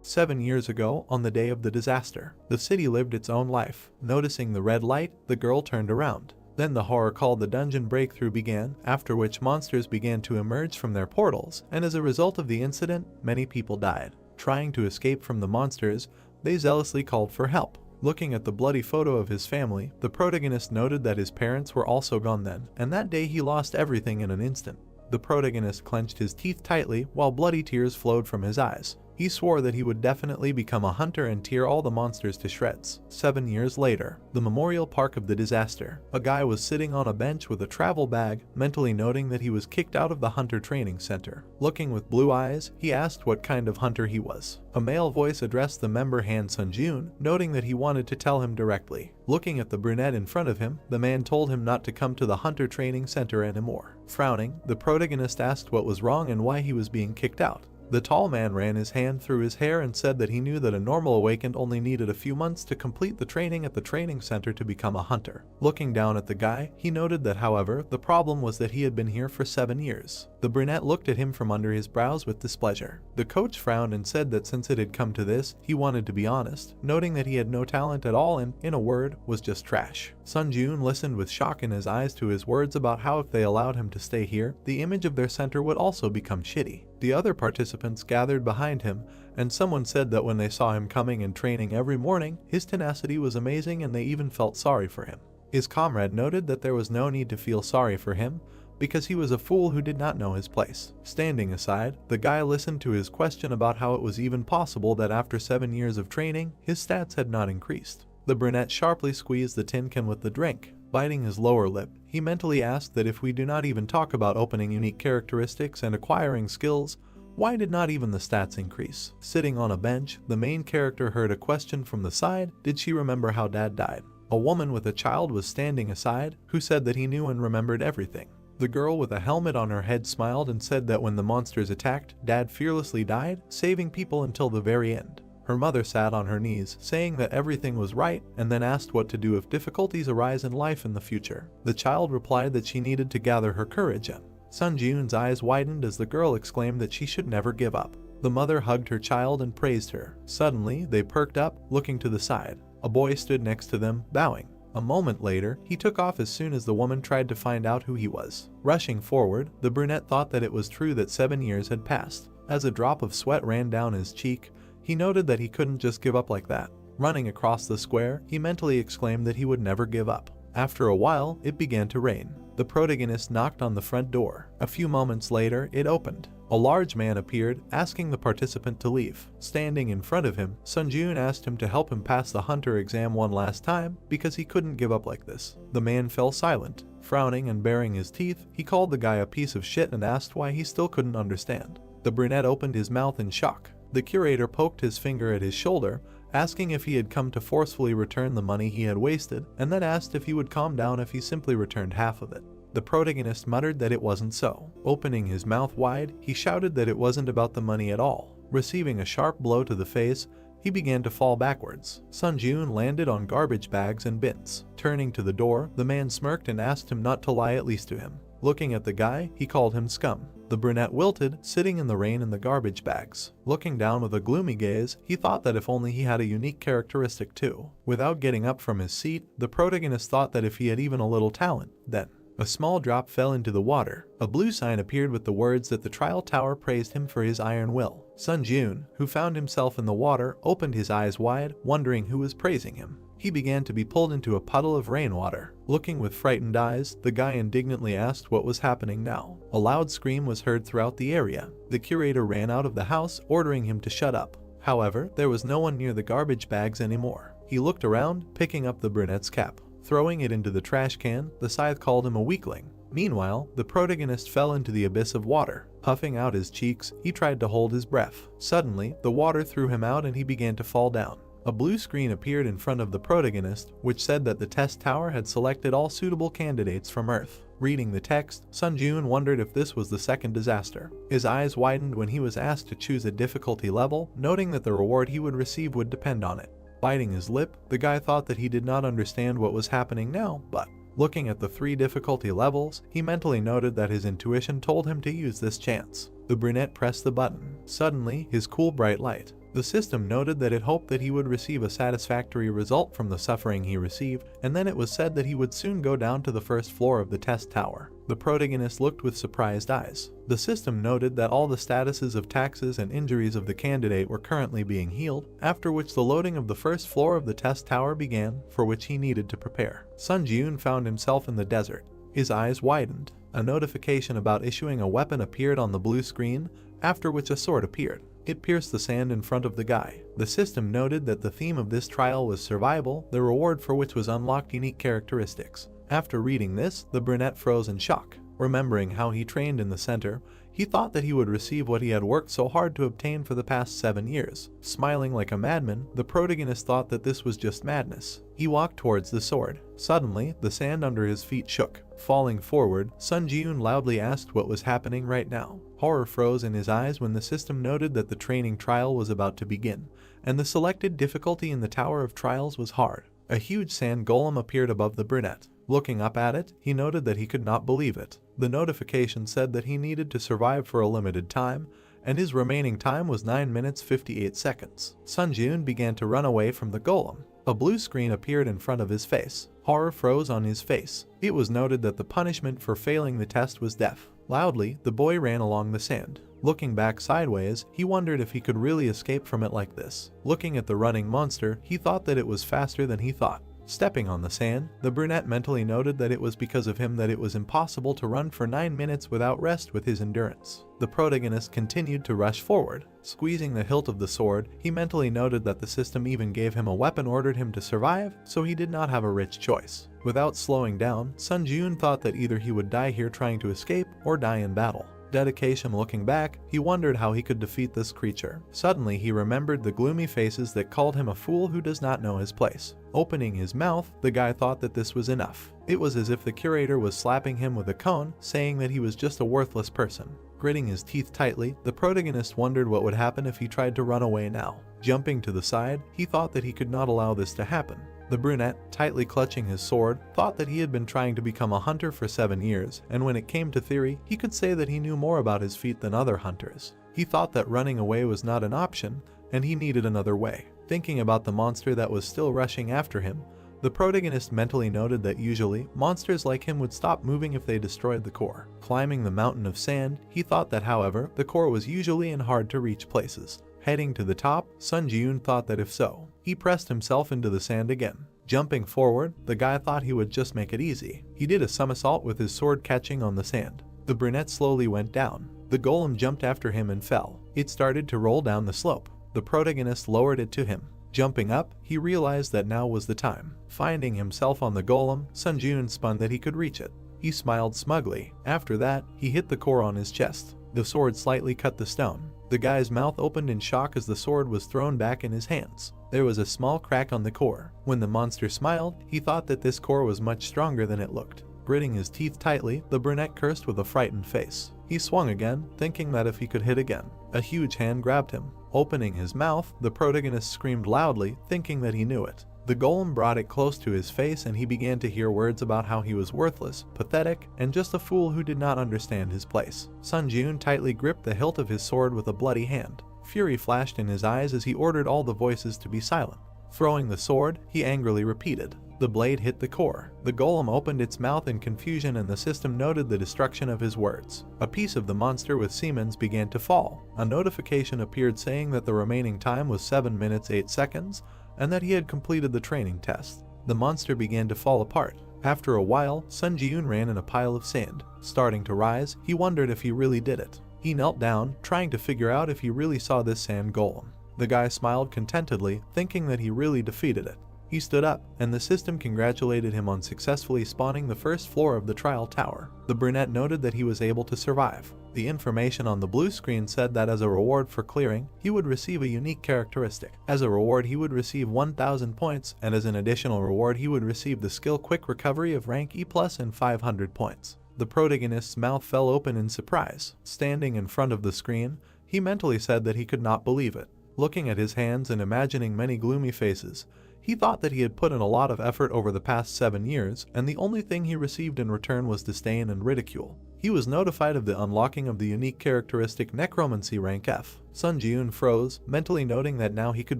7 years ago, on the day of the disaster, the city lived its own life. Noticing the red light, the girl turned around. Then the horror called the dungeon breakthrough began, after which monsters began to emerge from their portals, and as a result of the incident, many people died. Trying to escape from the monsters, they zealously called for help. Looking at the bloody photo of his family, the protagonist noted that his parents were also gone then, and that day he lost everything in an instant. The protagonist clenched his teeth tightly while bloody tears flowed from his eyes. He swore that he would definitely become a hunter and tear all the monsters to shreds. 7 years later, the memorial park of the disaster. A guy was sitting on a bench with a travel bag, mentally noting that he was kicked out of the hunter training center. Looking with blue eyes, he asked what kind of hunter he was. A male voice addressed the member Han Sunjun, noting that he wanted to tell him directly. Looking at the brunette in front of him, the man told him not to come to the hunter training center anymore. Frowning, the protagonist asked what was wrong and why he was being kicked out. The tall man ran his hand through his hair and said that he knew that a normal awakened only needed a few months to complete the training at the training center to become a hunter. Looking down at the guy, he noted that however, the problem was that he had been here for 7 years. The brunette looked at him from under his brows with displeasure. The coach frowned and said that since it had come to this, he wanted to be honest, noting that he had no talent at all and, in a word, was just trash. Sunjun listened with shock in his eyes to his words about how if they allowed him to stay here, the image of their center would also become shitty. The other participants gathered behind him, and someone said that when they saw him coming and training every morning, his tenacity was amazing and they even felt sorry for him. His comrade noted that there was no need to feel sorry for him, because he was a fool who did not know his place. Standing aside, the guy listened to his question about how it was even possible that after 7 years of training, his stats had not increased. The brunette sharply squeezed the tin can with the drink. Biting his lower lip, he mentally asked that if we do not even talk about opening unique characteristics and acquiring skills, why did not even the stats increase? Sitting on a bench, the main character heard a question from the side. Did she remember how dad died? A woman with a child was standing aside, who said that he knew and remembered everything. The girl with a helmet on her head smiled and said that when the monsters attacked, dad fearlessly died, saving people until the very end. Her mother sat on her knees, saying that everything was right, and then asked what to do if difficulties arise in life in the future. The child replied that she needed to gather her courage up. Sunjun's eyes widened as the girl exclaimed that she should never give up. The mother hugged her child and praised her. Suddenly, they perked up, looking to the side. A boy stood next to them, bowing. A moment later, he took off as soon as the woman tried to find out who he was. Rushing forward, the brunette thought that it was true that 7 years had passed. As a drop of sweat ran down his cheek, he noted that he couldn't just give up like that. Running across the square, he mentally exclaimed that he would never give up. After a while, it began to rain. The protagonist knocked on the front door. A few moments later, it opened. A large man appeared, asking the participant to leave. Standing in front of him, Sunjun asked him to help him pass the hunter exam one last time because he couldn't give up like this. The man fell silent. Frowning and baring his teeth, he called the guy a piece of shit and asked why he still couldn't understand. The brunette opened his mouth in shock. The curator poked his finger at his shoulder, asking if he had come to forcefully return the money he had wasted, and then asked if he would calm down if he simply returned half of it. The protagonist muttered that it wasn't so. Opening his mouth wide, he shouted that it wasn't about the money at all. Receiving a sharp blow to the face, he began to fall backwards. Sunjun landed on garbage bags and bins. Turning to the door, the man smirked and asked him not to lie, at least to him. Looking at the guy, he called him scum. The brunette wilted, sitting in the rain in the garbage bags. Looking down with a gloomy gaze, he thought that if only he had a unique characteristic too. Without getting up from his seat, the protagonist thought that if he had even a little talent, then a small drop fell into the water. A blue sign appeared with the words that the trial tower praised him for his iron will. Sunjun, who found himself in the water, opened his eyes wide, wondering who was praising him. He began to be pulled into a puddle of rainwater. Looking with frightened eyes, the guy indignantly asked what was happening now. A loud scream was heard throughout the area. The curator ran out of the house, ordering him to shut up. However, there was no one near the garbage bags anymore. He looked around, picking up the brunette's cap. Throwing it into the trash can, the scythe called him a weakling. Meanwhile, the protagonist fell into the abyss of water. Puffing out his cheeks, he tried to hold his breath. Suddenly, the water threw him out and he began to fall down. A blue screen appeared in front of the protagonist, which said that the test tower had selected all suitable candidates from Earth. Reading the text, Sunjun wondered if this was the second disaster. His eyes widened when he was asked to choose a difficulty level, noting that the reward he would receive would depend on it. Biting his lip, the guy thought that he did not understand what was happening now, but looking at the 3 difficulty levels, he mentally noted that his intuition told him to use this chance. The brunette pressed the button. Suddenly, his cool bright light The system noted that it hoped that he would receive a satisfactory result from the suffering he received, and then it was said that he would soon go down to the first floor of the test tower. The protagonist looked with surprised eyes. The system noted that all the statuses of taxes and injuries of the candidate were currently being healed, after which the loading of the first floor of the test tower began, for which he needed to prepare. Sun Ji-yoon found himself in the desert. His eyes widened. A notification about issuing a weapon appeared on the blue screen, after which a sword appeared. It pierced the sand in front of the guy. The system noted that the theme of this trial was survival, the reward for which was unlocked unique characteristics. After reading this, the brunette froze in shock. Remembering how he trained in the center, he thought that he would receive what he had worked so hard to obtain for the past 7 years. Smiling like a madman, the protagonist thought that this was just madness. He walked towards the sword. Suddenly, the sand under his feet shook. Falling forward, Sun Ji-yoon loudly asked what was happening right now. Horror froze in his eyes when the system noted that the training trial was about to begin, and the selected difficulty in the Tower of Trials was hard. A huge sand golem appeared above the brunette. Looking up at it, he noted that he could not believe it. The notification said that he needed to survive for a limited time, and his remaining time was 9 minutes 58 seconds. Sun Ji-yoon began to run away from the golem. A blue screen appeared in front of his face. Horror froze on his face. It was noted that the punishment for failing the test was death. Loudly, the boy ran along the sand. Looking back sideways, he wondered if he could really escape from it like this. Looking at the running monster, he thought that it was faster than he thought. Stepping on the sand, the brunette mentally noted that it was because of him that it was impossible to run for 9 minutes without rest with his endurance. The protagonist continued to rush forward. Squeezing the hilt of the sword, he mentally noted that the system even gave him a weapon ordered him to survive, so he did not have a rich choice. Without slowing down, Sun Ji-yoon thought that either he would die here trying to escape or die in battle. Dedication. Looking back, he wondered how he could defeat this creature. Suddenly, he remembered the gloomy faces that called him a fool who does not know his place. Opening his mouth, the guy thought that this was enough. It was as if the curator was slapping him with a cone, saying that he was just a worthless person. Gritting his teeth tightly, the protagonist wondered what would happen if he tried to run away now. Jumping to the side, he thought that he could not allow this to happen. The brunette, tightly clutching his sword, thought that he had been trying to become a hunter for 7 years, and when it came to theory, he could say that he knew more about his feat than other hunters. He thought that running away was not an option, and he needed another way. Thinking about the monster that was still rushing after him, the protagonist mentally noted that usually, monsters like him would stop moving if they destroyed the core. Climbing the mountain of sand, he thought that however, the core was usually in hard to reach places. Heading to the top, Sun Ji-yoon thought that if so, he pressed himself into the sand again. Jumping forward, the guy thought he would just make it easy. He did a somersault with his sword catching on the sand. The brunette slowly went down. The golem jumped after him and fell. It started to roll down the slope. The protagonist lowered it to him. Jumping up, he realized that now was the time. Finding himself on the golem, Sun Ji-yoon spun that he could reach it. He smiled smugly. After that, he hit the core on his chest. The sword slightly cut the stone. The guy's mouth opened in shock as the sword was thrown back in his hands. There was a small crack on the core. When the monster smiled, he thought that this core was much stronger than it looked. Gritting his teeth tightly, the brunette cursed with a frightened face. He swung again, thinking that if he could hit again. A huge hand grabbed him. Opening his mouth, the protagonist screamed loudly, thinking that he knew it. The golem brought it close to his face and he began to hear words about how he was worthless, pathetic, and just a fool who did not understand his place. Sun Ji-yoon tightly gripped the hilt of his sword with a bloody hand. Fury flashed in his eyes as he ordered all the voices to be silent. Throwing the sword, he angrily repeated. The blade hit the core. The golem opened its mouth in confusion and the system noted the destruction of his words. A piece of the monster with Siemens began to fall. A notification appeared saying that the remaining time was 7 minutes 8 seconds and that he had completed the training test. The monster began to fall apart. After a while, Sun Ji-yoon ran in a pile of sand. Starting to rise, he wondered if he really did it. He knelt down, trying to figure out if he really saw this sand golem. The guy smiled contentedly, thinking that he really defeated it. He stood up, and the system congratulated him on successfully spawning the first floor of the trial tower. The brunette noted that he was able to survive. The information on the blue screen said that as a reward for clearing, he would receive a unique characteristic. As a reward, he would receive 1,000 points, and as an additional reward, he would receive the skill Quick Recovery of rank E+ and 500 points. The protagonist's mouth fell open in surprise. Standing in front of the screen, he mentally said that he could not believe it. Looking at his hands and imagining many gloomy faces, he thought that he had put in a lot of effort over the past 7 years, and the only thing he received in return was disdain and ridicule. he was notified of the unlocking of the unique characteristic Necromancy rank F. Sun Ji-eun froze, mentally noting that now he could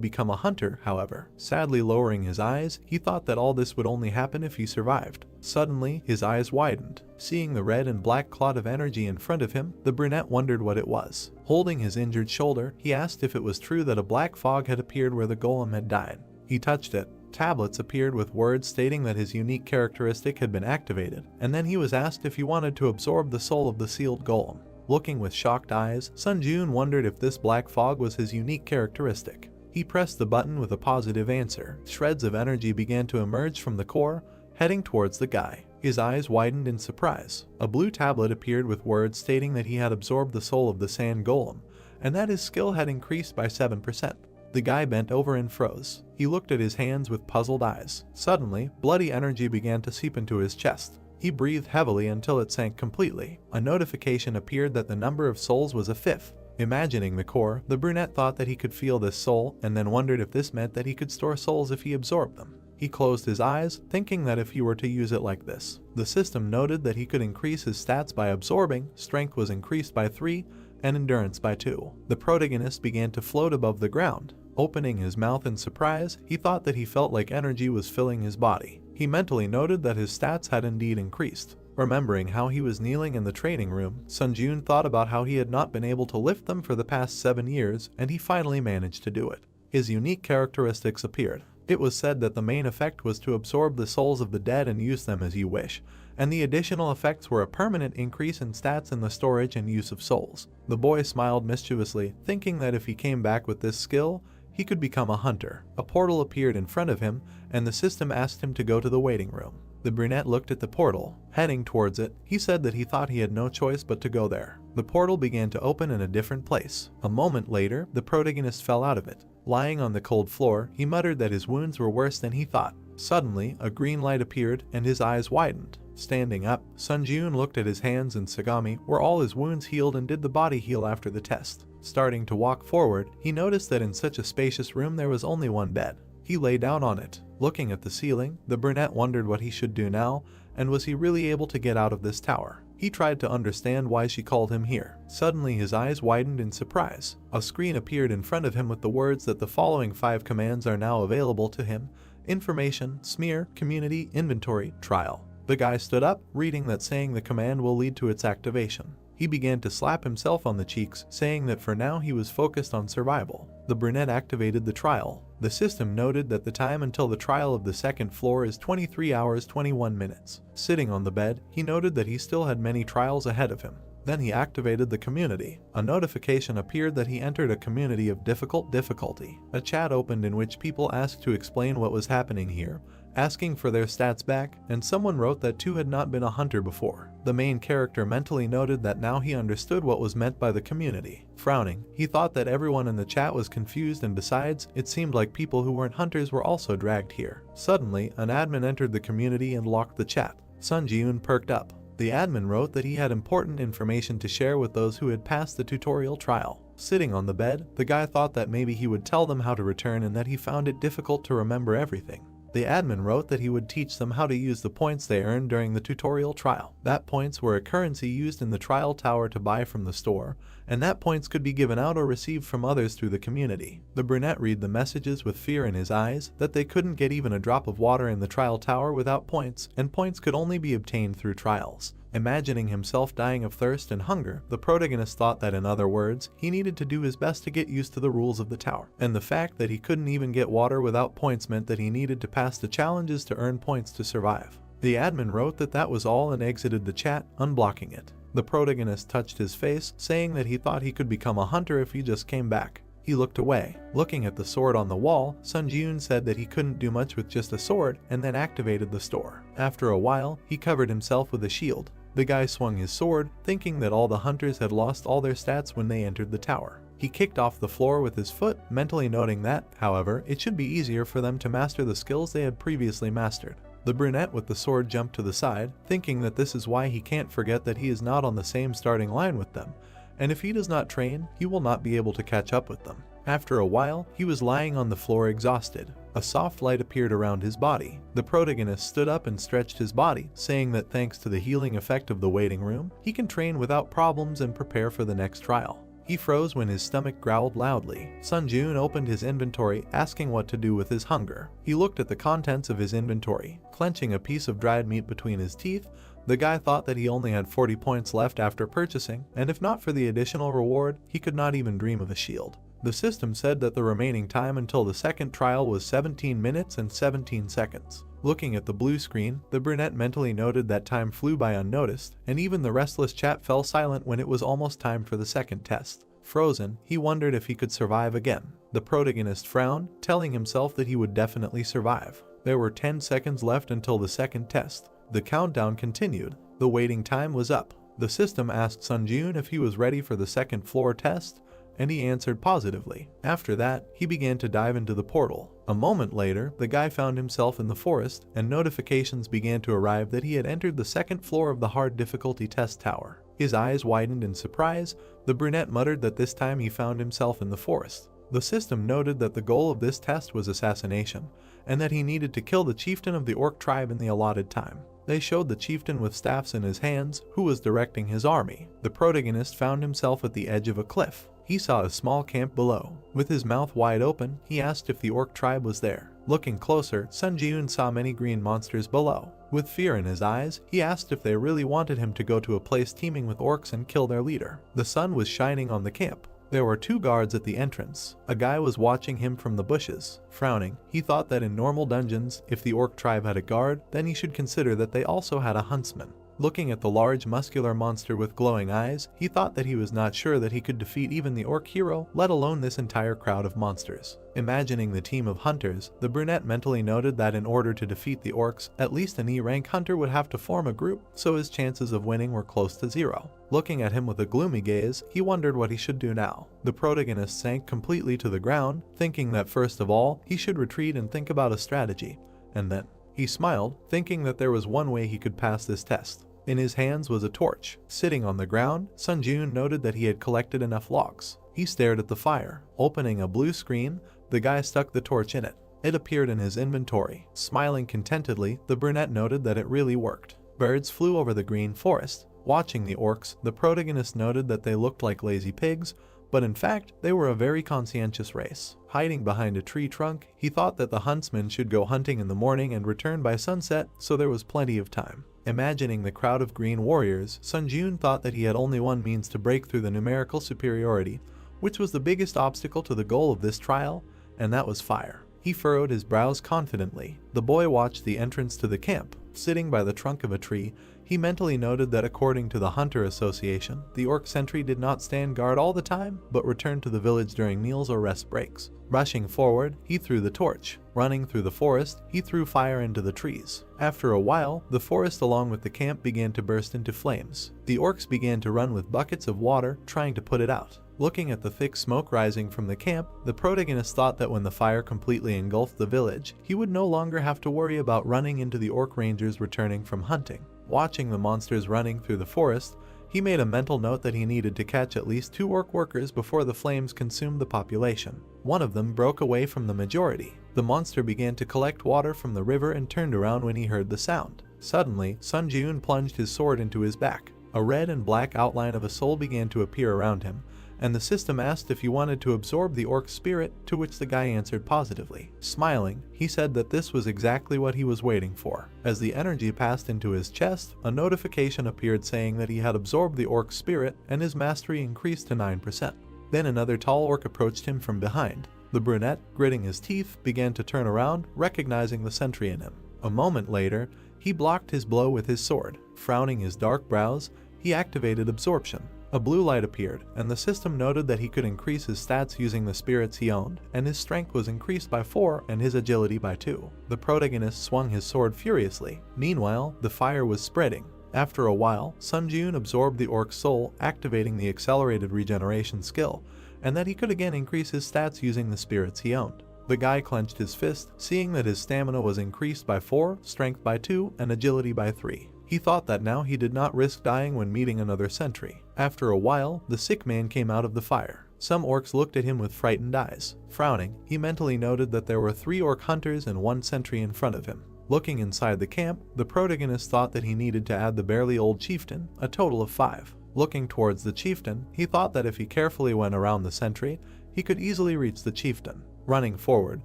become a hunter. However, sadly lowering his eyes, he thought that all this would only happen if he survived. Suddenly, his eyes widened. Seeing the red and black clot of energy in front of him, the brunette wondered what it was. Holding his injured shoulder, he asked if it was true that a black fog had appeared where the golem had died. He touched it. Tablets appeared with words stating that his unique characteristic had been activated, and then he was asked if he wanted to absorb the soul of the sealed golem. Looking with shocked eyes, Sun Ji-eun wondered if this black fog was his unique characteristic. He pressed the button with a positive answer. Shreds of energy began to emerge from the core, heading towards the guy. His eyes widened in surprise. A blue tablet appeared with words stating that he had absorbed the soul of the sand golem, and that his skill had increased by 7%. The guy bent over and froze. He looked at his hands with puzzled eyes. Suddenly, bloody energy began to seep into his chest. He breathed heavily until it sank completely. A notification appeared that the number of souls was a 5th. Imagining the core, the brunette thought that he could feel this soul, and then wondered if this meant that he could store souls if he absorbed them. He closed his eyes, thinking that if he were to use it like this. The system noted that he could increase his stats by absorbing. Strength was increased by 3, and endurance by 2. The protagonist began to float above the ground. Opening his mouth in surprise, he thought that he felt like energy was filling his body. He mentally noted that his stats had indeed increased. Remembering how he was kneeling in the training room, Sun Ji-eun thought about how he had not been able to lift them for the past 7 years, and he finally managed to do it. His unique characteristics appeared. It was said that the main effect was to absorb the souls of the dead and use them as you wish, and the additional effects were a permanent increase in stats and the storage and use of souls. The boy smiled mischievously, thinking that if he came back with this skill, he could become a hunter. A portal appeared in front of him, and the system asked him to go to the waiting room. The brunette looked at the portal. Heading towards it, he said that he thought he had no choice but to go there. The portal began to open in a different place. A moment later, the protagonist fell out of it. Lying on the cold floor, he muttered that his wounds were worse than he thought. Suddenly, a green light appeared, and his eyes widened. Standing up, Sun Ji-eun looked at his hands and Sagami, where all his wounds healed, and did the body heal after the test. Starting to walk forward, he noticed that in such a spacious room there was only one bed. He lay down on it. Looking at the ceiling, the brunette wondered what he should do now, and was he really able to get out of this tower? He tried to understand why she called him here. Suddenly his eyes widened in surprise. A screen appeared in front of him with the words that the following 5 commands are now available to him: information, smear, community, inventory, trial. The guy stood up, reading that, saying the command will lead to its activation. He began to slap himself on the cheeks, saying that for now he was focused on survival. The brunette activated the trial. The system noted that the time until the trial of the second floor is 23 hours 21 minutes. Sitting on the bed, he noted that he still had many trials ahead of him. Then he activated the community. A notification appeared that he entered a community of difficult difficulty. A chat opened in which people asked to explain what was happening here, asking for their stats back, and someone wrote that 2 had not been a hunter before. The main character mentally noted that now he understood what was meant by the community. Frowning, he thought that everyone in the chat was confused, and besides, it seemed like people who weren't hunters were also dragged here. Suddenly, an admin entered the community and locked the chat. Sun Ji-eun perked up. The admin wrote that he had important information to share with those who had passed the tutorial trial. Sitting on the bed, the guy thought that maybe he would tell them how to return and that he found it difficult to remember everything. The admin wrote that he would teach them how to use the points they earned during the tutorial trial. That points were a currency used in the trial tower to buy from the store, and that points could be given out or received from others through the community. The brunette read the messages with fear in his eyes, that they couldn't get even a drop of water in the trial tower without points, and points could only be obtained through trials. Imagining himself dying of thirst and hunger, the protagonist thought that, in other words, he needed to do his best to get used to the rules of the tower. And the fact that he couldn't even get water without points meant that he needed to pass the challenges to earn points to survive. The admin wrote that that was all and exited the chat, unblocking it. The protagonist touched his face, saying that he thought he could become a hunter if he just came back. He looked away. Looking at the sword on the wall, Sun Ji-eun said that he couldn't do much with just a sword, and then activated the store. After a while, he covered himself with a shield. The guy swung his sword, thinking that all the hunters had lost all their stats when they entered the tower. He kicked off the floor with his foot, mentally noting that, however, it should be easier for them to master the skills they had previously mastered. The brunette with the sword jumped to the side, thinking that this is why he can't forget that he is not on the same starting line with them, and if he does not train, he will not be able to catch up with them. After a while, he was lying on the floor exhausted. A soft light appeared around his body. The protagonist stood up and stretched his body, saying that thanks to the healing effect of the waiting room, he can train without problems and prepare for the next trial. He froze when his stomach growled loudly. Sunjun opened his inventory, asking what to do with his hunger. He looked at the contents of his inventory. Clenching a piece of dried meat between his teeth, the guy thought that he only had 40 points left after purchasing, and if not for the additional reward, he could not even dream of a shield. The system said that the remaining time until the second trial was 17 minutes and 17 seconds. Looking at the blue screen, the brunette mentally noted that time flew by unnoticed, and even the restless chat fell silent when it was almost time for the second test. Frozen, he wondered if he could survive again. The protagonist frowned, telling himself that he would definitely survive. There were 10 seconds left until the second test. The countdown continued. The waiting time was up. The system asked Sunjun if he was ready for the second floor test, and he answered positively. After that, he began to dive into the portal. A moment later, the guy found himself in the forest, and notifications began to arrive that he had entered the second floor of the hard difficulty test tower. His eyes widened in surprise. The brunette muttered that this time he found himself in the forest. The system noted that the goal of this test was assassination, and that he needed to kill the chieftain of the orc tribe in the allotted time. They showed the chieftain with staffs in his hands, who was directing his army. The protagonist found himself at the edge of a cliff. He saw a small camp below. With his mouth wide open, he asked if the orc tribe was there. Looking closer, Sun Ji-eun saw many green monsters below. With fear in his eyes, he asked if they really wanted him to go to a place teeming with orcs and kill their leader. The sun was shining on the camp. There were 2 guards at the entrance. A guy was watching him from the bushes. Frowning, he thought that in normal dungeons, if the orc tribe had a guard, then he should consider that they also had a huntsman. Looking at the large muscular monster with glowing eyes, he thought that he was not sure that he could defeat even the orc hero, let alone this entire crowd of monsters. Imagining the team of hunters, the brunette mentally noted that in order to defeat the orcs, at least an E-rank hunter would have to form a group, so his chances of winning were close to 0. Looking at him with a gloomy gaze, he wondered what he should do now. The protagonist sank completely to the ground, thinking that first of all, he should retreat and think about a strategy, and then he smiled, thinking that there was one way he could pass this test. In his hands was a torch. Sitting on the ground, Sun Ji-eun noted that he had collected enough logs. He stared at the fire. Opening a blue screen, the guy stuck the torch in it. It appeared in his inventory. Smiling contentedly, the brunette noted that it really worked. Birds flew over the green forest. Watching the orcs, the protagonist noted that they looked like lazy pigs, but in fact, they were a very conscientious race. Hiding behind a tree trunk, he thought that the huntsman should go hunting in the morning and return by sunset, so there was plenty of time. Imagining the crowd of green warriors, Sun Ji-eun thought that he had only one means to break through the numerical superiority, which was the biggest obstacle to the goal of this trial, and that was fire. He furrowed his brows confidently. The boy watched the entrance to the camp. Sitting by the trunk of a tree, he mentally noted that according to the Hunter Association, the orc sentry did not stand guard all the time, but returned to the village during meals or rest breaks. Rushing forward, he threw the torch. Running through the forest, he threw fire into the trees. After a while, the forest along with the camp began to burst into flames. The orcs began to run with buckets of water, trying to put it out. Looking at the thick smoke rising from the camp, the protagonist thought that when the fire completely engulfed the village, he would no longer have to worry about running into the orc rangers returning from hunting. Watching the monsters running through the forest, he made a mental note that he needed to catch at least 2 orc workers before the flames consumed the population. One of them broke away from the majority. The monster began to collect water from the river and turned around when he heard the sound. Suddenly, Sun Ji-eun plunged his sword into his back. A red and black outline of a soul began to appear around him, and the system asked if he wanted to absorb the orc spirit, to which the guy answered positively. Smiling, he said that this was exactly what he was waiting for. As the energy passed into his chest, a notification appeared saying that he had absorbed the orc spirit and his mastery increased to 9%. Then another tall orc approached him from behind. The brunette, gritting his teeth, began to turn around, recognizing the sentry in him. A moment later, he blocked his blow with his sword. Frowning his dark brows, he activated absorption. A blue light appeared, and the system noted that he could increase his stats using the spirits he owned, and his strength was increased by 4 and his agility by 2. The protagonist swung his sword furiously. Meanwhile, the fire was spreading. After a while, Sun Ji-eun absorbed the orc's soul, activating the accelerated regeneration skill, and that he could again increase his stats using the spirits he owned. The guy clenched his fist, seeing that his stamina was increased by 4, strength by 2, and agility by 3. He thought that now he did not risk dying when meeting another sentry. After a while, the sick man came out of the fire. Some orcs looked at him with frightened eyes. Frowning, he mentally noted that there were 3 orc hunters and 1 sentry in front of him. Looking inside the camp, the protagonist thought that he needed to add the barely old chieftain, a total of 5. Looking towards the chieftain, he thought that if he carefully went around the sentry, he could easily reach the chieftain. Running forward,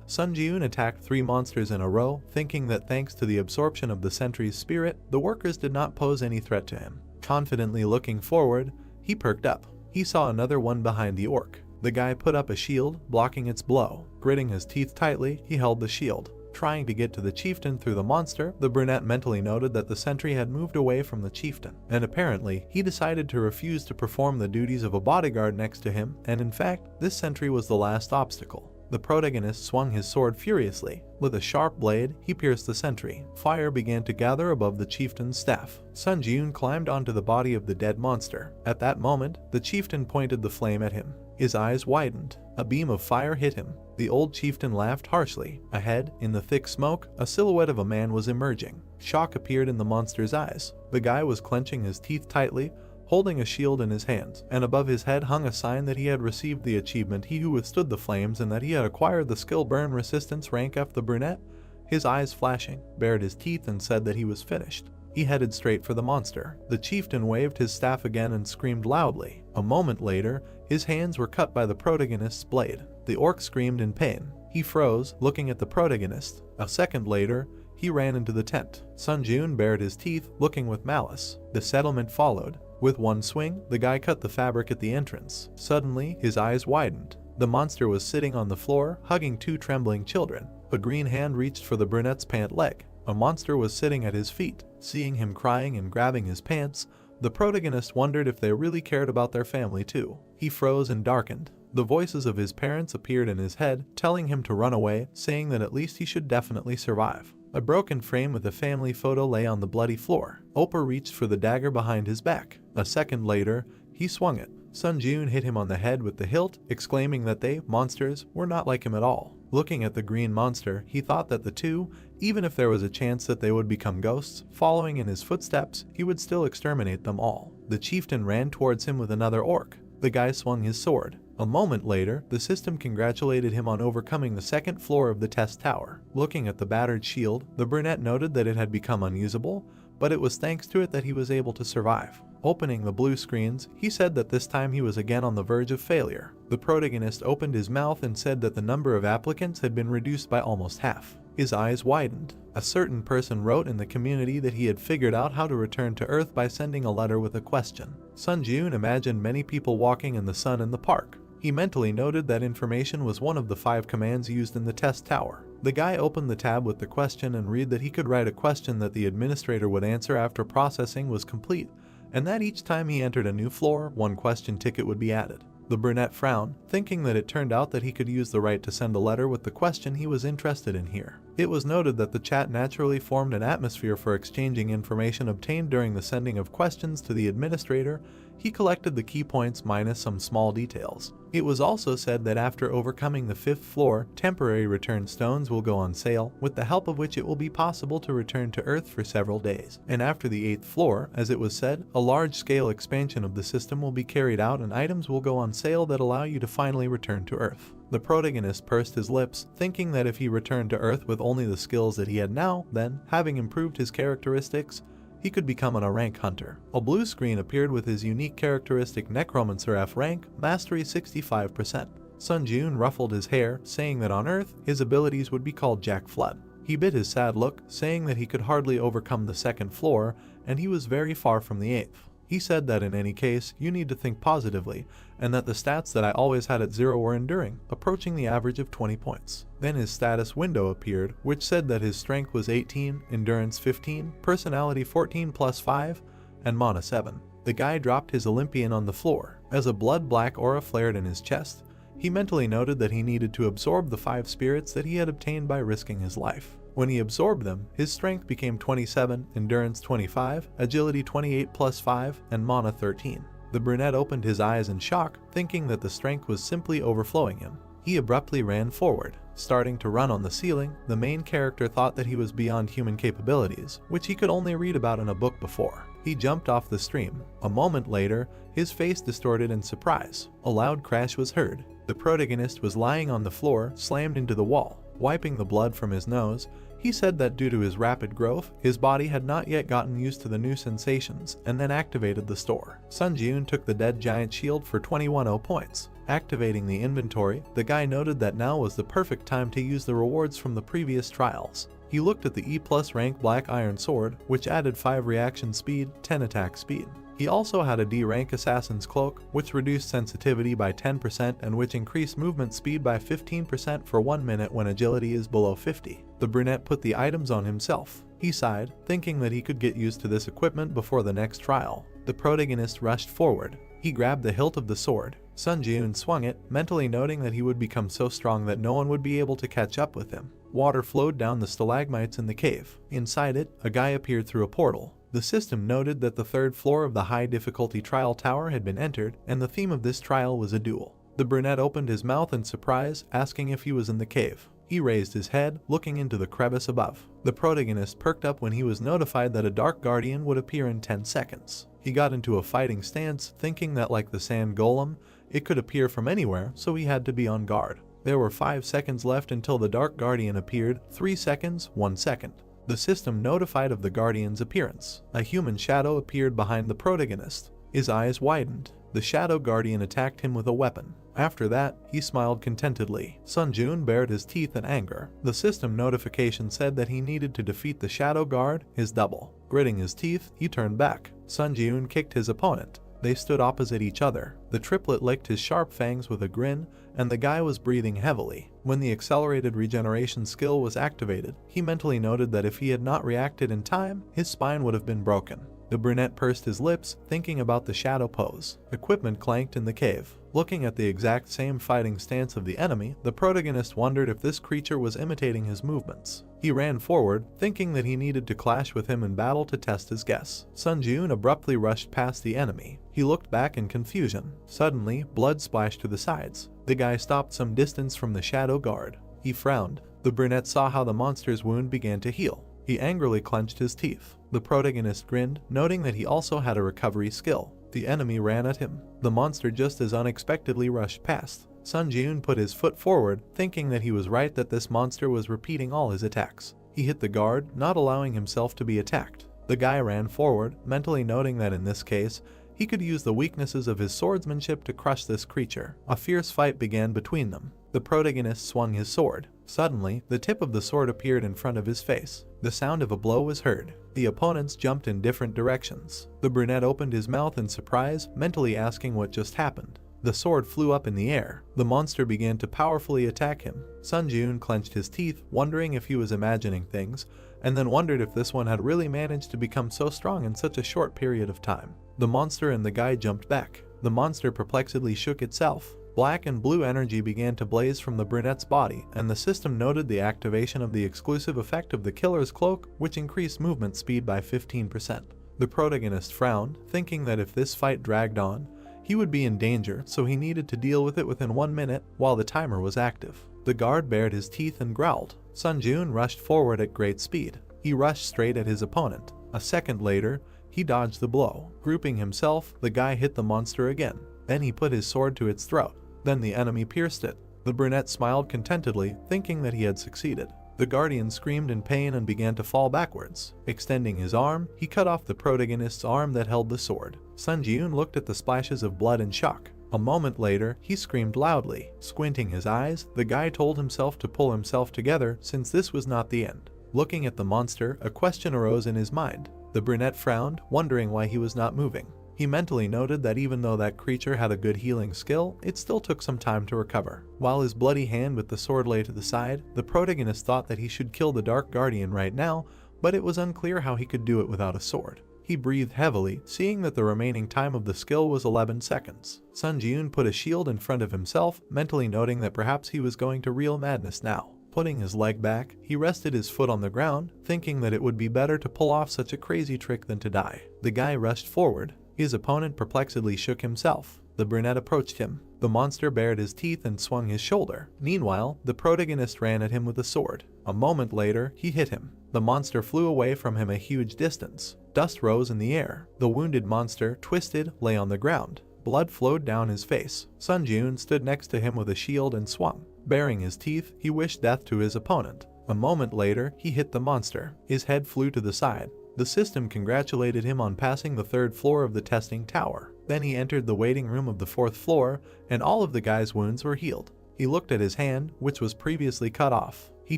Sun Ji-eun attacked 3 monsters in a row, thinking that thanks to the absorption of the sentry's spirit, the workers did not pose any threat to him. Confidently looking forward, he perked up. He saw another one behind the orc. The guy put up a shield, blocking its blow. Gritting his teeth tightly, he held the shield. Trying to get to the chieftain through the monster, the brunette mentally noted that the sentry had moved away from the chieftain, and apparently, he decided to refuse to perform the duties of a bodyguard next to him, and in fact, this sentry was the last obstacle. The protagonist swung his sword furiously. With a sharp blade, he pierced the sentry. Fire began to gather above the chieftain's staff. Sun Ji-eun climbed onto the body of the dead monster. At that moment, the chieftain pointed the flame at him. His eyes widened. A beam of fire hit him. The old chieftain laughed harshly. Ahead, in the thick smoke, a silhouette of a man was emerging. Shock appeared in the monster's eyes. The guy was clenching his teeth tightly, holding a shield in his hands, and above his head hung a sign that he had received the achievement He Who Withstood the Flames and that he had acquired the skill Burn Resistance rank F. The brunette, his eyes flashing, bared his teeth and said that he was finished. He headed straight for the monster. The chieftain waved his staff again and screamed loudly. A moment later, his hands were cut by the protagonist's blade. The orc screamed in pain. He froze, looking at the protagonist. A second later, he ran into the tent. Sun Ji-eun bared his teeth, looking with malice. The settlement followed. With one swing, the guy cut the fabric at the entrance. Suddenly, his eyes widened. The monster was sitting on the floor, hugging 2 trembling children. A green hand reached for the brunette's pant leg. A monster was sitting at his feet. Seeing him crying and grabbing his pants, the protagonist wondered if they really cared about their family too. He froze and darkened. The voices of his parents appeared in his head, telling him to run away, saying that at least he should definitely survive. A broken frame with a family photo lay on the bloody floor. Oppa reached for the dagger behind his back. A second later, he swung it. Sun Ji-eun hit him on the head with the hilt, exclaiming that they, monsters, were not like him at all. Looking at the green monster, he thought that the 2, even if there was a chance that they would become ghosts, following in his footsteps, he would still exterminate them all. The chieftain ran towards him with another orc. The guy swung his sword. A moment later, the system congratulated him on overcoming the 2nd floor of the test tower. Looking at the battered shield, the brunette noted that it had become unusable, but it was thanks to it that he was able to survive. Opening the blue screens, he said that this time he was again on the verge of failure. The protagonist opened his mouth and said that the number of applicants had been reduced by almost half. His eyes widened. A certain person wrote in the community that he had figured out how to return to Earth by sending a letter with a question. Sun Ji-eun imagined many people walking in the sun in the park. He mentally noted that information was one of the 5 commands used in the test tower. The guy opened the tab with the question and read that he could write a question that the administrator would answer after processing was complete, and that each time he entered a new floor, 1 question ticket would be added. The brunette frowned, thinking that it turned out that he could use the right to send a letter with the question he was interested in here. It was noted that the chat naturally formed an atmosphere for exchanging information obtained during the sending of questions to the administrator. He collected the key points minus some small details. It was also said that after overcoming the 5th floor, temporary return stones will go on sale, with the help of which it will be possible to return to Earth for several days. And after the 8th floor, as it was said, a large-scale expansion of the system will be carried out and items will go on sale that allow you to finally return to Earth. The protagonist pursed his lips, thinking that if he returned to Earth with only the skills that he had now, then, having improved his characteristics, he could become a rank hunter. A blue screen appeared with his unique characteristic Necromancer F rank, Mastery 65%. Sun Ji-eun ruffled his hair, saying that on Earth, his abilities would be called Jack Flood. He bit his sad look, saying that he could hardly overcome the 2nd floor, and he was very far from the 8th. He said that in any case, you need to think positively, and that the stats that I always had at 0 were enduring, approaching the average of 20 points. Then his status window appeared, which said that his strength was 18, endurance 15, personality 14 plus 5, and mana 7. The guy dropped his Olympian on the floor. As a blood-black aura flared in his chest, he mentally noted that he needed to absorb the 5 spirits that he had obtained by risking his life. When he absorbed them, his strength became 27, endurance 25, agility 28 plus 5, and mana 13. The brunette opened his eyes in shock, thinking that the strength was simply overflowing him. He abruptly ran forward. Starting to run on the ceiling, the main character thought that he was beyond human capabilities, which he could only read about in a book before. He jumped off the stream. A moment later, his face distorted in surprise. A loud crash was heard. The protagonist was lying on the floor, slammed into the wall. Wiping the blood from his nose, he said that due to his rapid growth, his body had not yet gotten used to the new sensations, and then activated the store. Sun Ji-eun took the dead giant shield for 21 points. Activating the inventory, the guy noted that now was the perfect time to use the rewards from the previous trials. He looked at the E+ rank Black Iron Sword, which added 5 reaction speed, 10 attack speed. He also had a D rank Assassin's Cloak, which reduced sensitivity by 10% and which increased movement speed by 15% for 1 minute when agility is below 50. The brunette put the items on himself. He sighed, thinking that he could get used to this equipment before the next trial. The protagonist rushed forward. He grabbed the hilt of the sword. Sun Ji-eun swung it, mentally noting that he would become so strong that no one would be able to catch up with him. Water flowed down the stalagmites in the cave. Inside it, a guy appeared through a portal. The system noted that the 3rd floor of the high difficulty trial tower had been entered, and the theme of this trial was a duel. The brunette opened his mouth in surprise, asking if he was in the cave. He raised his head, looking into the crevice above. The protagonist perked up when he was notified that a dark guardian would appear in 10 seconds. He got into a fighting stance, thinking that like the sand golem, it could appear from anywhere, so he had to be on guard. There were 5 seconds left until the dark guardian appeared, 3 seconds, 1 second. The system notified of the guardian's appearance. A human shadow appeared behind the protagonist. His eyes widened. The shadow guardian attacked him with a weapon. After that, he smiled contentedly. Sun Ji-eun bared his teeth in anger. The system notification said that he needed to defeat the shadow guard, his double. Gritting his teeth, he turned back. Sun Ji-eun kicked his opponent. They stood opposite each other. The triplet licked his sharp fangs with a grin, and the guy was breathing heavily. When the accelerated regeneration skill was activated, he mentally noted that if he had not reacted in time, his spine would have been broken. The brunette pursed his lips, thinking about the shadow pose. Equipment clanked in the cave. Looking at the exact same fighting stance of the enemy, the protagonist wondered if this creature was imitating his movements. He ran forward, thinking that he needed to clash with him in battle to test his guess. Sun Ji-eun abruptly rushed past the enemy. He looked back in confusion. Suddenly, blood splashed to the sides. The guy stopped some distance from the shadow guard. He frowned. The brunette saw how the monster's wound began to heal. He angrily clenched his teeth. The protagonist grinned, noting that he also had a recovery skill. The enemy ran at him. The monster just as unexpectedly rushed past. Sun Ji-eun put his foot forward, thinking that he was right that this monster was repeating all his attacks. He hit the guard, not allowing himself to be attacked. The guy ran forward, mentally noting that in this case, he could use the weaknesses of his swordsmanship to crush this creature. A fierce fight began between them. The protagonist swung his sword. Suddenly, the tip of the sword appeared in front of his face. The sound of a blow was heard. The opponents jumped in different directions. The brunette opened his mouth in surprise, mentally asking what just happened. The sword flew up in the air. The monster began to powerfully attack him. Sun Ji-eun clenched his teeth, wondering if he was imagining things, and then wondered if this one had really managed to become so strong in such a short period of time. The monster and the guy jumped back. The monster perplexedly shook itself. Black and blue energy began to blaze from the brunette's body, and the system noted the activation of the exclusive effect of the killer's cloak, which increased movement speed by 15%. The protagonist frowned, thinking that if this fight dragged on, he would be in danger, so he needed to deal with it within 1 minute while the timer was active. The guard bared his teeth and growled. Sun Ji-eun rushed forward at great speed. He rushed straight at his opponent. A second later, he dodged the blow. Grouping himself, the guy hit the monster again. Then he put his sword to its throat. Then the enemy pierced it. The brunette smiled contentedly, thinking that he had succeeded. The guardian screamed in pain and began to fall backwards. Extending his arm, he cut off the protagonist's arm that held the sword. Sun Ji-eun looked at the splashes of blood in shock. A moment later, he screamed loudly. Squinting his eyes, the guy told himself to pull himself together since this was not the end. Looking at the monster, a question arose in his mind. The brunette frowned, wondering why he was not moving. He mentally noted that even though that creature had a good healing skill, it still took some time to recover. While his bloody hand with the sword lay to the side, the protagonist thought that he should kill the Dark Guardian right now, but it was unclear how he could do it without a sword. He breathed heavily, seeing that the remaining time of the skill was 11 seconds. Sun Ji-eun put a shield in front of himself, mentally noting that perhaps he was going to real madness now. Putting his leg back, he rested his foot on the ground, thinking that it would be better to pull off such a crazy trick than to die. The guy rushed forward. His opponent perplexedly shook himself. The brunette approached him. The monster bared his teeth and swung his shoulder. Meanwhile, the protagonist ran at him with a sword. A moment later, he hit him. The monster flew away from him a huge distance. Dust rose in the air. The wounded monster, twisted, lay on the ground. Blood flowed down his face. Sun Jun stood next to him with a shield and swung. Baring his teeth, he wished death to his opponent. A moment later, he hit the monster. His head flew to the side. The system congratulated him on passing the 3rd floor of the testing tower. Then he entered the waiting room of the 4th floor, and all of the guy's wounds were healed. He looked at his hand, which was previously cut off. He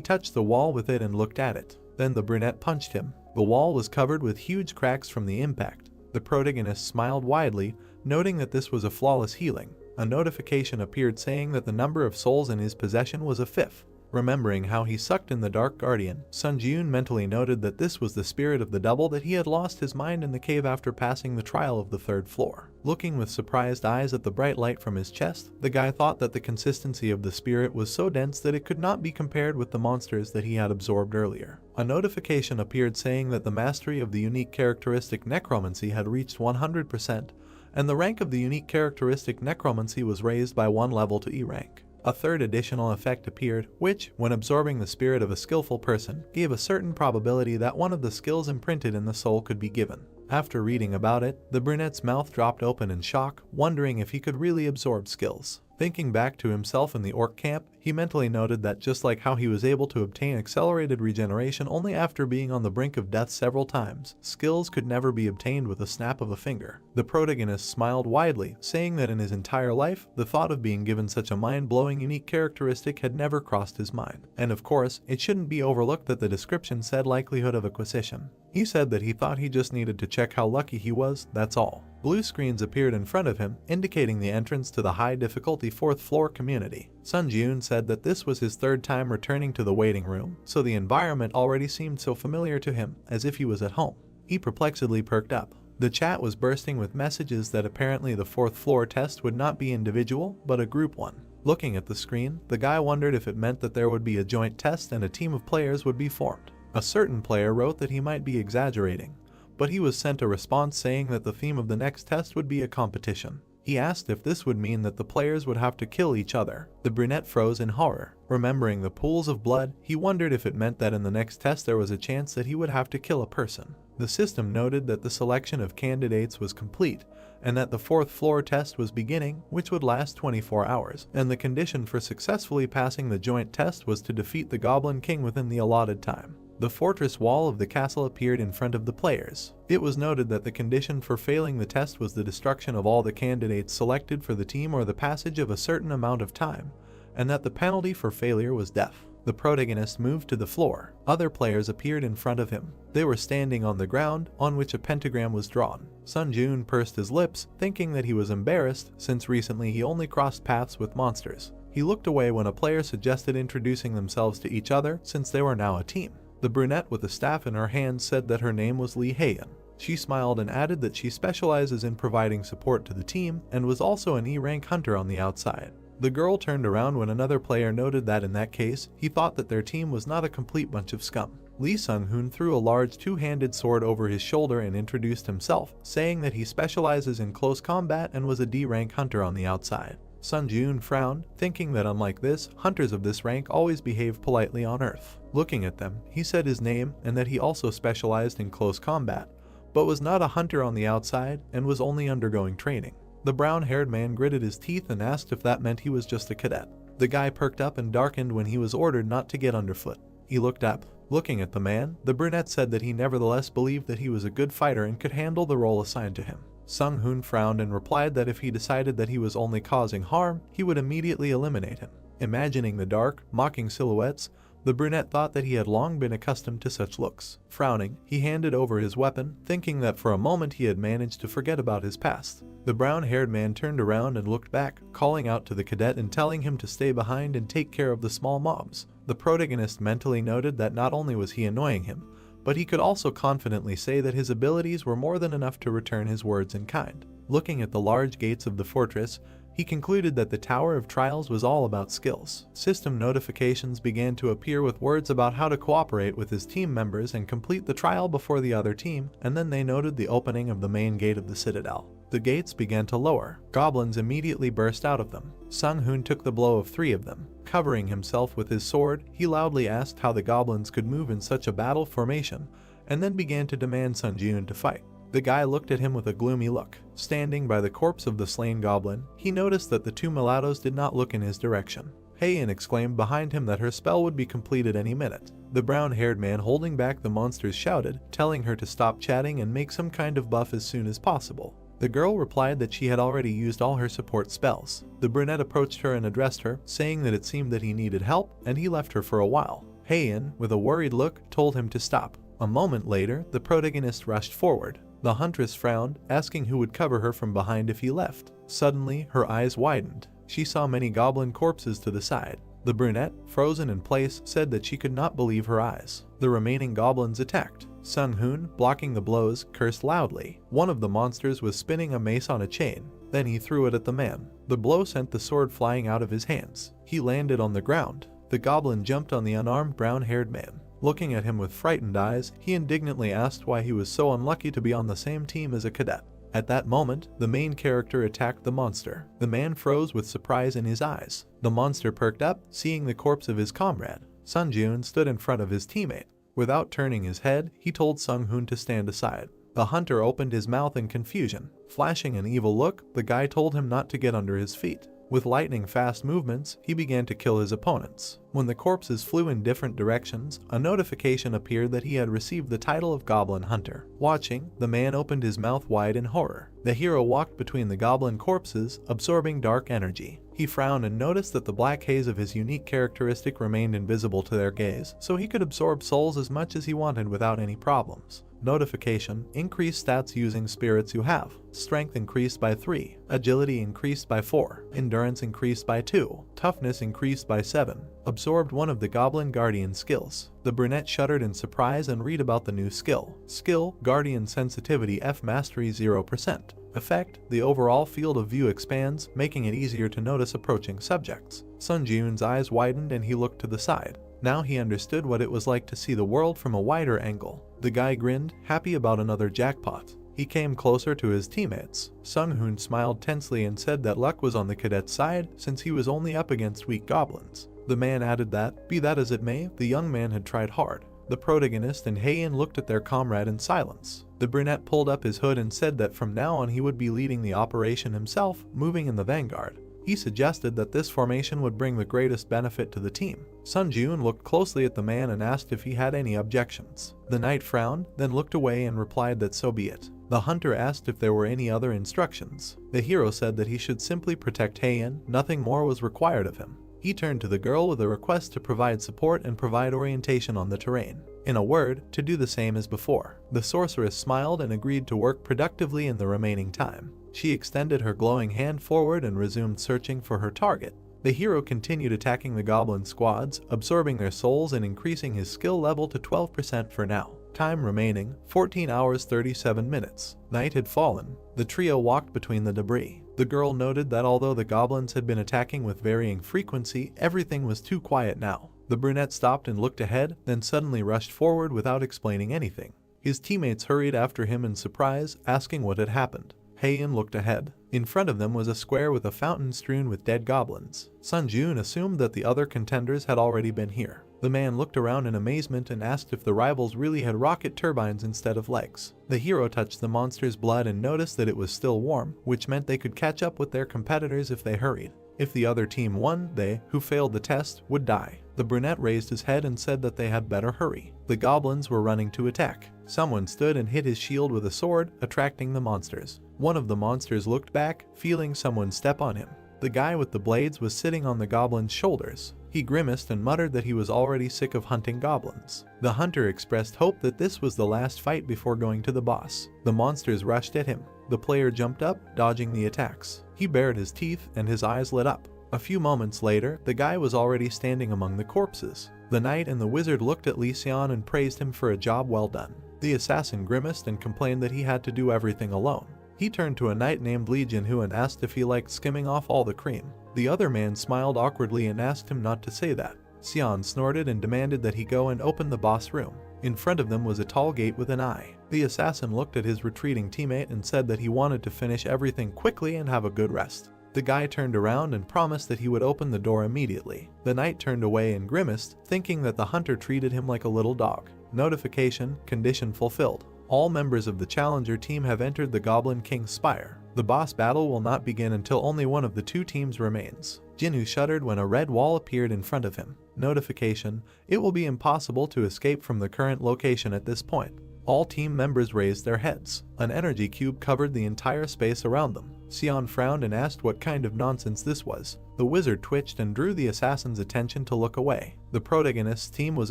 touched the wall with it and looked at it. Then the brunette punched him. The wall was covered with huge cracks from the impact. The protagonist smiled widely, noting that this was a flawless healing. A notification appeared saying that the number of souls in his possession was a 5th. Remembering how he sucked in the Dark Guardian, Sun Jun mentally noted that this was the spirit of the double that he had lost his mind in the cave after passing the trial of the 3rd floor. Looking with surprised eyes at the bright light from his chest, the guy thought that the consistency of the spirit was so dense that it could not be compared with the monsters that he had absorbed earlier. A notification appeared saying that the mastery of the unique characteristic necromancy had reached 100%, and the rank of the unique characteristic necromancy was raised by 1 level to E rank. A 3rd additional effect appeared, which, when absorbing the spirit of a skillful person, gave a certain probability that one of the skills imprinted in the soul could be given. After reading about it, the brunette's mouth dropped open in shock, wondering if he could really absorb skills. Thinking back to himself in the orc camp, he mentally noted that just like how he was able to obtain accelerated regeneration only after being on the brink of death several times, skills could never be obtained with a snap of a finger. The protagonist smiled widely, saying that in his entire life, the thought of being given such a mind-blowing unique characteristic had never crossed his mind. And of course, it shouldn't be overlooked that the description said likelihood of acquisition. He said that he thought he just needed to check how lucky he was, that's all. Blue screens appeared in front of him, indicating the entrance to the high difficulty 4th floor community. Sun Jun said that this was his 3rd time returning to the waiting room, so the environment already seemed so familiar to him, as if he was at home. He perplexedly perked up. The chat was bursting with messages that apparently the 4th floor test would not be individual, but a group one. Looking at the screen, the guy wondered if it meant that there would be a joint test and a team of players would be formed. A certain player wrote that he might be exaggerating, but he was sent a response saying that the theme of the next test would be a competition. He asked if this would mean that the players would have to kill each other. The brunette froze in horror. Remembering the pools of blood, he wondered if it meant that in the next test there was a chance that he would have to kill a person. The system noted that the selection of candidates was complete, and that the 4th floor test was beginning, which would last 24 hours, and the condition for successfully passing the joint test was to defeat the Goblin King within the allotted time. The fortress wall of the castle appeared in front of the players. It was noted that the condition for failing the test was the destruction of all the candidates selected for the team or the passage of a certain amount of time, and that the penalty for failure was death. The protagonist moved to the floor. Other players appeared in front of him. They were standing on the ground, on which a pentagram was drawn. Sun Jun pursed his lips, thinking that he was embarrassed, since recently he only crossed paths with monsters. He looked away when a player suggested introducing themselves to each other, since they were now a team. The brunette with a staff in her hand said that her name was Lee Hayan. She smiled and added that she specializes in providing support to the team and was also an E-rank hunter on the outside. The girl turned around when another player noted that in that case, he thought that their team was not a complete bunch of scum. Lee Sung-hoon threw a large two-handed sword over his shoulder and introduced himself, saying that he specializes in close combat and was a D-rank hunter on the outside. Sun Jun frowned, thinking that unlike this, hunters of this rank always behave politely on Earth. Looking at them, he said his name and that he also specialized in close combat, but was not a hunter on the outside and was only undergoing training. The brown-haired man gritted his teeth and asked if that meant he was just a cadet. The guy perked up and darkened when he was ordered not to get underfoot. He looked up. Looking at the man, the brunette said that he nevertheless believed that he was a good fighter and could handle the role assigned to him. Sung-hoon frowned and replied that if he decided that he was only causing harm, he would immediately eliminate him. Imagining the dark, mocking silhouettes, the brunette thought that he had long been accustomed to such looks. Frowning, he handed over his weapon, thinking that for a moment he had managed to forget about his past. The brown-haired man turned around and looked back, calling out to the cadet and telling him to stay behind and take care of the small mobs. The protagonist mentally noted that not only was he annoying him, but he could also confidently say that his abilities were more than enough to return his words in kind. Looking at the large gates of the fortress, he concluded that the Tower of Trials was all about skills. System notifications began to appear with words about how to cooperate with his team members and complete the trial before the other team, and then they noted the opening of the main gate of the Citadel. the gates began to lower. Goblins immediately burst out of them. Sung-hoon took the blow of 3 of them. Covering himself with his sword, he loudly asked how the goblins could move in such a battle formation, and then began to demand Sun-joon to fight. The guy looked at him with a gloomy look. Standing by the corpse of the slain goblin, he noticed that the 2 mulattoes did not look in his direction. Heian exclaimed behind him that her spell would be completed any minute. The brown-haired man holding back the monsters shouted, telling her to stop chatting and make some kind of buff as soon as possible. The girl replied that she had already used all her support spells. The brunette approached her and addressed her, saying that it seemed that he needed help, and he left her for a while. Heian, with a worried look, told him to stop. A moment later, the protagonist rushed forward. The huntress frowned, asking who would cover her from behind if he left. Suddenly, her eyes widened. She saw many goblin corpses to the side. The brunette, frozen in place, said that she could not believe her eyes. The remaining goblins attacked. Sung-hoon, blocking the blows, cursed loudly. One of the monsters was spinning a mace on a chain. Then he threw it at the man. The blow sent the sword flying out of his hands. He landed on the ground. The goblin jumped on the unarmed brown-haired man. Looking at him with frightened eyes, he indignantly asked why he was so unlucky to be on the same team as a cadet. At that moment, the main character attacked the monster. The man froze with surprise in his eyes. The monster perked up, seeing the corpse of his comrade. Sun-joon stood in front of his teammate. Without turning his head, he told Sung-hoon to stand aside. The hunter opened his mouth in confusion. Flashing an evil look, the guy told him not to get under his feet. With lightning-fast movements, he began to kill his opponents. When the corpses flew in different directions, a notification appeared that he had received the title of Goblin Hunter. Watching, the man opened his mouth wide in horror. The hero walked between the goblin corpses, absorbing dark energy. He frowned and noticed that the black haze of his unique characteristic remained invisible to their gaze, so he could absorb souls as much as he wanted without any problems. Notification: increased stats using spirits you have. Strength increased by 3, agility increased by 4, endurance increased by 2, toughness increased by 7. Absorbed one of the Goblin Guardian skills. The brunette shuddered in surprise and read about the new skill. Skill: Guardian Sensitivity F Mastery 0%. Effect: the overall field of view expands, making it easier to notice approaching subjects. Sun-joon's eyes widened and he looked to the side. Now he understood what it was like to see the world from a wider angle. The guy grinned, happy about another jackpot. He came closer to his teammates. Sung-hoon smiled tensely and said that luck was on the cadet's side since he was only up against weak goblins. The man added that, be that as it may, the young man had tried hard. The protagonist and Heian looked at their comrade in silence. The brunette pulled up his hood and said that from now on he would be leading the operation himself, moving in the vanguard. He suggested that this formation would bring the greatest benefit to the team. Sun-joon looked closely at the man and asked if he had any objections. The knight frowned, then looked away and replied that so be it. The hunter asked if there were any other instructions. The hero said that he should simply protect Heian, nothing more was required of him. He turned to the girl with a request to provide support and provide orientation on the terrain. In a word, to do the same as before. The sorceress smiled and agreed to work productively in the remaining time. She extended her glowing hand forward and resumed searching for her target. The hero continued attacking the goblin squads, absorbing their souls and increasing his skill level to 12% for now. Time remaining, 14 hours 37 minutes. Night had fallen. The trio walked between the debris. The girl noted that although the goblins had been attacking with varying frequency, everything was too quiet now. The brunette stopped and looked ahead, then suddenly rushed forward without explaining anything. His teammates hurried after him in surprise, asking what had happened. Heian looked ahead. In front of them was a square with a fountain strewn with dead goblins. Sun-joon assumed that the other contenders had already been here. The man looked around in amazement and asked if the rivals really had rocket turbines instead of legs. The hero touched the monster's blood and noticed that it was still warm, which meant they could catch up with their competitors if they hurried. If the other team won, they, who failed the test, would die. The brunette raised his head and said that they had better hurry. The goblins were running to attack. Someone stood and hit his shield with a sword, attracting the monsters. One of the monsters looked back, feeling someone step on him. The guy with the blades was sitting on the goblin's shoulders. He grimaced and muttered that he was already sick of hunting goblins. The hunter expressed hope that this was the last fight before going to the boss. The monsters rushed at him. The player jumped up, dodging the attacks. He bared his teeth and his eyes lit up. A few moments later, the guy was already standing among the corpses. The knight and the wizard looked at Lee Seon and praised him for a job well done. The assassin grimaced and complained that he had to do everything alone. He turned to a knight named Lee Jin-hoo and asked if he liked skimming off all the cream. The other man smiled awkwardly and asked him not to say that. Seon snorted and demanded that he go and open the boss room. In front of them was a tall gate with an eye. The assassin looked at his retreating teammate and said that he wanted to finish everything quickly and have a good rest. The guy turned around and promised that he would open the door immediately. The knight turned away and grimaced, thinking that the hunter treated him like a little dog. Notification: condition fulfilled. All members of the challenger team have entered the Goblin King's Spire. The boss battle will not begin until only one of the two teams remains. Jinwoo shuddered when a red wall appeared in front of him. Notification: it will be impossible to escape from the current location at this point. All team members raised their heads. An energy cube covered the entire space around them. Sion frowned and asked what kind of nonsense this was. The wizard twitched and drew the assassin's attention to look away. The protagonist's team was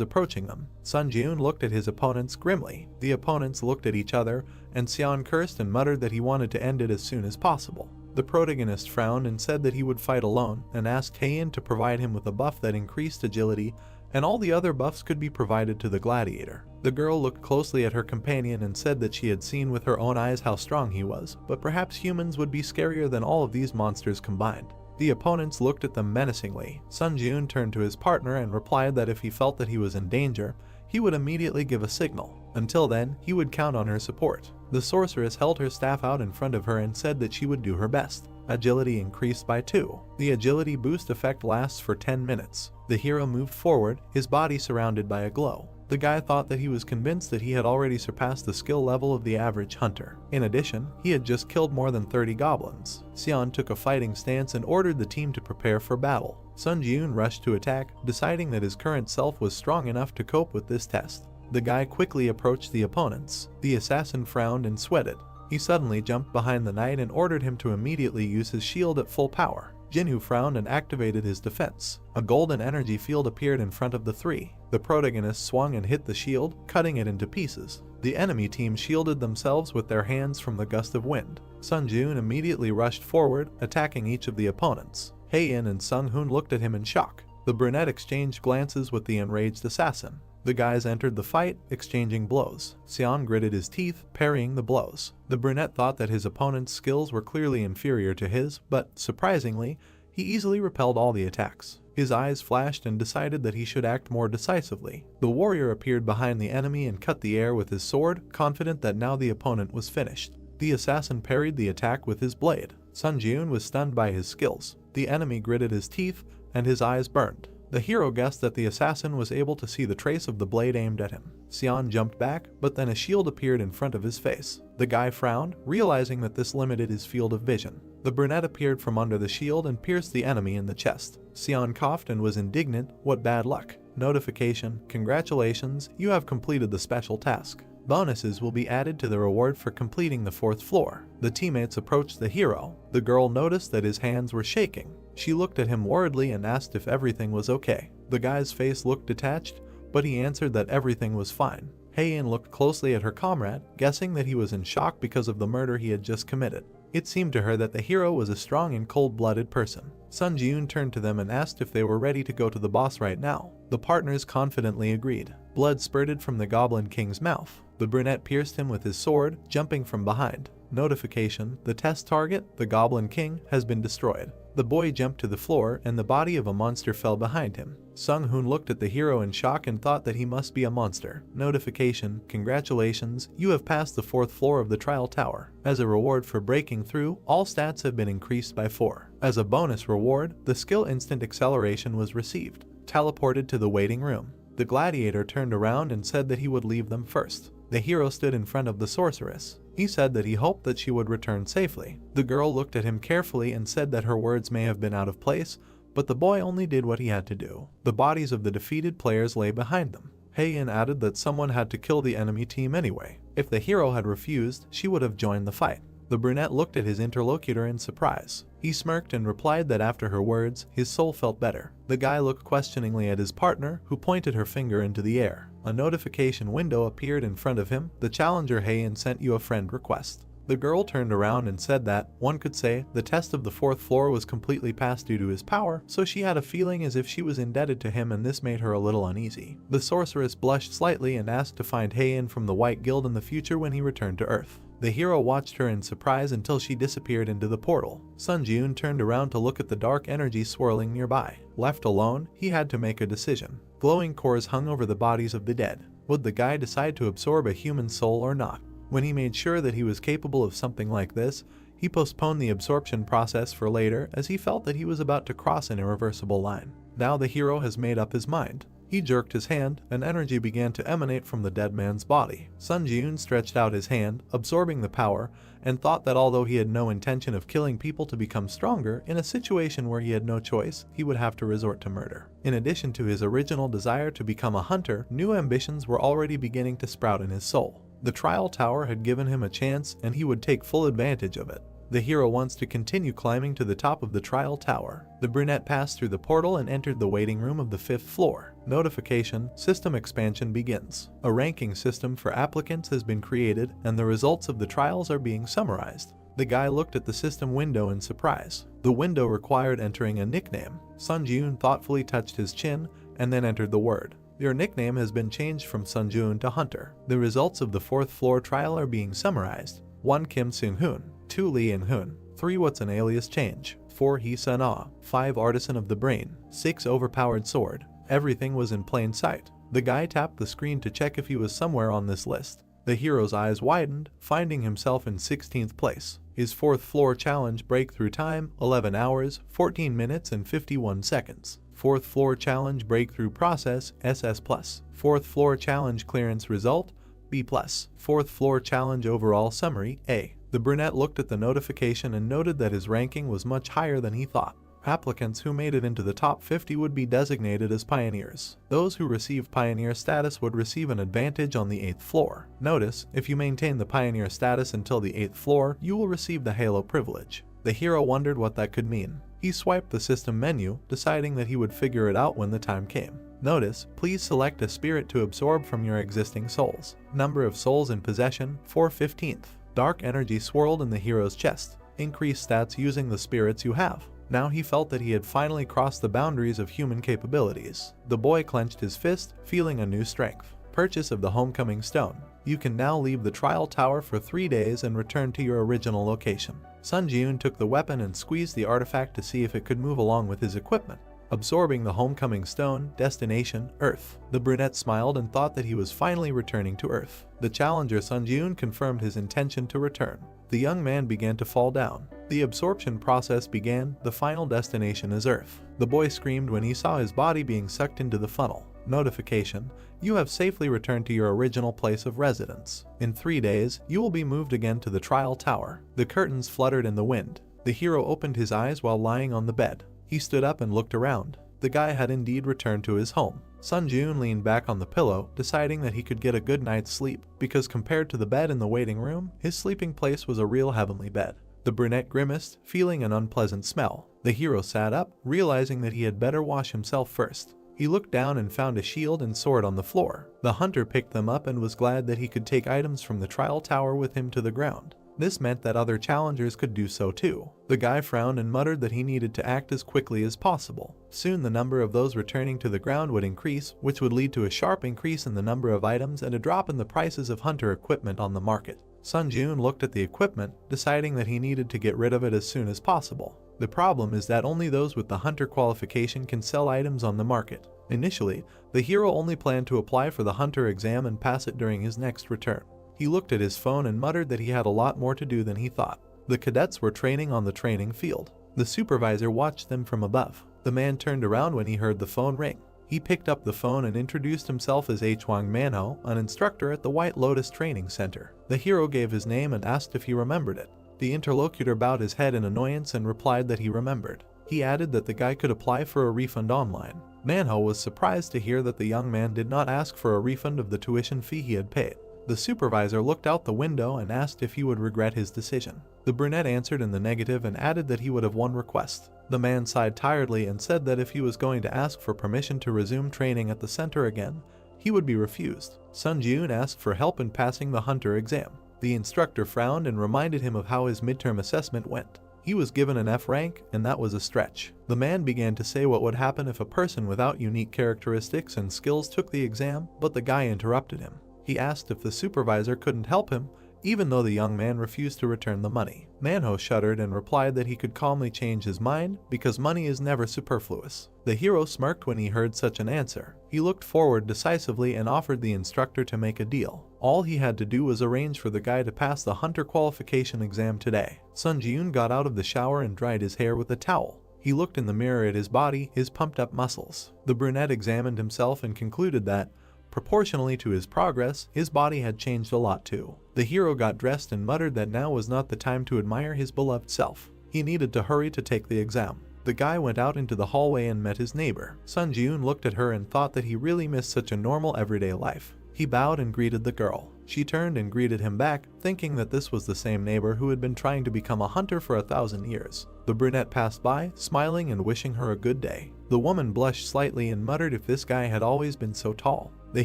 approaching them. Sun Jiun looked at his opponents grimly. The opponents looked at each other, and Sion cursed and muttered that he wanted to end it as soon as possible. The protagonist frowned and said that he would fight alone, and asked Heian to provide him with a buff that increased agility, and all the other buffs could be provided to the gladiator. The girl looked closely at her companion and said that she had seen with her own eyes how strong he was, but perhaps humans would be scarier than all of these monsters combined. The opponents looked at them menacingly. Sun Jiun turned to his partner and replied that if he felt that he was in danger, he would immediately give a signal. Until then, he would count on her support. The sorceress held her staff out in front of her and said that she would do her best. Agility increased by 2. The agility boost effect lasts for 10 minutes. The hero moved forward, his body surrounded by a glow. The guy thought that he was convinced that he had already surpassed the skill level of the average hunter. In addition, he had just killed more than 30 goblins. Sion took a fighting stance and ordered the team to prepare for battle. Sun Jiun rushed to attack, deciding that his current self was strong enough to cope with this test. The guy quickly approached the opponents. The assassin frowned and sweated. He suddenly jumped behind the knight and ordered him to immediately use his shield at full power. Jinwoo frowned and activated his defense. A golden energy field appeared in front of the three. The protagonist swung and hit the shield, cutting it into pieces. The enemy team shielded themselves with their hands from the gust of wind. Sun Jiun immediately rushed forward, attacking each of the opponents. Heian and Sung Hoon looked at him in shock. The brunette exchanged glances with the enraged assassin. The guys entered the fight, exchanging blows. Sion gritted his teeth, parrying the blows. The brunette thought that his opponent's skills were clearly inferior to his, but, surprisingly, he easily repelled all the attacks. His eyes flashed and decided that he should act more decisively. The warrior appeared behind the enemy and cut the air with his sword, confident that now the opponent was finished. The assassin parried the attack with his blade. Sun Jiun was stunned by his skills. The enemy gritted his teeth, and his eyes burned. The hero guessed that the assassin was able to see the trace of the blade aimed at him. Sion jumped back, but then a shield appeared in front of his face. The guy frowned, realizing that this limited his field of vision. The brunette appeared from under the shield and pierced the enemy in the chest. Sion coughed and was indignant. What bad luck. Notification: congratulations, you have completed the special task. Bonuses will be added to the reward for completing the 4th floor. The teammates approached the hero. The girl noticed that his hands were shaking. She looked at him worriedly and asked if everything was okay. The guy's face looked detached, but he answered that everything was fine. Heian looked closely at her comrade, guessing that he was in shock because of the murder he had just committed. It seemed to her that the hero was a strong and cold-blooded person. Sun Jiun turned to them and asked if they were ready to go to the boss right now. The partners confidently agreed. Blood spurted from the Goblin King's mouth. The brunette pierced him with his sword, jumping from behind. Notification: the test target, the Goblin King, has been destroyed. The boy jumped to the floor, and the body of a monster fell behind him. Sung Hoon looked at the hero in shock and thought that he must be a monster. Notification: congratulations, you have passed the 4th floor of the trial tower. As a reward for breaking through, all stats have been increased by 4. As a bonus reward, the skill instant acceleration was received. Teleported to the waiting room. The gladiator turned around and said that he would leave them first. The hero stood in front of the sorceress. He said that he hoped that she would return safely. The girl looked at him carefully and said that her words may have been out of place, but the boy only did what he had to do. The bodies of the defeated players lay behind them. Heian added that someone had to kill the enemy team anyway. If the hero had refused, she would have joined the fight. The brunette looked at his interlocutor in surprise. He smirked and replied that after her words, his soul felt better. The guy looked questioningly at his partner, who pointed her finger into the air. A notification window appeared in front of him. The challenger Heian sent you a friend request. The girl turned around and said that, one could say, the test of the 4th floor was completely passed due to his power, so she had a feeling as if she was indebted to him, and this made her a little uneasy. The sorceress blushed slightly and asked to find Heian from the White Guild in the future when he returned to Earth. The hero watched her in surprise until she disappeared into the portal. Sun Jiun turned around to look at the dark energy swirling nearby. Left alone, he had to make a decision. Glowing cores hung over the bodies of the dead. Would the guy decide to absorb a human soul or not? When he made sure that he was capable of something like this, he postponed the absorption process for later as he felt that he was about to cross an irreversible line. Now the hero has made up his mind. He jerked his hand, and energy began to emanate from the dead man's body. Sun Ji-eun stretched out his hand, absorbing the power, and thought that although he had no intention of killing people to become stronger, in a situation where he had no choice, he would have to resort to murder. In addition to his original desire to become a hunter, new ambitions were already beginning to sprout in his soul. The trial tower had given him a chance, and he would take full advantage of it. The hero wants to continue climbing to the top of the trial tower. The brunette passed through the portal and entered the waiting room of the 5th floor. Notification: system expansion begins. A ranking system for applicants has been created, and the results of the trials are being summarized. The guy looked at the system window in surprise. The window required entering a nickname. Sun Ji-eun thoughtfully touched his chin and then entered the word. Your nickname has been changed from Sun Ji-eun to Hunter. The results of the 4th floor trial are being summarized. 1. Kim Seung-hoon. 2. Lee In-hoon. 3. What's an alias change? 4. Hee Sun-ah. 5. Artisan of the brain. 6. Overpowered sword. Everything was in plain sight. The guy tapped the screen to check if he was somewhere on this list. The hero's eyes widened, finding himself in 16th place. His 4th floor challenge breakthrough time: 11 hours, 14 minutes and 51 seconds. 4th floor challenge breakthrough process: SS+. 4th floor challenge clearance result: B+. 4th floor challenge overall summary: A. The brunette looked at the notification and noted that his ranking was much higher than he thought. Applicants who made it into the top 50 would be designated as pioneers. Those who received pioneer status would receive an advantage on the 8th floor. Notice, if you maintain the pioneer status until the 8th floor, you will receive the Yahello privilege. The hero wondered what that could mean. He swiped the system menu, deciding that he would figure it out when the time came. Notice, please select a spirit to absorb from your existing souls. Number of souls in possession: 4/15. Dark energy swirled in the hero's chest. Increase stats using the spirits you have. Now he felt that he had finally crossed the boundaries of human capabilities. The boy clenched his fist, feeling a new strength. Purchase of the Homecoming Stone. You can now leave the trial tower for 3 days and return to your original location. Sun Ji-eun took the weapon and squeezed the artifact to see if it could move along with his equipment. Absorbing the Homecoming Stone, destination: Earth. The brunette smiled and thought that he was finally returning to Earth. The challenger Sun Ji-eun confirmed his intention to return. The young man began to fall down. The absorption process began. The final destination is Earth. The boy screamed when he saw his body being sucked into the funnel. Notification: you have safely returned to your original place of residence. In 3 days, you will be moved again to the trial tower. The curtains fluttered in the wind. The hero opened his eyes while lying on the bed. He stood up and looked around. The guy had indeed returned to his home. Sun Ji-eun leaned back on the pillow, deciding that he could get a good night's sleep, because compared to the bed in the waiting room, his sleeping place was a real heavenly bed. The brunette grimaced, feeling an unpleasant smell. The hero sat up, realizing that he had better wash himself first. He looked down and found a shield and sword on the floor. The hunter picked them up and was glad that he could take items from the trial tower with him to the ground. This meant that other challengers could do so too. The guy frowned and muttered that he needed to act as quickly as possible. Soon the number of those returning to the ground would increase, which would lead to a sharp increase in the number of items and a drop in the prices of hunter equipment on the market. Sun Ji-eun looked at the equipment, deciding that he needed to get rid of it as soon as possible. The problem is that only those with the hunter qualification can sell items on the market. Initially, the hero only planned to apply for the hunter exam and pass it during his next return. He looked at his phone and muttered that he had a lot more to do than he thought. The cadets were training on the training field. The supervisor watched them from above. The man turned around when he heard the phone ring. He picked up the phone and introduced himself as Hwang Manhwa, an instructor at the White Lotus Training Center. The hero gave his name and asked if he remembered it. The interlocutor bowed his head in annoyance and replied that he remembered. He added that the guy could apply for a refund online. Manhwa was surprised to hear that the young man did not ask for a refund of the tuition fee he had paid. The supervisor looked out the window and asked if he would regret his decision. The brunette answered in the negative and added that he would have one request. The man sighed tiredly and said that if he was going to ask for permission to resume training at the center again, he would be refused. Sun Ji-eun asked for help in passing the hunter exam. The instructor frowned and reminded him of how his midterm assessment went. He was given an F rank, and that was a stretch. The man began to say what would happen if a person without unique characteristics and skills took the exam, but the guy interrupted him. He asked if the supervisor couldn't help him, even though the young man refused to return the money. Manhwa shuddered and replied that he could calmly change his mind because money is never superfluous. The hero smirked when he heard such an answer. He looked forward decisively and offered the instructor to make a deal. All he had to do was arrange for the guy to pass the hunter qualification exam today. Sun Ji-yoon got out of the shower and dried his hair with a towel. He looked in the mirror at his body, his pumped-up muscles. The brunette examined himself and concluded that, proportionally to his progress, his body had changed a lot too. The hero got dressed and muttered that now was not the time to admire his beloved self. He needed to hurry to take the exam. The guy went out into the hallway and met his neighbor. Sun Ji-yoon looked at her and thought that he really missed such a normal everyday life. He bowed and greeted the girl. She turned and greeted him back, thinking that this was the same neighbor who had been trying to become a hunter for 1,000 years. The brunette passed by, smiling and wishing her a good day. The woman blushed slightly and muttered if this guy had always been so tall. The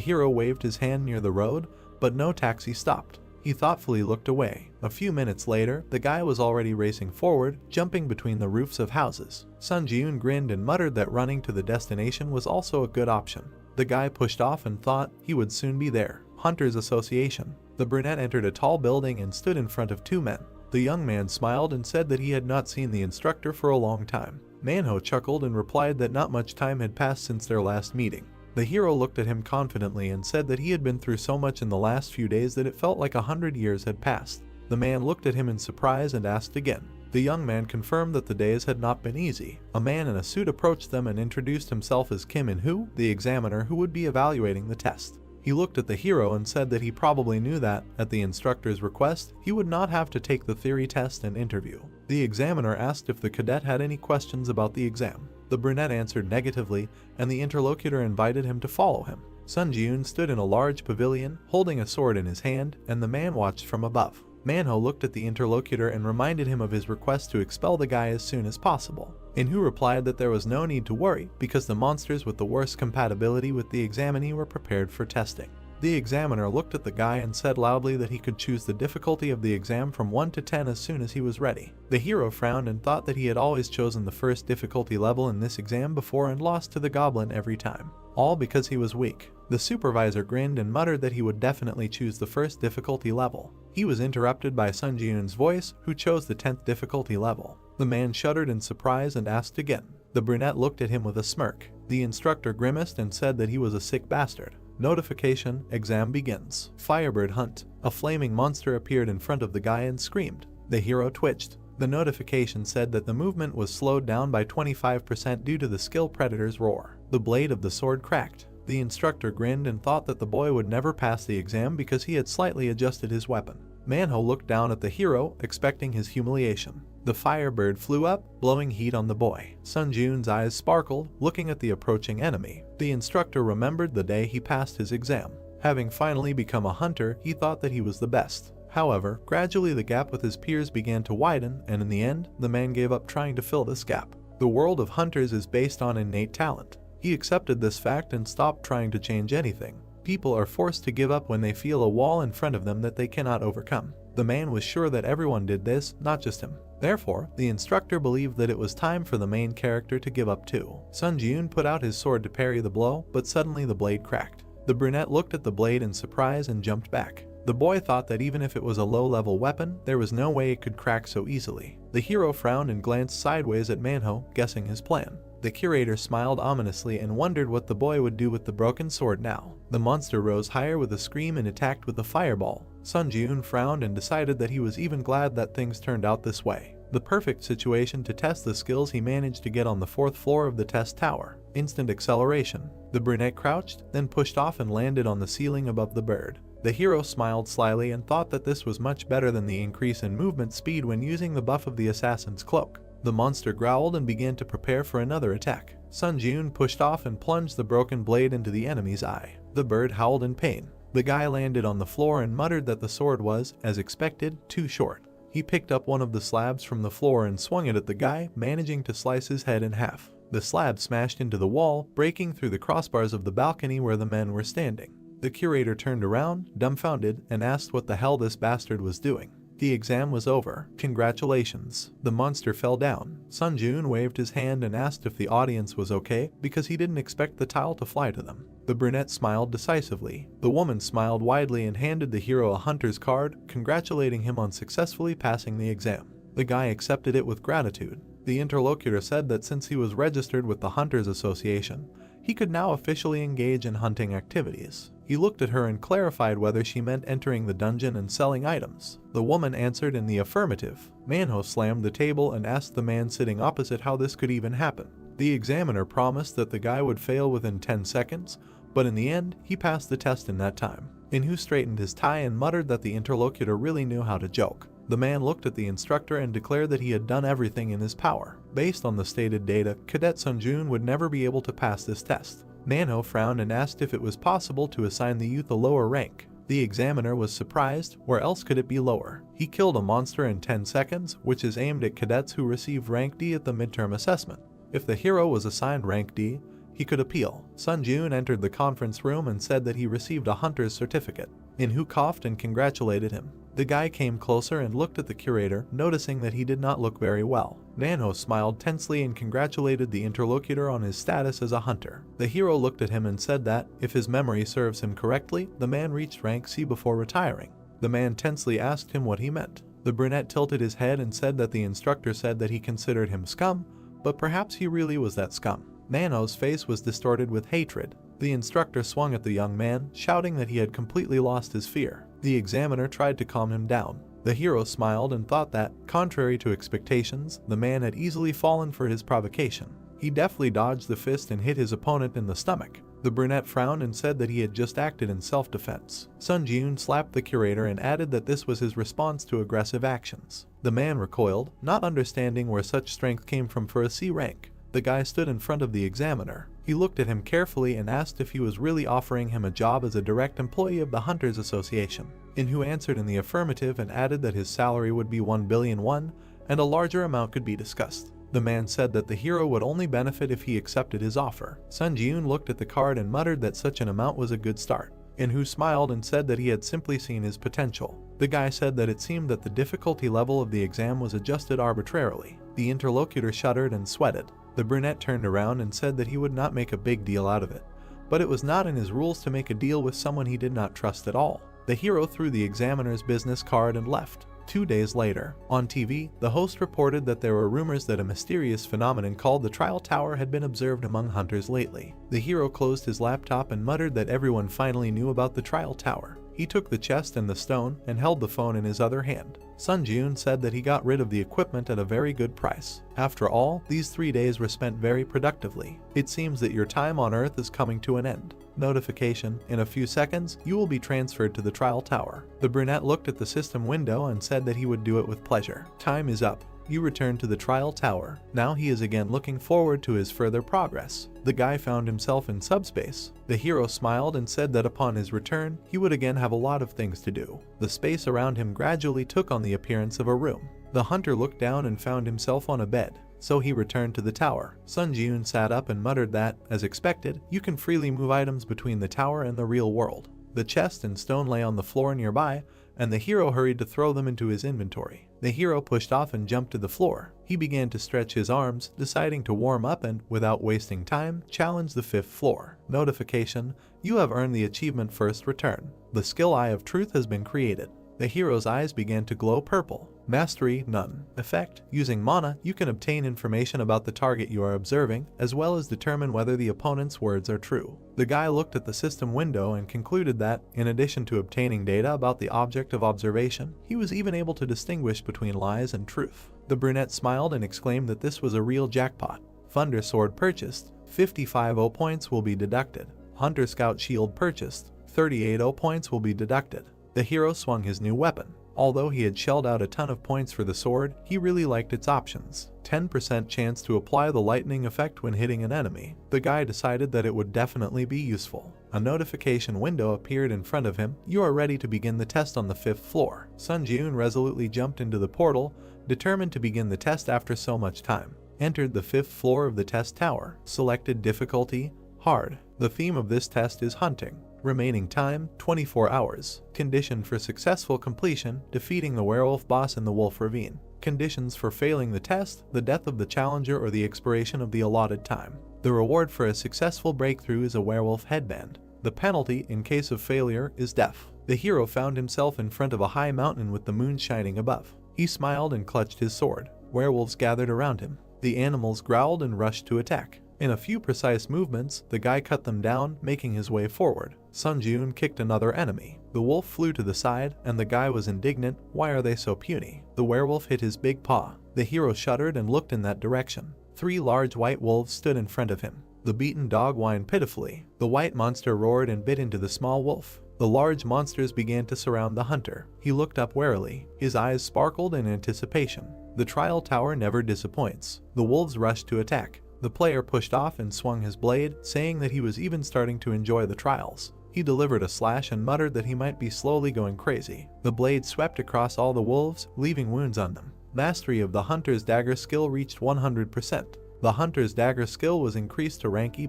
hero waved his hand near the road, but no taxi stopped. He thoughtfully looked away. A few minutes later, the guy was already racing forward, jumping between the roofs of houses. Sun Ji-yoon grinned and muttered that running to the destination was also a good option. The guy pushed off and thought he would soon be there. Hunters Association. The brunette entered a tall building and stood in front of two men. The young man smiled and said that he had not seen the instructor for a long time. Manhwa chuckled and replied that not much time had passed since their last meeting. The hero looked at him confidently and said that he had been through so much in the last few days that it felt like 100 years had passed. The man looked at him in surprise and asked again. The young man confirmed that the days had not been easy. A man in a suit approached them and introduced himself as Kim In-hoo, the examiner who would be evaluating the test. He looked at the hero and said that he probably knew that, at the instructor's request, he would not have to take the theory test and interview. The examiner asked if the cadet had any questions about the exam. The brunette answered negatively, and the interlocutor invited him to follow him. Sun Ji-yoon stood in a large pavilion, holding a sword in his hand, and the man watched from above. Manhwa looked at the interlocutor and reminded him of his request to expel the guy as soon as possible. In-hoo replied that there was no need to worry because the monsters with the worst compatibility with the examinee were prepared for testing. The examiner looked at the guy and said loudly that he could choose the difficulty of the exam from 1 to 10 as soon as he was ready. The hero frowned and thought that he had always chosen the first difficulty level in this exam before and lost to the goblin every time. All because he was weak. The supervisor grinned and muttered that he would definitely choose the first difficulty level. He was interrupted by Sun Ji-yoon's voice, who chose the 10th difficulty level. The man shuddered in surprise and asked again. The brunette looked at him with a smirk. The instructor grimaced and said that he was a sick bastard. Notification, exam begins. Firebird hunt. A flaming monster appeared in front of the guy and screamed. The hero twitched. The notification said that the movement was slowed down by 25% due to the skill predator's roar. The blade of the sword cracked. The instructor grinned and thought that the boy would never pass the exam because he had slightly adjusted his weapon. Manhwa looked down at the hero, expecting his humiliation. The firebird flew up, blowing heat on the boy. Sun Ji-yoon's eyes sparkled, looking at the approaching enemy. The instructor remembered the day he passed his exam. Having finally become a hunter, he thought that he was the best. However, gradually the gap with his peers began to widen, and in the end, the man gave up trying to fill this gap. The world of hunters is based on innate talent. He accepted this fact and stopped trying to change anything. People are forced to give up when they feel a wall in front of them that they cannot overcome. The man was sure that everyone did this, not just him. Therefore, the instructor believed that it was time for the main character to give up too. Sun Ji-yoon put out his sword to parry the blow, but suddenly the blade cracked. The brunette looked at the blade in surprise and jumped back. The boy thought that even if it was a low-level weapon, there was no way it could crack so easily. The hero frowned and glanced sideways at Manhwa, guessing his plan. The curator smiled ominously and wondered what the boy would do with the broken sword now. The monster rose higher with a scream and attacked with a fireball. Sun Ji-yoon frowned and decided that he was even glad that things turned out this way. The perfect situation to test the skills he managed to get on the 4th floor of the test tower. Instant acceleration. The brunette crouched, then pushed off and landed on the ceiling above the bird. The hero smiled slyly and thought that this was much better than the increase in movement speed when using the buff of the assassin's cloak. The monster growled and began to prepare for another attack. Sun Ji-yoon pushed off and plunged the broken blade into the enemy's eye. The bird howled in pain. The guy landed on the floor and muttered that the sword was, as expected, too short. He picked up one of the slabs from the floor and swung it at the guy, managing to slice his head in half. The slab smashed into the wall, breaking through the crossbars of the balcony where the men were standing. The curator turned around, dumbfounded, and asked what the hell this bastard was doing. The exam was over. Congratulations. The monster fell down. Sun Ji-yoon waved his hand and asked if the audience was okay because he didn't expect the tile to fly to them. The brunette smiled decisively. The woman smiled widely and handed the hero a hunter's card, congratulating him on successfully passing the exam. The guy accepted it with gratitude. The interlocutor said that since he was registered with the Hunters Association, he could now officially engage in hunting activities. He looked at her and clarified whether she meant entering the dungeon and selling items. The woman answered in the affirmative. Manhwa slammed the table and asked the man sitting opposite how this could even happen. The examiner promised that the guy would fail within 10 seconds, but in the end, he passed the test in that time. Enro straightened his tie and muttered that the interlocutor really knew how to joke. The man looked at the instructor and declared that he had done everything in his power. Based on the stated data, Cadet Sunjun would never be able to pass this test. Manhwa frowned and asked if it was possible to assign the youth a lower rank. The examiner was surprised, where else could it be lower? He killed a monster in 10 seconds, which is aimed at cadets who received rank D at the midterm assessment. If the hero was assigned rank D, he could appeal. Sunjun entered the conference room and said that he received a hunter's certificate. Enro coughed and congratulated him. The guy came closer and looked at the curator, noticing that he did not look very well. Manhwa smiled tensely and congratulated the interlocutor on his status as a hunter. The hero looked at him and said that, if his memory serves him correctly, the man reached rank C before retiring. The man tensely asked him what he meant. The brunette tilted his head and said that the instructor said that he considered him scum, but perhaps he really was that scum. Manhwa's face was distorted with hatred. The instructor swung at the young man, shouting that he had completely lost his fear. The examiner tried to calm him down. The hero smiled and thought that, contrary to expectations, the man had easily fallen for his provocation. He deftly dodged the fist and hit his opponent in the stomach. The brunette frowned and said that he had just acted in self-defense. Sunjun slapped the curator and added that this was his response to aggressive actions. The man recoiled, not understanding where such strength came from for a C rank. The guy stood in front of the examiner. He looked at him carefully and asked if he was really offering him a job as a direct employee of the Hunters Association. Enro answered in the affirmative and added that his salary would be 1 billion won, and a larger amount could be discussed. The man said that the hero would only benefit if he accepted his offer. Sunjun looked at the card and muttered that such an amount was a good start. Enro smiled and said that he had simply seen his potential. The guy said that it seemed that the difficulty level of the exam was adjusted arbitrarily. The interlocutor shuddered and sweated. The brunette turned around and said that he would not make a big deal out of it, but it was not in his rules to make a deal with someone he did not trust at all. The hero threw the examiner's business card and left. 2 days later, on TV, the host reported that there were rumors that a mysterious phenomenon called the Trial Tower had been observed among hunters lately. The hero closed his laptop and muttered that everyone finally knew about the Trial Tower. He took the chest and the stone and held the phone in his other hand. Sunjun said that he got rid of the equipment at a very good price. After all, these 3 days were spent very productively. It seems that your time on Earth is coming to an end. Notification: in a few seconds, you will be transferred to the Trial Tower. The brunette looked at the system window and said that he would do it with pleasure. Time is up. You return to the Trial Tower. Now he is again looking forward to his further progress. The guy found himself in subspace. The hero smiled and said that upon his return, he would again have a lot of things to do. The space around him gradually took on the appearance of a room. The hunter looked down and found himself on a bed, so he returned to the tower. Sunjun sat up and muttered that, as expected, you can freely move items between the tower and the real world. The chest and stone lay on the floor nearby, and the hero hurried to throw them into his inventory. The hero pushed off and jumped to the floor. He began to stretch his arms, deciding to warm up and, without wasting time, challenge the 5th floor. Notification: you have earned the achievement First Return. The skill Eye of Truth has been created. The hero's eyes began to glow purple. Mastery: none. Effect: using mana, you can obtain information about the target you are observing, as well as determine whether the opponent's words are true. The guy looked at the system window and concluded that, in addition to obtaining data about the object of observation, he was even able to distinguish between lies and truth. The brunette smiled and exclaimed that this was a real jackpot. Thunder Sword purchased, 55 0 points will be deducted. Hunter Scout Shield purchased, 38 0 points will be deducted. The hero swung his new weapon. Although he had shelled out a ton of points for the sword, he really liked its options. 10% chance to apply the lightning effect when hitting an enemy. The guy decided that it would definitely be useful. A notification window appeared in front of him. You are ready to begin the test on the 5th floor. Sunjun resolutely jumped into the portal, determined to begin the test after so much time. Entered the 5th floor of the test tower. Selected difficulty: hard. The theme of this test is hunting. Remaining time: 24 hours. Condition for successful completion: defeating the werewolf boss in the Wolf Ravine. Conditions for failing the test: the death of the challenger or the expiration of the allotted time. The reward for a successful breakthrough is a werewolf headband. The penalty, in case of failure, is death. The hero found himself in front of a high mountain with the moon shining above. He smiled and clutched his sword. Werewolves gathered around him. The animals growled and rushed to attack. In a few precise movements, the guy cut them down, making his way forward. Sun Jun kicked another enemy. The wolf flew to the side, and the guy was indignant. Why are they so puny? The werewolf hit his big paw. The hero shuddered and looked in that direction. 3 large white wolves stood in front of him. The beaten dog whined pitifully. The white monster roared and bit into the small wolf. The large monsters began to surround the hunter. He looked up warily. His eyes sparkled in anticipation. The trial tower never disappoints. The wolves rushed to attack. The player pushed off and swung his blade, saying that he was even starting to enjoy the trials. He delivered a slash and muttered that he might be slowly going crazy. The blade swept across all the wolves, leaving wounds on them. Mastery of the hunter's dagger skill reached 100%. The hunter's dagger skill was increased to rank E+.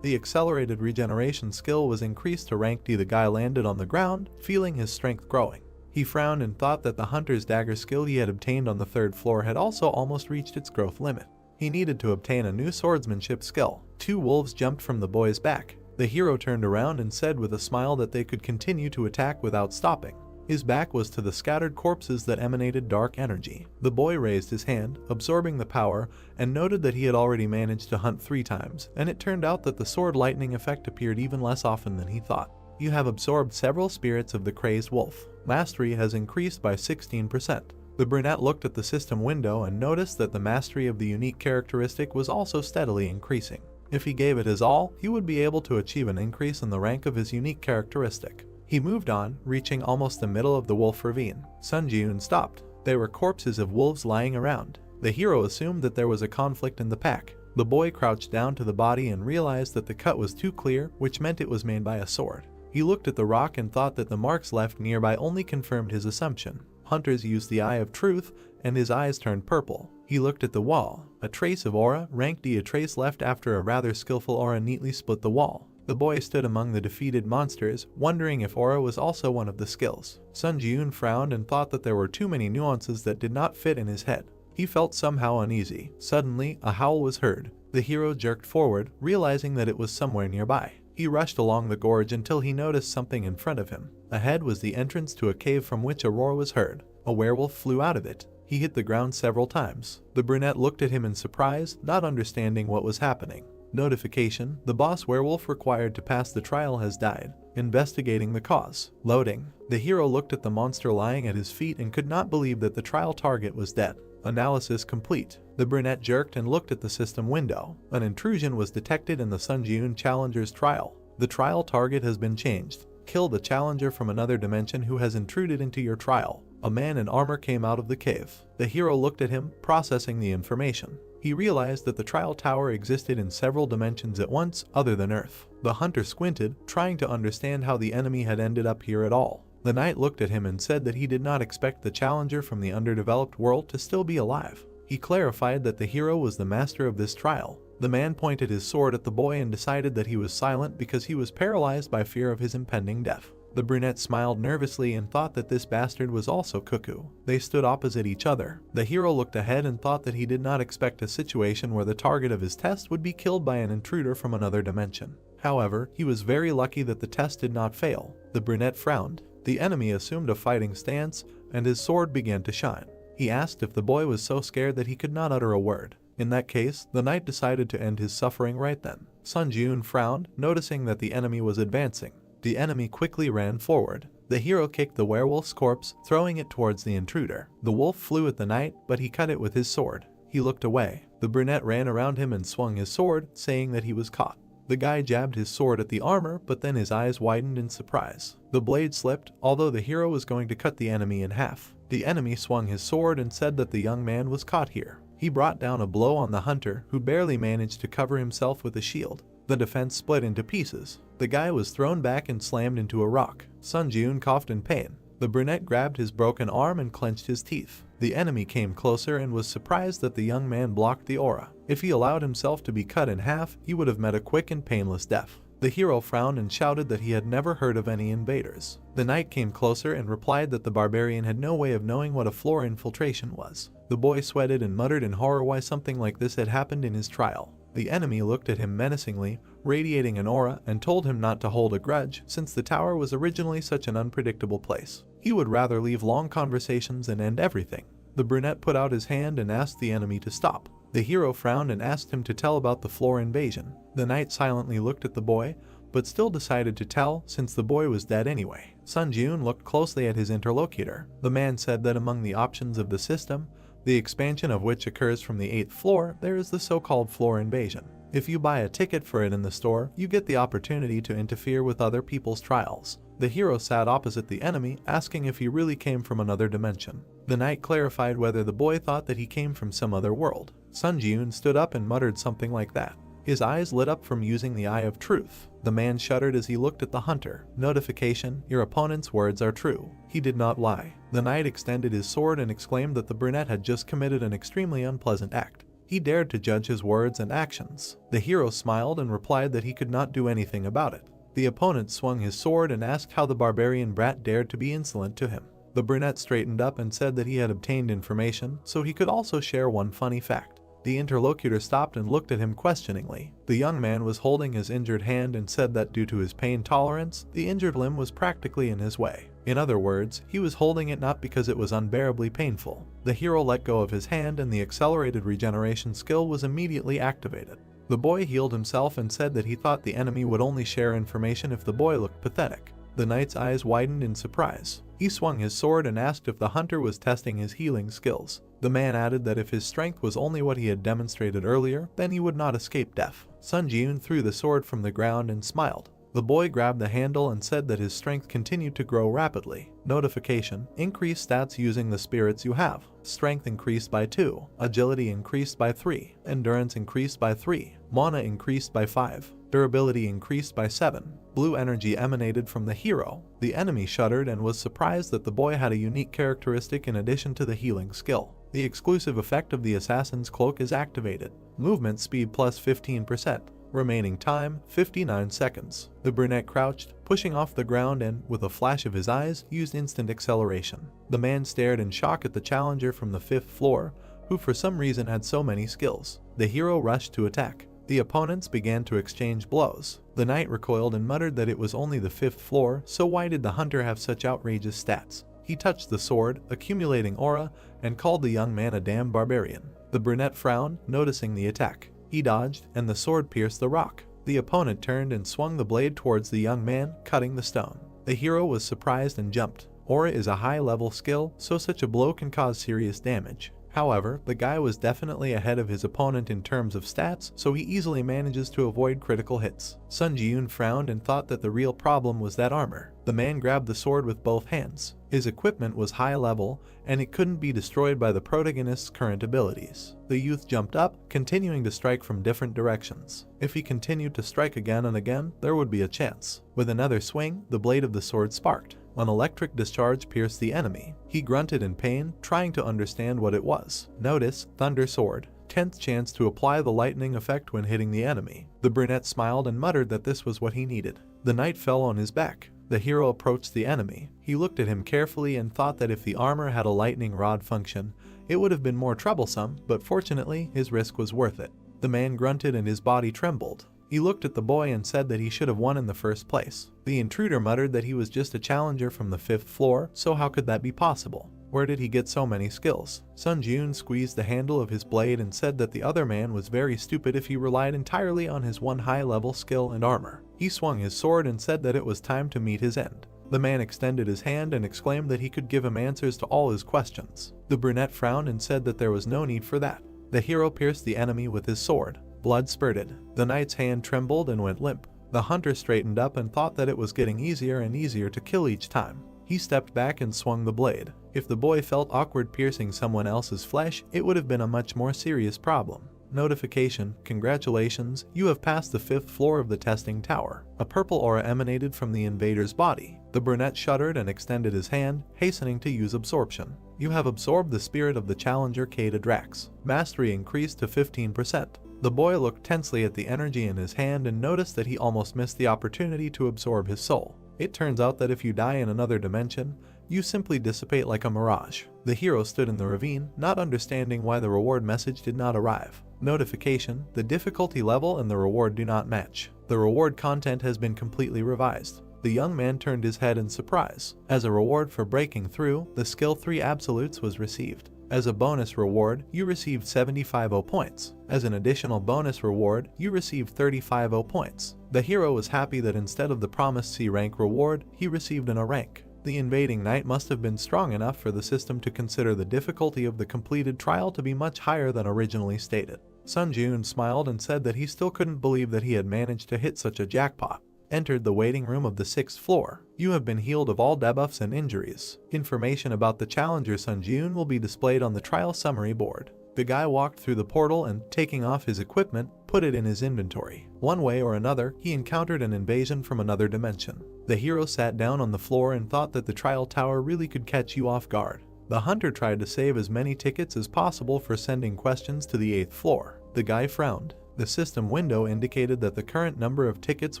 The accelerated regeneration skill was increased to rank D. The guy landed on the ground, feeling his strength growing. He frowned and thought that the hunter's dagger skill he had obtained on the 3rd floor had also almost reached its growth limit. He needed to obtain a new swordsmanship skill. 2 wolves jumped from the boy's back. The hero turned around and said with a smile that they could continue to attack without stopping. His back was to the scattered corpses that emanated dark energy. The boy raised his hand, absorbing the power, and noted that he had already managed to hunt 3 times, and it turned out that the sword lightning effect appeared even less often than he thought. You have absorbed several spirits of the crazed wolf. Mastery has increased by 16%. The brunette looked at the system window and noticed that the mastery of the unique characteristic was also steadily increasing. If he gave it his all, he would be able to achieve an increase in the rank of his unique characteristic. He moved on, reaching almost the middle of the wolf ravine. Sun Jun stopped. There were corpses of wolves lying around. The hero assumed that there was a conflict in the pack. The boy crouched down to the body and realized that the cut was too clear, which meant it was made by a sword. He looked at the rock and thought that the marks left nearby only confirmed his assumption. Hunters used the eye of truth, and his eyes turned purple. He looked at the wall. A trace of aura, rank D. A trace left after a rather skillful aura neatly split the wall. The boy stood among the defeated monsters, wondering if aura was also one of the skills. Sun Jun frowned and thought that there were too many nuances that did not fit in his head. He felt somehow uneasy. Suddenly, a howl was heard. The hero jerked forward, realizing that it was somewhere nearby. He rushed along the gorge until he noticed something in front of him. Ahead was the entrance to a cave from which a roar was heard. A werewolf flew out of it. He hit the ground several times. The brunette looked at him in surprise, not understanding what was happening. Notification: the boss werewolf required to pass the trial has died. Investigating the cause. Loading. The hero looked at the monster lying at his feet and could not believe that the trial target was dead. Analysis complete. The brunette jerked and looked at the system window. An intrusion was detected in the Sun Jun challenger's trial. The trial target has been changed. Kill the challenger from another dimension who has intruded into your trial. A man in armor came out of the cave. The hero looked at him, processing the information. He realized that the trial tower existed in several dimensions at once, other than Earth. The hunter squinted, trying to understand how the enemy had ended up here at all. The knight looked at him and said that he did not expect the challenger from the underdeveloped world to still be alive. He clarified that the hero was the master of this trial. The man pointed his sword at the boy and decided that he was silent because he was paralyzed by fear of his impending death. The brunette smiled nervously and thought that this bastard was also cuckoo. They stood opposite each other. The hero looked ahead and thought that he did not expect a situation where the target of his test would be killed by an intruder from another dimension. However, he was very lucky that the test did not fail. The brunette frowned. The enemy assumed a fighting stance, and his sword began to shine. He asked if the boy was so scared that he could not utter a word. In that case, the knight decided to end his suffering right then. Sun Jun frowned, noticing that the enemy was advancing. The enemy quickly ran forward. The hero kicked the werewolf's corpse, throwing it towards the intruder. The wolf flew at the knight, but he cut it with his sword. He looked away. The brunette ran around him and swung his sword, saying that he was caught. The guy jabbed his sword at the armor, but then his eyes widened in surprise. The blade slipped, although the hero was going to cut the enemy in half. The enemy swung his sword and said that the young man was caught here. He brought down a blow on the hunter, who barely managed to cover himself with a shield. The defense split into pieces. The guy was thrown back and slammed into a rock. Sun Jun coughed in pain. The brunette grabbed his broken arm and clenched his teeth. The enemy came closer and was surprised that the young man blocked the aura. If he allowed himself to be cut in half, he would have met a quick and painless death. The hero frowned and shouted that he had never heard of any invaders. The knight came closer and replied that the barbarian had no way of knowing what a floor infiltration was. The boy sweated and muttered in horror why something like this had happened in his trial. The enemy looked at him menacingly, radiating an aura, and told him not to hold a grudge since the tower was originally such an unpredictable place. He would rather leave long conversations and end everything. The brunette put out his hand and asked the enemy to stop. The hero frowned and asked him to tell about the floor invasion. The knight silently looked at the boy, but still decided to tell since the boy was dead anyway. Sun Jun looked closely at his interlocutor. The man said that among the options of the system, the expansion of which occurs from the 8th floor, there is the so-called floor invasion. If you buy a ticket for it in the store, you get the opportunity to interfere with other people's trials. The hero sat opposite the enemy, asking if he really came from another dimension. The knight clarified whether the boy thought that he came from some other world. Sun Jun stood up and muttered something like that. His eyes lit up from using the Eye of Truth. The man shuddered as he looked at the hunter. Notification: your opponent's words are true. He did not lie. The knight extended his sword and exclaimed that the brunette had just committed an extremely unpleasant act. He dared to judge his words and actions. The hero smiled and replied that he could not do anything about it. The opponent swung his sword and asked how the barbarian brat dared to be insolent to him. The brunette straightened up and said that he had obtained information, so he could also share one funny fact. The interlocutor stopped and looked at him questioningly. The young man was holding his injured hand and said that due to his pain tolerance, the injured limb was practically in his way. In other words, he was holding it not because it was unbearably painful. The hero let go of his hand and the accelerated regeneration skill was immediately activated. The boy healed himself and said that he thought the enemy would only share information if the boy looked pathetic. The knight's eyes widened in surprise. He swung his sword and asked if the hunter was testing his healing skills. The man added that if his strength was only what he had demonstrated earlier, then he would not escape death. Sun Jun threw the sword from the ground and smiled. The boy grabbed the handle and said that his strength continued to grow rapidly. Notification: increase stats using the spirits you have. Strength increased by 2, agility increased by 3, endurance increased by 3, mana increased by 5, durability increased by 7. Blue energy emanated from the hero. The enemy shuddered and was surprised that the boy had a unique characteristic in addition to the healing skill. The exclusive effect of the assassin's cloak is activated. Movement speed plus 15%. Remaining time, 59 seconds. The brunette crouched, pushing off the ground and, with a flash of his eyes, used instant acceleration. The man stared in shock at the challenger from the 5th floor, who for some reason had so many skills. The hero rushed to attack. The opponents began to exchange blows. The knight recoiled and muttered that it was only the 5th floor, so why did the hunter have such outrageous stats? He touched the sword, accumulating aura, and called the young man a damn barbarian. The brunette frowned, noticing the attack. He dodged, and the sword pierced the rock. The opponent turned and swung the blade towards the young man, cutting the stone. The hero was surprised and jumped. Aura is a high-level skill, so such a blow can cause serious damage. However, the guy was definitely ahead of his opponent in terms of stats, so he easily manages to avoid critical hits. Sun Jun frowned and thought that the real problem was that armor. The man grabbed the sword with both hands. His equipment was high level, and it couldn't be destroyed by the protagonist's current abilities. The youth jumped up, continuing to strike from different directions. If he continued to strike again and again, there would be a chance. With another swing, the blade of the sword sparked. An electric discharge pierced the enemy. He grunted in pain, trying to understand what it was. Notice: Thunder Sword. 10th chance to apply the lightning effect when hitting the enemy. The brunette smiled and muttered that this was what he needed. The knight fell on his back. The hero approached the enemy. He looked at him carefully and thought that if the armor had a lightning rod function, it would have been more troublesome, but fortunately, his risk was worth it. The man grunted and his body trembled. He looked at the boy and said that he should have won in the first place. The intruder muttered that he was just a challenger from the 5th floor, so how could that be possible? Where did he get so many skills? Sun Jun squeezed the handle of his blade and said that the other man was very stupid if he relied entirely on his one high-level skill and armor. He swung his sword and said that it was time to meet his end. The man extended his hand and exclaimed that he could give him answers to all his questions. The brunette frowned and said that there was no need for that. The hero pierced the enemy with his sword. Blood spurted. The knight's hand trembled and went limp. The hunter straightened up and thought that it was getting easier and easier to kill each time. He stepped back and swung the blade. If the boy felt awkward piercing someone else's flesh, it would have been a much more serious problem. Notification: congratulations, you have passed the 5th floor of the testing tower. A purple aura emanated from the invader's body. The brunette shuddered and extended his hand, hastening to use absorption. You have absorbed the spirit of the challenger Kata Drax. Mastery increased to 15%. The boy looked tensely at the energy in his hand and noticed that he almost missed the opportunity to absorb his soul. It turns out that if you die in another dimension, you simply dissipate like a mirage. The hero stood in the ravine, not understanding why the reward message did not arrive. Notification: the difficulty level and the reward do not match. The reward content has been completely revised. The young man turned his head in surprise. As a reward for breaking through, the skill 3 absolutes was received. As a bonus reward, you received 75 points. As an additional bonus reward, you received 35 points. The hero was happy that instead of the promised C rank reward, he received an A rank. The invading knight must have been strong enough for the system to consider the difficulty of the completed trial to be much higher than originally stated. Sun Jun smiled and said that he still couldn't believe that he had managed to hit such a jackpot. Entered the waiting room of the 6th floor. You have been healed of all debuffs and injuries. Information about the challenger Sun Jun will be displayed on the trial summary board. The guy walked through the portal and, taking off his equipment, put it in his inventory. One way or another, he encountered an invasion from another dimension. The hero sat down on the floor and thought that the trial tower really could catch you off guard. The hunter tried to save as many tickets as possible for sending questions to the 8th floor. The guy frowned. The system window indicated that the current number of tickets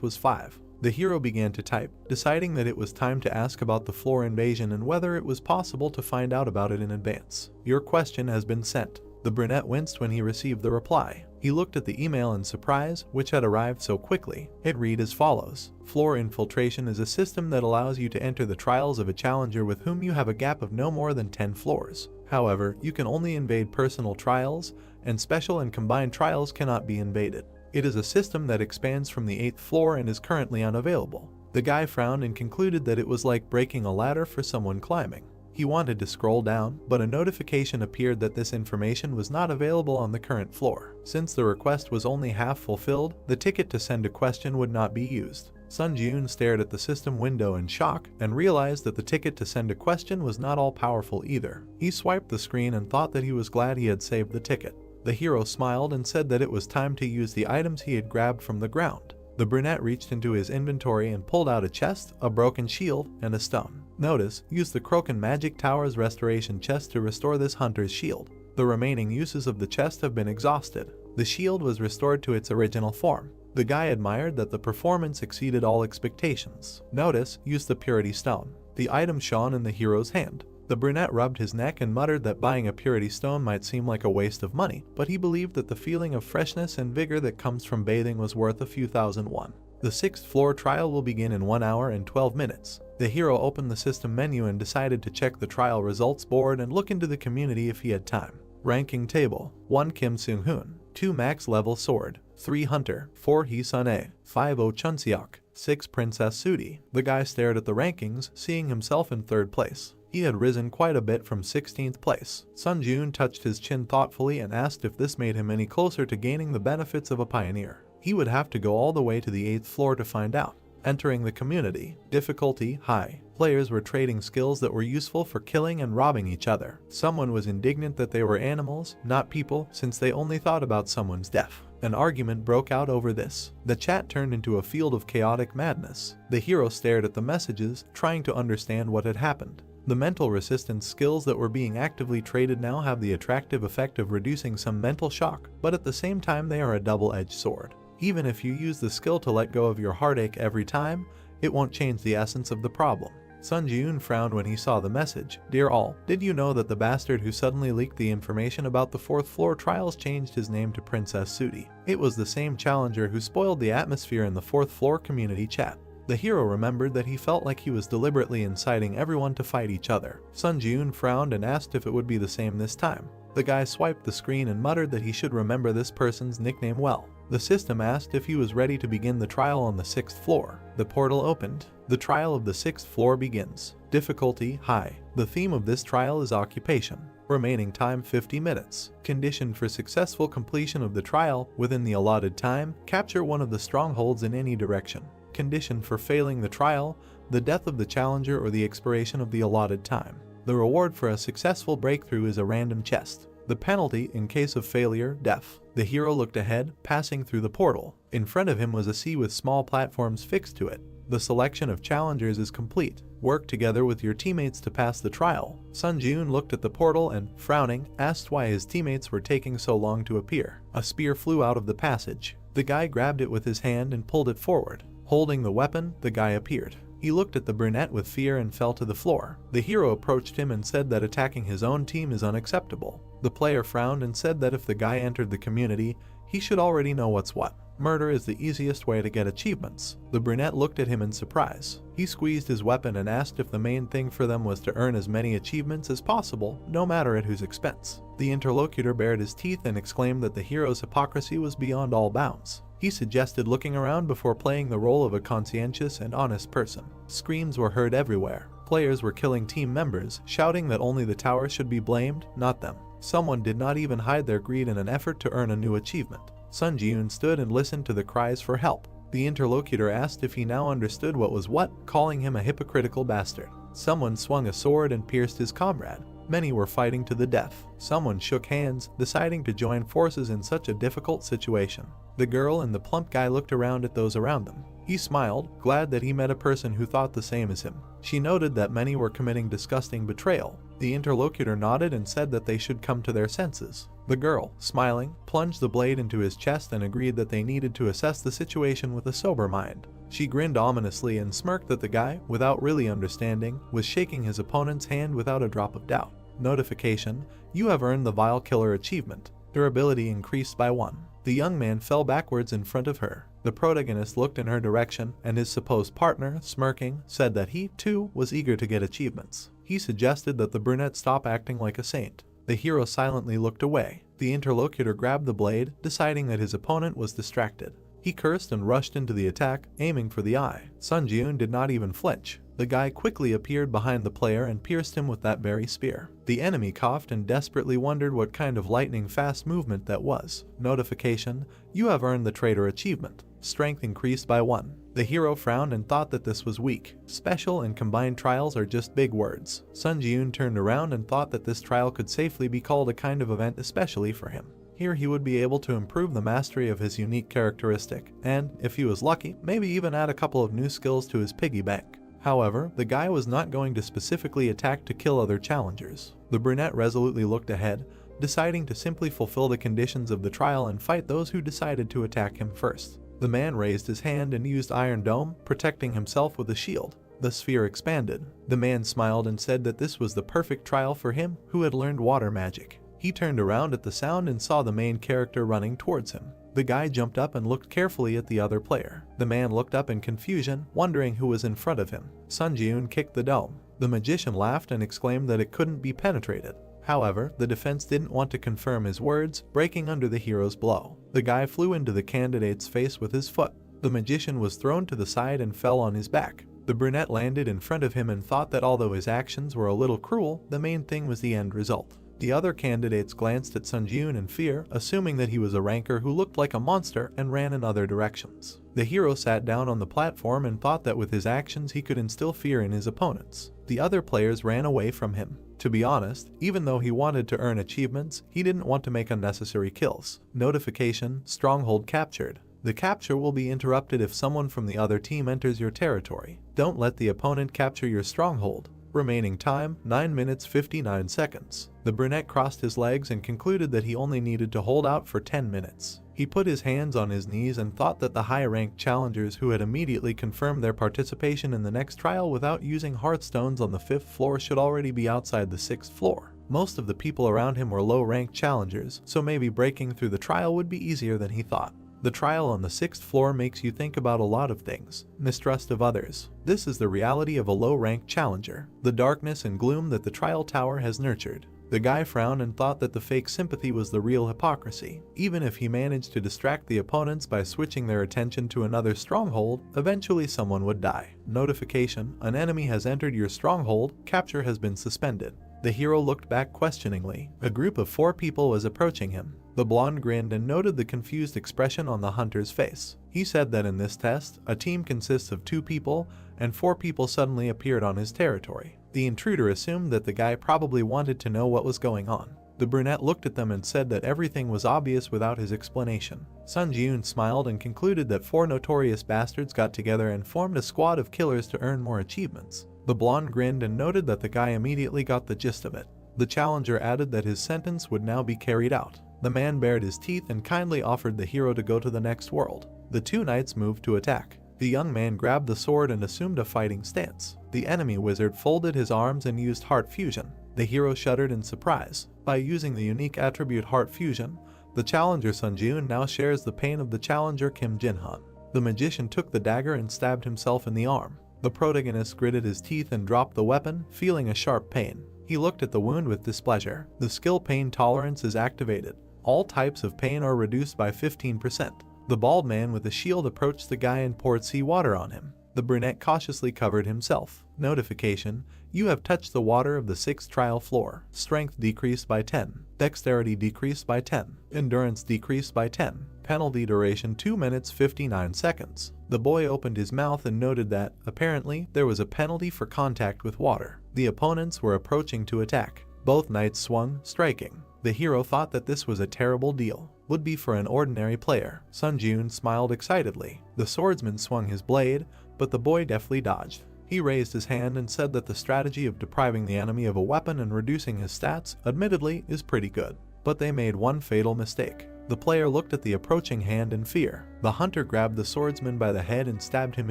was 5. The hero began to type, deciding that it was time to ask about the floor invasion and whether it was possible to find out about it in advance. Your question has been sent. The brunette winced when he received the reply. He looked at the email in surprise, which had arrived so quickly. It read as follows: Floor infiltration is a system that allows you to enter the trials of a challenger with whom you have a gap of no more than 10 floors. However, you can only invade personal trials, and special and combined trials cannot be invaded. It is a system that expands from the 8th floor and is currently unavailable. The guy frowned and concluded that it was like breaking a ladder for someone climbing. He wanted to scroll down, but a notification appeared that this information was not available on the current floor. Since the request was only half fulfilled, the ticket to send a question would not be used. Sun Jun stared at the system window in shock and realized that the ticket to send a question was not all powerful either. He swiped the screen and thought that he was glad he had saved the ticket. The hero smiled and said that it was time to use the items he had grabbed from the ground. The brunette reached into his inventory and pulled out a chest, a broken shield, and a stone. Notice, use the Croken Magic Tower's restoration chest to restore this hunter's shield. The remaining uses of the chest have been exhausted. The shield was restored to its original form. The guy admired that the performance exceeded all expectations. Notice, use the Purity Stone. The item shone in the hero's hand. The brunette rubbed his neck and muttered that buying a Purity Stone might seem like a waste of money, but he believed that the feeling of freshness and vigor that comes from bathing was worth a few thousand won. The 6th floor trial will begin in 1 hour and 12 minutes. The hero opened the system menu and decided to check the trial results board and look into the community if he had time. Ranking table: 1 Kim Seung-hoon, 2 max level sword, 3 hunter, 4 Hee Sun-ae, 5 Oh Chun-seok, 6 Princess Sudi. The guy stared at the rankings, seeing himself in 3rd place. He had risen quite a bit from 16th place. Sun Jun touched his chin thoughtfully and asked if this made him any closer to gaining the benefits of a pioneer. He would have to go all the way to the 8th floor to find out. Entering the community. Difficulty: high. Players were trading skills that were useful for killing and robbing each other. Someone was indignant that they were animals, not people, since they only thought about someone's death. An argument broke out over this. The chat turned into a field of chaotic madness. The hero stared at the messages, trying to understand what had happened. The mental resistance skills that were being actively traded now have the attractive effect of reducing some mental shock, but at the same time they are a double-edged sword. Even if you use the skill to let go of your heartache every time, it won't change the essence of the problem. Sun Jun frowned when he saw the message. Dear all, did you know that the bastard who suddenly leaked the information about the 4th floor trials changed his name to Princess Sudi? It was the same challenger who spoiled the atmosphere in the 4th floor community chat. The hero remembered that he felt like he was deliberately inciting everyone to fight each other. Sun Jun frowned and asked if it would be the same this time. The guy swiped the screen and muttered that he should remember this person's nickname well. The system asked if he was ready to begin the trial on the 6th floor. The portal opened. The trial of the 6th floor begins. Difficulty: high. The theme of this trial is occupation. Remaining time: 50 minutes. Condition for successful completion of the trial: within the allotted time, capture one of the strongholds in any direction. Condition for failing the trial: the death of the challenger or the expiration of the allotted time. The reward for a successful breakthrough is a random chest. The penalty in case of failure: death. The hero looked ahead, passing through the portal. In front of him was a sea with small platforms fixed to it. The selection of challengers is complete. Work together with your teammates to pass the trial. Sun Jun looked at the portal and, frowning, asked why his teammates were taking so long to appear. A spear flew out of the passage. The guy grabbed it with his hand and pulled it forward. Holding the weapon, the guy appeared. He looked at the brunette with fear and fell to the floor. The hero approached him and said that attacking his own team is unacceptable. The player frowned and said that if the guy entered the community, he should already know what's what. Murder is the easiest way to get achievements. The brunette looked at him in surprise. He squeezed his weapon and asked if the main thing for them was to earn as many achievements as possible, no matter at whose expense. The interlocutor bared his teeth and exclaimed that the hero's hypocrisy was beyond all bounds. He suggested looking around before playing the role of a conscientious and honest person. Screams were heard everywhere. Players were killing team members, shouting that only the tower should be blamed, not them. Someone did not even hide their greed in an effort to earn a new achievement. Sun Ji-yoon stood and listened to the cries for help. The interlocutor asked if he now understood what was what, calling him a hypocritical bastard. Someone swung a sword and pierced his comrade. Many were fighting to the death. Someone shook hands, deciding to join forces in such a difficult situation. The girl and the plump guy looked around at those around them. He smiled, glad that he met a person who thought the same as him. She noted that many were committing disgusting betrayal. The interlocutor nodded and said that they should come to their senses. The girl, smiling, plunged the blade into his chest and agreed that they needed to assess the situation with a sober mind. She grinned ominously and smirked that the guy, without really understanding, was shaking his opponent's hand without a drop of doubt. Notification: you have earned the Vile Killer achievement. Durability increased by 1. The young man fell backwards in front of her. The protagonist looked in her direction, and his supposed partner, smirking, said that he, too, was eager to get achievements. He suggested that the brunette stop acting like a saint. The hero silently looked away. The interlocutor grabbed the blade, deciding that his opponent was distracted. He cursed and rushed into the attack, aiming for the eye. Sun Ji-yoon did not even flinch. The guy quickly appeared behind the player and pierced him with that very spear. The enemy coughed and desperately wondered what kind of lightning-fast movement that was. Notification: you have earned the traitor achievement. Strength increased by 1. The hero frowned and thought that this was weak. Special and combined trials are just big words. Sun Ji-yoon turned around and thought that this trial could safely be called a kind of event especially for him. Here he would be able to improve the mastery of his unique characteristic, and, if he was lucky, maybe even add a couple of new skills to his piggy bank. However, the guy was not going to specifically attack to kill other challengers. The brunette resolutely looked ahead, deciding to simply fulfill the conditions of the trial and fight those who decided to attack him first. The man raised his hand and used Iron Dome, protecting himself with a shield. The sphere expanded. The man smiled and said that this was the perfect trial for him, who had learned water magic. He turned around at the sound and saw the main character running towards him. The guy jumped up and looked carefully at the other player. The man looked up in confusion, wondering who was in front of him. Sun Ji-yoon kicked the dome. The magician laughed and exclaimed that it couldn't be penetrated. However, the defense didn't want to confirm his words, breaking under the hero's blow. The guy flew into the candidate's face with his foot. The magician was thrown to the side and fell on his back. The brunette landed in front of him and thought that although his actions were a little cruel, the main thing was the end result. The other candidates glanced at Sun Ji-yoon in fear, assuming that he was a ranker who looked like a monster and ran in other directions. The hero sat down on the platform and thought that with his actions he could instill fear in his opponents. The other players ran away from him. To be honest, even though he wanted to earn achievements, he didn't want to make unnecessary kills. Notification: stronghold captured. The capture will be interrupted if someone from the other team enters your territory. Don't let the opponent capture your stronghold. Remaining time: 9 minutes 59 seconds. The brunette crossed his legs and concluded that he only needed to hold out for 10 minutes. He put his hands on his knees and thought that the high-ranked challengers who had immediately confirmed their participation in the next trial without using heartstones on the 5th floor should already be outside the 6th floor. Most of the people around him were low-ranked challengers, so maybe breaking through the trial would be easier than he thought. The trial on the 6th floor makes you think about a lot of things. Mistrust of others. This is the reality of a low-ranked challenger. The darkness and gloom that the trial tower has nurtured. The guy frowned and thought that the fake sympathy was the real hypocrisy. Even if he managed to distract the opponents by switching their attention to another stronghold, eventually someone would die. Notification: an enemy has entered your stronghold, capture has been suspended. The hero looked back questioningly. A group of 4 people was approaching him. The blonde grinned and noted the confused expression on the hunter's face. He said that in this test, a team consists of 2 people, and 4 people suddenly appeared on his territory. The intruder assumed that the guy probably wanted to know what was going on. The brunette looked at them and said that everything was obvious without his explanation. Sun Ji-yoon smiled and concluded that 4 notorious bastards got together and formed a squad of killers to earn more achievements. The blonde grinned and noted that the guy immediately got the gist of it. The challenger added that his sentence would now be carried out. The man bared his teeth and kindly offered the hero to go to the next world. The 2 knights moved to attack. The young man grabbed the sword and assumed a fighting stance. The enemy wizard folded his arms and used heart fusion. The hero shuddered in surprise. By using the unique attribute heart fusion, the challenger Sunjun now shares the pain of the challenger Kim Jinhan. The magician took the dagger and stabbed himself in the arm. The protagonist gritted his teeth and dropped the weapon, feeling a sharp pain. He looked at the wound with displeasure. The skill pain tolerance is activated. All types of pain are reduced by 15%. The bald man with the shield approached the guy and poured seawater on him. The brunette cautiously covered himself. Notification: you have touched the water of the 6th trial floor. Strength decreased by 10. Dexterity decreased by 10. Endurance decreased by 10. Penalty duration 2 minutes 59 seconds. The boy opened his mouth and noted that, apparently, there was a penalty for contact with water. The opponents were approaching to attack. Both knights swung, striking. The hero thought that this was a terrible deal. Would be for an ordinary player. Sunjun smiled excitedly. The swordsman swung his blade, but the boy deftly dodged. He raised his hand and said that the strategy of depriving the enemy of a weapon and reducing his stats, admittedly, is pretty good. But they made one fatal mistake. The player looked at the approaching hand in fear. The hunter grabbed the swordsman by the head and stabbed him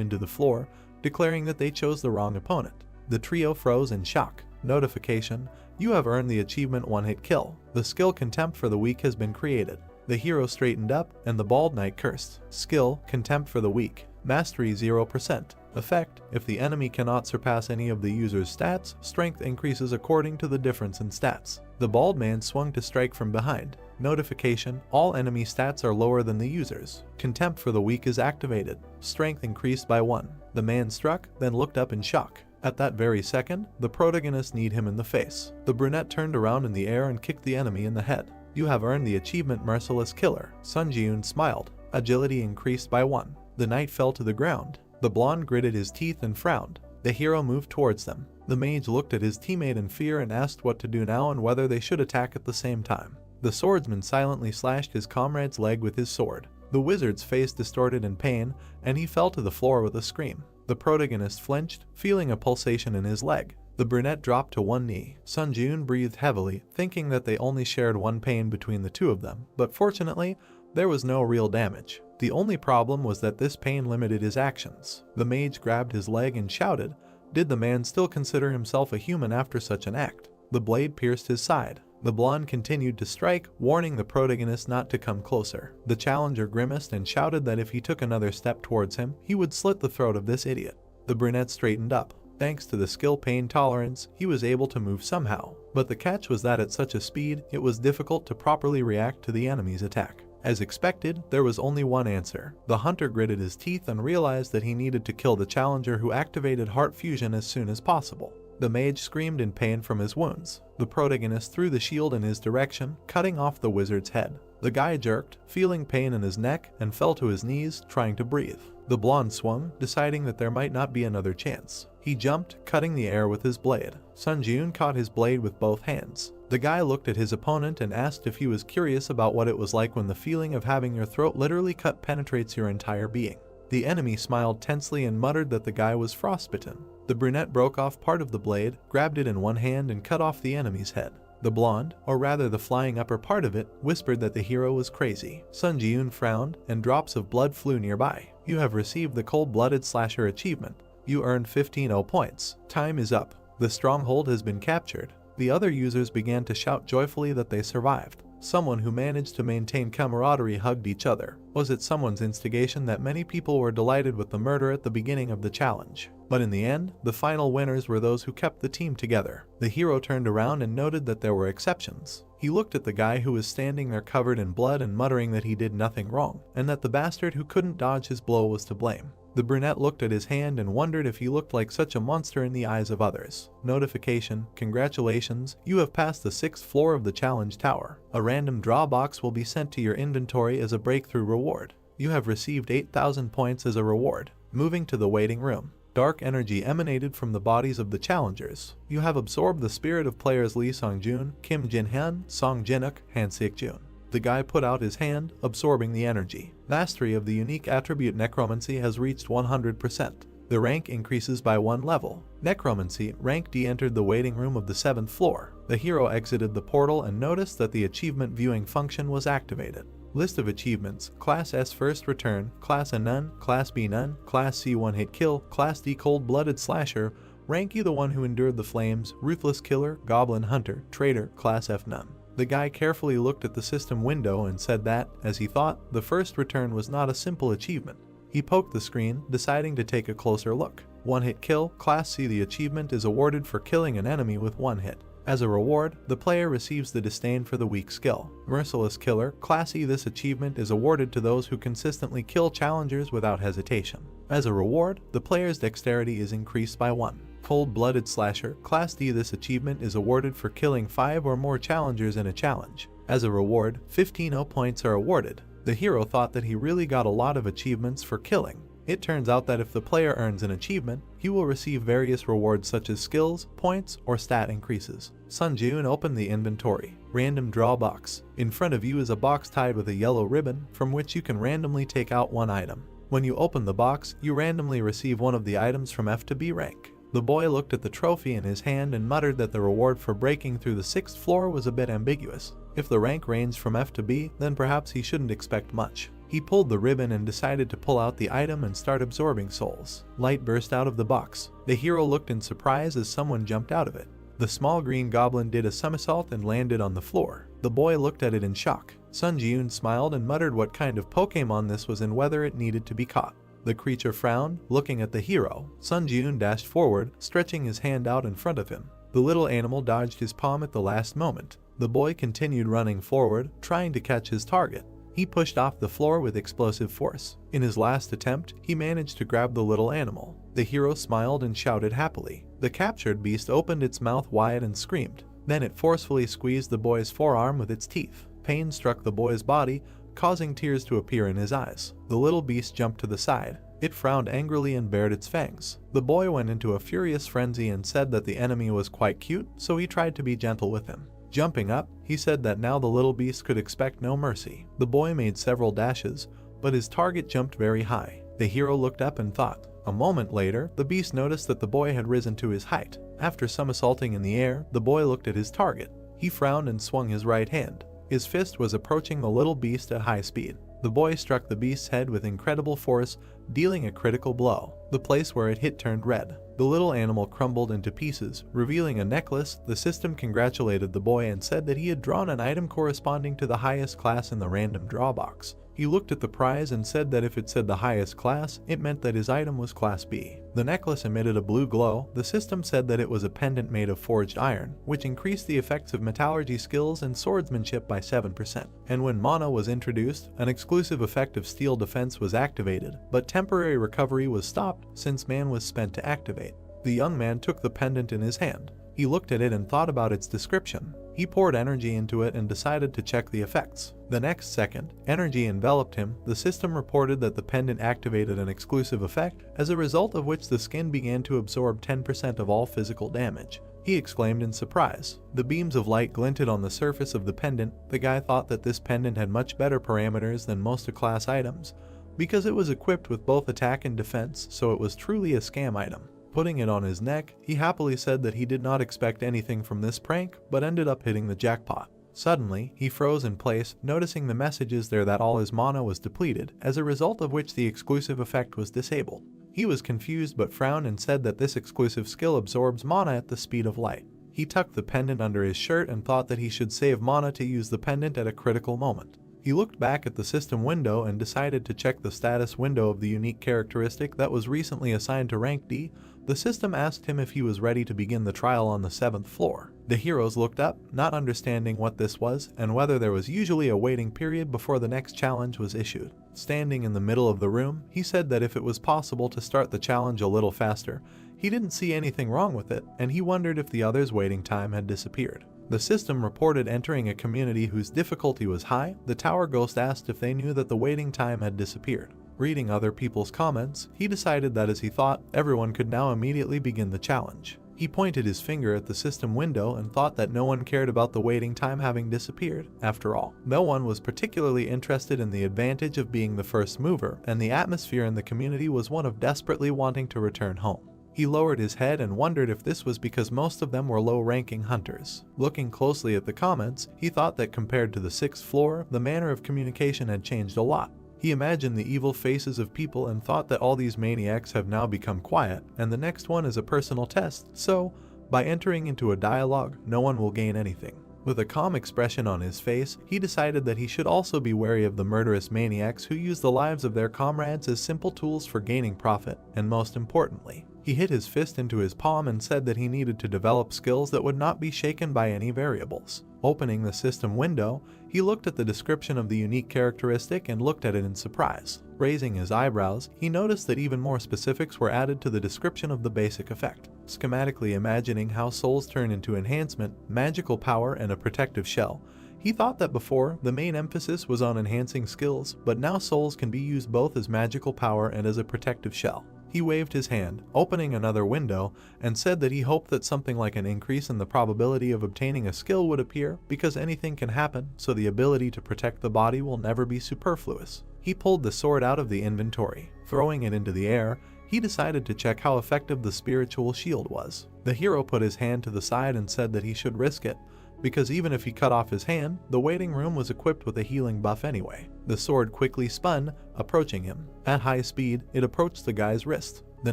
into the floor, declaring that they chose the wrong opponent. The trio froze in shock. Notification: you have earned the achievement one-hit kill. The skill Contempt for the Weak has been created. The hero straightened up, and the bald knight cursed. Skill: Contempt for the Weak. Mastery 0%. Effect: if the enemy cannot surpass any of the user's stats, strength increases according to the difference in stats. The bald man swung to strike from behind. Notification: all enemy stats are lower than the user's. Contempt for the Weak is activated. Strength increased by 1. The man struck, then looked up in shock. At that very second, the protagonist kneed him in the face. The brunette turned around in the air and kicked the enemy in the head. You have earned the achievement Merciless Killer. Sunjun smiled. Agility increased by 1. The knight fell to the ground. The blonde gritted his teeth and frowned. The hero moved towards them. The mage looked at his teammate in fear and asked what to do now and whether they should attack at the same time. The swordsman silently slashed his comrade's leg with his sword. The wizard's face distorted in pain, and he fell to the floor with a scream. The protagonist flinched, feeling a pulsation in his leg. The brunette dropped to one knee. Sunjun breathed heavily, thinking that they only shared one pain between the two of them, but fortunately, there was no real damage. The only problem was that this pain limited his actions. The mage grabbed his leg and shouted, did the man still consider himself a human after such an act? The blade pierced his side. The blonde continued to strike, warning the protagonist not to come closer. The challenger grimaced and shouted that if he took another step towards him, he would slit the throat of this idiot. The brunette straightened up. Thanks to the skill pain tolerance, he was able to move somehow. But the catch was that at such a speed, it was difficult to properly react to the enemy's attack. As expected, there was only one answer. The hunter gritted his teeth and realized that he needed to kill the challenger, who activated heart fusion as soon as possible. The mage screamed in pain from his wounds. The protagonist threw the shield in his direction, cutting off the wizard's head. The guy jerked, feeling pain in his neck, and fell to his knees, trying to breathe. The blonde swung, deciding that there might not be another chance. He jumped, cutting the air with his blade. Sunjun caught his blade with both hands. The guy looked at his opponent and asked if he was curious about what it was like when the feeling of having your throat literally cut penetrates your entire being. The enemy smiled tensely and muttered that the guy was frostbitten. The brunette broke off part of the blade, grabbed it in one hand and cut off the enemy's head. The blonde, or rather the flying upper part of it, whispered that the hero was crazy. Sunjun frowned, and drops of blood flew nearby. You have received the Cold-Blooded Slasher achievement. You earned 15 points. Time is up. The stronghold has been captured. The other users began to shout joyfully that they survived. Someone who managed to maintain camaraderie hugged each other. Was it someone's instigation that many people were delighted with the murder at the beginning of the challenge? But in the end, the final winners were those who kept the team together. The hero turned around and noted that there were exceptions. He looked at the guy who was standing there covered in blood and muttering that he did nothing wrong, and that the bastard who couldn't dodge his blow was to blame. The brunette looked at his hand and wondered if he looked like such a monster in the eyes of others. Notification: congratulations, you have passed the 6th floor of the challenge tower. A random draw box will be sent to your inventory as a breakthrough reward. You have received 8,000 points as a reward. Moving to the waiting room. Dark energy emanated from the bodies of the challengers. You have absorbed the spirit of players Lee Songjun, Kim Jinhan, Song Jinuk, Han Sikjun. The guy put out his hand, absorbing the energy. Mastery of the unique attribute Necromancy has reached 100%. The rank increases by 1 level. Necromancy, rank D, entered the waiting room of the 7th floor. The hero exited the portal and noticed that the achievement viewing function was activated. List of achievements: Class S first return, Class A none, Class B none, Class C one hit kill, Class D cold-blooded slasher, Rank E the one who endured the flames, Ruthless killer, Goblin hunter, Traitor, Class F none. The guy carefully looked at the system window and said that, as he thought, the first return was not a simple achievement. He poked the screen, deciding to take a closer look. One hit kill, Class C. The achievement is awarded for killing an enemy with one hit. As a reward, the player receives the disdain for the weak skill. Merciless killer, Class E. This achievement is awarded to those who consistently kill challengers without hesitation. As a reward, the player's dexterity is increased by 1. Cold-blooded slasher, Class D. This achievement is awarded for killing 5 or more challengers in a challenge. As a reward, 15 O points are awarded. The hero thought that he really got a lot of achievements for killing. It turns out that if the player earns an achievement, he will receive various rewards such as skills, points, or stat increases. Sun Jun opened the inventory. Random draw box. In front of you is a box tied with a yellow ribbon from which you can randomly take out one item. When you open the box, you randomly receive one of the items from F to B rank. The boy looked at the trophy in his hand and muttered that the reward for breaking through the 6th floor was a bit ambiguous. If the rank ranged from F to B, then perhaps he shouldn't expect much. He pulled the ribbon and decided to pull out the item and start absorbing souls. Light burst out of the box. The hero looked in surprise as someone jumped out of it. The small green goblin did a somersault and landed on the floor. The boy looked at it in shock. Sun Jun smiled and muttered what kind of Pokemon this was and whether it needed to be caught. The creature frowned, looking at the hero. Sun Jun dashed forward, stretching his hand out in front of him. The little animal dodged his palm at the last moment. The boy continued running forward, trying to catch his target. He pushed off the floor with explosive force. In his last attempt, he managed to grab the little animal. The hero smiled and shouted happily. The captured beast opened its mouth wide and screamed. Then it forcefully squeezed the boy's forearm with its teeth. Pain struck the boy's body, causing tears to appear in his eyes. The little beast jumped to the side. It frowned angrily and bared its fangs. The boy went into a furious frenzy and said that the enemy was quite cute, so he tried to be gentle with him. Jumping up, he said that now the little beast could expect no mercy. The boy made several dashes, but his target jumped very high. The hero looked up and thought. A moment later, the beast noticed that the boy had risen to his height. After somersaulting in the air, the boy looked at his target. He frowned and swung his right hand. His fist was approaching the little beast at high speed. The boy struck the beast's head with incredible force, dealing a critical blow. The place where it hit turned red. The little animal crumbled into pieces, revealing a necklace. The system congratulated the boy and said that he had drawn an item corresponding to the highest class in the random draw box. He looked at the prize and said that if it said the highest class, it meant that his item was Class B. The necklace emitted a blue glow. The system said that it was a pendant made of forged iron, which increased the effects of metallurgy skills and swordsmanship by 7%. And when Mana was introduced, an exclusive effect of steel defense was activated, but temporary recovery was stopped since man was spent to activate. The young man took the pendant in his hand. He looked at it and thought about its description. He poured energy into it and decided to check the effects. The next second, energy enveloped him. The system reported that the pendant activated an exclusive effect, as a result of which the skin began to absorb 10% of all physical damage. He exclaimed in surprise. The beams of light glinted on the surface of the pendant. The guy thought that this pendant had much better parameters than most class items, because it was equipped with both attack and defense, so it was truly a scam item. Putting it on his neck, he happily said that he did not expect anything from this prank, but ended up hitting the jackpot. Suddenly, he froze in place, noticing the messages there that all his mana was depleted, as a result of which the exclusive effect was disabled. He was confused but frowned and said that this exclusive skill absorbs mana at the speed of light. He tucked the pendant under his shirt and thought that he should save mana to use the pendant at a critical moment. He looked back at the system window and decided to check the status window of the unique characteristic that was recently assigned to rank D. The system asked him if he was ready to begin the trial on the 7th floor. The heroes looked up, not understanding what this was and whether there was usually a waiting period before the next challenge was issued. Standing in the middle of the room, he said that if it was possible to start the challenge a little faster, he didn't see anything wrong with it, and he wondered if the others' waiting time had disappeared. The system reported entering a community whose difficulty was high. The tower ghost asked if they knew that the waiting time had disappeared. Reading other people's comments, he decided that as he thought, everyone could now immediately begin the challenge. He pointed his finger at the system window and thought that no one cared about the waiting time having disappeared. After all, no one was particularly interested in the advantage of being the first mover, and the atmosphere in the community was one of desperately wanting to return home. He lowered his head and wondered if this was because most of them were low-ranking hunters. Looking closely at the comments, he thought that compared to the 6th floor, the manner of communication had changed a lot. He imagined the evil faces of people and thought that all these maniacs have now become quiet, and the next one is a personal test, so, by entering into a dialogue, no one will gain anything. With a calm expression on his face, he decided that he should also be wary of the murderous maniacs who use the lives of their comrades as simple tools for gaining profit, and most importantly, he hit his fist into his palm and said that he needed to develop skills that would not be shaken by any variables. Opening the system window, he looked at the description of the unique characteristic and looked at it in surprise. Raising his eyebrows, he noticed that even more specifics were added to the description of the basic effect. Schematically imagining how souls turn into enhancement, magical power, and a protective shell, he thought that before, the main emphasis was on enhancing skills, but now souls can be used both as magical power and as a protective shell. He waved his hand, opening another window, and said that he hoped that something like an increase in the probability of obtaining a skill would appear because anything can happen, so the ability to protect the body will never be superfluous. He pulled the sword out of the inventory. Throwing it into the air, he decided to check how effective the spiritual shield was. The hero put his hand to the side and said that he should risk it, because even if he cut off his hand, the waiting room was equipped with a healing buff anyway. The sword quickly spun, approaching him. At high speed, it approached the guy's wrist. The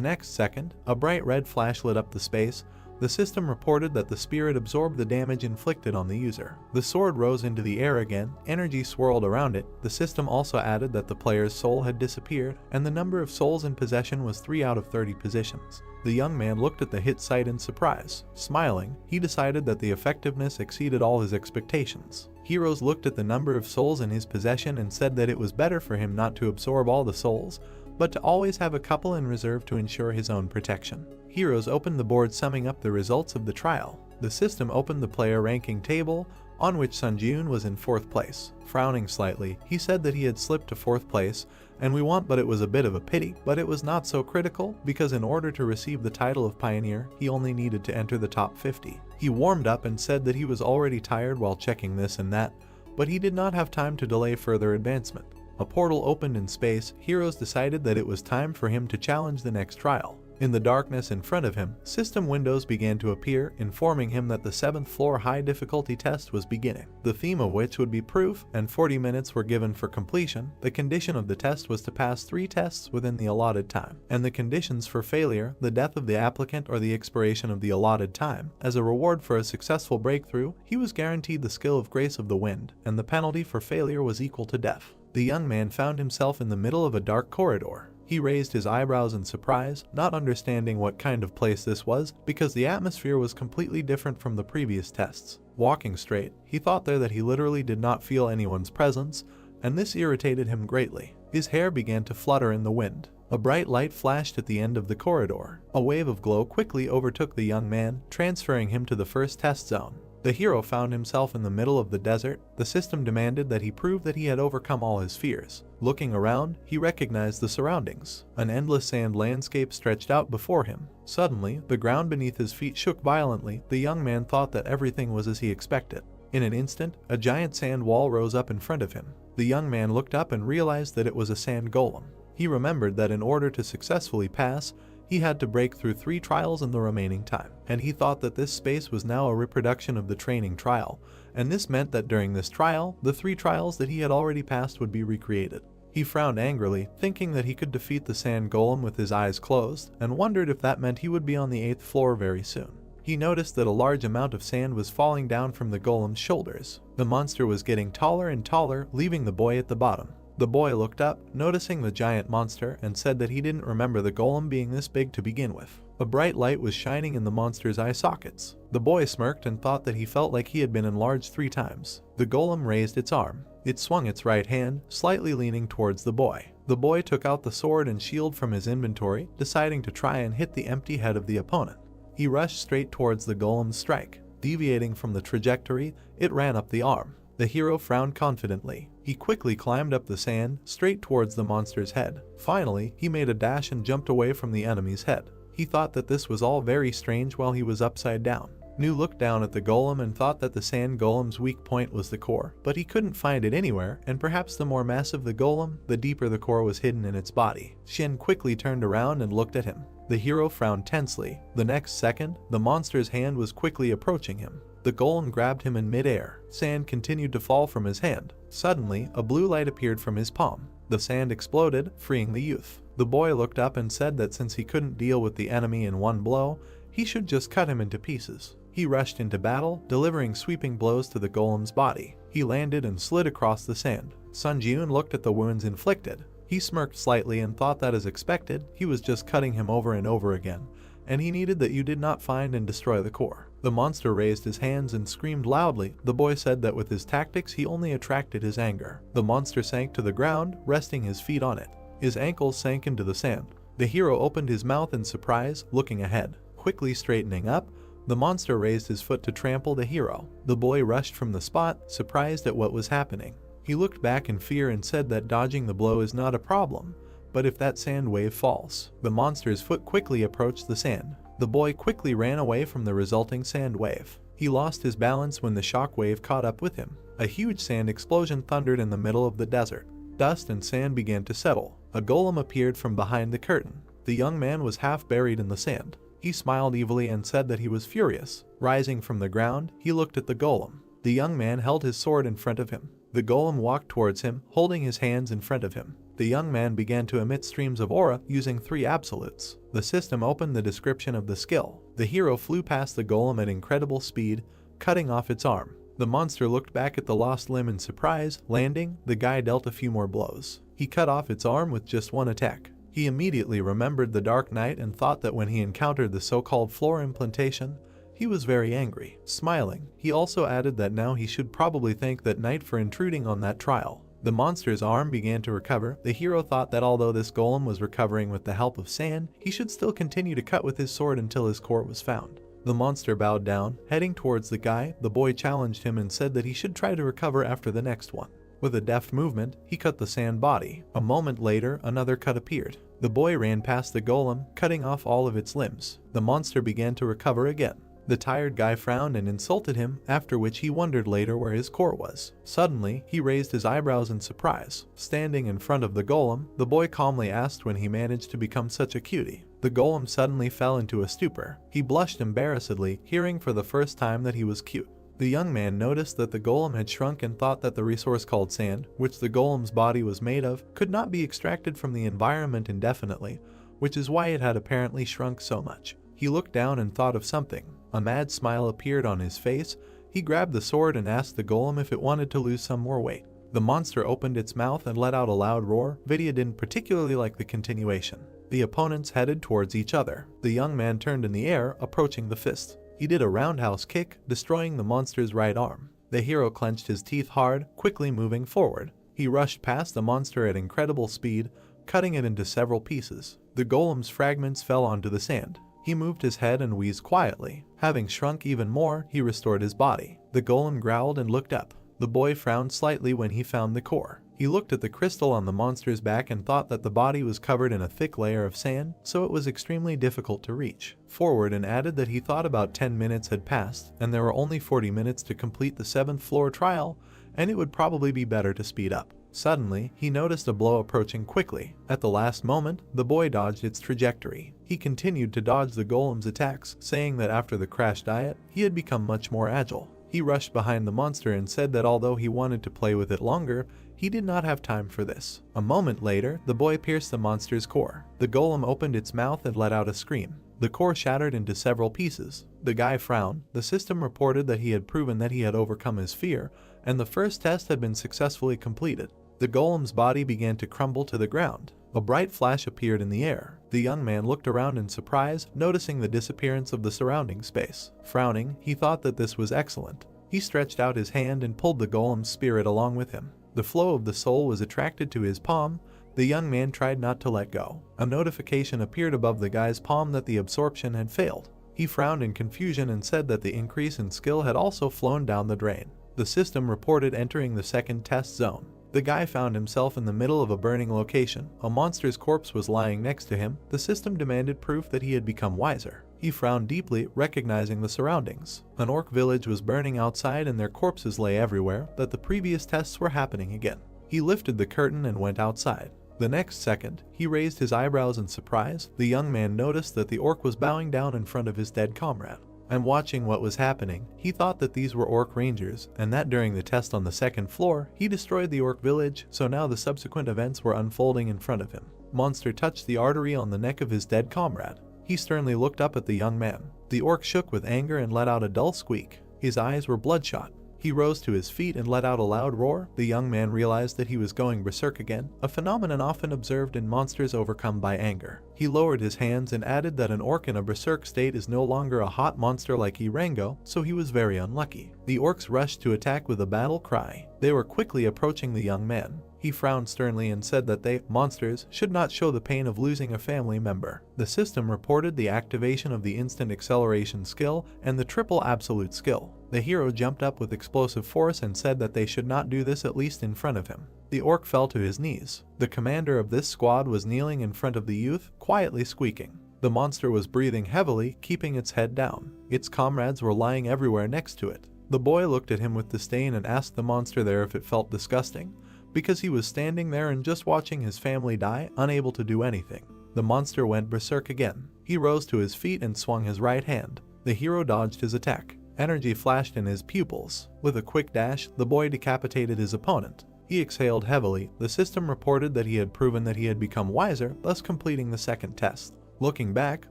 next second, a bright red flash lit up the space. The system reported that the spirit absorbed the damage inflicted on the user. The sword rose into the air again, energy swirled around it. The system also added that the player's soul had disappeared, and the number of souls in possession was 3 out of 30 positions. The young man looked at the hit site in surprise. Smiling, he decided that the effectiveness exceeded all his expectations. Heroes looked at the number of souls in his possession and said that it was better for him not to absorb all the souls, but to always have a couple in reserve to ensure his own protection. Heroes opened the board summing up the results of the trial. The system opened the player ranking table, on which Sunjun was in 4th place. Frowning slightly, he said that he had slipped to 4th place, and we want but it was a bit of a pity, but it was not so critical, because in order to receive the title of Pioneer, he only needed to enter the top 50. He warmed up and said that he was already tired while checking this and that, but he did not have time to delay further advancement. A portal opened in space. Heroes decided that it was time for him to challenge the next trial. In the darkness in front of him, system windows began to appear, informing him that the 7th floor high difficulty test was beginning, the theme of which would be proof, and 40 minutes were given for completion. The condition of the test was to pass 3 tests within the allotted time, and the conditions for failure, the death of the applicant or the expiration of the allotted time. As a reward for a successful breakthrough, he was guaranteed the skill of Grace of the Wind, and the penalty for failure was equal to death. The young man found himself in the middle of a dark corridor. He raised his eyebrows in surprise, not understanding what kind of place this was, because the atmosphere was completely different from the previous tests. Walking straight, he thought there that he literally did not feel anyone's presence, and this irritated him greatly. His hair began to flutter in the wind. A bright light flashed at the end of the corridor. A wave of glow quickly overtook the young man, transferring him to the first test zone. The hero found himself in the middle of the desert. The system demanded that he prove that he had overcome all his fears. Looking around, he recognized the surroundings. An endless sand landscape stretched out before him. Suddenly, the ground beneath his feet shook violently. The young man thought that everything was as he expected. In an instant, a giant sand wall rose up in front of him. The young man looked up and realized that it was a sand golem. He remembered that in order to successfully pass, he had to break through 3 trials in the remaining time, and he thought that this space was now a reproduction of the training trial, and this meant that during this trial, the 3 trials that he had already passed would be recreated. He frowned angrily, thinking that he could defeat the sand golem with his eyes closed, and wondered if that meant he would be on the 8th floor very soon. He noticed that a large amount of sand was falling down from the golem's shoulders. The monster was getting taller and taller, leaving the boy at the bottom. The boy looked up, noticing the giant monster, and said that he didn't remember the golem being this big to begin with. A bright light was shining in the monster's eye sockets. The boy smirked and thought that he felt like he had been enlarged 3 times. The golem raised its arm. It swung its right hand, slightly leaning towards the boy. The boy took out the sword and shield from his inventory, deciding to try and hit the empty head of the opponent. He rushed straight towards the golem's strike. Deviating from the trajectory, it ran up the arm. The hero frowned confidently. He quickly climbed up the sand, straight towards the monster's head. Finally, he made a dash and jumped away from the enemy's head. He thought that this was all very strange while he was upside down. Nu looked down at the golem and thought that the sand golem's weak point was the core, but he couldn't find it anywhere, and perhaps the more massive the golem, the deeper the core was hidden in its body. Shin quickly turned around and looked at him. The hero frowned tensely. The next second, the monster's hand was quickly approaching him. The golem grabbed him in midair. Sand continued to fall from his hand. Suddenly, a blue light appeared from his palm. The sand exploded, freeing the youth. The boy looked up and said that since he couldn't deal with the enemy in one blow, he should just cut him into pieces. He rushed into battle, delivering sweeping blows to the golem's body. He landed and slid across the sand. Sun Jiun looked at the wounds inflicted. He smirked slightly and thought that as expected, he was just cutting him over and over again, and he needed that you did not find and destroy the core. The monster raised his hands and screamed loudly. The boy said that with his tactics he only attracted his anger. The monster sank to the ground, resting his feet on it. His ankles sank into the sand. The hero opened his mouth in surprise, looking ahead. Quickly straightening up, the monster raised his foot to trample the hero. The boy rushed from the spot, surprised at what was happening. He looked back in fear and said that dodging the blow is not a problem, but if that sand wave falls. The monster's foot quickly approached the sand. The boy quickly ran away from the resulting sand wave. He lost his balance when the shock wave caught up with him. A huge sand explosion thundered in the middle of the desert. Dust and sand began to settle. A golem appeared from behind the curtain. The young man was half buried in the sand. He smiled evilly and said that he was furious. Rising from the ground, he looked at the golem. The young man held his sword in front of him. The golem walked towards him, holding his hands in front of him. The young man began to emit streams of aura using 3 absolutes. The system opened the description of the skill. The hero flew past the golem at incredible speed, cutting off its arm. The monster looked back at the lost limb in surprise. Landing, the guy dealt a few more blows. He cut off its arm with just one attack. He immediately remembered the Dark Knight and thought that when he encountered the so-called floor implantation, he was very angry. Smiling, he also added that now he should probably thank that knight for intruding on that trial. The monster's arm began to recover. The hero thought that although this golem was recovering with the help of sand, he should still continue to cut with his sword until his core was found. The monster bowed down, heading towards the guy. The boy challenged him and said that he should try to recover after the next one. With a deft movement, he cut the sand body. A moment later, another cut appeared. The boy ran past the golem, cutting off all of its limbs. The monster began to recover again. The tired guy frowned and insulted him, after which he wondered later where his core was. Suddenly, he raised his eyebrows in surprise. Standing in front of the golem, the boy calmly asked when he managed to become such a cutie. The golem suddenly fell into a stupor. He blushed embarrassedly, hearing for the first time that he was cute. The young man noticed that the golem had shrunk and thought that the resource called sand, which the golem's body was made of, could not be extracted from the environment indefinitely, which is why it had apparently shrunk so much. He looked down and thought of something. A mad smile appeared on his face. He grabbed the sword and asked the golem if it wanted to lose some more weight. The monster opened its mouth and let out a loud roar. Vidya didn't particularly like the continuation. The opponents headed towards each other. The young man turned in the air, approaching the fist. He did a roundhouse kick, destroying the monster's right arm. The hero clenched his teeth hard, quickly moving forward. He rushed past the monster at incredible speed, cutting it into several pieces. The golem's fragments fell onto the sand. He moved his head and wheezed quietly. Having shrunk even more, he restored his body. The golem growled and looked up. The boy frowned slightly when he found the core. He looked at the crystal on the monster's back and thought that the body was covered in a thick layer of sand, so it was extremely difficult to reach forward, and added that he thought about 10 minutes had passed, and there were only 40 minutes to complete the 7th floor trial, and it would probably be better to speed up. Suddenly, he noticed a blow approaching quickly. At the last moment, the boy dodged its trajectory. He continued to dodge the golem's attacks, saying that after the crash diet, he had become much more agile. He rushed behind the monster and said that although he wanted to play with it longer, he did not have time for this. A moment later, the boy pierced the monster's core. The golem opened its mouth and let out a scream. The core shattered into several pieces. The guy frowned. The system reported that he had proven that he had overcome his fear, and the first test had been successfully completed. The golem's body began to crumble to the ground. A bright flash appeared in the air. The young man looked around in surprise, noticing the disappearance of the surrounding space. Frowning, he thought that this was excellent. He stretched out his hand and pulled the golem's spirit along with him. The flow of the soul was attracted to his palm. The young man tried not to let go. A notification appeared above the guy's palm that the absorption had failed. He frowned in confusion and said that the increase in skill had also flown down the drain. The system reported entering the second test zone. The guy found himself in the middle of a burning location. A monster's corpse was lying next to him. The system demanded proof that he had become wiser. He frowned deeply, recognizing the surroundings. An orc village was burning outside and their corpses lay everywhere, that the previous tests were happening again. He lifted the curtain and went outside. The next second, he raised his eyebrows in surprise. The young man noticed that the orc was bowing down in front of his dead comrade. And watching what was happening, he thought that these were orc rangers, and that during the test on the second floor, he destroyed the orc village, so now the subsequent events were unfolding in front of him. Monster touched the artery on the neck of his dead comrade. He sternly looked up at the young man. The orc shook with anger and let out a dull squeak. His eyes were bloodshot. He rose to his feet and let out a loud roar. The young man realized that he was going berserk again, a phenomenon often observed in monsters overcome by anger. He lowered his hands and added that an orc in a berserk state is no longer a hot monster like Irango, so he was very unlucky. The orcs rushed to attack with a battle cry. They were quickly approaching the young man. He frowned sternly and said that they, monsters, should not show the pain of losing a family member. The system reported the activation of the instant acceleration skill and the triple absolute skill. The hero jumped up with explosive force and said that they should not do this, at least in front of him. The orc fell to his knees. The commander of this squad was kneeling in front of the youth, quietly squeaking. The monster was breathing heavily, keeping its head down. Its comrades were lying everywhere next to it. The boy looked at him with disdain and asked the monster there if it felt disgusting, because he was standing there and just watching his family die, unable to do anything. The monster went berserk again. He rose to his feet and swung his right hand. The hero dodged his attack. Energy flashed in his pupils. With a quick dash, the boy decapitated his opponent. He exhaled heavily. The system reported that he had proven that he had become wiser, thus completing the second test. Looking back,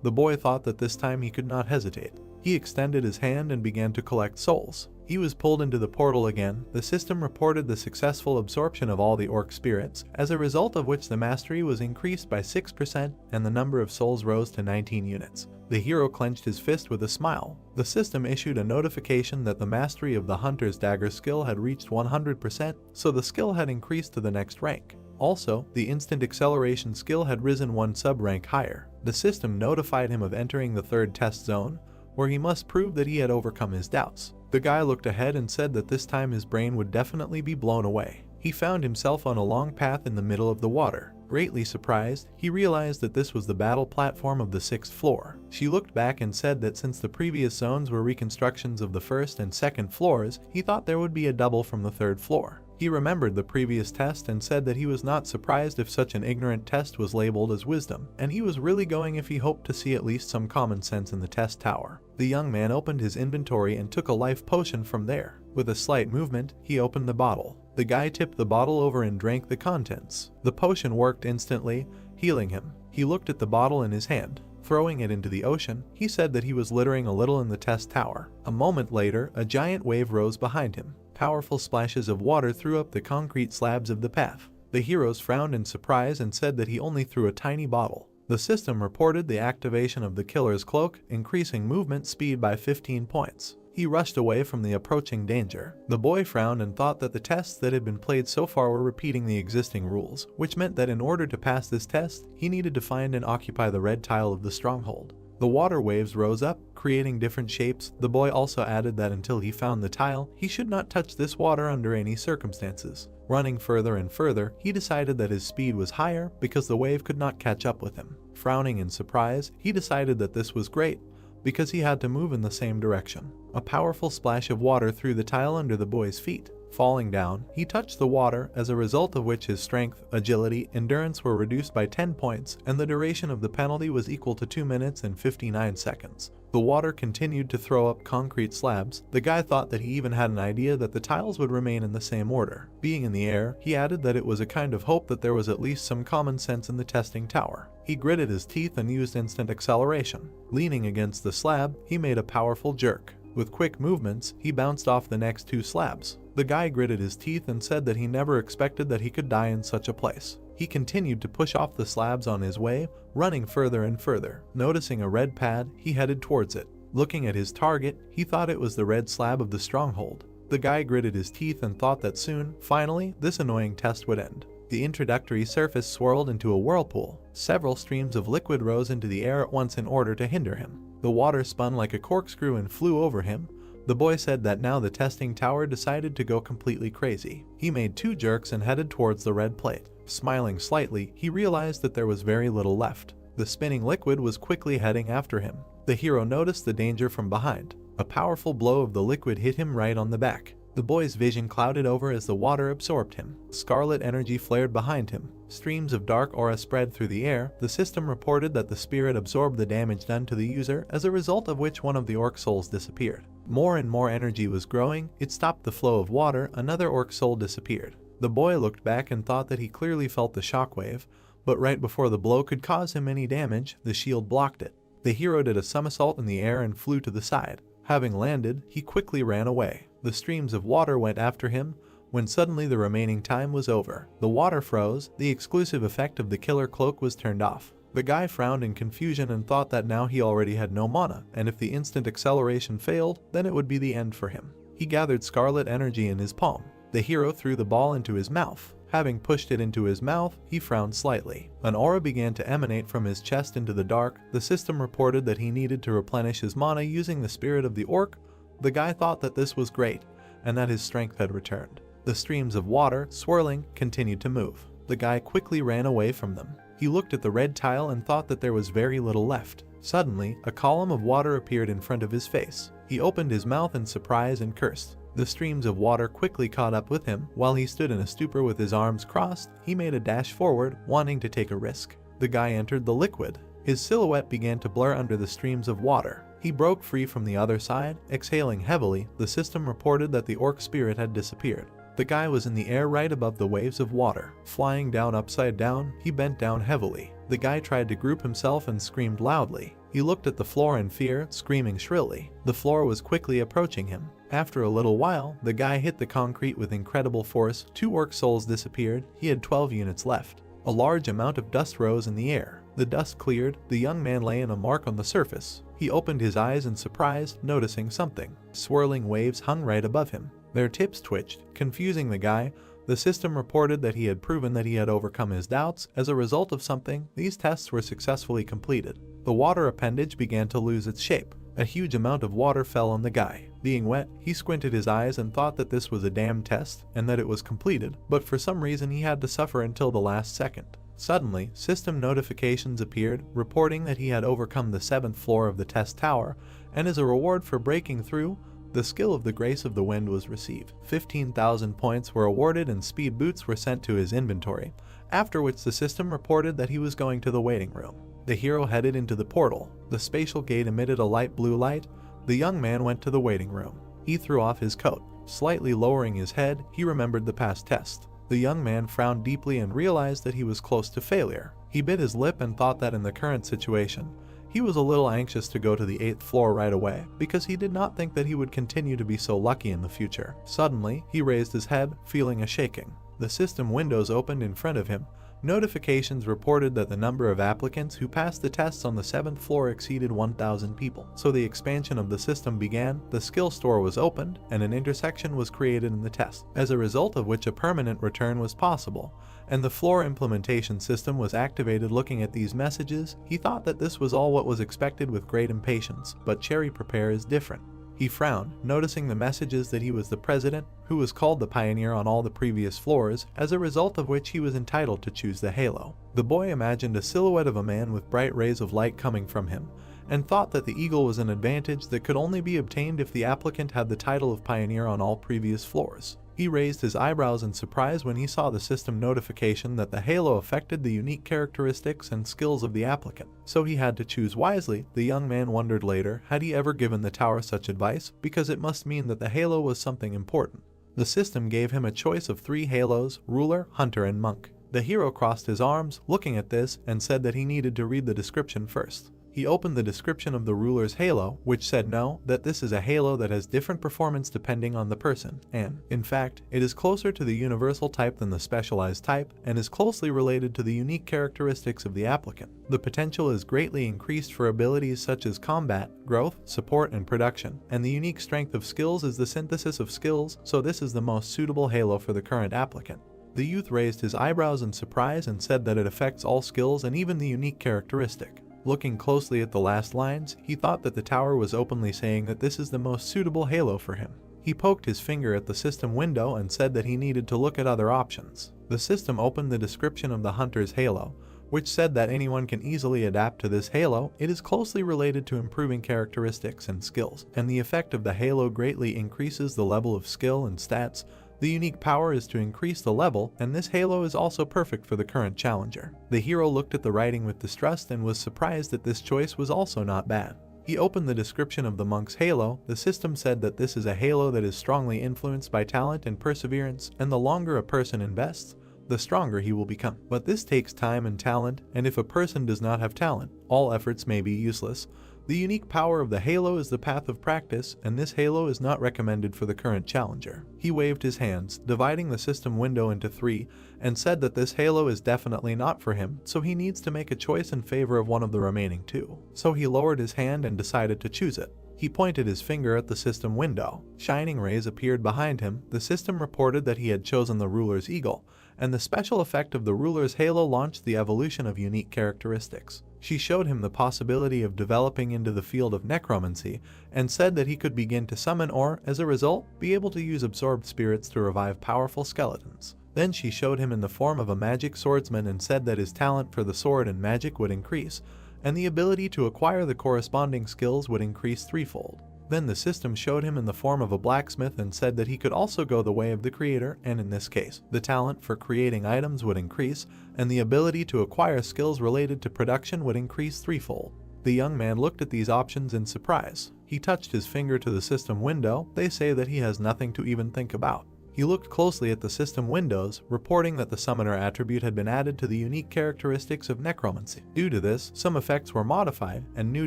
the boy thought that this time he could not hesitate. He extended his hand and began to collect souls. He was pulled into the portal again. The system reported the successful absorption of all the orc spirits, as a result of which the mastery was increased by 6% and the number of souls rose to 19 units. The hero clenched his fist with a smile. The system issued a notification that the mastery of the Hunter's Dagger skill had reached 100%, so the skill had increased to the next rank. Also, the instant acceleration skill had risen one sub-rank higher. The system notified him of entering the third test zone, where he must prove that he had overcome his doubts. The guy looked ahead and said that this time his brain would definitely be blown away. He found himself on a long path in the middle of the water. Greatly surprised, he realized that this was the battle platform of the 6th floor. She looked back and said that since the previous zones were reconstructions of the 1st and 2nd floors, he thought there would be a double from the 3rd floor. He remembered the previous test and said that he was not surprised if such an ignorant test was labeled as wisdom, and he was really going if he hoped to see at least some common sense in the test tower. The young man opened his inventory and took a life potion from there. With a slight movement, he opened the bottle. The guy tipped the bottle over and drank the contents. The potion worked instantly, healing him. He looked at the bottle in his hand. Throwing it into the ocean, he said that he was littering a little in the test tower. A moment later, a giant wave rose behind him. Powerful splashes of water threw up the concrete slabs of the path. The heroes frowned in surprise and said that he only threw a tiny bottle. The system reported the activation of the killer's cloak, increasing movement speed by 15 points. He rushed away from the approaching danger. The boy frowned and thought that the tests that had been played so far were repeating the existing rules, which meant that in order to pass this test, he needed to find and occupy the red tile of the stronghold. The water waves rose up, creating different shapes. The boy also added that until he found the tile, he should not touch this water under any circumstances. Running further and further, he decided that his speed was higher because the wave could not catch up with him. Frowning in surprise, he decided that this was great, because he had to move in the same direction. A powerful splash of water threw the tile under the boy's feet. Falling down, he touched the water, as a result of which his strength, agility, endurance were reduced by 10 points, and the duration of the penalty was equal to 2 minutes and 59 seconds. The water continued to throw up concrete slabs. The guy thought that he even had an idea that the tiles would remain in the same order. Being in the air, he added that it was a kind of hope that there was at least some common sense in the testing tower. He gritted his teeth and used instant acceleration. Leaning against the slab, he made a powerful jerk. With quick movements, he bounced off the next 2 slabs. The guy gritted his teeth and said that he never expected that he could die in such a place. He continued to push off the slabs on his way, running further and further. Noticing a red pad, he headed towards it. Looking at his target, he thought it was the red slab of the stronghold. The guy gritted his teeth and thought that soon, finally, this annoying test would end. The introductory surface swirled into a whirlpool. Several streams of liquid rose into the air at once in order to hinder him. The water spun like a corkscrew and flew over him. The boy said that now the testing tower decided to go completely crazy. He made 2 jerks and headed towards the red plate. Smiling slightly, he realized that there was very little left. The spinning liquid was quickly heading after him. The hero noticed the danger from behind. A powerful blow of the liquid hit him right on the back. The boy's vision clouded over as the water absorbed him. Scarlet energy flared behind him. Streams of dark aura spread through the air. The system reported that the spirit absorbed the damage done to the user, as a result of which one of the orc souls disappeared. More and more energy was growing. It stopped the flow of water. Another orc soul disappeared. The boy looked back and thought that he clearly felt the shockwave, but right before the blow could cause him any damage, the shield blocked it. The hero did a somersault in the air and flew to the side. Having landed, he quickly ran away. The streams of water went after him, when suddenly the remaining time was over. The water froze. The exclusive effect of the killer cloak was turned off. The guy frowned in confusion and thought that now he already had no mana, and if the instant acceleration failed, then it would be the end for him. He gathered scarlet energy in his palm. The hero threw the ball into his mouth. Having pushed it into his mouth, he frowned slightly. An aura began to emanate from his chest into the dark. The system reported that he needed to replenish his mana using the spirit of the orc. The guy thought that this was great, and that his strength had returned. The streams of water, swirling, continued to move. The guy quickly ran away from them. He looked at the red tile and thought that there was very little left. Suddenly, a column of water appeared in front of his face. He opened his mouth in surprise and cursed. The streams of water quickly caught up with him. While he stood in a stupor with his arms crossed, he made a dash forward, wanting to take a risk. The guy entered the liquid. His silhouette began to blur under the streams of water. He broke free from the other side, exhaling heavily. The system reported that the orc spirit had disappeared. The guy was in the air right above the waves of water. Flying down upside down, he bent down heavily. The guy tried to group himself and screamed loudly. He looked at the floor in fear, screaming shrilly. The floor was quickly approaching him. After a little while, the guy hit the concrete with incredible force. 2 orc souls disappeared. He had 12 units left. A large amount of dust rose in the air. The dust cleared. The young man lay in a mark on the surface. He opened his eyes in surprise, noticing something. Swirling waves hung right above him. Their tips twitched, confusing the guy. The system reported that he had proven that he had overcome his doubts. As a result of something, these tests were successfully completed. The water appendage began to lose its shape. A huge amount of water fell on the guy. Being wet, he squinted his eyes and thought that this was a damn test, and that it was completed, but for some reason he had to suffer until the last second. Suddenly, system notifications appeared, reporting that he had overcome the 7th floor of the test tower, and as a reward for breaking through, the skill of the Grace of the Wind was received. 15,000 points were awarded and speed boots were sent to his inventory, after which the system reported that he was going to the waiting room. The hero headed into the portal. The spatial gate emitted a light blue light. The young man went to the waiting room. He threw off his coat. Slightly lowering his head, he remembered the past test. The young man frowned deeply and realized that he was close to failure. He bit his lip and thought that in the current situation, he was a little anxious to go to the 8th floor right away, because he did not think that he would continue to be so lucky in the future. Suddenly, he raised his head, feeling a shaking. The system windows opened in front of him. Notifications reported that the number of applicants who passed the tests on the 7th floor exceeded 1,000 people. So the expansion of the system began, the skill store was opened, and an intersection was created in the test, as a result of which a permanent return was possible, and the floor implementation system was activated. Looking at these messages, he thought that this was all what was expected with great impatience, but Cherry Prepare is different. He frowned, noticing the messages that he was the president, who was called the pioneer on all the previous floors, as a result of which he was entitled to choose the halo. The boy imagined a silhouette of a man with bright rays of light coming from him, and thought that the eagle was an advantage that could only be obtained if the applicant had the title of pioneer on all previous floors. He raised his eyebrows in surprise when he saw the system notification that the halo affected the unique characteristics and skills of the applicant, so he had to choose wisely. The young man wondered later, had he ever given the tower such advice, because it must mean that the halo was something important. The system gave him a choice of 3 halos: ruler, hunter, and monk. The hero crossed his arms, looking at this, and said that he needed to read the description first. He opened the description of the ruler's halo, which said that this is a halo that has different performance depending on the person, and, in fact, it is closer to the universal type than the specialized type, and is closely related to the unique characteristics of the applicant. The potential is greatly increased for abilities such as combat, growth, support, and production, and the unique strength of skills is the synthesis of skills, so this is the most suitable halo for the current applicant. The youth raised his eyebrows in surprise and said that it affects all skills and even the unique characteristic. Looking closely at the last lines, he thought that the tower was openly saying that this is the most suitable halo for him. He poked his finger at the system window and said that he needed to look at other options. The system opened the description of the hunter's halo, which said that anyone can easily adapt to this halo. It is closely related to improving characteristics and skills, and the effect of the halo greatly increases the level of skill and stats. The unique power is to increase the level, and this halo is also perfect for the current challenger. The hero looked at the writing with distrust and was surprised that this choice was also not bad. He opened the description of the monk's halo. The system said that this is a halo that is strongly influenced by talent and perseverance, and the longer a person invests, the stronger he will become. But this takes time and talent, and if a person does not have talent, all efforts may be useless. The unique power of the halo is the path of practice, and this halo is not recommended for the current challenger. He waved his hands, dividing the system window into 3, and said that this halo is definitely not for him, so he needs to make a choice in favor of one of the remaining 2. So he lowered his hand and decided to choose it. He pointed his finger at the system window. Shining rays appeared behind him. The system reported that he had chosen the ruler's eagle, and the special effect of the ruler's halo launched the evolution of unique characteristics. She showed him the possibility of developing into the field of necromancy and said that he could begin to summon or, as a result, be able to use absorbed spirits to revive powerful skeletons. Then she showed him in the form of a magic swordsman and said that his talent for the sword and magic would increase, and the ability to acquire the corresponding skills would increase 3-fold. Then the system showed him in the form of a blacksmith and said that he could also go the way of the creator, and in this case, the talent for creating items would increase, and the ability to acquire skills related to production would increase 3-fold. The young man looked at these options in surprise. He touched his finger to the system window. They say that he has nothing to even think about. He looked closely at the system windows, reporting that the summoner attribute had been added to the unique characteristics of necromancy. Due to this, some effects were modified, and new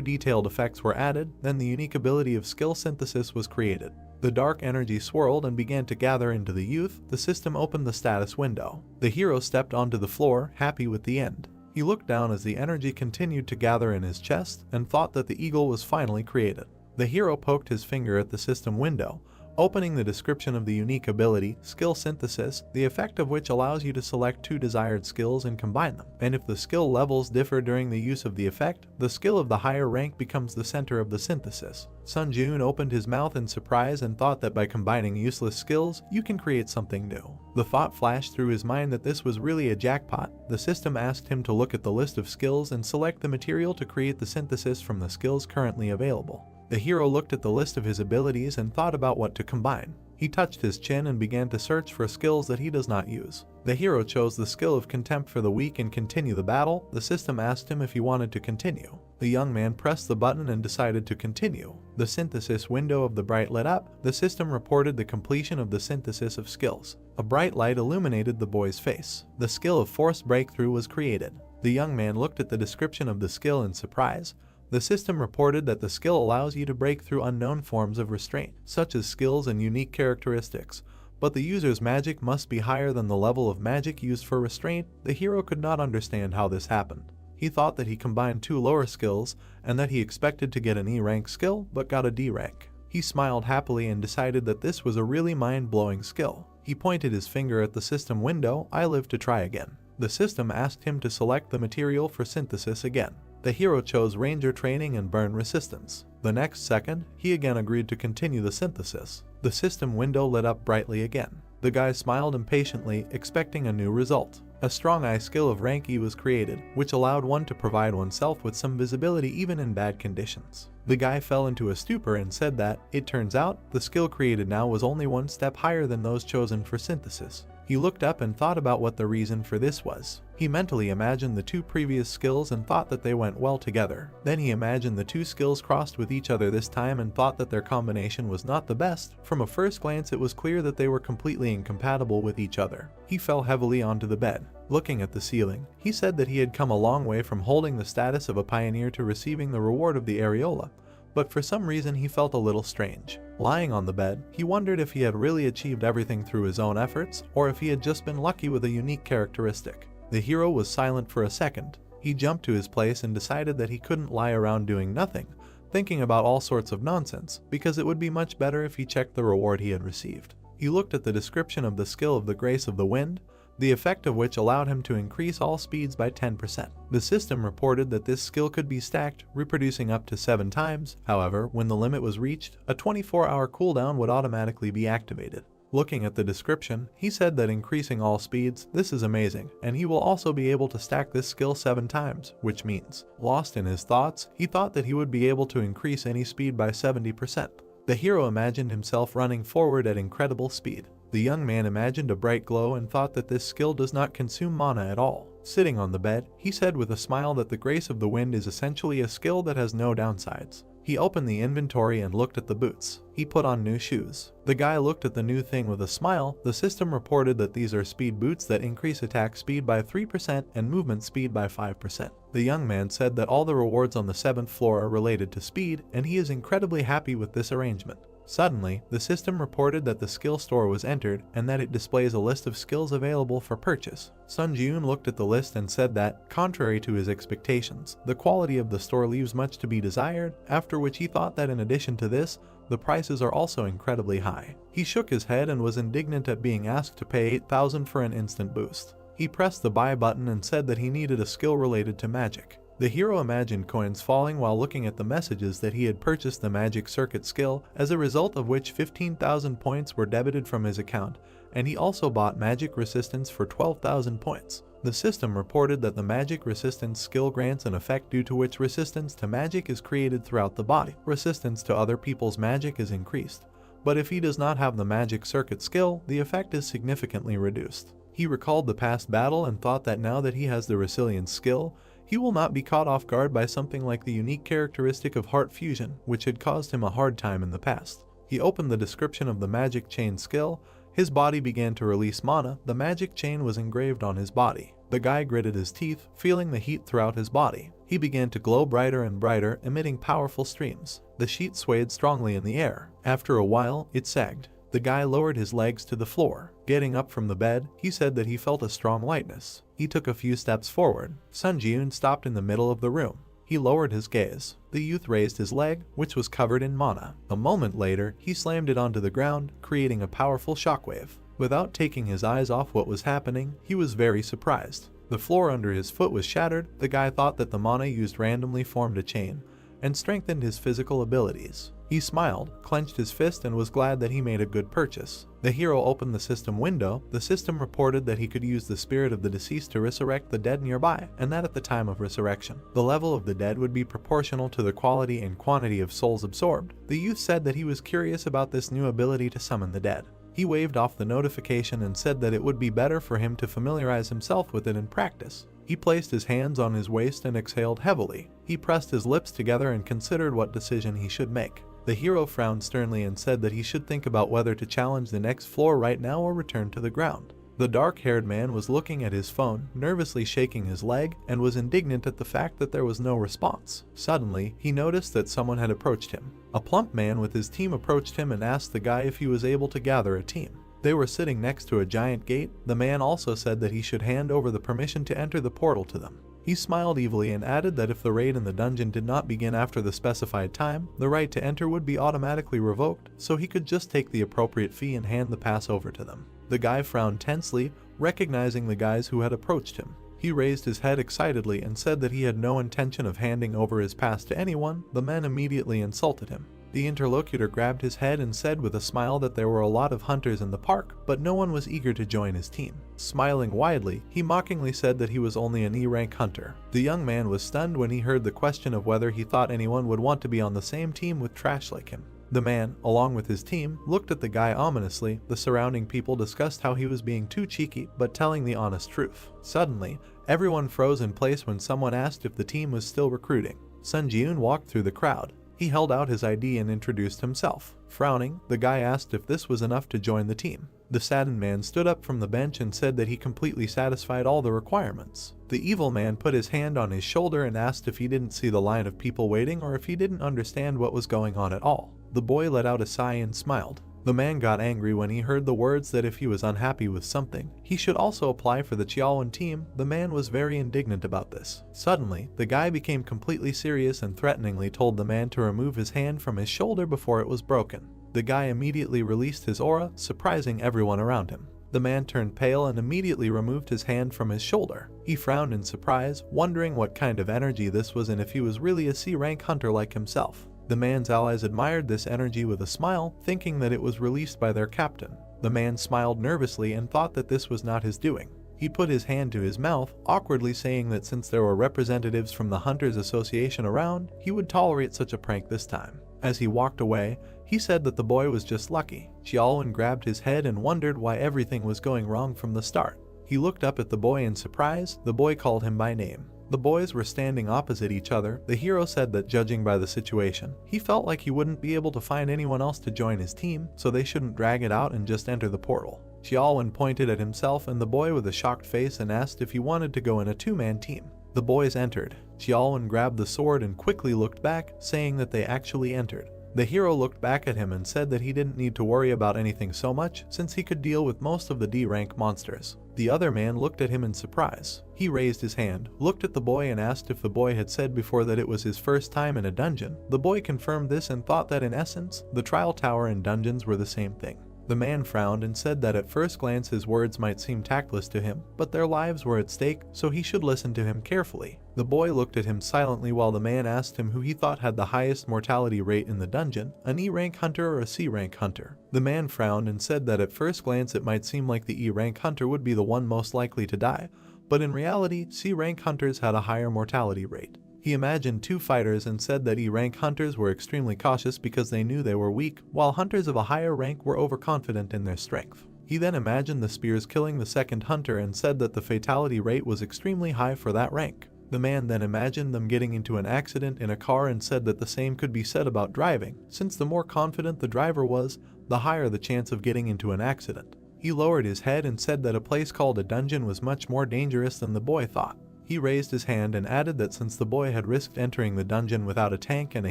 detailed effects were added. Then the unique ability of skill synthesis was created. The dark energy swirled and began to gather into the youth. The system opened the status window. The hero stepped onto the floor, happy with the end. He looked down as the energy continued to gather in his chest, and thought that the eagle was finally created. The hero poked his finger at the system window, opening the description of the unique ability, skill synthesis, the effect of which allows you to select 2 desired skills and combine them. And if the skill levels differ during the use of the effect, the skill of the higher rank becomes the center of the synthesis. Sun Jun opened his mouth in surprise and thought that by combining useless skills, you can create something new. The thought flashed through his mind that this was really a jackpot. The system asked him to look at the list of skills and select the material to create the synthesis from the skills currently available. The hero looked at the list of his abilities and thought about what to combine. He touched his chin and began to search for skills that he does not use. The hero chose the skill of contempt for the weak and continue the battle. The system asked him if he wanted to continue. The young man pressed the button and decided to continue. The synthesis window of the bright lit up. The system reported the completion of the synthesis of skills. A bright light illuminated the boy's face. The skill of forced breakthrough was created. The young man looked at the description of the skill in surprise. The system reported that the skill allows you to break through unknown forms of restraint, such as skills and unique characteristics, but the user's magic must be higher than the level of magic used for restraint. The hero could not understand how this happened. He thought that he combined 2 lower skills, and that he expected to get an E rank skill, but got a D rank. He smiled happily and decided that this was a really mind-blowing skill. He pointed his finger at the system window. I live to try again. The system asked him to select the material for synthesis again. The hero chose Ranger Training and Burn Resistance. The next second, he again agreed to continue the synthesis. The system window lit up brightly again. The guy smiled impatiently, expecting a new result. A strong eye skill of rank E was created, which allowed one to provide oneself with some visibility even in bad conditions. The guy fell into a stupor and said that, it turns out, the skill created now was only 1 step higher than those chosen for synthesis. He looked up and thought about what the reason for this was. He mentally imagined the 2 previous skills and thought that they went well together. Then he imagined the 2 skills crossed with each other this time and thought that their combination was not the best. From a first glance it was clear that they were completely incompatible with each other. He fell heavily onto the bed. Looking at the ceiling, he said that he had come a long way from holding the status of a pioneer to receiving the reward of the areola, but for some reason he felt a little strange. Lying on the bed, he wondered if he had really achieved everything through his own efforts, or if he had just been lucky with a unique characteristic. The hero was silent for a second. He jumped to his place and decided that he couldn't lie around doing nothing, thinking about all sorts of nonsense, because it would be much better if he checked the reward he had received. He looked at the description of the skill of the Grace of the Wind, the effect of which allowed him to increase all speeds by 10%. The system reported that this skill could be stacked, reproducing up to 7 times. However, when the limit was reached, a 24-hour cooldown would automatically be activated. Looking at the description, he said that increasing all speeds, this is amazing, and he will also be able to stack this skill 7 times, which means, lost in his thoughts, he thought that he would be able to increase any speed by 70%. The hero imagined himself running forward at incredible speed. The young man imagined a bright glow and thought that this skill does not consume mana at all. Sitting on the bed, he said with a smile that the grace of the wind is essentially a skill that has no downsides. He opened the inventory and looked at the boots. He put on new shoes. The guy looked at the new thing with a smile. The system reported that these are speed boots that increase attack speed by 3% and movement speed by 5%. The young man said that all the rewards on the 7th floor are related to speed, and he is incredibly happy with this arrangement. Suddenly, the system reported that the skill store was entered and that it displays a list of skills available for purchase. Sun Ji-yoon looked at the list and said that, contrary to his expectations, the quality of the store leaves much to be desired, after which he thought that in addition to this, the prices are also incredibly high. He shook his head and was indignant at being asked to pay 8,000 for an instant boost. He pressed the buy button and said that he needed a skill related to magic. The hero imagined coins falling while looking at the messages that he had purchased the magic circuit skill, as a result of which 15,000 points were debited from his account, and he also bought magic resistance for 12,000 points. The system reported that the magic resistance skill grants an effect due to which resistance to magic is created throughout the body. Resistance to other people's magic is increased, but if he does not have the magic circuit skill, the effect is significantly reduced. He recalled the past battle and thought that now that he has the resilience skill, he will not be caught off guard by something like the unique characteristic of heart fusion, which had caused him a hard time in the past. He opened the description of the magic chain skill. His body began to release mana. The magic chain was engraved on his body. The guy gritted his teeth, feeling the heat throughout his body. He began to glow brighter and brighter, emitting powerful streams. The sheet swayed strongly in the air. After a while, it sagged. The guy lowered his legs to the floor. Getting up from the bed, he said that he felt a strong lightness. He took a few steps forward. Sun Ji-yoon stopped in the middle of the room. He lowered his gaze. The youth raised his leg, which was covered in mana. A moment later, he slammed it onto the ground, creating a powerful shockwave. Without taking his eyes off what was happening, he was very surprised. The floor under his foot was shattered. The guy thought that the mana used randomly formed a chain and strengthened his physical abilities. He smiled, clenched his fist, and was glad that he made a good purchase. The hero opened the system window. The system reported that he could use the spirit of the deceased to resurrect the dead nearby, and that at the time of resurrection, the level of the dead would be proportional to the quality and quantity of souls absorbed. The youth said that he was curious about this new ability to summon the dead. He waved off the notification and said that it would be better for him to familiarize himself with it in practice. He placed his hands on his waist and exhaled heavily. He pressed his lips together and considered what decision he should make. The hero frowned sternly and said that he should think about whether to challenge the next floor right now or return to the ground. The dark-haired man was looking at his phone, nervously shaking his leg, and was indignant at the fact that there was no response. Suddenly, he noticed that someone had approached him. A plump man with his team approached him and asked the guy if he was able to gather a team. They were sitting next to a giant gate. The man also said that he should hand over the permission to enter the portal to them. He smiled evilly and added that if the raid in the dungeon did not begin after the specified time, the right to enter would be automatically revoked, so he could just take the appropriate fee and hand the pass over to them. The guy frowned tensely, recognizing the guys who had approached him. He raised his head excitedly and said that he had no intention of handing over his pass to anyone. The men immediately insulted him. The interlocutor grabbed his head and said with a smile that there were a lot of hunters in the park, but no one was eager to join his team. Smiling widely, he mockingly said that he was only an E-rank hunter. The young man was stunned when he heard the question of whether he thought anyone would want to be on the same team with trash like him. The man, along with his team, looked at the guy ominously. The surrounding people discussed how he was being too cheeky, but telling the honest truth. Suddenly, everyone froze in place when someone asked if the team was still recruiting. Sun Ji-yoon walked through the crowd. He held out his ID and introduced himself. Frowning, the guy asked if this was enough to join the team. The saddened man stood up from the bench and said that he completely satisfied all the requirements. The evil man put his hand on his shoulder and asked if he didn't see the line of people waiting or if he didn't understand what was going on at all. The boy let out a sigh and smiled. The man got angry when he heard the words that if he was unhappy with something, he should also apply for the Chiaowan team. The man was very indignant about this. Suddenly, the guy became completely serious and threateningly told the man to remove his hand from his shoulder before it was broken. The guy immediately released his aura, surprising everyone around him. The man turned pale and immediately removed his hand from his shoulder. He frowned in surprise, wondering what kind of energy this was and if he was really a C-rank hunter like himself. The man's allies admired this energy with a smile, thinking that it was released by their captain. The man smiled nervously and thought that this was not his doing. He put his hand to his mouth, awkwardly saying that since there were representatives from the Hunters Association around, he would tolerate such a prank this time. As he walked away, He said that the boy was just lucky. Xiaolwen grabbed his head and wondered why everything was going wrong from the start. He looked up at the boy in surprise. The boy called him by name. The boys were standing opposite each other. The hero said that judging by the situation, he felt like he wouldn't be able to find anyone else to join his team, so they shouldn't drag it out and just enter the portal. Xiaolwen pointed at himself and the boy with a shocked face and asked if he wanted to go in a two-man team. The boys entered. Xiaolwen grabbed the sword and quickly looked back, saying that they actually entered. The hero looked back at him and said that he didn't need to worry about anything so much since he could deal with most of the D-rank monsters. The other man looked at him in surprise. He raised his hand, looked at the boy and asked if the boy had said before that it was his first time in a dungeon. The boy confirmed this and thought that in essence, the trial tower and dungeons were the same thing. The man frowned and said that at first glance his words might seem tactless to him, but their lives were at stake, so he should listen to him carefully. The boy looked at him silently while the man asked him who he thought had the highest mortality rate in the dungeon, an E-rank hunter or a C-rank hunter. The man frowned and said that at first glance it might seem like the E-rank hunter would be the one most likely to die, but in reality, C-rank hunters had a higher mortality rate. He imagined two fighters and said that E-rank hunters were extremely cautious because they knew they were weak, while hunters of a higher rank were overconfident in their strength. He then imagined the spears killing the second hunter and said that the fatality rate was extremely high for that rank. The man then imagined them getting into an accident in a car and said that the same could be said about driving, since the more confident the driver was, the higher the chance of getting into an accident. He lowered his head and said that a place called a dungeon was much more dangerous than the boy thought. He raised his hand and added that since the boy had risked entering the dungeon without a tank and a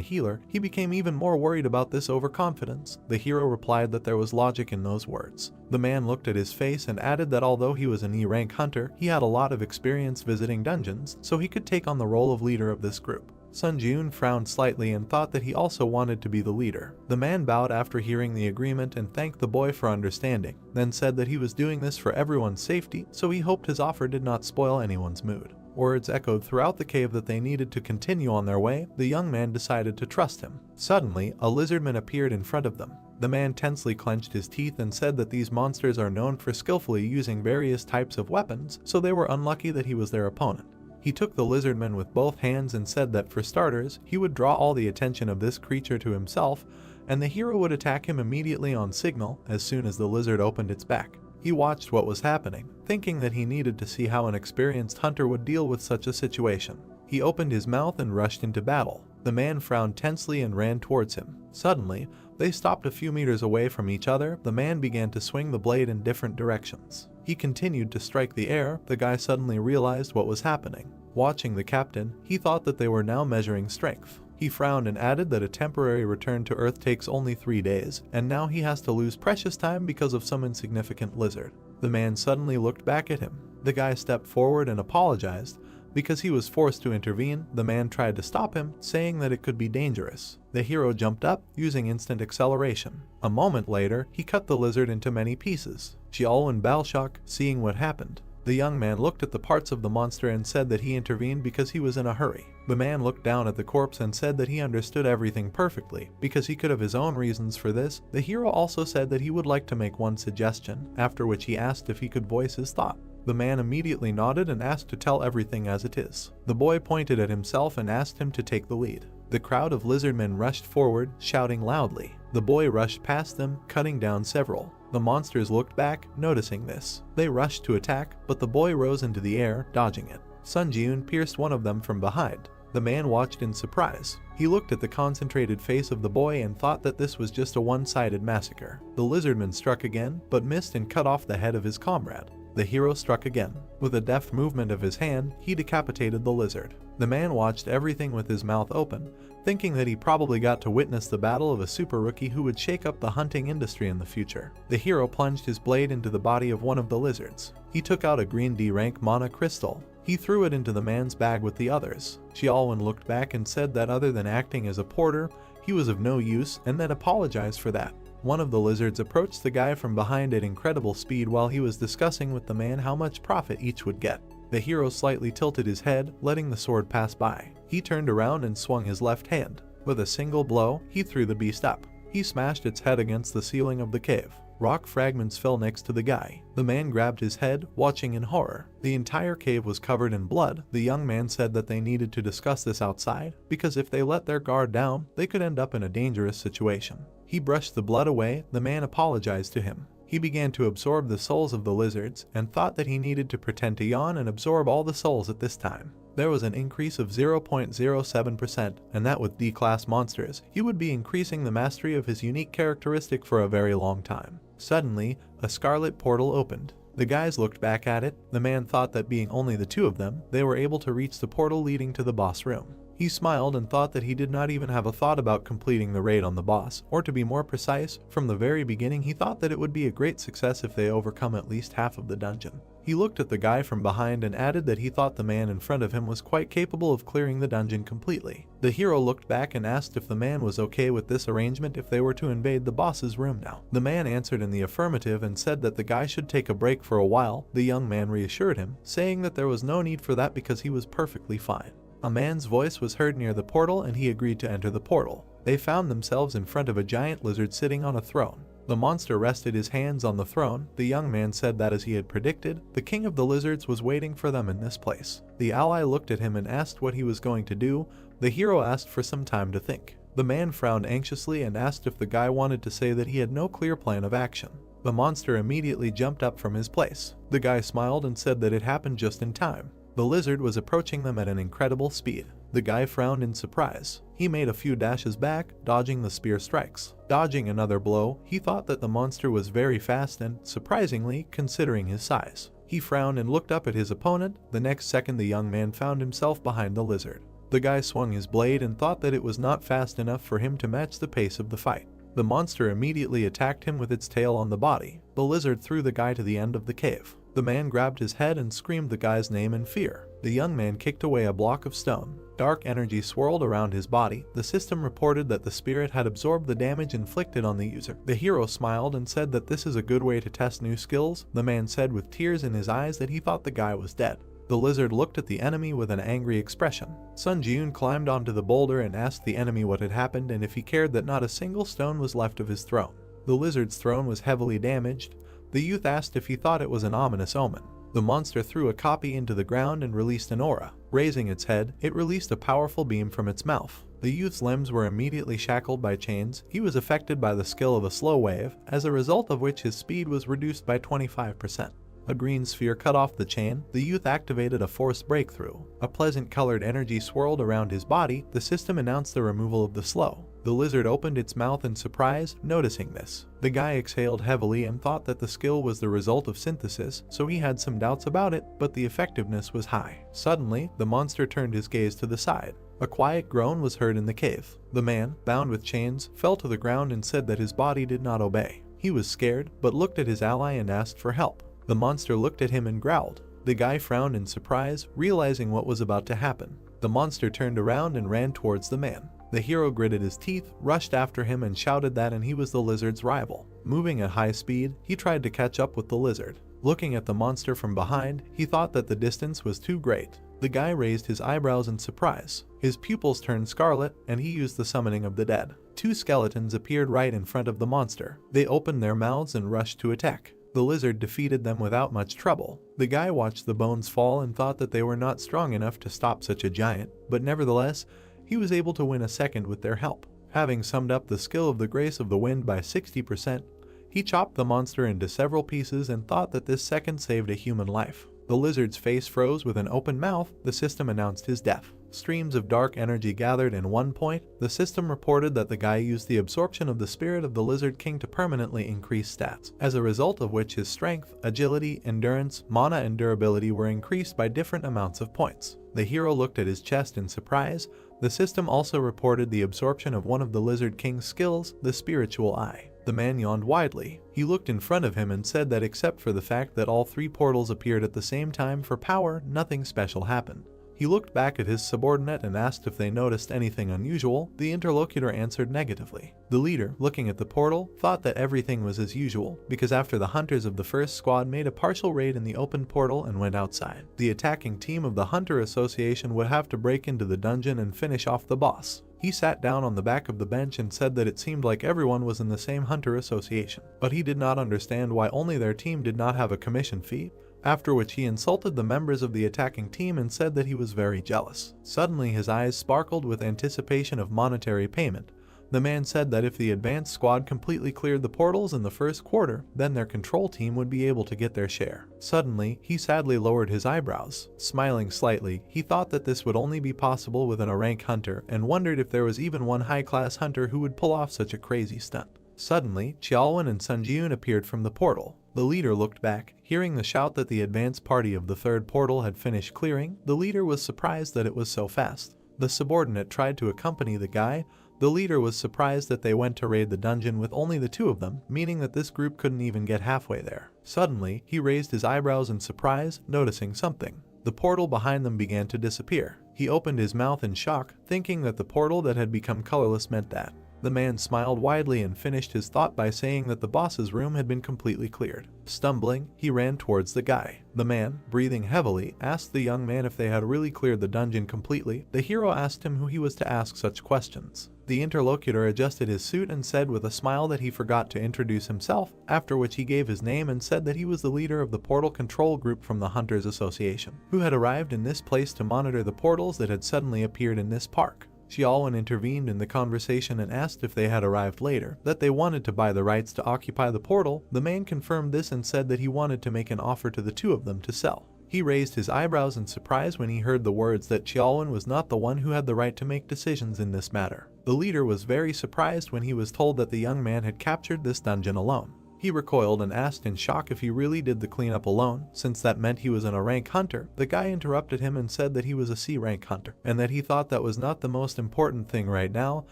healer, he became even more worried about this overconfidence. The hero replied that there was logic in those words. The man looked at his face and added that although he was an E-rank hunter, he had a lot of experience visiting dungeons, so he could take on the role of leader of this group. Sun Jun frowned slightly and thought that he also wanted to be the leader. The man bowed after hearing the agreement and thanked the boy for understanding, then said that he was doing this for everyone's safety, so he hoped his offer did not spoil anyone's mood. Words echoed throughout the cave that they needed to continue on their way. The young man decided to trust him. Suddenly, a lizardman appeared in front of them. The man tensely clenched his teeth and said that these monsters are known for skillfully using various types of weapons, so they were unlucky that he was their opponent. He took the lizardman with both hands and said that for starters, he would draw all the attention of this creature to himself, and the hero would attack him immediately on signal as soon as the lizard opened its back. He watched what was happening, thinking that he needed to see how an experienced hunter would deal with such a situation. He opened his mouth and rushed into battle. The man frowned tensely and ran towards him. Suddenly, they stopped a few meters away from each other. The man began to swing the blade in different directions. He continued to strike the air. The guy suddenly realized what was happening. Watching the captain, he thought that they were now measuring strength. He frowned and added that a temporary return to Earth takes only 3 days, and now he has to lose precious time because of some insignificant lizard. The man suddenly looked back at him. The guy stepped forward and apologized. Because he was forced to intervene, the man tried to stop him, saying that it could be dangerous. The hero jumped up, using instant acceleration. A moment later, he cut the lizard into many pieces. Xiaolwen Balshok, seeing what happened. The young man looked at the parts of the monster and said that he intervened because he was in a hurry. The man looked down at the corpse and said that he understood everything perfectly, because he could have his own reasons for this. The hero also said that he would like to make one suggestion, after which he asked if he could voice his thought. The man immediately nodded and asked to tell everything as it is. The boy pointed at himself and asked him to take the lead. The crowd of lizardmen rushed forward, shouting loudly. The boy rushed past them, cutting down several. The monsters looked back, noticing this. They rushed to attack, but the boy rose into the air, dodging it. Sun Jiun pierced one of them from behind. The man watched in surprise. He looked at the concentrated face of the boy and thought that this was just a one-sided massacre. The lizardman struck again, but missed and cut off the head of his comrade. The hero struck again. With a deft movement of his hand, he decapitated the lizard. The man watched everything with his mouth open, thinking that he probably got to witness the battle of a super rookie who would shake up the hunting industry in the future. The hero plunged his blade into the body of one of the lizards. He took out a green D-rank mana crystal. He threw it into the man's bag with the others. Xiaolwen looked back and said that other than acting as a porter, he was of no use and then apologized for that. One of the lizards approached the guy from behind at incredible speed while he was discussing with the man how much profit each would get. The hero slightly tilted his head, letting the sword pass by. He turned around and swung his left hand. With a single blow, he threw the beast up. He smashed its head against the ceiling of the cave. Rock fragments fell next to the guy. The man grabbed his head, watching in horror. The entire cave was covered in blood. The young man said that they needed to discuss this outside, because if they let their guard down, they could end up in a dangerous situation. He brushed the blood away. The man apologized to him. He began to absorb the souls of the lizards and thought that he needed to pretend to yawn and absorb all the souls at this time. There was an increase of 0.07%, and that with D-class monsters, he would be increasing the mastery of his unique characteristic for a very long time. Suddenly, a scarlet portal opened. The guys looked back at it. The man thought that being only the two of them, they were able to reach the portal leading to the boss room. He smiled and thought that he did not even have a thought about completing the raid on the boss, or to be more precise, from the very beginning he thought that it would be a great success if they overcome at least half of the dungeon. He looked at the guy from behind and added that he thought the man in front of him was quite capable of clearing the dungeon completely. The hero looked back and asked if the man was okay with this arrangement if they were to invade the boss's room now. The man answered in the affirmative and said that the guy should take a break for a while. The young man reassured him, saying that there was no need for that because he was perfectly fine. A man's voice was heard near the portal and he agreed to enter the portal. They found themselves in front of a giant lizard sitting on a throne. The monster rested his hands on the throne. The young man said that as he had predicted, the king of the lizards was waiting for them in this place. The ally looked at him and asked what he was going to do. The hero asked for some time to think. The man frowned anxiously and asked if the guy wanted to say that he had no clear plan of action. The monster immediately jumped up from his place. The guy smiled and said that it happened just in time. The lizard was approaching them at an incredible speed. The guy frowned in surprise. He made a few dashes back, dodging the spear strikes. Dodging another blow, he thought that the monster was very fast and, surprisingly, considering his size. He frowned and looked up at his opponent. The next second the young man found himself behind the lizard. The guy swung his blade and thought that it was not fast enough for him to match the pace of the fight. The monster immediately attacked him with its tail on the body. The lizard threw the guy to the end of the cave. The man grabbed his head and screamed the guy's name in fear. The young man kicked away a block of stone. Dark energy swirled around his body. The system reported that the spirit had absorbed the damage inflicted on the user. The hero smiled and said that this is a good way to test new skills. The man said with tears in his eyes that he thought the guy was dead. The lizard looked at the enemy with an angry expression. Sun Jiun climbed onto the boulder and asked the enemy what had happened and if he cared that not a single stone was left of his throne. The lizard's throne was heavily damaged. The youth asked if he thought it was an ominous omen. The monster threw a copy into the ground and released an aura. Raising its head, it released a powerful beam from its mouth. The youth's limbs were immediately shackled by chains. He was affected by the skill of a slow wave, as a result of which his speed was reduced by 25%. A green sphere cut off the chain. The youth activated a forced breakthrough. A pleasant colored energy swirled around his body. The system announced the removal of the slow. The lizard opened its mouth in surprise, noticing this. The guy exhaled heavily and thought that the skill was the result of synthesis, so he had some doubts about it, but the effectiveness was high. Suddenly, the monster turned his gaze to the side. A quiet groan was heard in the cave. The man, bound with chains, fell to the ground and said that his body did not obey. He was scared, but looked at his ally and asked for help. The monster looked at him and growled. The guy frowned in surprise, realizing what was about to happen. The monster turned around and ran towards the man. The hero gritted his teeth, rushed after him and shouted that he was the lizard's rival. Moving at high speed, he tried to catch up with the lizard. Looking at the monster from behind, he thought that the distance was too great. The guy raised his eyebrows in surprise. His pupils turned scarlet, and he used the summoning of the dead. Two skeletons appeared right in front of the monster. They opened their mouths and rushed to attack. The lizard defeated them without much trouble. The guy watched the bones fall and thought that they were not strong enough to stop such a giant, but nevertheless, he was able to win a second with their help. Having summed up the skill of the Grace of the Wind by 60%, he chopped the monster into several pieces and thought that this second saved a human life. The lizard's face froze with an open mouth. The system announced his death. Streams of dark energy gathered in one point. The system reported that the guy used the absorption of the spirit of the Lizard King to permanently increase stats, as a result of which his strength, agility, endurance, mana and durability were increased by different amounts of points. The hero looked at his chest in surprise. The system also reported the absorption of one of the Lizard King's skills, the Spiritual Eye. The man yawned widely. He looked in front of him and said that except for the fact that all three portals appeared at the same time for power, nothing special happened. He looked back at his subordinate and asked if they noticed anything unusual. The interlocutor answered negatively. The leader, looking at the portal, thought that everything was as usual, because after the hunters of the first squad made a partial raid in the open portal and went outside, the attacking team of the Hunter Association would have to break into the dungeon and finish off the boss. He sat down on the back of the bench and said that it seemed like everyone was in the same Hunter Association, but he did not understand why only their team did not have a commission fee. After which he insulted the members of the attacking team and said that he was very jealous. Suddenly his eyes sparkled with anticipation of monetary payment. The man said that if the advanced squad completely cleared the portals in the first quarter, then their control team would be able to get their share. Suddenly, he sadly lowered his eyebrows. Smiling slightly, he thought that this would only be possible with a rank hunter and wondered if there was even one high-class hunter who would pull off such a crazy stunt. Suddenly, Xiaolwen and Sun Jiun appeared from the portal. The leader looked back. Hearing the shout that the advance party of the third portal had finished clearing, the leader was surprised that it was so fast. The subordinate tried to accompany the guy. The leader was surprised that they went to raid the dungeon with only the two of them, meaning that this group couldn't even get halfway there. Suddenly, he raised his eyebrows in surprise, noticing something. The portal behind them began to disappear. He opened his mouth in shock, thinking that the portal that had become colorless meant that. The man smiled widely and finished his thought by saying that the boss's room had been completely cleared. Stumbling, he ran towards the guy. The man, breathing heavily, asked the young man if they had really cleared the dungeon completely. The hero asked him who he was to ask such questions. The interlocutor adjusted his suit and said with a smile that he forgot to introduce himself, after which he gave his name and said that he was the leader of the portal control group from the Hunters Association, who had arrived in this place to monitor the portals that had suddenly appeared in this park. Xiaolwen intervened in the conversation and asked if they had arrived later, that they wanted to buy the rights to occupy the portal. The man confirmed this and said that he wanted to make an offer to the two of them to sell. He raised his eyebrows in surprise when he heard the words that Xiaolwen was not the one who had the right to make decisions in this matter. The leader was very surprised when he was told that the young man had captured this dungeon alone. He recoiled and asked in shock if he really did the cleanup alone, since that meant he was a rank hunter. The guy interrupted him and said that he was a C rank hunter, and that he thought that was not the most important thing right now,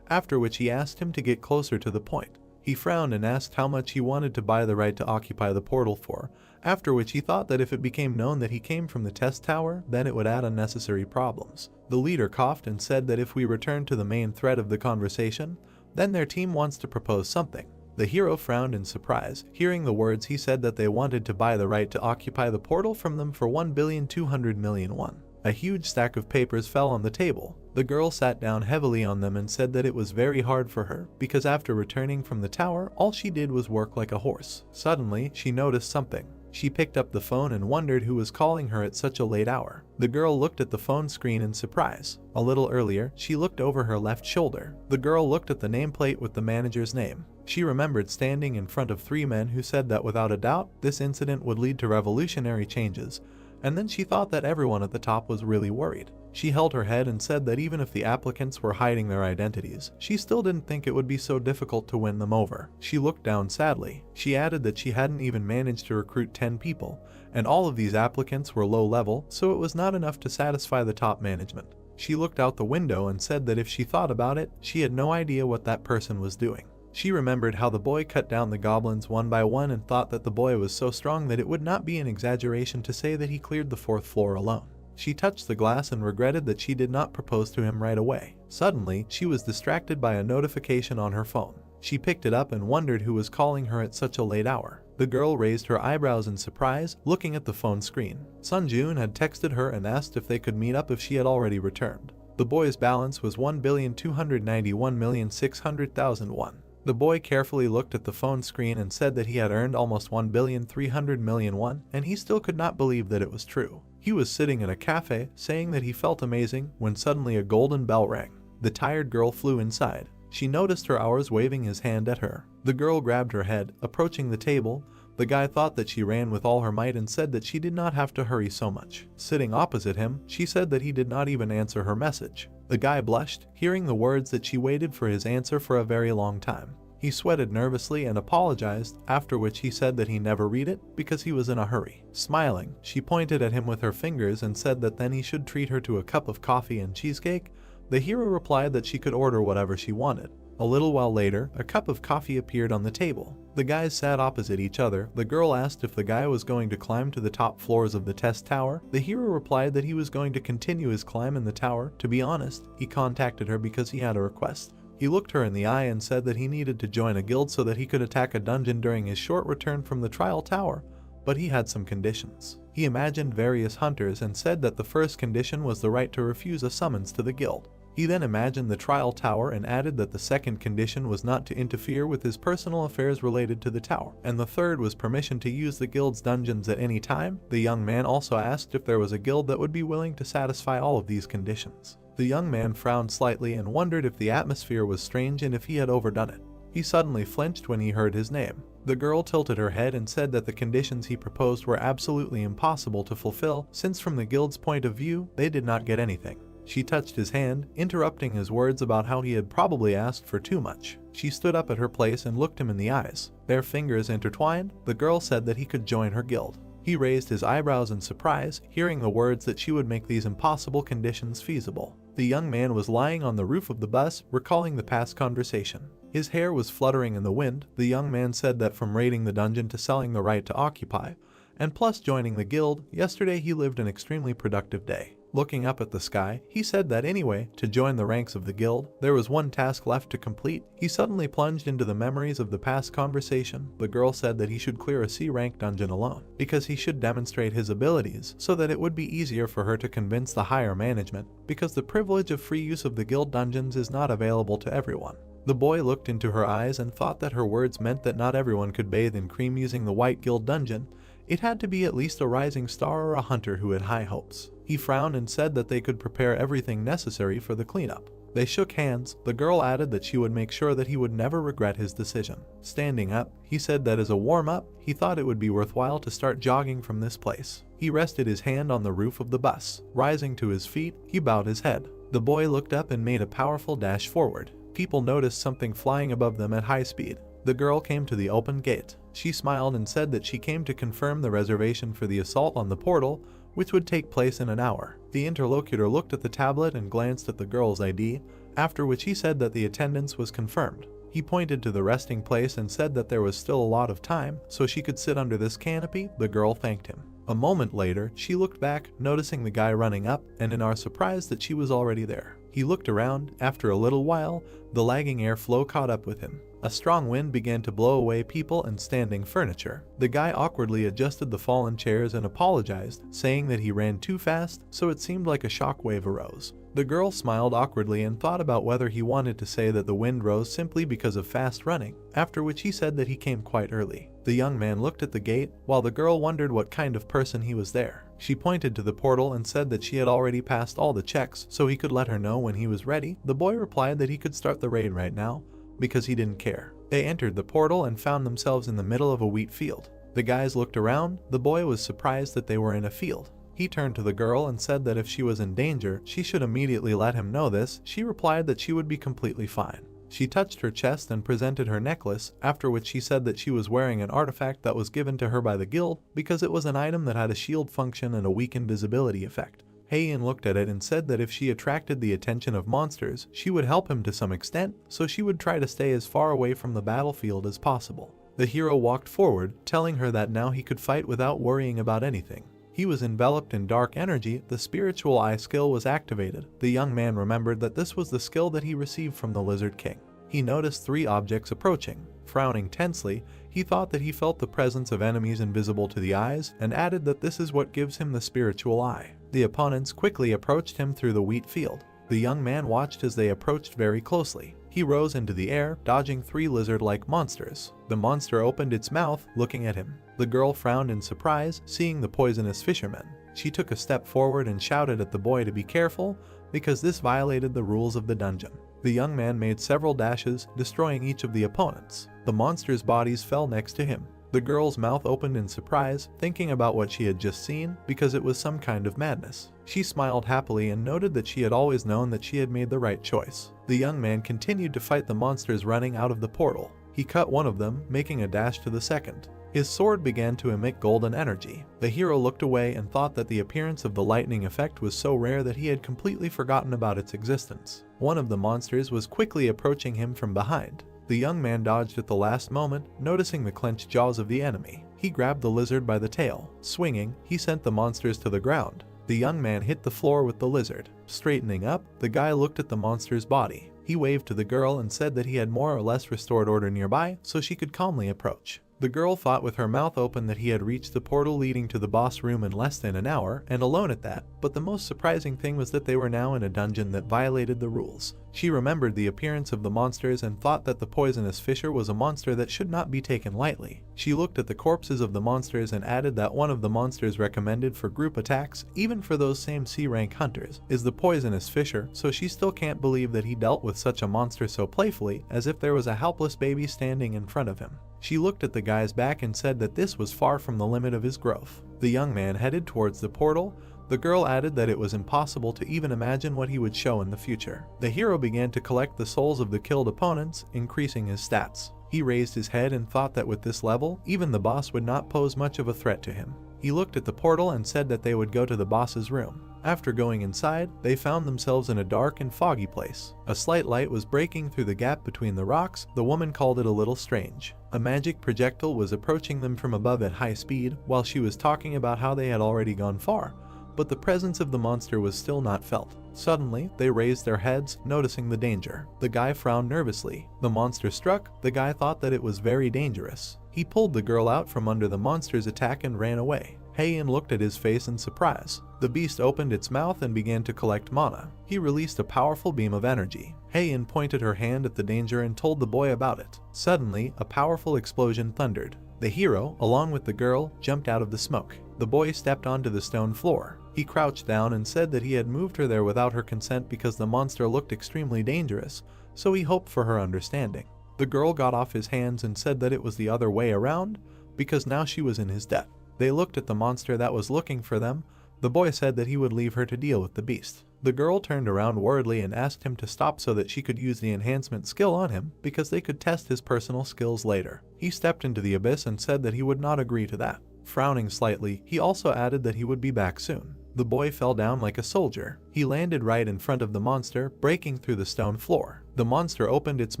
after which he asked him to get closer to the point. He frowned and asked how much he wanted to buy the right to occupy the portal for, after which he thought that if it became known that he came from the test tower, then it would add unnecessary problems. The leader coughed and said that if we return to the main thread of the conversation, then their team wants to propose something. The hero frowned in surprise. Hearing the words, he said that they wanted to buy the right to occupy the portal from them for 1,200,000,000 won. A huge stack of papers fell on the table. The girl sat down heavily on them and said that it was very hard for her, because after returning from the tower, all she did was work like a horse. Suddenly, she noticed something. She picked up the phone and wondered who was calling her at such a late hour. The girl looked at the phone screen in surprise. A little earlier, she looked over her left shoulder. The girl looked at the nameplate with the manager's name. She remembered standing in front of three men who said that without a doubt, this incident would lead to revolutionary changes, and then she thought that everyone at the top was really worried. She held her head and said that even if the applicants were hiding their identities, she still didn't think it would be so difficult to win them over. She looked down sadly. She added that she hadn't even managed to recruit 10 people, and all of these applicants were low level, so it was not enough to satisfy the top management. She looked out the window and said that if she thought about it, she had no idea what that person was doing. She remembered how the boy cut down the goblins one by one and thought that the boy was so strong that it would not be an exaggeration to say that he cleared the 4th floor alone. She touched the glass and regretted that she did not propose to him right away. Suddenly, she was distracted by a notification on her phone. She picked it up and wondered who was calling her at such a late hour. The girl raised her eyebrows in surprise, looking at the phone screen. Sun Jun had texted her and asked if they could meet up if she had already returned. The boy's balance was 1,291,600,000 won. The boy carefully looked at the phone screen and said that he had earned almost 1,300,000,000 won, and he still could not believe that it was true. He was sitting in a cafe, saying that he felt amazing, when suddenly a golden bell rang. The tired girl flew inside. She noticed her hours waving his hand at her. The girl grabbed her head, approaching the table. The guy thought that she ran with all her might and said that she did not have to hurry so much. Sitting opposite him, she said that he did not even answer her message. The guy blushed, hearing the words that she waited for his answer for a very long time. He sweated nervously and apologized, after which he said that he never read it because he was in a hurry. Smiling, she pointed at him with her fingers and said that then he should treat her to a cup of coffee and cheesecake. The hero replied that she could order whatever she wanted. A little while later, a cup of coffee appeared on the table. The guys sat opposite each other. The girl asked if the guy was going to climb to the top floors of the test tower. The hero replied that he was going to continue his climb in the tower. To be honest, he contacted her because he had a request. He looked her in the eye and said that he needed to join a guild so that he could attack a dungeon during his short return from the trial tower, but he had some conditions. He imagined various hunters and said that the first condition was the right to refuse a summons to the guild. He then imagined the trial tower and added that the second condition was not to interfere with his personal affairs related to the tower, and the third was permission to use the guild's dungeons at any time. The young man also asked if there was a guild that would be willing to satisfy all of these conditions. The young man frowned slightly and wondered if the atmosphere was strange and if he had overdone it. He suddenly flinched when he heard his name. The girl tilted her head and said that the conditions he proposed were absolutely impossible to fulfill, since from the guild's point of view, they did not get anything. She touched his hand, interrupting his words about how he had probably asked for too much. She stood up at her place and looked him in the eyes. Their fingers intertwined. The girl said that he could join her guild. He raised his eyebrows in surprise, hearing the words that she would make these impossible conditions feasible. The young man was lying on the roof of the bus, recalling the past conversation. His hair was fluttering in the wind. The young man said that from raiding the dungeon to selling the right to occupy, and plus joining the guild, yesterday he lived an extremely productive day. Looking up at the sky, he said that anyway, to join the ranks of the guild, there was one task left to complete. He suddenly plunged into the memories of the past conversation. The girl said that he should clear a C-rank dungeon alone, because he should demonstrate his abilities, so that it would be easier for her to convince the higher management, because the privilege of free use of the guild dungeons is not available to everyone. The boy looked into her eyes and thought that her words meant that not everyone could bathe in cream using the White Guild dungeon. It had to be at least a rising star or a hunter who had high hopes. He frowned and said that they could prepare everything necessary for the cleanup. They shook hands. The girl added that she would make sure that he would never regret his decision. Standing up, he said that as a warm-up, he thought it would be worthwhile to start jogging from this place. He rested his hand on the roof of the bus. Rising to his feet, he bowed his head. The boy looked up and made a powerful dash forward. People noticed something flying above them at high speed. The girl came to the open gate. She smiled and said that she came to confirm the reservation for the assault on the portal, which would take place in an hour. The interlocutor looked at the tablet and glanced at the girl's ID, after which he said that the attendance was confirmed. He pointed to the resting place and said that there was still a lot of time, so she could sit under this canopy. The girl thanked him. A moment later, she looked back, noticing the guy running up, and in our surprise that she was already there. He looked around. After a little while, the lagging airflow caught up with him. A strong wind began to blow away people and standing furniture. The guy awkwardly adjusted the fallen chairs and apologized, saying that he ran too fast, so it seemed like a shockwave arose. The girl smiled awkwardly and thought about whether he wanted to say that the wind rose simply because of fast running, after which he said that he came quite early. The young man looked at the gate, while the girl wondered what kind of person he was there. She pointed to the portal and said that she had already passed all the checks, so he could let her know when he was ready. The boy replied that he could start the raid right now, because he didn't care. They entered the portal and found themselves in the middle of a wheat field. The guys looked around. The boy was surprised that they were in a field. He turned to the girl and said that if she was in danger, she should immediately let him know this. She replied that she would be completely fine. She touched her chest and presented her necklace, after which she said that she was wearing an artifact that was given to her by the guild because it was an item that had a shield function and a weak invisibility effect. Heian looked at it and said that if she attracted the attention of monsters, she would help him to some extent, so she would try to stay as far away from the battlefield as possible. The hero walked forward, telling her that now he could fight without worrying about anything. He was enveloped in dark energy. The spiritual eye skill was activated. The young man remembered that this was the skill that he received from the Lizard King. He noticed 3 objects approaching. Frowning tensely, he thought that he felt the presence of enemies invisible to the eyes, and added that this is what gives him the spiritual eye. The opponents quickly approached him through the wheat field. The young man watched as they approached very closely. He rose into the air, dodging 3 lizard-like monsters. The monster opened its mouth, looking at him. The girl frowned in surprise, seeing the poisonous fisherman. She took a step forward and shouted at the boy to be careful, because this violated the rules of the dungeon. The young man made several dashes, destroying each of the opponents. The monsters' bodies fell next to him. The girl's mouth opened in surprise, thinking about what she had just seen, because it was some kind of madness. She smiled happily and noted that she had always known that she had made the right choice. The young man continued to fight the monsters running out of the portal. He cut one of them, making a dash to the second. His sword began to emit golden energy. The hero looked away and thought that the appearance of the lightning effect was so rare that he had completely forgotten about its existence. One of the monsters was quickly approaching him from behind. The young man dodged at the last moment, noticing the clenched jaws of the enemy. He grabbed the lizard by the tail. Swinging, he sent the monsters to the ground. The young man hit the floor with the lizard. Straightening up, the guy looked at the monster's body. He waved to the girl and said that he had more or less restored order nearby, so she could calmly approach. The girl thought with her mouth open that he had reached the portal leading to the boss room in less than an hour, and alone at that, but the most surprising thing was that they were now in a dungeon that violated the rules. She remembered the appearance of the monsters and thought that the poisonous fissure was a monster that should not be taken lightly. She looked at the corpses of the monsters and added that one of the monsters recommended for group attacks, even for those same C-rank hunters, is the poisonous fissure, so she still can't believe that he dealt with such a monster so playfully, as if there was a helpless baby standing in front of him. She looked at the guy's back and said that this was far from the limit of his growth. The young man headed towards the portal. The girl added that it was impossible to even imagine what he would show in the future. The hero began to collect the souls of the killed opponents, increasing his stats. He raised his head and thought that with this level, even the boss would not pose much of a threat to him. He looked at the portal and said that they would go to the boss's room. After going inside, they found themselves in a dark and foggy place. A slight light was breaking through the gap between the rocks. The woman called it a little strange. A magic projectile was approaching them from above at high speed, while she was talking about how they had already gone far, but the presence of the monster was still not felt. Suddenly, they raised their heads, noticing the danger. The guy frowned nervously. The monster struck. The guy thought that it was very dangerous. He pulled the girl out from under the monster's attack and ran away. Heian looked at his face in surprise. The beast opened its mouth and began to collect mana. He released a powerful beam of energy. Heian pointed her hand at the danger and told the boy about it. Suddenly, a powerful explosion thundered. The hero, along with the girl, jumped out of the smoke. The boy stepped onto the stone floor. He crouched down and said that he had moved her there without her consent because the monster looked extremely dangerous, so he hoped for her understanding. The girl got off his hands and said that it was the other way around, because now she was in his debt. They looked at the monster that was looking for them. The boy said that he would leave her to deal with the beast. The girl turned around worriedly and asked him to stop so that she could use the enhancement skill on him because they could test his personal skills later. He stepped into the abyss and said that he would not agree to that. Frowning slightly, he also added that he would be back soon. The boy fell down like a soldier. He landed right in front of the monster, breaking through the stone floor. The monster opened its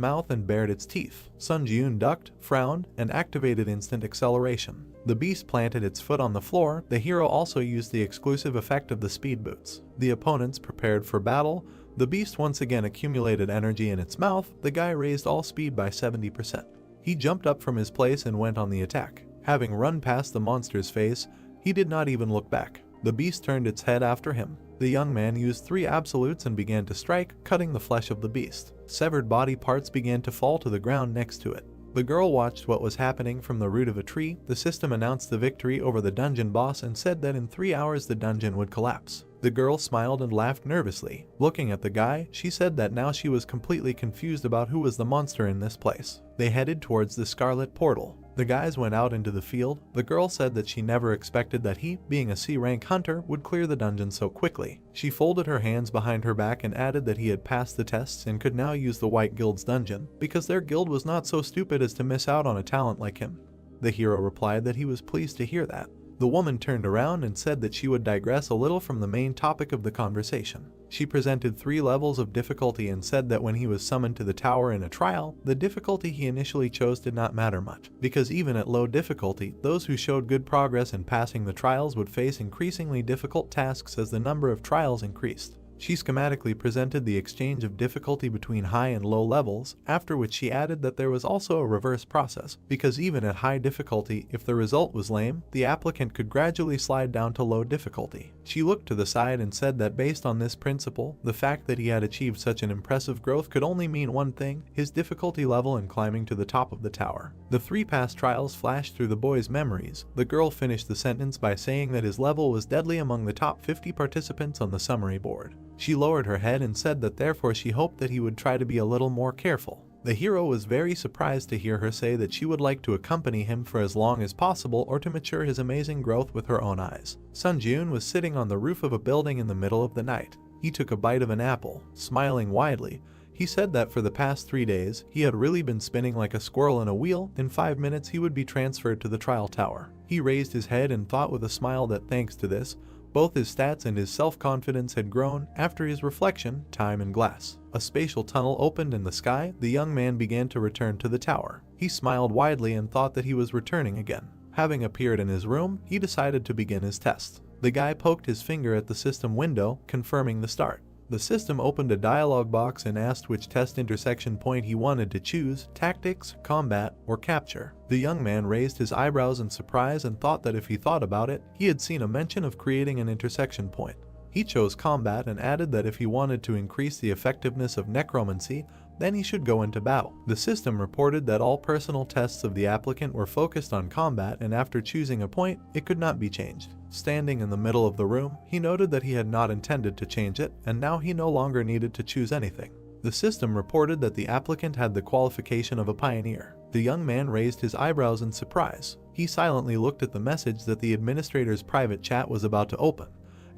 mouth and bared its teeth. Sun Jiun ducked, frowned, and activated instant acceleration. The beast planted its foot on the floor. The hero also used the exclusive effect of the speed boots. The opponents prepared for battle. The beast once again accumulated energy in its mouth. The guy raised all speed by 70%. He jumped up from his place and went on the attack. Having run past the monster's face, he did not even look back. The beast turned its head after him. The young man used 3 absolutes and began to strike, cutting the flesh of the beast. Severed body parts began to fall to the ground next to it. The girl watched what was happening from the root of a tree. The system announced the victory over the dungeon boss and said that in 3 hours the dungeon would collapse. The girl smiled and laughed nervously. Looking at the guy, she said that now she was completely confused about who was the monster in this place. They headed towards the Scarlet Portal. The guys went out into the field. The girl said that she never expected that he, being a C-rank hunter, would clear the dungeon so quickly. She folded her hands behind her back and added that he had passed the tests and could now use the White Guild's dungeon, because their guild was not so stupid as to miss out on a talent like him. The hero replied that he was pleased to hear that. The woman turned around and said that she would digress a little from the main topic of the conversation. She presented 3 levels of difficulty and said that when he was summoned to the tower in a trial, the difficulty he initially chose did not matter much, because even at low difficulty, those who showed good progress in passing the trials would face increasingly difficult tasks as the number of trials increased. She schematically presented the exchange of difficulty between high and low levels, after which she added that there was also a reverse process, because even at high difficulty, if the result was lame, the applicant could gradually slide down to low difficulty. She looked to the side and said that based on this principle, the fact that he had achieved such an impressive growth could only mean one thing: his difficulty level in climbing to the top of the tower. The 3 past trials flashed through the boy's memories. The girl finished the sentence by saying that his level was deadly among the top 50 participants on the summary board. She lowered her head and said that therefore she hoped that he would try to be a little more careful. The hero was very surprised to hear her say that she would like to accompany him for as long as possible or to mature his amazing growth with her own eyes. Sun Jiun was sitting on the roof of a building in the middle of the night. He took a bite of an apple, smiling widely. He said that for the past 3 days, he had really been spinning like a squirrel in a wheel. In 5 minutes he would be transferred to the trial tower. He raised his head and thought with a smile that thanks to this, both his stats and his self-confidence had grown. After his reflection, time and glass. A spatial tunnel opened in the sky. The young man began to return to the tower. He smiled widely and thought that he was returning again. Having appeared in his room, he decided to begin his test. The guy poked his finger at the system window, confirming the start. The system opened a dialog box and asked which test intersection point he wanted to choose: tactics, combat, or capture. The young man raised his eyebrows in surprise and thought that if he thought about it, he had seen a mention of creating an intersection point. He chose combat and added that if he wanted to increase the effectiveness of necromancy, then he should go into battle. The system reported that all personal tests of the applicant were focused on combat, and after choosing a point, it could not be changed. Standing in the middle of the room, he noted that he had not intended to change it, and now he no longer needed to choose anything. The system reported that the applicant had the qualification of a pioneer. The young man raised his eyebrows in surprise. He silently looked at the message that the administrator's private chat was about to open,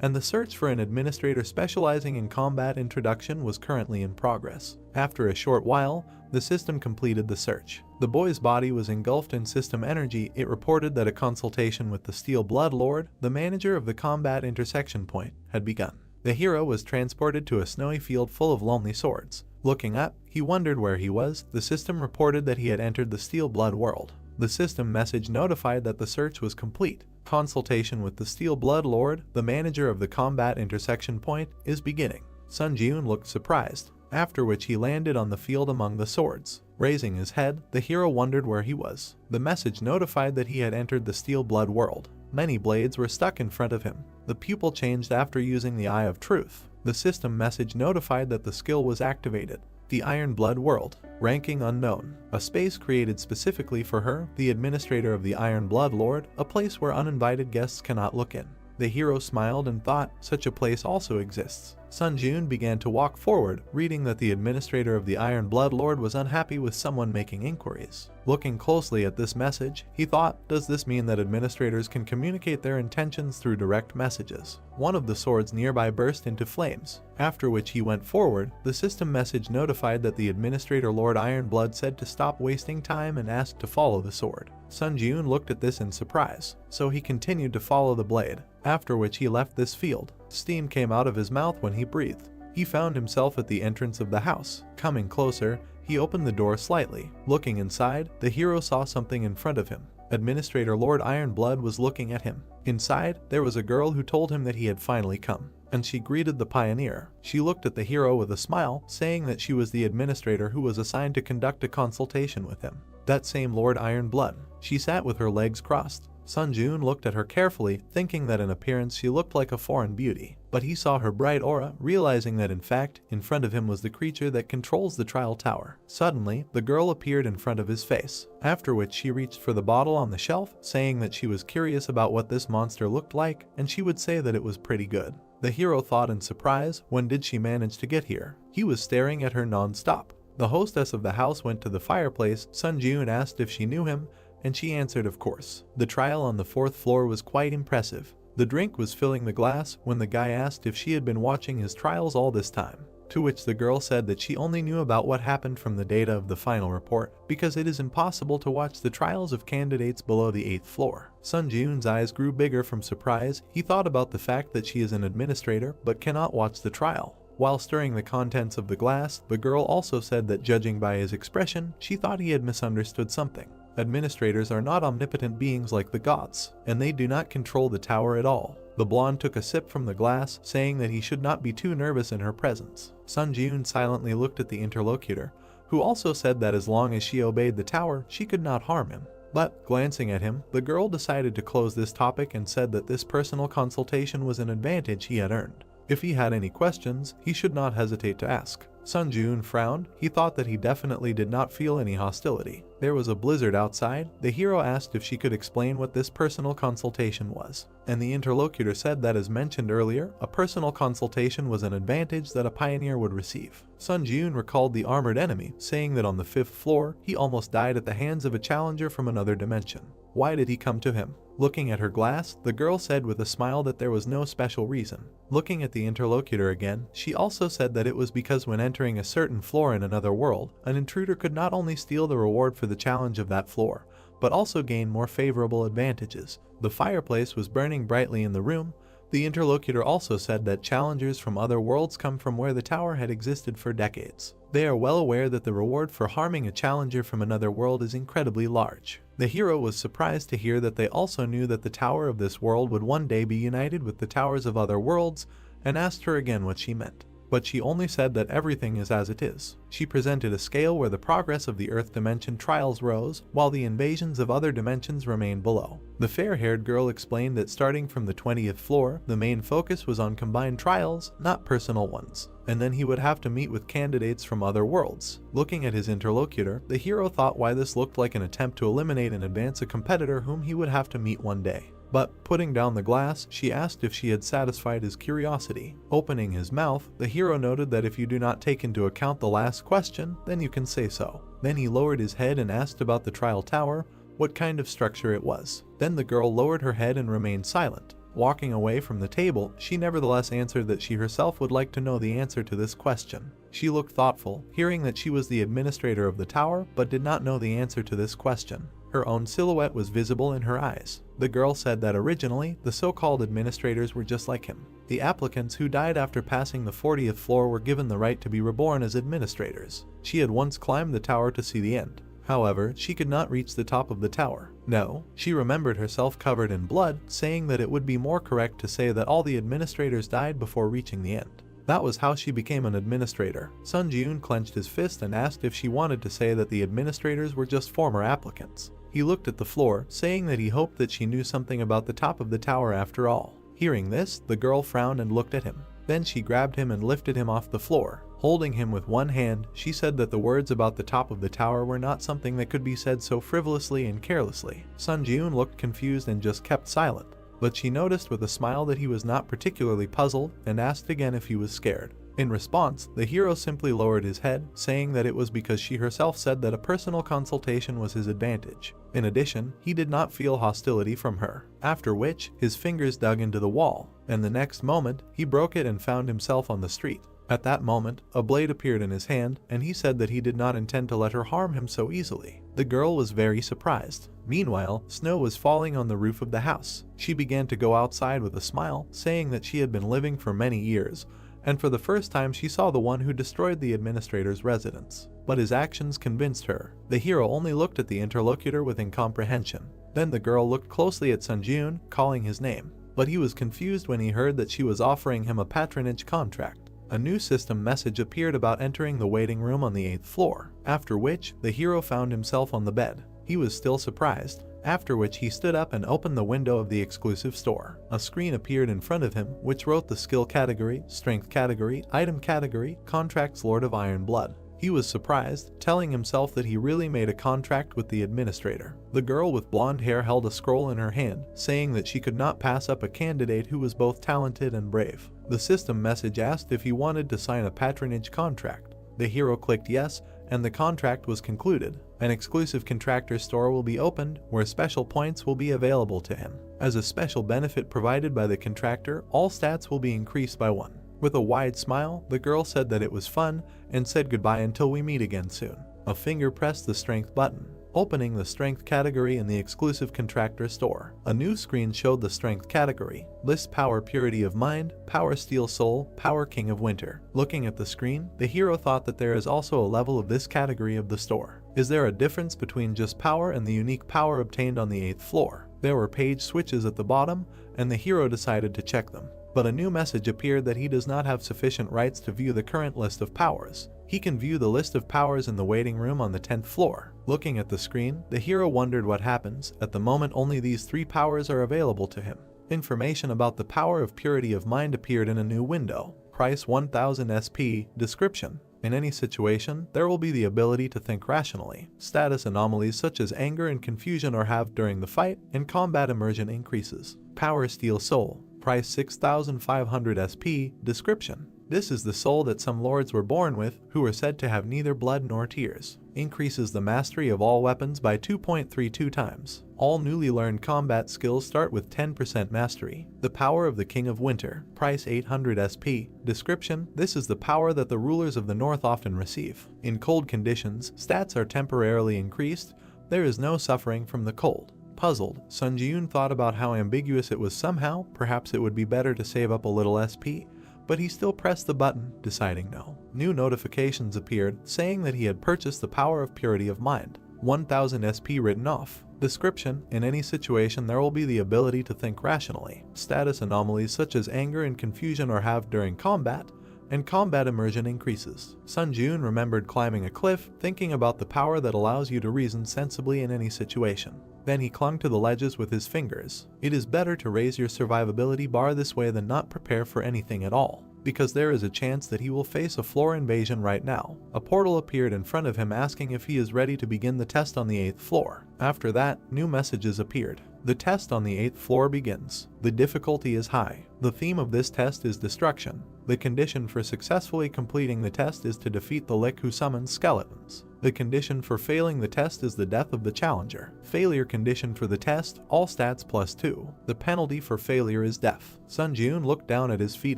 and the search for an administrator specializing in combat introduction was currently in progress. After a short while, the system completed the search. The boy's body was engulfed in system energy. It reported that a consultation with the Steel Blood Lord, the manager of the combat intersection point, had begun. The hero was transported to a snowy field full of lonely swords. Looking up, he wondered where he was. The system reported that he had entered the Steel Blood world. The system message notified that the search was complete. Consultation with the Steel Blood Lord, the manager of the combat intersection point, is beginning. Sun Jiun looked surprised, after which he landed on the field among the swords. Raising his head, the hero wondered where he was. The message notified that he had entered the Steel Blood world. Many blades were stuck in front of him. The pupil changed after using the Eye of Truth. The system message notified that the skill was activated. The Iron Blood World. Ranking unknown. A space created specifically for her, the administrator of the Iron Blood Lord, a place where uninvited guests cannot look in. The hero smiled and thought, such a place also exists. Sun Jiun began to walk forward, reading that the administrator of the Iron Blood Lord was unhappy with someone making inquiries. Looking closely at this message, he thought, does this mean that administrators can communicate their intentions through direct messages? One of the swords nearby burst into flames, after which he went forward. The system message notified that the administrator Lord Ironblood said to stop wasting time and asked to follow the sword. Sun Jiun looked at this in surprise, so he continued to follow the blade, after which he left this field. Steam came out of his mouth when he breathed. He found himself at the entrance of the house. Coming closer, he opened the door slightly. Looking inside, the hero saw something in front of him. Administrator Lord Ironblood was looking at him. Inside, there was a girl who told him that he had finally come, and she greeted the pioneer. She looked at the hero with a smile, saying that she was the administrator who was assigned to conduct a consultation with him. That same Lord Ironblood. She sat with her legs crossed. Sun Jiun looked at her carefully, thinking that in appearance she looked like a foreign beauty. But he saw her bright aura, realizing that in fact, in front of him was the creature that controls the trial tower. Suddenly, the girl appeared in front of his face, after which she reached for the bottle on the shelf, saying that she was curious about what this monster looked like, and she would say that it was pretty good. The hero thought in surprise, when did she manage to get here? He was staring at her non-stop. The hostess of the house went to the fireplace. Sun Jiun asked if she knew him, and she answered of course. The trial on the 4th floor was quite impressive. The drink was filling the glass when the guy asked if she had been watching his trials all this time, to which the girl said that she only knew about what happened from the data of the final report, because it is impossible to watch the trials of candidates below the 8th floor. Sun Jiun's eyes grew bigger from surprise. He thought about the fact that she is an administrator but cannot watch the trial. While stirring the contents of the glass, the girl also said that judging by his expression, she thought he had misunderstood something. Administrators are not omnipotent beings like the gods, and they do not control the tower at all. The blonde took a sip from the glass, saying that he should not be too nervous in her presence. Sun Jiun silently looked at the interlocutor, who also said that as long as she obeyed the tower, she could not harm him. But, glancing at him, the girl decided to close this topic and said that this personal consultation was an advantage he had earned. If he had any questions, he should not hesitate to ask. Sun Jiun frowned. He thought that he definitely did not feel any hostility. There was a blizzard outside. The hero asked if she could explain what this personal consultation was, and the interlocutor said that, as mentioned earlier, a personal consultation was an advantage that a pioneer would receive. Sun Jiun recalled the armored enemy, saying that on the 5th floor, he almost died at the hands of a challenger from another dimension. Why did he come to him? Looking at her glass, the girl said with a smile that there was no special reason. Looking at the interlocutor again, she also said that it was because when entering a certain floor in another world, an intruder could not only steal the reward for the challenge of that floor, but also gain more favorable advantages. The fireplace was burning brightly in the room. The interlocutor also said that challengers from other worlds come from where the tower had existed for decades. They are well aware that the reward for harming a challenger from another world is incredibly large. The hero was surprised to hear that they also knew that the tower of this world would one day be united with the towers of other worlds, and asked her again what she meant. but she only said that everything is as it is. She presented a scale where the progress of the Earth dimension trials rose, while the invasions of other dimensions remained below. The fair-haired girl explained that starting from the 20th floor, the main focus was on combined trials, not personal ones, and then he would have to meet with candidates from other worlds. Looking at his interlocutor, the hero thought why this looked like an attempt to eliminate and advance a competitor whom he would have to meet one day. But, putting down the glass, she asked if she had satisfied his curiosity. Opening his mouth, the hero noted that if you do not take into account the last question, then you can say so. Then he lowered his head and asked about the trial tower, what kind of structure it was. Then the girl lowered her head and remained silent. Walking away from the table, she nevertheless answered that she herself would like to know the answer to this question. She looked thoughtful, hearing that she was the administrator of the tower, but did not know the answer to this question. Her own silhouette was visible in her eyes. The girl said that originally, the so-called administrators were just like him. The applicants who died after passing the 40th floor were given the right to be reborn as administrators. She had once climbed the tower to see the end. However, she could not reach the top of the tower. No, she remembered herself covered in blood, saying that it would be more correct to say that all the administrators died before reaching the end. That was how she became an administrator. Sun Ji-eun clenched his fist and asked if she wanted to say that the administrators were just former applicants. He looked at the floor, saying that he hoped that she knew something about the top of the tower after all. Hearing this, the girl frowned and looked at him. Then she grabbed him and lifted him off the floor. Holding him with one hand, she said that the words about the top of the tower were not something that could be said so frivolously and carelessly. Sun Ji-eun looked confused and just kept silent, but she noticed with a smile that he was not particularly puzzled and asked again if he was scared. In response, the hero simply lowered his head, saying that it was because she herself said that a personal consultation was his advantage. In addition, he did not feel hostility from her, after which, his fingers dug into the wall, and the next moment, he broke it and found himself on the street. At that moment, a blade appeared in his hand, and he said that he did not intend to let her harm him so easily. The girl was very surprised. Meanwhile, snow was falling on the roof of the house. She began to go outside with a smile, saying that she had been living for many years, and for the first time she saw the one who destroyed the administrator's residence. But his actions convinced her. The hero only looked at the interlocutor with incomprehension. Then the girl looked closely at Sun Ji-eun, calling his name. But he was confused when he heard that she was offering him a patronage contract. A new system message appeared about entering the waiting room on the 8th floor, after which, the hero found himself on the bed. He was still surprised, after which he stood up and opened the window of the exclusive store. A screen appeared in front of him, which wrote the skill category, strength category, item category, contracts Lord of Iron Blood. He was surprised, telling himself that he really made a contract with the administrator. The girl with blonde hair held a scroll in her hand, saying that she could not pass up a candidate who was both talented and brave. The system message asked if he wanted to sign a patronage contract. The hero clicked yes, and the contract was concluded. An exclusive contractor store will be opened, where special points will be available to him. As a special benefit provided by the contractor, all stats will be increased by 1. With a wide smile, the girl said that it was fun, and said goodbye until we meet again soon. A finger pressed the strength button, opening the strength category in the exclusive contractor store. A new screen showed the strength category. List power purity of mind, power steel soul, power king of winter. Looking at the screen, the hero thought that there is also a level of this category of the store. Is there a difference between just power and the unique power obtained on the 8th floor? There were page switches at the bottom, and the hero decided to check them. But a new message appeared that he does not have sufficient rights to view the current list of powers. He can view the list of powers in the waiting room on the 10th floor. Looking at the screen, the hero wondered what happens. At the moment, only these 3 powers are available to him. Information about the power of purity of mind appeared in a new window. Price 1000 SP. Description: in any situation, there will be the ability to think rationally. Status anomalies such as anger and confusion are halved during the fight, and combat immersion increases. Power Steel Soul. Price 6500 SP. Description: this is the soul that some lords were born with, who are said to have neither blood nor tears. Increases the mastery of all weapons by 2.32 times. All newly learned combat skills start with 10% mastery. The Power of the King of Winter. Price 800 SP. Description: this is the power that the rulers of the north often receive. In cold conditions, stats are temporarily increased. There is no suffering from the cold. Puzzled, Sun Ji-eun thought about how ambiguous it was. Somehow, perhaps it would be better to save up a little SP, but he still pressed the button, deciding no. New notifications appeared, saying that he had purchased the Power of Purity of Mind. 1000 SP written off. Description: in any situation there will be the ability to think rationally. Status anomalies such as anger and confusion are halved during combat, and combat immersion increases. Sun Jun remembered climbing a cliff, thinking about the power that allows you to reason sensibly in any situation. Then he clung to the ledges with his fingers. It is better to raise your survivability bar this way than not prepare for anything at all, because there is a chance that he will face a floor invasion right now. A portal appeared in front of him asking if he is ready to begin the test on the 8th floor. After that, new messages appeared. The test on the 8th floor begins. The difficulty is high. The theme of this test is destruction. The condition for successfully completing the test is to defeat the Lick who summons skeletons. The condition for failing the test is the death of the challenger. Failure condition for the test, all stats +2. The penalty for failure is death. Sun Jun looked down at his feet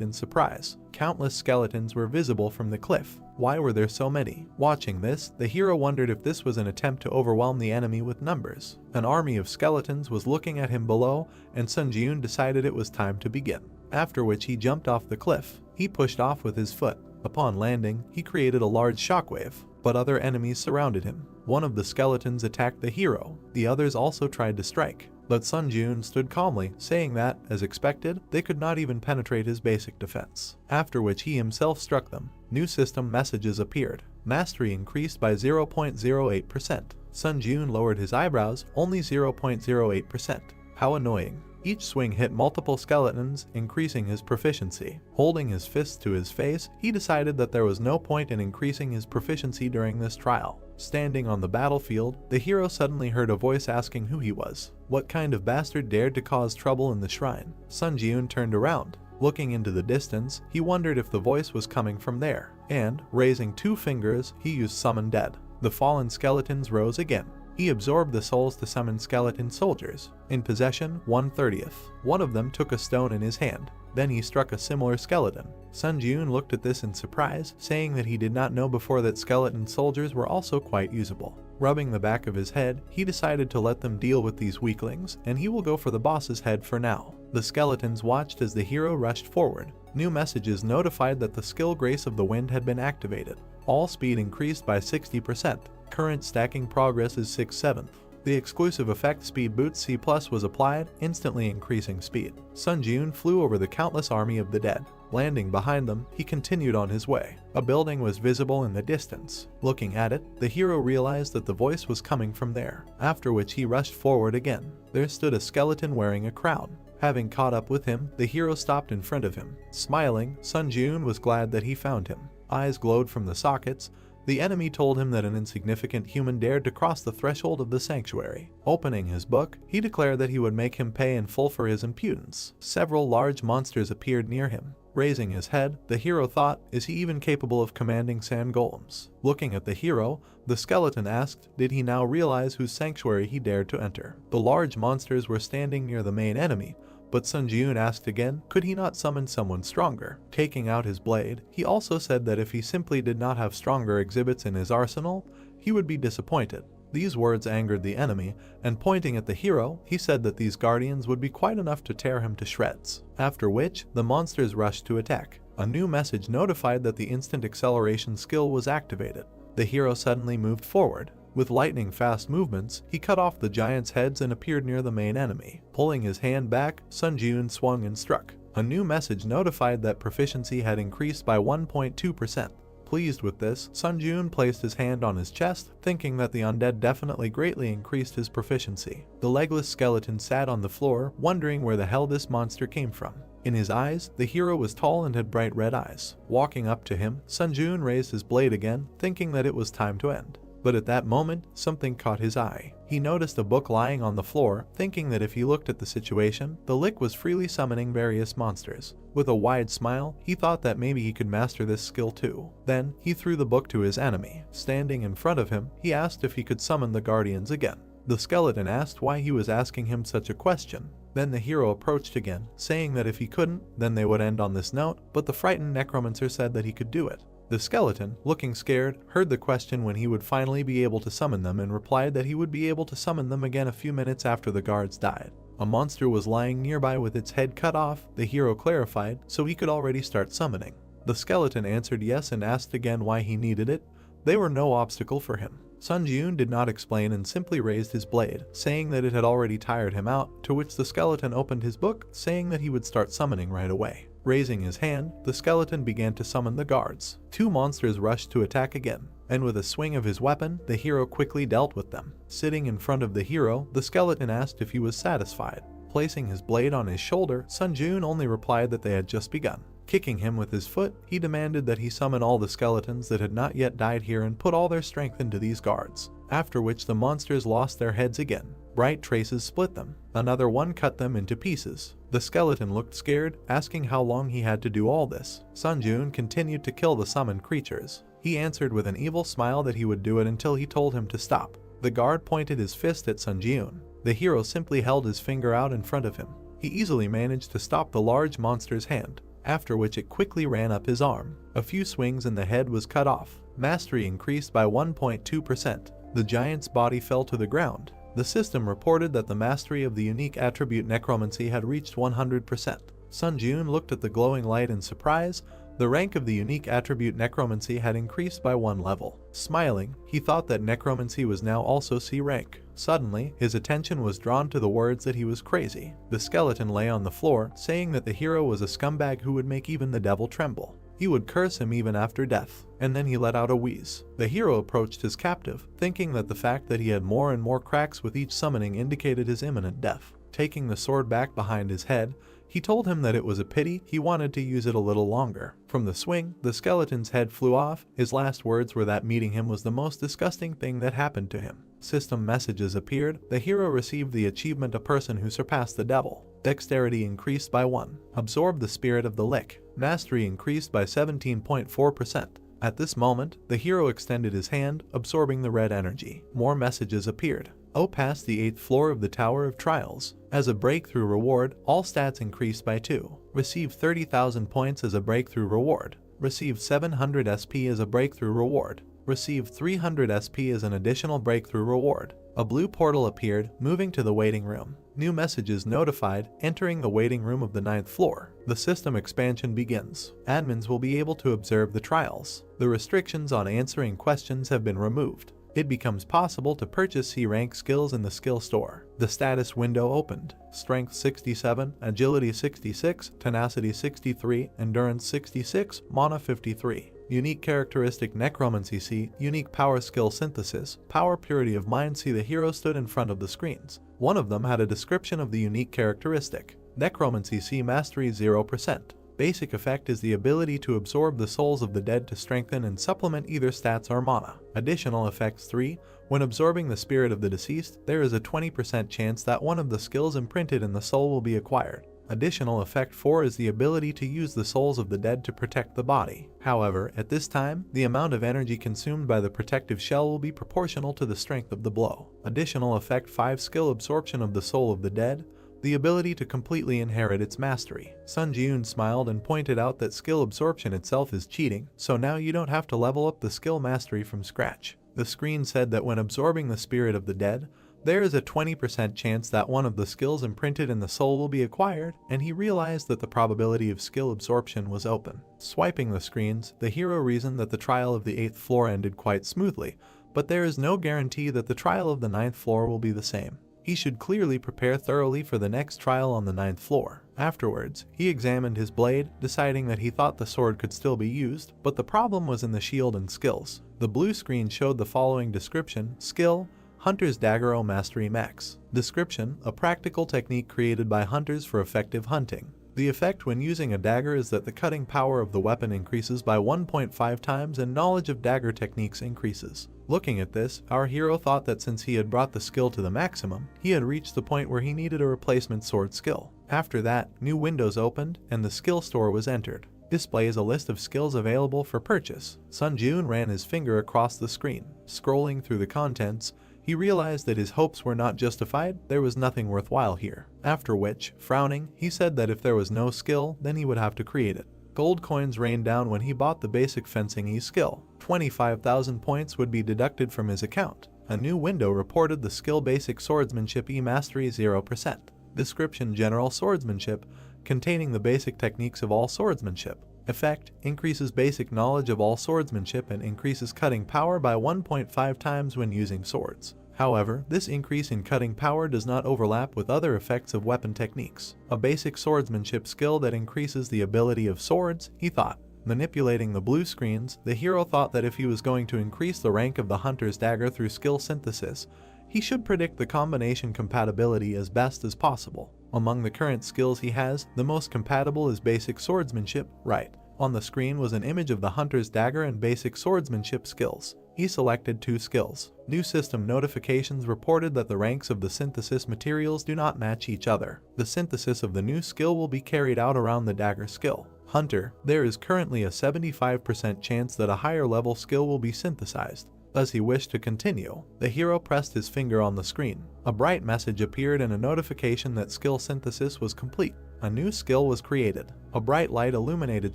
in surprise. Countless skeletons were visible from the cliff. Why were there so many? Watching this, the hero wondered if this was an attempt to overwhelm the enemy with numbers. An army of skeletons was looking at him below, and Sun Jun decided it was time to begin. After which he jumped off the cliff. He pushed off with his foot. Upon landing, he created a large shockwave, but other enemies surrounded him. One of the skeletons attacked the hero. The others also tried to strike, but Sun Jun stood calmly, saying that, as expected, they could not even penetrate his basic defense. After which he himself struck them. New system messages appeared. Mastery increased by 0.08%. Sun Jun lowered his eyebrows, only 0.08%. How annoying. Each swing hit multiple skeletons, increasing his proficiency. Holding his fist to his face, he decided that there was no point in increasing his proficiency during this trial. Standing on the battlefield, the hero suddenly heard a voice asking who he was. What kind of bastard dared to cause trouble in the shrine? Sun Jun turned around. Looking into the distance, he wondered if the voice was coming from there, and, raising 2 fingers, he used Summon Dead. The fallen skeletons rose again. He absorbed the souls to summon skeleton soldiers. In possession, 1/30. One of them took a stone in his hand. Then he struck a similar skeleton. Sun Jun looked at this in surprise, saying that he did not know before that skeleton soldiers were also quite usable. Rubbing the back of his head, he decided to let them deal with these weaklings, and he will go for the boss's head for now. The skeletons watched as the hero rushed forward. New messages notified that the skill Grace of the Wind had been activated. All speed increased by 60%. Current stacking progress is 6/7. The exclusive effect Speed Boost C+ was applied, instantly increasing speed. Sun Jun flew over the countless army of the dead. Landing behind them, he continued on his way. A building was visible in the distance. Looking at it, the hero realized that the voice was coming from there, after which he rushed forward again. There stood a skeleton wearing a crown. Having caught up with him, the hero stopped in front of him. Smiling, Sun Jun was glad that he found him. Eyes glowed from the sockets. The enemy told him that an insignificant human dared to cross the threshold of the sanctuary. Opening his book, he declared that he would make him pay in full for his impudence. Several large monsters appeared near him. Raising his head, the hero thought, is he even capable of commanding sand golems? Looking at the hero, the skeleton asked, did he now realize whose sanctuary he dared to enter? The large monsters were standing near the main enemy, but Sun Jun asked again, could he not summon someone stronger? Taking out his blade, he also said that if he simply did not have stronger exhibits in his arsenal, he would be disappointed. These words angered the enemy, and pointing at the hero, he said that these guardians would be quite enough to tear him to shreds. After which, the monsters rushed to attack. A new message notified that the instant acceleration skill was activated. The hero suddenly moved forward. With lightning-fast movements, he cut off the giants' heads and appeared near the main enemy. Pulling his hand back, Sun Jun swung and struck. A new message notified that proficiency had increased by 1.2%. Pleased with this, Sun Jun placed his hand on his chest, thinking that the undead definitely greatly increased his proficiency. The legless skeleton sat on the floor, wondering where the hell this monster came from. In his eyes, the hero was tall and had bright red eyes. Walking up to him, Sun Jun raised his blade again, thinking that it was time to end. But at that moment, something caught his eye. He noticed a book lying on the floor, thinking that if he looked at the situation, the Lick was freely summoning various monsters. With a wide smile, he thought that maybe he could master this skill too. Then, he threw the book to his enemy. Standing in front of him, he asked if he could summon the guardians again. The skeleton asked why he was asking him such a question. Then the hero approached again, saying that if he couldn't, then they would end on this note, but the frightened necromancer said that he could do it. The skeleton, looking scared, heard the question when he would finally be able to summon them and replied that he would be able to summon them again a few minutes after the guards died. A monster was lying nearby with its head cut off, the hero clarified, so he could already start summoning. The skeleton answered yes and asked again why he needed it. They were no obstacle for him. Sun Jun did not explain and simply raised his blade, saying that it had already tired him out, to which the skeleton opened his book, saying that he would start summoning right away. Raising his hand, the skeleton began to summon the guards. Two monsters rushed to attack again, and with a swing of his weapon, the hero quickly dealt with them. Sitting in front of the hero, the skeleton asked if he was satisfied. Placing his blade on his shoulder, Sun Jun only replied that they had just begun. Kicking him with his foot, he demanded that he summon all the skeletons that had not yet died here and put all their strength into these guards, after which the monsters lost their heads again. Bright traces split them. Another one cut them into pieces. The skeleton looked scared, asking how long he had to do all this. Sun Jun continued to kill the summoned creatures. He answered with an evil smile that he would do it until he told him to stop. The guard pointed his fist at Sun Jun. The hero simply held his finger out in front of him. He easily managed to stop the large monster's hand, after which it quickly ran up his arm. A few swings and the head was cut off. Mastery increased by 1.2%. The giant's body fell to the ground. The system reported that the mastery of the unique attribute necromancy had reached 100%. Sun Jun looked at the glowing light in surprise. The rank of the unique attribute necromancy had increased by 1 level. Smiling, he thought that necromancy was now also C rank. Suddenly, his attention was drawn to the words that he was crazy. The skeleton lay on the floor, saying that the hero was a scumbag who would make even the devil tremble. He would curse him even after death, and then he let out a wheeze. The hero approached his captive, thinking that the fact that he had more and more cracks with each summoning indicated his imminent death. Taking the sword back behind his head, he told him that it was a pity he wanted to use it a little longer. From the swing, the skeleton's head flew off. His last words were that meeting him was the most disgusting thing that happened to him. System messages appeared. The hero received the achievement A Person Who Surpassed the Devil. Dexterity increased by 1. Absorbed the Spirit of the Lick. Mastery increased by 17.4%. At this moment, the hero extended his hand, absorbing the red energy. More messages appeared. Passed the 8th floor of the Tower of Trials. As a breakthrough reward, all stats increased by 2. Received 30,000 points as a breakthrough reward. Received 700 SP as a breakthrough reward. Received 300 SP as an additional breakthrough reward. A blue portal appeared, moving to the waiting room. New messages notified, entering the waiting room of the 9th floor. The system expansion begins. Admins will be able to observe the trials. The restrictions on answering questions have been removed. It becomes possible to purchase C-rank skills in the skill store. The status window opened. Strength 67, Agility 66, Tenacity 63, Endurance 66, Mana 53. Unique characteristic Necromancy C, Unique Power Skill Synthesis, Power Purity of Mind C. The hero stood in front of the screens. One of them had a description of the unique characteristic. Necromancy C Mastery 0%. Basic effect is the ability to absorb the souls of the dead to strengthen and supplement either stats or mana. Additional effects 3. When absorbing the spirit of the deceased, there is a 20% chance that one of the skills imprinted in the soul will be acquired. Additional effect 4 is the ability to use the souls of the dead to protect the body. However, at this time, the amount of energy consumed by the protective shell will be proportional to the strength of the blow. Additional effect 5 Skill absorption of the soul of the dead. The ability to completely inherit its mastery. Sun Jun smiled and pointed out that skill absorption itself is cheating, so now you don't have to level up the skill mastery from scratch. The screen said that when absorbing the spirit of the dead, there is a 20% chance that one of the skills imprinted in the soul will be acquired, and he realized that the probability of skill absorption was open. Swiping the screens, the hero reasoned that the trial of the 8th floor ended quite smoothly, but there is no guarantee that the trial of the 9th floor will be the same. He should clearly prepare thoroughly for the next trial on the 9th floor. Afterwards, he examined his blade, deciding that he thought the sword could still be used, but the problem was in the shield and skills. The blue screen showed the following description: Skill, Hunter's Dagger O Mastery Max. Description: a practical technique created by hunters for effective hunting. The effect when using a dagger is that the cutting power of the weapon increases by 1.5 times and knowledge of dagger techniques increases. Looking at this, our hero thought that since he had brought the skill to the maximum, he had reached the point where he needed a replacement sword skill. After that, new windows opened and the skill store was entered. Displays a list of skills available for purchase. Sun Jun ran his finger across the screen. Scrolling through the contents, he realized that his hopes were not justified. There was nothing worthwhile here. After which, frowning, he said that if there was no skill, then he would have to create it. Gold coins rained down when he bought the basic fencing E skill. 25,000 points would be deducted from his account. A new window reported the skill Basic Swordsmanship E Mastery 0%. Description: General Swordsmanship, containing the basic techniques of all swordsmanship. Effect: increases basic knowledge of all swordsmanship and increases cutting power by 1.5 times when using swords. However, this increase in cutting power does not overlap with other effects of weapon techniques. A basic swordsmanship skill that increases the ability of swords, he thought. Manipulating the blue screens, the hero thought that if he was going to increase the rank of the hunter's dagger through skill synthesis, he should predict the combination compatibility as best as possible. Among the current skills he has, the most compatible is basic swordsmanship, right. On the screen was an image of the hunter's dagger and basic swordsmanship skills. He selected 2 skills. New system notifications reported that the ranks of the synthesis materials do not match each other. The synthesis of the new skill will be carried out around the dagger skill. Hunter, there is currently a 75% chance that a higher level skill will be synthesized. As he wished to continue, the hero pressed his finger on the screen. A bright message appeared and a notification that skill synthesis was complete. A new skill was created. A bright light illuminated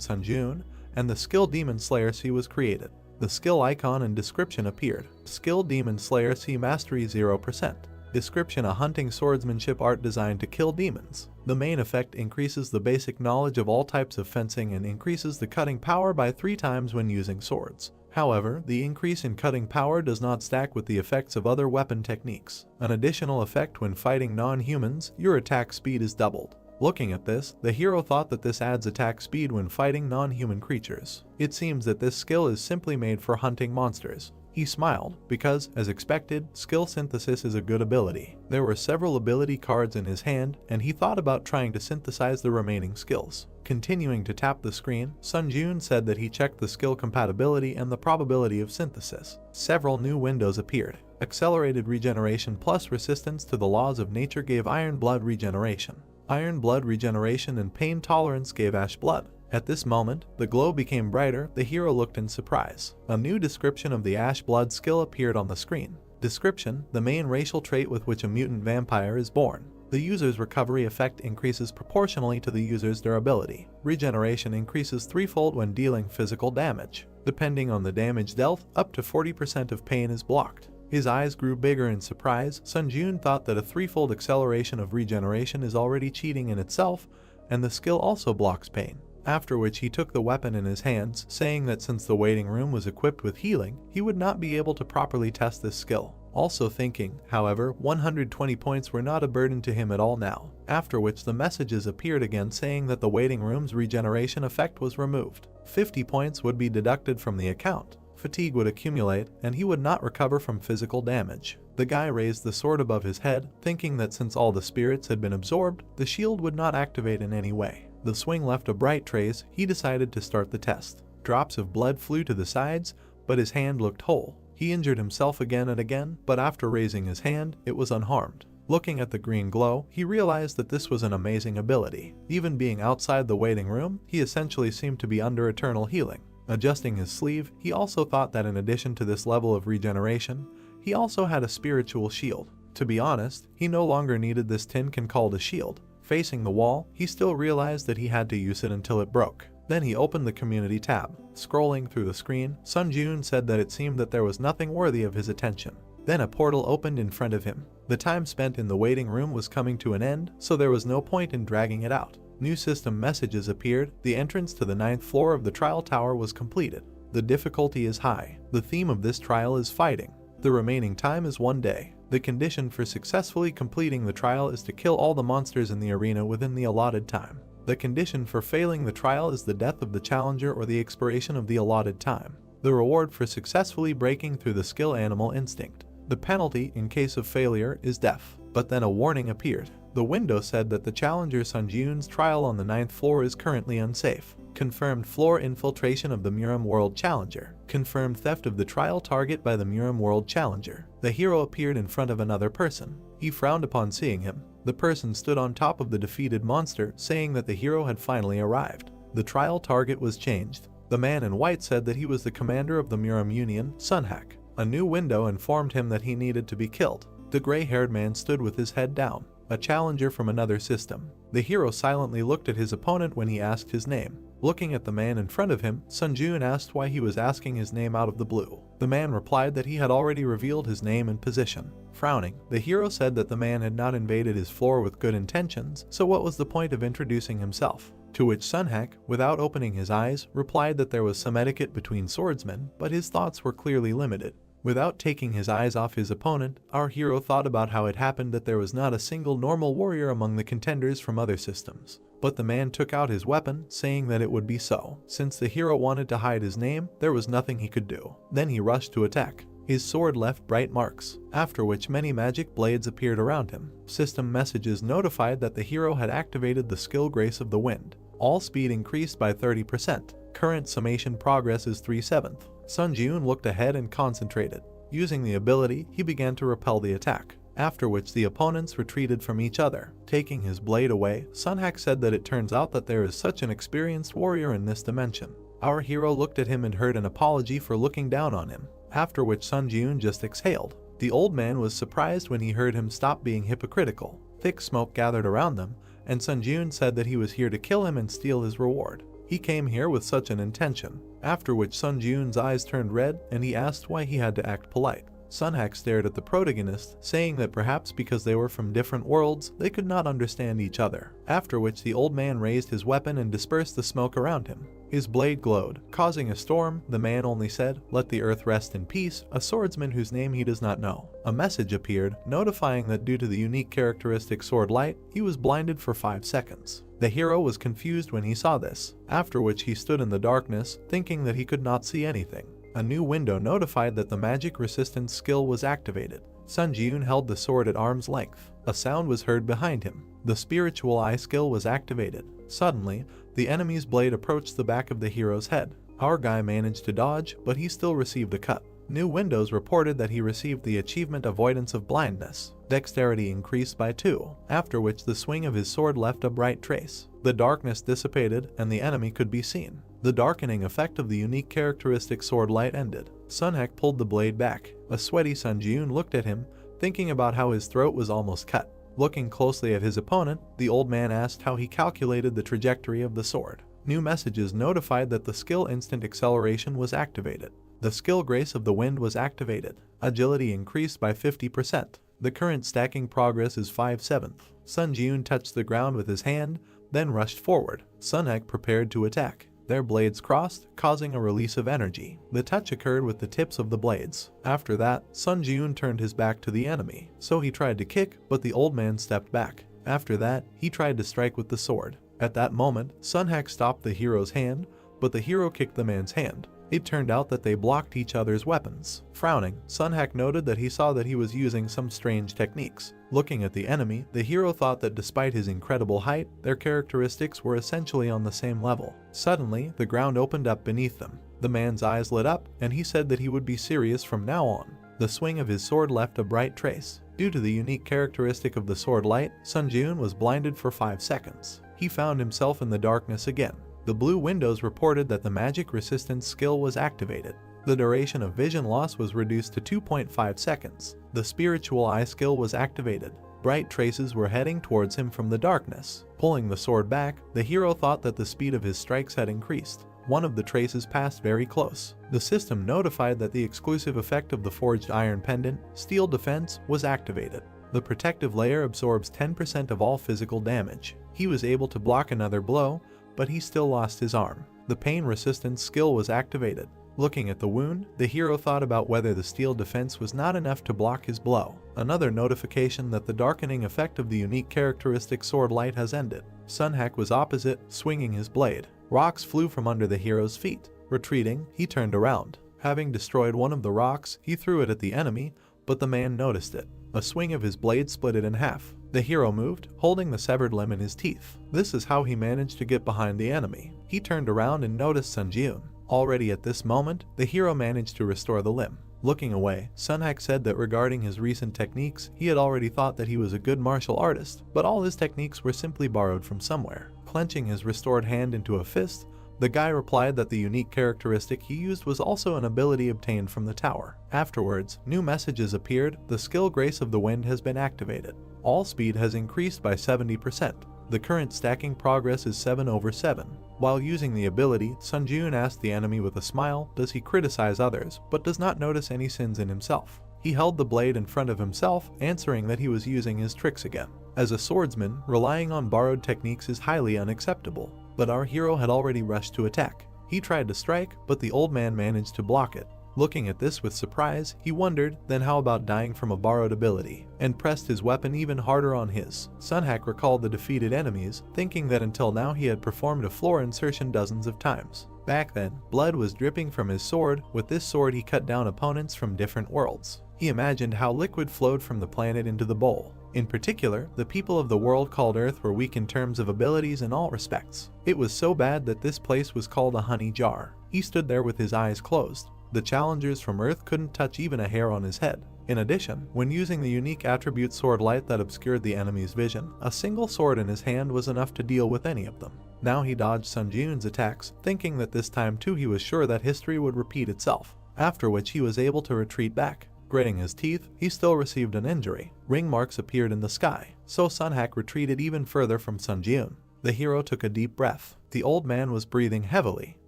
Sunjun, and the skill Demon Slayer C was created. The skill icon and description appeared. Skill Demon Slayer C Mastery 0%. Description: a hunting swordsmanship art designed to kill demons. The main effect increases the basic knowledge of all types of fencing and increases the cutting power by 3 times when using swords. However, the increase in cutting power does not stack with the effects of other weapon techniques. An additional effect: when fighting non-humans, your attack speed is doubled. Looking at this, the hero thought that this adds attack speed when fighting non-human creatures. It seems that this skill is simply made for hunting monsters. He smiled, because, as expected, skill synthesis is a good ability. There were several ability cards in his hand, and he thought about trying to synthesize the remaining skills. Continuing to tap the screen, Sunjun said that he checked the skill compatibility and the probability of synthesis. Several new windows appeared. Accelerated regeneration plus resistance to the laws of nature gave iron blood regeneration. Iron blood regeneration and pain tolerance gave ash blood. At this moment, the glow became brighter. The hero looked in surprise. A new description of the ash blood skill appeared on the screen. Description: the main racial trait with which a mutant vampire is born. The user's recovery effect increases proportionally to the user's durability. Regeneration increases 3-fold when dealing physical damage. Depending on the damage dealt, up to 40% of pain is blocked. His eyes grew bigger in surprise. Sunjun thought that a 3-fold acceleration of regeneration is already cheating in itself, and the skill also blocks pain. After which he took the weapon in his hands, saying that since the waiting room was equipped with healing, he would not be able to properly test this skill. Also thinking, however, 120 points were not a burden to him at all now. After which the messages appeared again saying that the waiting room's regeneration effect was removed. 50 points would be deducted from the account. Fatigue would accumulate, and he would not recover from physical damage. The guy raised the sword above his head, thinking that since all the spirits had been absorbed, the shield would not activate in any way. The swing left a bright trace. He decided to start the test. Drops of blood flew to the sides, but his hand looked whole. He injured himself again and again, but after raising his hand, it was unharmed. Looking at the green glow, he realized that this was an amazing ability. Even being outside the waiting room, he essentially seemed to be under eternal healing. Adjusting his sleeve, he also thought that in addition to this level of regeneration, he also had a spiritual shield. To be honest, he no longer needed this tin can called a shield. Facing the wall, he still realized that he had to use it until it broke. Then he opened the community tab. Scrolling through the screen, Sunjun said that it seemed that there was nothing worthy of his attention. Then a portal opened in front of him. The time spent in the waiting room was coming to an end, so there was no point in dragging it out. New system messages appeared. The entrance to the 9th floor of the trial tower was completed. The difficulty is high. The theme of this trial is fighting. The remaining time is 1 day. The condition for successfully completing the trial is to kill all the monsters in the arena within the allotted time. The condition for failing the trial is the death of the challenger or the expiration of the allotted time. The reward for successfully breaking through the skill animal instinct. The penalty in case of failure is death. But then a warning appeared. The window said that the challenger Sunjun's trial on the 9th floor is currently unsafe. Confirmed floor infiltration of the Muram World Challenger. Confirmed theft of the trial target by the Muram World Challenger. The hero appeared in front of another person. He frowned upon seeing him. The person stood on top of the defeated monster, saying that the hero had finally arrived. The trial target was changed. The man in white said that he was the commander of the Muram Union, Sunhak. A new window informed him that he needed to be killed. The gray-haired man stood with his head down. A challenger from another system. The hero silently looked at his opponent when he asked his name. Looking at the man in front of him, Sunjun asked why he was asking his name out of the blue. The man replied that he had already revealed his name and position. Frowning, the hero said that the man had not invaded his floor with good intentions, so what was the point of introducing himself? To which Sunhak, without opening his eyes, replied that there was some etiquette between swordsmen, but his thoughts were clearly limited. Without taking his eyes off his opponent, our hero thought about how it happened that there was not a single normal warrior among the contenders from other systems. But the man took out his weapon, saying that it would be so. Since the hero wanted to hide his name, there was nothing he could do. Then he rushed to attack. His sword left bright marks, after which many magic blades appeared around him. System messages notified that the hero had activated the skill Grace of the Wind. All speed increased by 30%. Current summation progress is 3/7. Sun Jiun looked ahead and concentrated. Using the ability, he began to repel the attack, after which the opponents retreated from each other. Taking his blade away, Sunhak said that it turns out that there is such an experienced warrior in this dimension. Our hero looked at him and heard an apology for looking down on him, after which Sun Jiun just exhaled. The old man was surprised when he heard him stop being hypocritical. Thick smoke gathered around them, and Sun Jiun said that he was here to kill him and steal his reward. He came here with such an intention, after which Sun Jiun's eyes turned red and he asked why he had to act polite. Sunhak stared at the protagonist, saying that perhaps because they were from different worlds, they could not understand each other, after which the old man raised his weapon and dispersed the smoke around him. His blade glowed, causing a storm. The man only said, "Let the earth rest in peace," a swordsman whose name he does not know. A message appeared, notifying that due to the unique characteristic sword light, he was blinded for 5 seconds. The hero was confused when he saw this, after which he stood in the darkness, thinking that he could not see anything. A new window notified that the magic resistance skill was activated. Sun Jiun held the sword at arm's length. A sound was heard behind him. The spiritual eye skill was activated. Suddenly, the enemy's blade approached the back of the hero's head. Our guy managed to dodge, but he still received a cut. New windows reported that he received the achievement Avoidance of Blindness. Dexterity increased by 2, after which the swing of his sword left a bright trace. The darkness dissipated and the enemy could be seen. The darkening effect of the unique characteristic sword light ended. Sunhak pulled the blade back. A sweaty Sun Jiun looked at him, thinking about how his throat was almost cut. Looking closely at his opponent, the old man asked how he calculated the trajectory of the sword. New messages notified that the skill Instant Acceleration was activated. The skill Grace of the Wind was activated. Agility increased by 50%. The current stacking progress is 5/7. Sun Jiun touched the ground with his hand, then rushed forward. Sunhak prepared to attack. Their blades crossed, causing a release of energy. The touch occurred with the tips of the blades. After that, Sun Jiun turned his back to the enemy, so he tried to kick, but the old man stepped back. After that, he tried to strike with the sword. At that moment, Sunhak stopped the hero's hand, but the hero kicked the man's hand. It turned out that they blocked each other's weapons. Frowning, Sunhak noted that he saw that he was using some strange techniques. Looking at the enemy, the hero thought that despite his incredible height, their characteristics were essentially on the same level. Suddenly, the ground opened up beneath them. The man's eyes lit up, and he said that he would be serious from now on. The swing of his sword left a bright trace. Due to the unique characteristic of the sword light, Sun Jiun was blinded for 5 seconds. He found himself in the darkness again. The blue windows reported that the magic resistance skill was activated. The duration of vision loss was reduced to 2.5 seconds. The spiritual eye skill was activated. Bright traces were heading towards him from the darkness. Pulling the sword back, the hero thought that the speed of his strikes had increased. One of the traces passed very close. The system notified that the exclusive effect of the forged iron pendant, Steel Defense, was activated. The protective layer absorbs 10% of all physical damage. He was able to block another blow, but he still lost his arm. The pain resistance skill was activated. Looking at the wound, the hero thought about whether the steel defense was not enough to block his blow. Another notification that the darkening effect of the unique characteristic sword light has ended. Sunhak was opposite, swinging his blade. Rocks flew from under the hero's feet. Retreating, he turned around. Having destroyed one of the rocks, he threw it at the enemy, but the man noticed it. A swing of his blade split it in half. The hero moved, holding the severed limb in his teeth. This is how he managed to get behind the enemy. He turned around and noticed Sun Jiun. Already at this moment, the hero managed to restore the limb. Looking away, Sunhak said that regarding his recent techniques, he had already thought that he was a good martial artist, but all his techniques were simply borrowed from somewhere. Clenching his restored hand into a fist, the guy replied that the unique characteristic he used was also an ability obtained from the tower. Afterwards, new messages appeared. The skill Grace of the Wind has been activated. All speed has increased by 70%. The current stacking progress is 7/7. While using the ability, Sun Jiun asked the enemy with a smile, does he criticize others, but does not notice any sins in himself. He held the blade in front of himself, answering that he was using his tricks again. As a swordsman, relying on borrowed techniques is highly unacceptable, but our hero had already rushed to attack. He tried to strike, but the old man managed to block it. Looking at this with surprise, he wondered, then how about dying from a borrowed ability, and pressed his weapon even harder on his. Sunhack recalled the defeated enemies, thinking that until now he had performed a floor insertion dozens of times. Back then, blood was dripping from his sword. With this sword he cut down opponents from different worlds. He imagined how liquid flowed from the planet into the bowl. In particular, the people of the world called Earth were weak in terms of abilities in all respects. It was so bad that this place was called a honey jar. He stood there with his eyes closed. The challengers from Earth couldn't touch even a hair on his head. In addition, when using the unique attribute sword light that obscured the enemy's vision, a single sword in his hand was enough to deal with any of them. Now he dodged Sun Jiun's attacks, thinking that this time too he was sure that history would repeat itself, after which he was able to retreat back. Gritting his teeth, he still received an injury. Ring marks appeared in the sky, so Sunhack retreated even further from Sun Jiun. The hero took a deep breath. The old man was breathing heavily.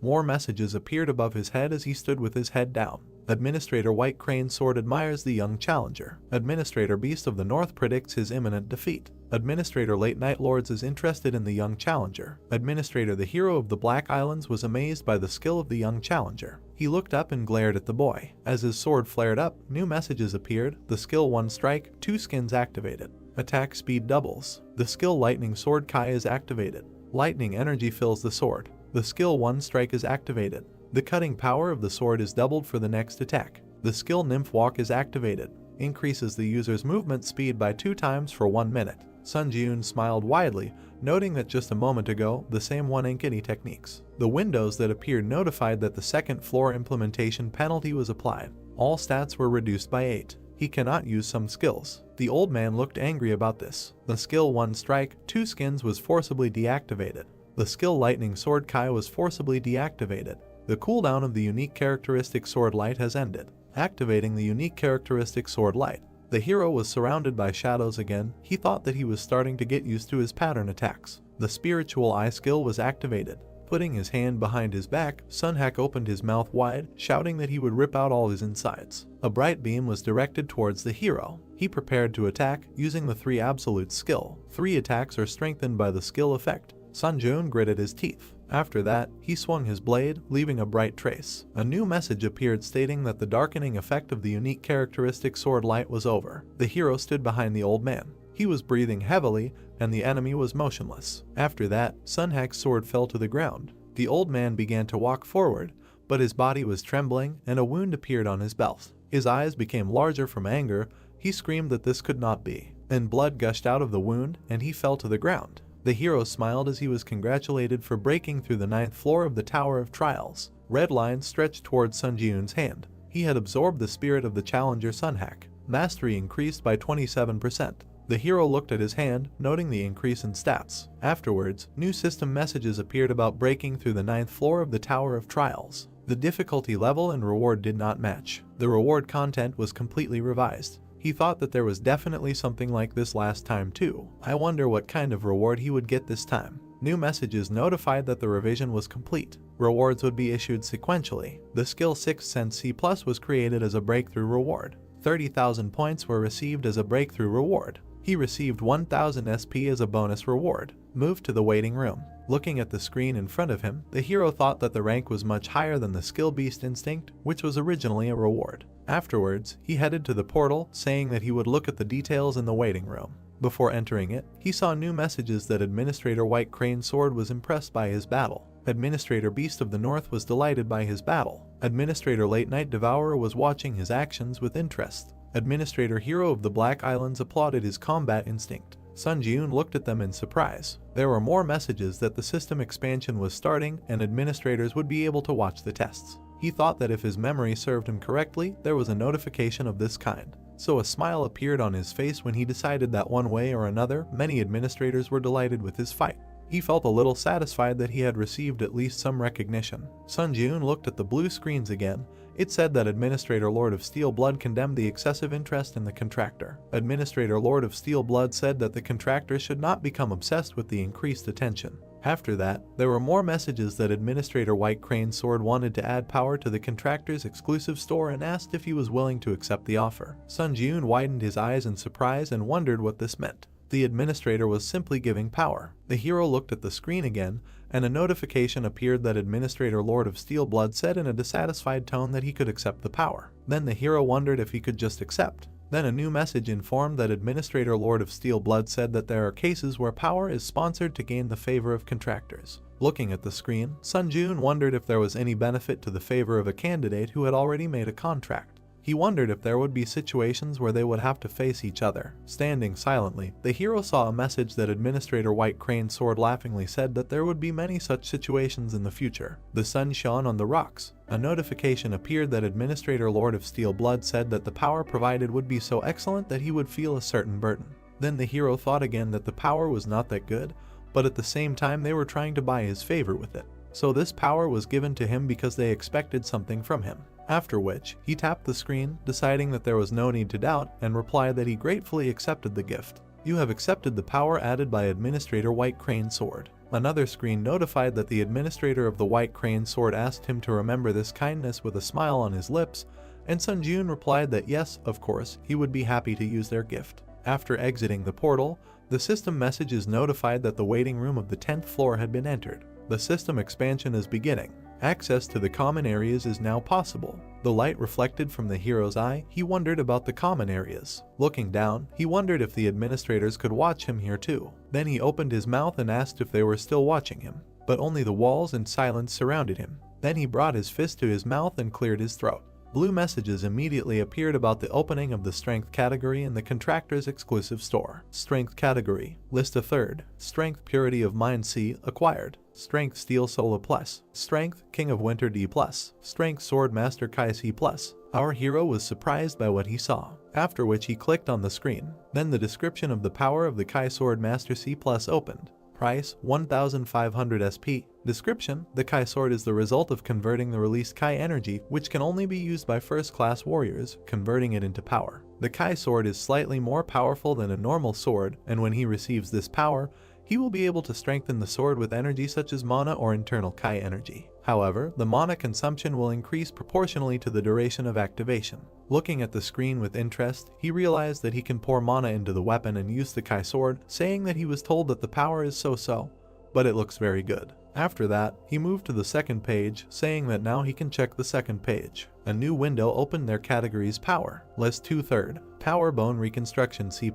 More messages appeared above his head as he stood with his head down. Administrator White Crane Sword admires the young challenger. Administrator Beast of the North predicts his imminent defeat. Administrator Late Night Lords is interested in the young challenger. Administrator the Hero of the Black Islands was amazed by the skill of the young challenger. He looked up and glared at the boy. As his sword flared up, new messages appeared. The skill 1 strike, 2 skins activated. Attack speed doubles. The skill Lightning Sword Kai is activated. Lightning energy fills the sword. The skill 1 strike is activated. The cutting power of the sword is doubled for the next attack. The skill Nymph Walk is activated. Increases the user's movement speed by 2 times for 1 minute. Sun Jiun smiled widely, noting that just a moment ago, the same one Ankini techniques. The windows that appeared notified that the second floor implementation penalty was applied. All stats were reduced by 8. He cannot use some skills. The old man looked angry about this. The skill 1 strike, 2 skins was forcibly deactivated. The skill Lightning Sword Kai was forcibly deactivated. The cooldown of the unique characteristic Sword Light has ended. Activating the unique characteristic Sword Light. The hero was surrounded by shadows again. He thought that he was starting to get used to his pattern attacks. The spiritual eye skill was activated. Putting his hand behind his back, Sunhack opened his mouth wide, shouting that he would rip out all his insides. A bright beam was directed towards the hero. He prepared to attack, using the 3 absolute skill. 3 attacks are strengthened by the skill effect. Sun Jiun gritted his teeth. After that, he swung his blade, leaving a bright trace. A new message appeared stating that the darkening effect of the unique characteristic sword light was over. The hero stood behind the old man. He was breathing heavily, and the enemy was motionless. After that, Sunhack's sword fell to the ground. The old man began to walk forward, but his body was trembling, and a wound appeared on his belt. His eyes became larger from anger. He screamed that this could not be. Then blood gushed out of the wound, and he fell to the ground. The hero smiled as he was congratulated for breaking through the 9th floor of the Tower of Trials. Red lines stretched towards Sun Jiun's hand. He had absorbed the spirit of the challenger Sunhack. Mastery increased by 27%. The hero looked at his hand, noting the increase in stats. Afterwards, new system messages appeared about breaking through the 9th floor of the Tower of Trials. The difficulty level and reward did not match. The reward content was completely revised. He thought that there was definitely something like this last time too. I wonder what kind of reward he would get this time. New messages notified that the revision was complete. Rewards would be issued sequentially. The skill 6th Sense C+ was created as a breakthrough reward. 30,000 points were received as a breakthrough reward. He received 1,000 SP as a bonus reward. Moved to the waiting room. Looking at the screen in front of him, the hero thought that the rank was much higher than the skill Beast Instinct, which was originally a reward. Afterwards, he headed to the portal, saying that he would look at the details in the waiting room. Before entering it, he saw new messages that Administrator White Crane Sword was impressed by his battle. Administrator Beast of the North was delighted by his battle. Administrator Late Night Devourer was watching his actions with interest. Administrator Hero of the Black Islands applauded his combat instinct. Sun Jiun looked at them in surprise. There were more messages that the system expansion was starting and administrators would be able to watch the tests. He thought that if his memory served him correctly, there was a notification of this kind. So a smile appeared on his face when he decided that one way or another, many administrators were delighted with his fight. He felt a little satisfied that he had received at least some recognition. Sun Jiun looked at the blue screens again. It said that Administrator Lord of Steel Blood condemned the excessive interest in the contractor. Administrator Lord of Steel Blood said that the contractor should not become obsessed with the increased attention. After that, there were more messages that Administrator White Crane Sword wanted to add power to the contractor's exclusive store and asked if he was willing to accept the offer. Sun Jiun widened his eyes in surprise and wondered what this meant. The administrator was simply giving power. The hero looked at the screen again, and a notification appeared that Administrator Lord of Steel Blood said in a dissatisfied tone that he could accept the power. Then the hero wondered if he could just accept. Then a new message informed that Administrator Lord of Steel Blood said that there are cases where power is sponsored to gain the favor of contractors. Looking at the screen, Sun Jun wondered if there was any benefit to the favor of a candidate who had already made a contract. He wondered if there would be situations where they would have to face each other. Standing silently, the hero saw a message that Administrator White Crane Sword laughingly said that there would be many such situations in the future. The sun shone on the rocks. A notification appeared that Administrator Lord of Steel Blood said that the power provided would be so excellent that he would feel a certain burden. Then the hero thought again that the power was not that good, but at the same time they were trying to buy his favor with it. So this power was given to him because they expected something from him. After which, he tapped the screen, deciding that there was no need to doubt, and replied that he gratefully accepted the gift. You have accepted the power added by Administrator White Crane Sword. Another screen notified that the administrator of the White Crane Sword asked him to remember this kindness with a smile on his lips, and Sun Jun replied that yes, of course, he would be happy to use their gift. After exiting the portal, the system message is notified that the waiting room of the 10th floor had been entered. The system expansion is beginning. Access to the common areas is now possible. The light reflected from the hero's eye, he wondered about the common areas. Looking down, he wondered if the administrators could watch him here too. Then he opened his mouth and asked if they were still watching him, but only the walls and silence surrounded him. Then he brought his fist to his mouth and cleared his throat. Blue messages immediately appeared about the opening of the Strength category in the Contractor's exclusive store. Strength category, list a third. Strength Purity of Mind C, acquired. Strength Steel Sola Plus. Strength King of Winter D Plus. Strength Sword Master Kai C Plus. Our hero was surprised by what he saw, after which he clicked on the screen. Then the description of the power of the Kai Sword Master C Plus opened. Price 1500 SP. Description: the Kai Sword is the result of converting the released Kai energy, which can only be used by first-class warriors, converting it into power. The Kai Sword is slightly more powerful than a normal sword, and when he receives this power, he will be able to strengthen the sword with energy such as mana or internal Kai energy. However, the mana consumption will increase proportionally to the duration of activation. Looking at the screen with interest, he realized that he can pour mana into the weapon and use the Kai Sword, saying that he was told that the power is so-so, but it looks very good. After that, he moved to the second page, saying that now he can check the second page. A new window opened their categories Power, List 2/3, Power Bone Reconstruction C+,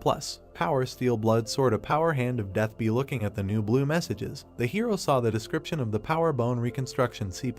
Power Steel Blood Sword A Power Hand of Death B. Looking at the new blue messages, the hero saw the description of the Power Bone Reconstruction C+.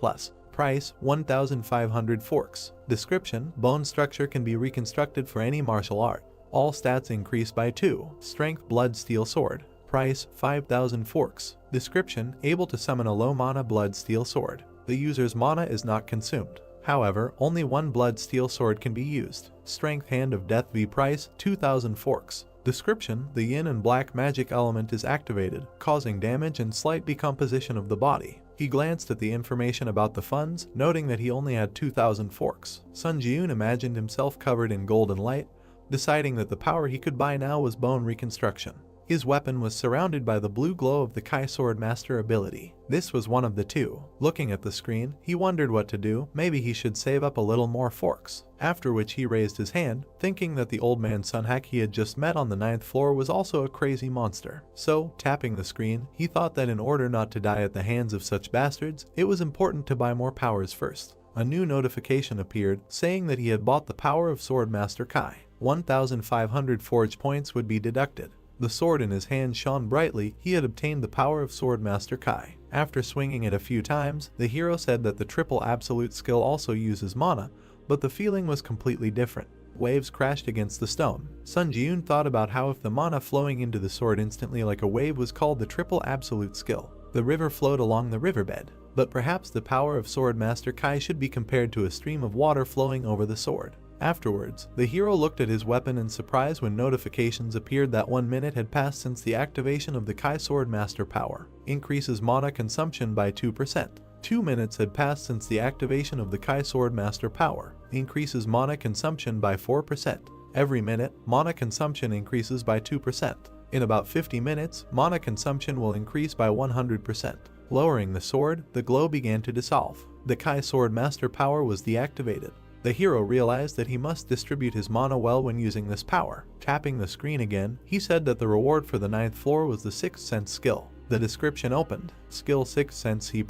Price 1500 forks. Description: bone structure can be reconstructed for any martial art. All stats increase by 2. Strength Blood Steel Sword. Price 5000 forks. Description: able to summon a low mana blood steel sword. The user's mana is not consumed. However, only one blood steel sword can be used. Strength Hand of Death V. Price 2000 forks. Description: the yin and black magic element is activated, causing damage and slight decomposition of the body. He glanced at the information about the funds, noting that he only had 2000 forks. Sun Jun imagined himself covered in golden light, deciding that the power he could buy now was bone reconstruction. His weapon was surrounded by the blue glow of the Kai Sword Master ability. This was one of the two. Looking at the screen, he wondered what to do. Maybe he should save up a little more forks. After which he raised his hand, thinking that the old man Sunhack he had just met on the 9th floor was also a crazy monster. So, tapping the screen, he thought that in order not to die at the hands of such bastards, it was important to buy more powers first. A new notification appeared, saying that he had bought the power of Sword Master Kai. 1500 forge points would be deducted. The sword in his hand shone brightly. He had obtained the power of Sword Master Kai. After swinging it a few times, the hero said that the triple absolute skill also uses mana, but the feeling was completely different. Waves crashed against the stone. Sun Jun thought about how if the mana flowing into the sword instantly like a wave was called the triple absolute skill. The river flowed along the riverbed, but perhaps the power of Sword Master Kai should be compared to a stream of water flowing over the sword. Afterwards, the hero looked at his weapon in surprise when notifications appeared that 1 minute had passed since the activation of the Kai Sword Master power. Increases mana consumption by 2%. 2 minutes had passed since the activation of the Kai Sword Master power. Increases mana consumption by 4%. Every minute, mana consumption increases by 2%. In about 50 minutes, mana consumption will increase by 100%. Lowering the sword, the glow began to dissolve. The Kai Sword Master power was deactivated. The hero realized that he must distribute his mana well when using this power. Tapping the screen again, he said that the reward for the 9th floor was the 6th sense skill. The description opened. Skill 6th sense C+.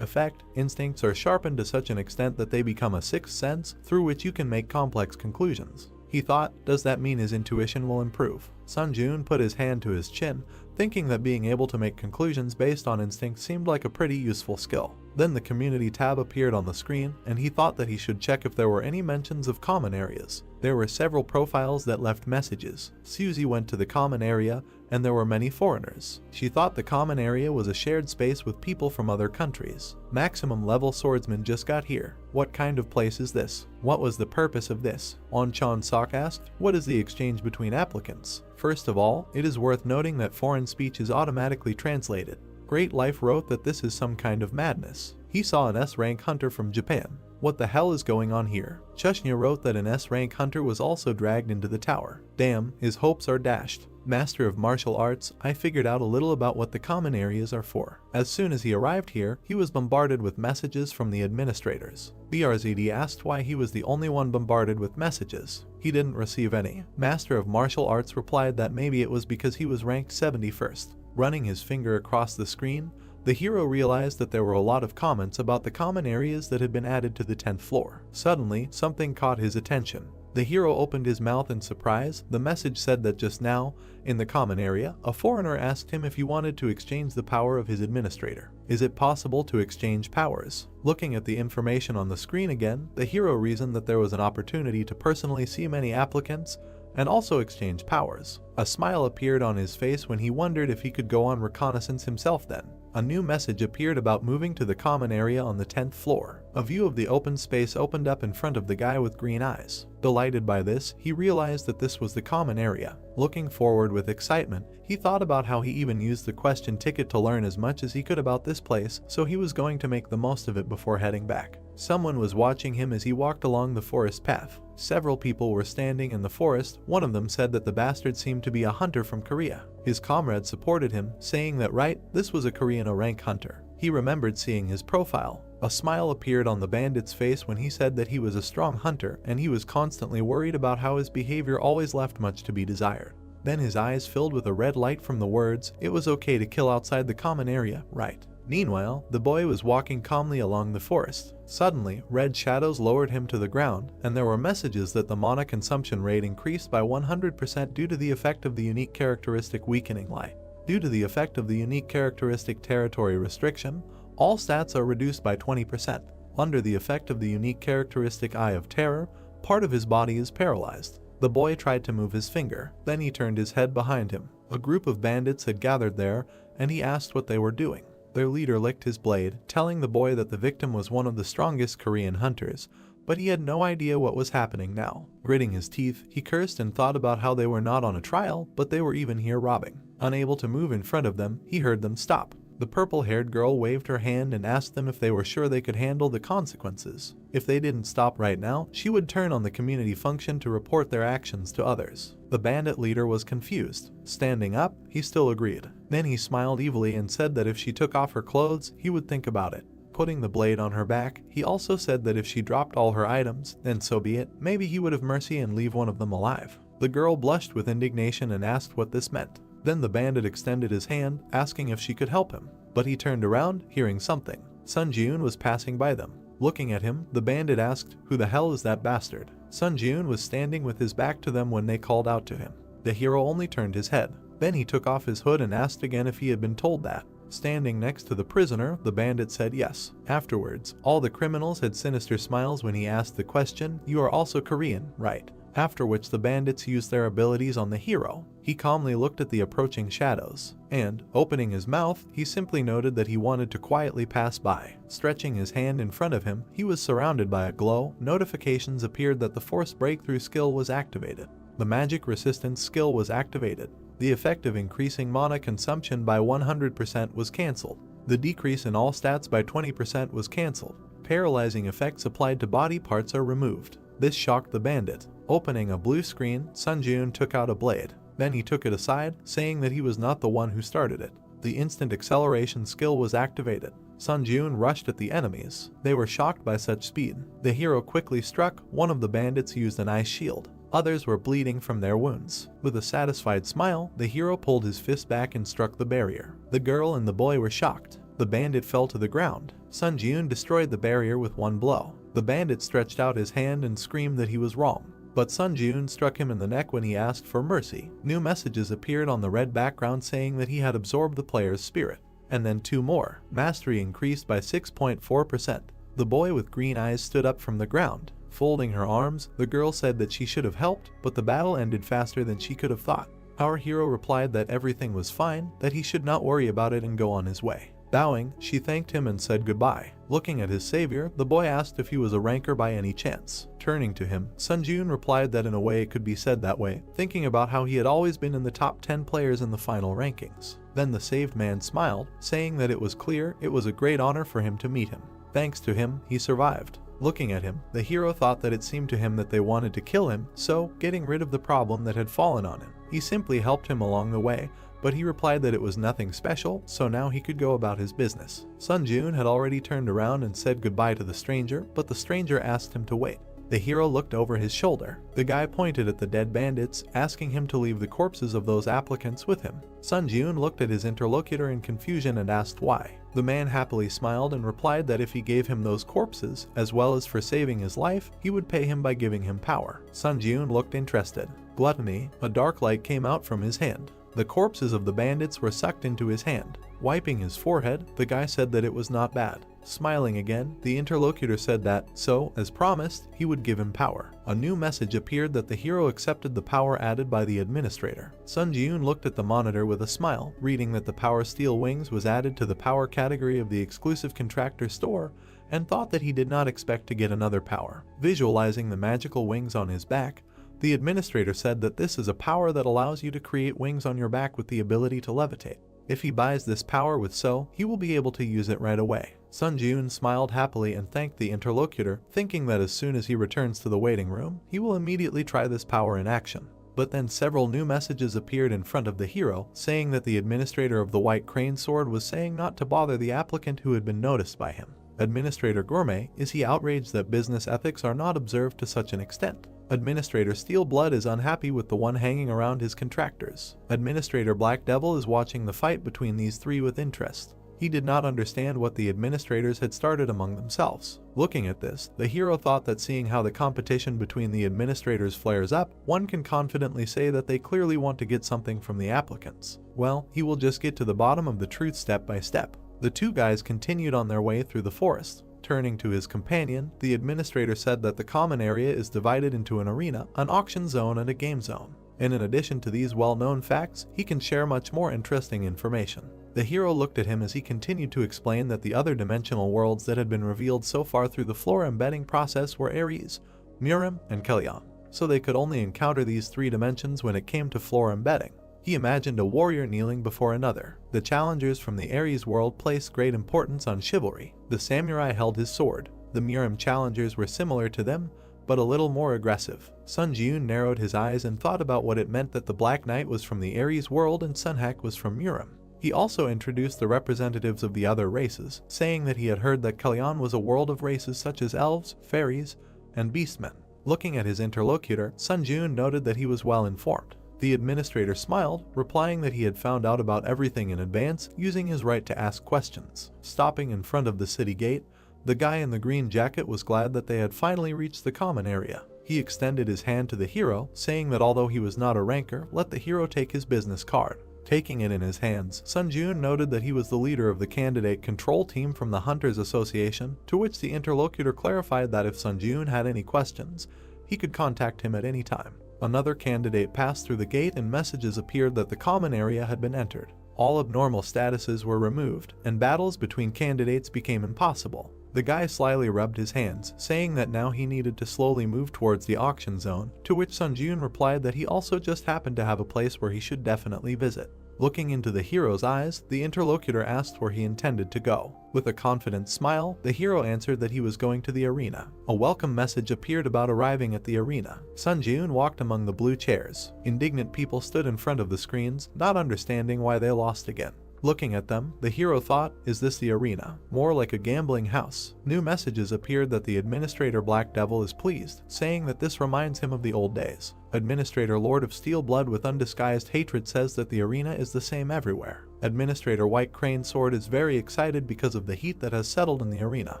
Effect: instincts are sharpened to such an extent that they become a 6th sense through which you can make complex conclusions. He thought, does that mean his intuition will improve? Sunjun put his hand to his chin, thinking that being able to make conclusions based on instinct seemed like a pretty useful skill. Then the community tab appeared on the screen, and he thought that he should check if there were any mentions of common areas. There were several profiles that left messages. Susie went to the common area, and there were many foreigners. She thought the common area was a shared space with people from other countries. Maximum level swordsman just got here. What kind of place is this? What was the purpose of this? On-chan Sok asked, what is the exchange between applicants? First of all, it is worth noting that foreign speech is automatically translated. Great Life wrote that this is some kind of madness. He saw an S-rank hunter from Japan. What the hell is going on here? Chushnya wrote that an S-rank hunter was also dragged into the tower. Damn, his hopes are dashed. Master of martial arts, I figured out a little about what the common areas are for. As soon as he arrived here, he was bombarded with messages from the administrators. BRZD asked why he was the only one bombarded with messages. He didn't receive any. Master of martial arts replied that maybe it was because he was ranked 71st. Running his finger across the screen, the hero realized that there were a lot of comments about the common areas that had been added to the 10th floor. Suddenly, something caught his attention. The hero opened his mouth in surprise. The message said that just now, in the common area, a foreigner asked him if he wanted to exchange the power of his administrator. Is it possible to exchange powers? Looking at the information on the screen again, the hero reasoned that there was an opportunity to personally see many applicants and also exchange powers. A smile appeared on his face when he wondered if he could go on reconnaissance himself then. A new message appeared about moving to the common area on the 10th floor. A view of the open space opened up in front of the guy with green eyes. Delighted by this, he realized that this was the common area. Looking forward with excitement, he thought about how he even used the question ticket to learn as much as he could about this place, so he was going to make the most of it before heading back. Someone was watching him as he walked along the forest path. Several people were standing in the forest. One of them said that the bastard seemed to be a hunter from Korea. His comrade supported him, saying that right, this was a Korean rank hunter. He remembered seeing his profile. A smile appeared on the bandit's face when he said that he was a strong hunter and he was constantly worried about how his behavior always left much to be desired. Then his eyes filled with a red light from the words, "It was okay to kill outside the common area, right?" Meanwhile, the boy was walking calmly along the forest. Suddenly, red shadows lowered him to the ground, and there were messages that the mana consumption rate increased by 100% due to the effect of the unique characteristic weakening light. Due to the effect of the unique characteristic territory restriction, all stats are reduced by 20%. Under the effect of the unique characteristic Eye of Terror, part of his body is paralyzed. The boy tried to move his finger, then he turned his head behind him. A group of bandits had gathered there, and he asked what they were doing. Their leader licked his blade, telling the boy that the victim was one of the strongest Korean hunters, but he had no idea what was happening now. Gritting his teeth, he cursed and thought about how they were not on a trial, but they were even here robbing. Unable to move in front of them, he heard them stop. The purple-haired girl waved her hand and asked them if they were sure they could handle the consequences. If they didn't stop right now, she would turn on the community function to report their actions to others. The bandit leader was confused. Standing up, he still agreed. Then he smiled evilly and said that if she took off her clothes, he would think about it. Putting the blade on her back, he also said that if she dropped all her items, then so be it, maybe he would have mercy and leave one of them alive. The girl blushed with indignation and asked what this meant. Then the bandit extended his hand, asking if she could help him. But he turned around, hearing something. Sun Jiun was passing by them. Looking at him, the bandit asked, "Who the hell is that bastard?" Sun Jiun was standing with his back to them when they called out to him. The hero only turned his head. Then he took off his hood and asked again if he had been told that. Standing next to the prisoner, the bandit said yes. Afterwards, all the criminals had sinister smiles when he asked the question, "You are also Korean, right?" After which the bandits used their abilities on the hero. He calmly looked at the approaching shadows, and, opening his mouth, he simply noted that he wanted to quietly pass by. Stretching his hand in front of him, he was surrounded by a glow. Notifications appeared that the force breakthrough skill was activated. The magic resistance skill was activated. The effect of increasing mana consumption by 100% was cancelled. The decrease in all stats by 20% was cancelled. Paralyzing effects applied to body parts are removed. This shocked the bandit. Opening a blue screen, Sun Jiun took out a blade. Then he took it aside, saying that he was not the one who started it. the instant acceleration skill was activated. Sun Jun rushed at the enemies. They were shocked by such speed. The hero quickly struck. One of the bandits used an ice shield. Others were bleeding from their wounds. With a satisfied smile, the hero pulled his fist back and struck the barrier. The girl and the boy were shocked. The bandit fell to the ground. Sun Jun destroyed the barrier with one blow. The bandit stretched out his hand and screamed that he was wrong. But Sun Jun struck him in the neck when he asked for mercy. New messages appeared on the red background saying that he had absorbed the player's spirit. And then 2 more. Mastery increased by 6.4%. The boy with green eyes stood up from the ground. Folding her arms, the girl said that she should have helped, but the battle ended faster than she could have thought. Our hero replied that everything was fine, that he should not worry about it and go on his way. Bowing, she thanked him and said goodbye. Looking at his savior, the boy asked if he was a ranker by any chance. Turning to him, Sun Jun replied that in a way it could be said that way, thinking about how he had always been in the top 10 players in the final rankings. Then the saved man smiled, saying that it was clear it was a great honor for him to meet him. Thanks to him, he survived. Looking at him, the hero thought that it seemed to him that they wanted to kill him, so, getting rid of the problem that had fallen on him, he simply helped him along the way, but he replied that it was nothing special, so now he could go about his business. Sun Jun had already turned around and said goodbye to the stranger, but the stranger asked him to wait. The hero looked over his shoulder. The guy pointed at the dead bandits, asking him to leave the corpses of those applicants with him. Sun Jun looked at his interlocutor in confusion and asked why. The man happily smiled and replied that if he gave him those corpses, as well as for saving his life, he would pay him by giving him power. Sun Jun looked interested. Gluttony, a dark light came out from his hand. The corpses of the bandits were sucked into his hand. Wiping his forehead, the guy said that it was not bad. Smiling again, the interlocutor said that, so, as promised, he would give him power. A new message appeared that the hero accepted the power added by the administrator. Sun Jun looked at the monitor with a smile, reading that the Power Steel Wings was added to the power category of the exclusive contractor store, and thought that he did not expect to get another power. Visualizing the magical wings on his back, the administrator said that this is a power that allows you to create wings on your back with the ability to levitate. If he buys this power with So, he will be able to use it right away. Sun Jun smiled happily and thanked the interlocutor, thinking that as soon as he returns to the waiting room, he will immediately try this power in action. But then several new messages appeared in front of the hero, saying that the administrator of the White Crane Sword was saying not to bother the applicant who had been noticed by him. Administrator Gourmet, is he outraged that business ethics are not observed to such an extent? Administrator Steelblood is unhappy with the one hanging around his contractors. Administrator Black Devil is watching the fight between these three with interest. He did not understand what the administrators had started among themselves. Looking at this, the hero thought that seeing how the competition between the administrators flares up, one can confidently say that they clearly want to get something from the applicants. Well, he will just get to the bottom of the truth step by step. The two guys continued on their way through the forest. Turning to his companion, the administrator said that the common area is divided into an arena, an auction zone, and a game zone. And in addition to these well-known facts, he can share much more interesting information. The hero looked at him as he continued to explain that the other dimensional worlds that had been revealed so far through the floor embedding process were Ares, Murim, and Kellyan, so they could only encounter these three dimensions when it came to floor embedding. He imagined a warrior kneeling before another. The challengers from the Ares world placed great importance on chivalry. The samurai held his sword. The Murim challengers were similar to them, but a little more aggressive. Sun Jun narrowed his eyes and thought about what it meant that the Black Knight was from the Ares world and Sunhak was from Murim. He also introduced the representatives of the other races, saying that he had heard that Kellyan was a world of races such as elves, fairies, and beastmen. Looking at his interlocutor, Sun Jun noted that he was well informed. The administrator smiled, replying that he had found out about everything in advance, using his right to ask questions. Stopping in front of the city gate, the guy in the green jacket was glad that they had finally reached the common area. He extended his hand to the hero, saying that although he was not a ranker, let the hero take his business card. Taking it in his hands, Sun Jun noted that he was the leader of the candidate control team from the Hunters Association, to which the interlocutor clarified that if Sun Jun had any questions, he could contact him at any time. Another candidate passed through the gate and messages appeared that the common area had been entered. All abnormal statuses were removed, and battles between candidates became impossible. The guy slyly rubbed his hands, saying that now he needed to slowly move towards the auction zone, to which Sun Jun replied that he also just happened to have a place where he should definitely visit. Looking into the hero's eyes, the interlocutor asked where he intended to go. With a confident smile, the hero answered that he was going to the arena. A welcome message appeared about arriving at the arena. Sun Jun walked among the blue chairs. Indignant people stood in front of the screens, not understanding why they lost again. Looking at them, the hero thought, is this the arena? More like a gambling house. New messages appeared that the administrator Black Devil is pleased, saying that this reminds him of the old days. Administrator Lord of Steel Blood with undisguised hatred says that the arena is the same everywhere. Administrator White Crane Sword is very excited because of the heat that has settled in the arena.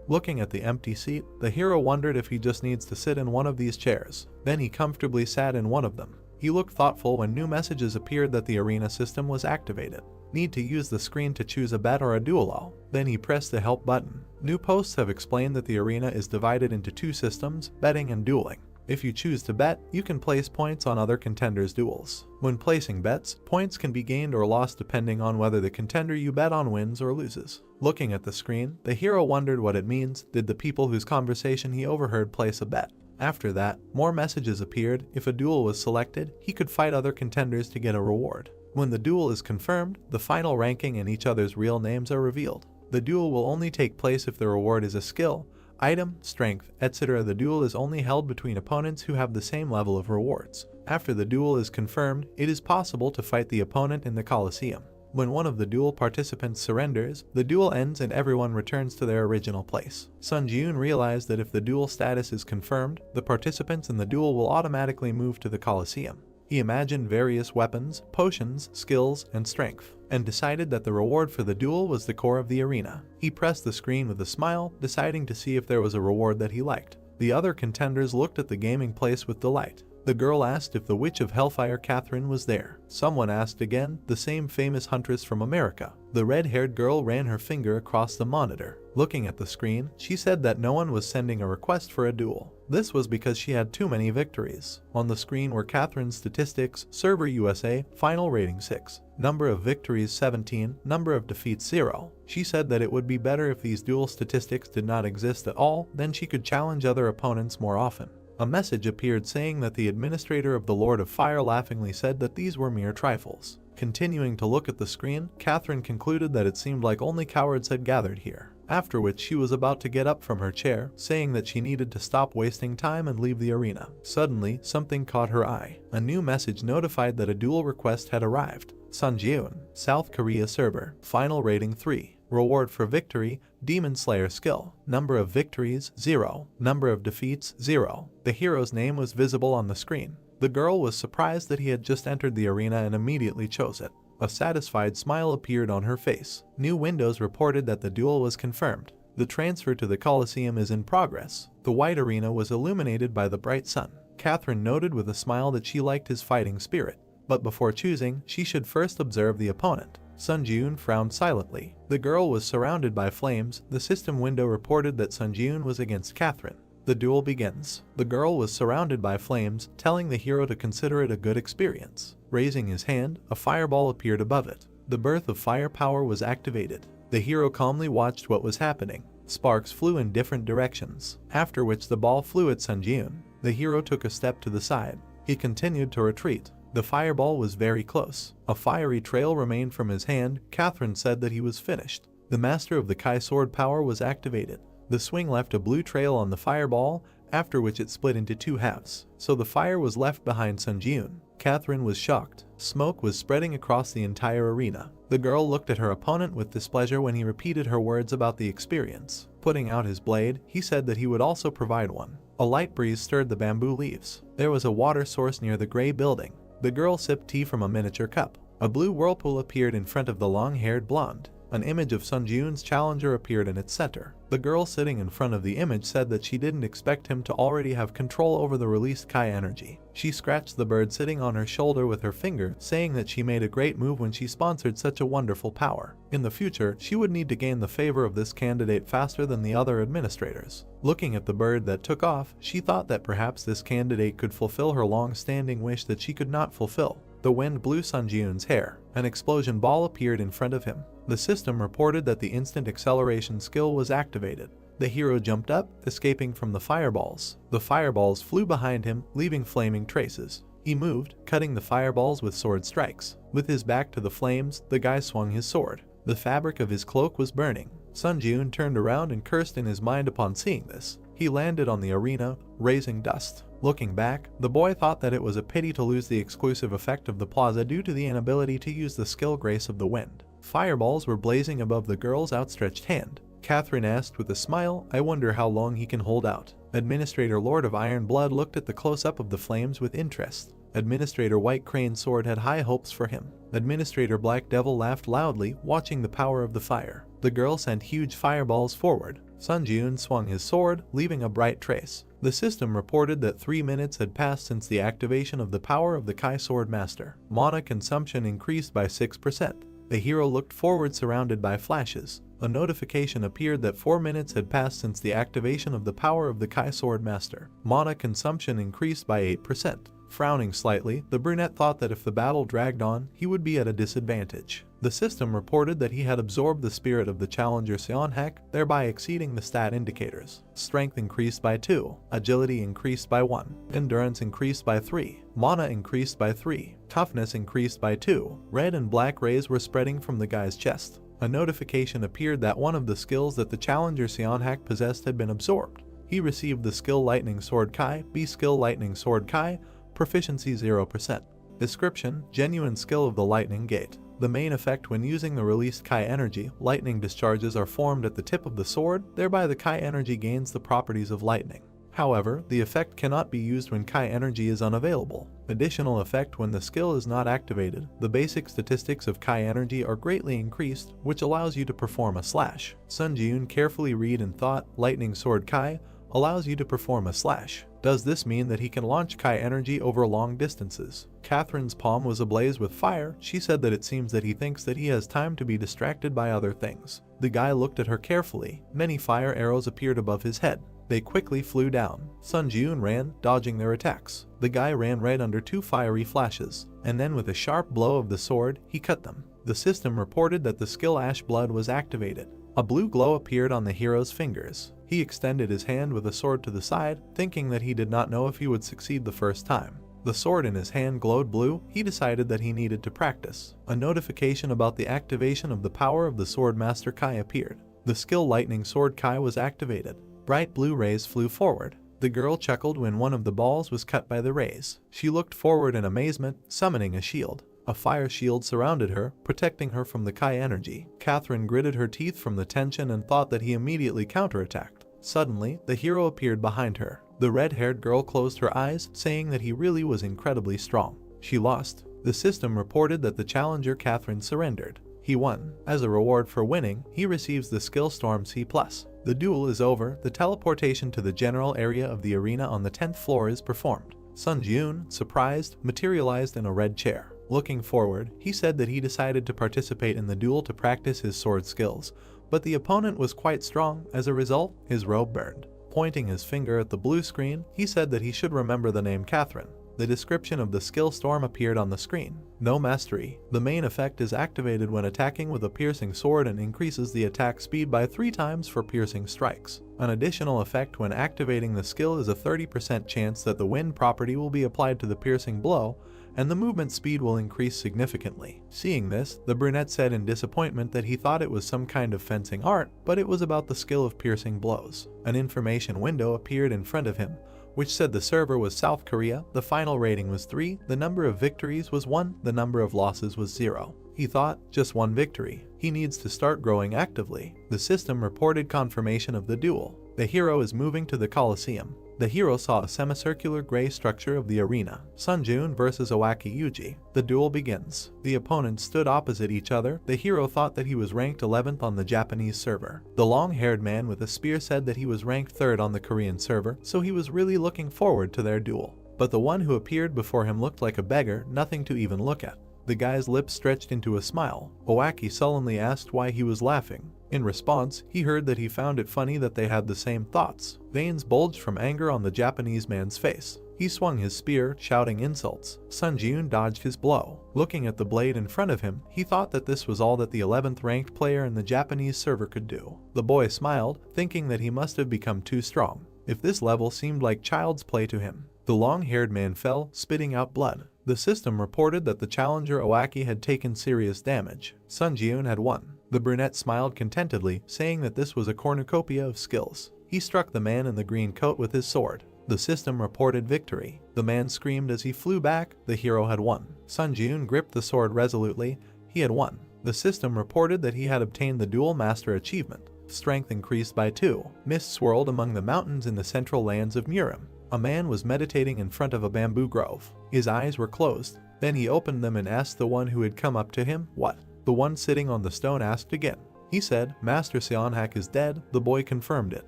Looking at the empty seat, the hero wondered if he just needs to sit in one of these chairs. Then he comfortably sat in one of them. He looked thoughtful when new messages appeared that the arena system was activated. Need to use the screen to choose a bet or a duel. Then he pressed the help button. New posts have explained that the arena is divided into two systems, betting and dueling. If you choose to bet, you can place points on other contenders' duels. When placing bets, points can be gained or lost depending on whether the contender you bet on wins or loses. Looking at the screen, the hero wondered what it means. Did the people whose conversation he overheard place a bet? After that, more messages appeared. If a duel was selected, he could fight other contenders to get a reward. When the duel is confirmed, the final ranking and each other's real names are revealed. The duel will only take place if the reward is a skill, item, strength, etc. The duel is only held between opponents who have the same level of rewards. After the duel is confirmed, it is possible to fight the opponent in the Coliseum. When one of the duel participants surrenders, the duel ends and everyone returns to their original place. Sun Ji-yoon realized that if the duel status is confirmed, the participants in the duel will automatically move to the Coliseum. He imagined various weapons, potions, skills, and strength, and decided that the reward for the duel was the core of the arena. He pressed the screen with a smile, deciding to see if there was a reward that he liked. The other contenders looked at the gaming place with delight. The girl asked if the Witch of Hellfire Catherine was there. Someone asked again, the same famous huntress from America. The red-haired girl ran her finger across the monitor. Looking at the screen, she said that no one was sending a request for a duel. This was because she had too many victories. On the screen were Catherine's statistics, server USA, final rating 6, number of victories 17, number of defeats 0. She said that it would be better if these duel statistics did not exist at all, then she could challenge other opponents more often. A message appeared saying that the administrator of the Lord of Fire laughingly said that these were mere trifles. Continuing to look at the screen, Catherine concluded that it seemed like only cowards had gathered here. After which she was about to get up from her chair, saying that she needed to stop wasting time and leave the arena. Suddenly, something caught her eye. A new message notified that a duel request had arrived. Sun Ji-yoon, South Korea server, final rating 3. Reward for victory, Demon Slayer skill. Number of victories, 0. Number of defeats, 0. The hero's name was visible on the screen. The girl was surprised that he had just entered the arena and immediately chose it. A satisfied smile appeared on her face. New windows reported that the duel was confirmed. The transfer to the Coliseum is in progress. The white arena was illuminated by the bright sun. Catherine noted with a smile that she liked his fighting spirit. But before choosing, she should first observe the opponent. Sun Ji-yoon frowned silently. The girl was surrounded by flames. The system window reported that Sun Ji-yoon was against Catherine. The duel begins. The girl was surrounded by flames, telling the hero to consider it a good experience. Raising his hand, a fireball appeared above it. The birth of fire power was activated. The hero calmly watched what was happening. Sparks flew in different directions, after which the ball flew at Sun Ji-yoon. The hero took a step to the side. He continued to retreat. The fireball was very close. A fiery trail remained from his hand. Catherine said that he was finished. The master of the Kai sword power was activated. The swing left a blue trail on the fireball, after which it split into two halves. So the fire was left behind Sun Ji-yoon. Catherine was shocked. Smoke was spreading across the entire arena. The girl looked at her opponent with displeasure when he repeated her words about the experience. Putting out his blade, he said that he would also provide one. A light breeze stirred the bamboo leaves. There was a water source near the gray building. The girl sipped tea from a miniature cup. A blue whirlpool appeared in front of the long-haired blonde. An image of Sun Ji-yoon's challenger appeared in its center. The girl sitting in front of the image said that she didn't expect him to already have control over the released Kai energy. She scratched the bird sitting on her shoulder with her finger, saying that she made a great move when she sponsored such a wonderful power. In the future, she would need to gain the favor of this candidate faster than the other administrators. Looking at the bird that took off, she thought that perhaps this candidate could fulfill her long-standing wish that she could not fulfill. The wind blew Sun Ji-yoon's hair. An explosion ball appeared in front of him. The system reported that the instant acceleration skill was activated. The hero jumped up, escaping from the fireballs. The fireballs flew behind him, leaving flaming traces. He moved, cutting the fireballs with sword strikes. With his back to the flames, the guy swung his sword. The fabric of his cloak was burning. Sun Ji-yoon turned around and cursed in his mind upon seeing this. He landed on the arena, raising dust. Looking back, the boy thought that it was a pity to lose the exclusive effect of the plaza due to the inability to use the skill Grace of the Wind. Fireballs were blazing above the girl's outstretched hand. Catherine asked with a smile, "I wonder how long he can hold out." Administrator Lord of Iron Blood looked at the close-up of the flames with interest. Administrator White Crane Sword had high hopes for him. Administrator Black Devil laughed loudly, watching the power of the fire. The girl sent huge fireballs forward. Sun Jiun swung his sword, leaving a bright trace. The system reported that 3 minutes had passed since the activation of the power of the Kai Sword Master. Mana consumption increased by 6%. The hero looked forward, surrounded by flashes. A notification appeared that 4 minutes had passed since the activation of the power of the Kai Sword Master. Mana consumption increased by 8%. Frowning slightly, the brunette thought that if the battle dragged on, he would be at a disadvantage. The system reported that he had absorbed the spirit of the challenger Seonhak, thereby exceeding the stat indicators. Strength increased by 2, agility increased by 1, endurance increased by 3, mana increased by 3, toughness increased by 2. Red and black rays were spreading from the guy's chest. A notification appeared that one of the skills that the challenger Seonhak possessed had been absorbed. He received the skill Lightning Sword Kai, B skill Lightning Sword Kai, proficiency 0%. Description: genuine skill of the Lightning Gate. The main effect when using the released Kai energy, lightning discharges are formed at the tip of the sword, thereby the Kai energy gains the properties of lightning. However, the effect cannot be used when Kai energy is unavailable. Additional effect: when the skill is not activated, the basic statistics of Kai energy are greatly increased, which allows you to perform a slash. Sun Jiun carefully read and thought, Lightning Sword Kai allows you to perform a slash. Does this mean that he can launch Kai energy over long distances? Catherine's palm was ablaze with fire. She said that it seems that he thinks that he has time to be distracted by other things. The guy looked at her carefully. Many fire arrows appeared above his head. They quickly flew down. Sun Jiun ran, dodging their attacks. The guy ran right under 2 fiery flashes, and then with a sharp blow of the sword, he cut them. The system reported that the skill Ash Blood was activated. A blue glow appeared on the hero's fingers. He extended his hand with a sword to the side, thinking that he did not know if he would succeed the first time. The sword in his hand glowed blue. He decided that he needed to practice. A notification about the activation of the power of the Sword Master Kai appeared. The skill Lightning Sword Kai was activated. Bright blue rays flew forward. The girl chuckled when one of the balls was cut by the rays. She looked forward in amazement, summoning a shield. A fire shield surrounded her, protecting her from the Kai energy. Catherine gritted her teeth from the tension and thought that he immediately counterattacked. Suddenly, the hero appeared behind her. The red-haired girl closed her eyes, saying that he really was incredibly strong. She lost. The system reported that the challenger Catherine surrendered. He won. As a reward for winning, he receives the skill Storm C+. The duel is over. The teleportation to the general area of the arena on the 10th floor is performed. Sun Jiun, surprised, materialized in a red chair. Looking forward, he said that he decided to participate in the duel to practice his sword skills, but the opponent was quite strong. As a result, his robe burned. Pointing his finger at the blue screen, he said that he should remember the name Catherine. The description of the skill Storm appeared on the screen. No mastery. The main effect is activated when attacking with a piercing sword and increases the attack speed by 3 times for piercing strikes. An additional effect when activating the skill is a 30% chance that the wind property will be applied to the piercing blow, and the movement speed will increase significantly. Seeing this, the brunette said in disappointment that he thought it was some kind of fencing art, but it was about the skill of piercing blows. An information window appeared in front of him, which said the server was South Korea, the final rating was 3, the number of victories was 1, the number of losses was 0. He thought, just 1 victory. He needs to start growing actively. The system reported confirmation of the duel. The hero is moving to the Coliseum. The hero saw a semicircular gray structure of the arena. Sun Jiun versus Owaki Yuji. The duel begins. The opponents stood opposite each other. The hero thought that he was ranked 11th on the Japanese server. The long-haired man with a spear said that he was ranked 3rd on the Korean server, so he was really looking forward to their duel. But the one who appeared before him looked like a beggar, nothing to even look at. The guy's lips stretched into a smile. Owaki sullenly asked why he was laughing. In response, he heard that he found it funny that they had the same thoughts. Veins bulged from anger on the Japanese man's face. He swung his spear, shouting insults. Sun Jiun dodged his blow. Looking at the blade in front of him, he thought that this was all that the 11th ranked player in the Japanese server could do. The boy smiled, thinking that he must have become too strong. If this level seemed like child's play to him. The long-haired man fell, spitting out blood. The system reported that the challenger Owaki had taken serious damage. Sun Jiun had won. The brunette smiled contentedly, saying that this was a cornucopia of skills. He struck the man in the green coat with his sword. The system reported victory. The man screamed as he flew back. The hero had won. Sun Jiun gripped the sword resolutely. He had won. The system reported that he had obtained the Dual Master achievement. Strength increased by 2. Mist swirled among the mountains in the central lands of Murim. A man was meditating in front of a bamboo grove. His eyes were closed. Then he opened them and asked the one who had come up to him, "What?" The one sitting on the stone asked again. He said, "Master Seonhak is dead." The boy confirmed it.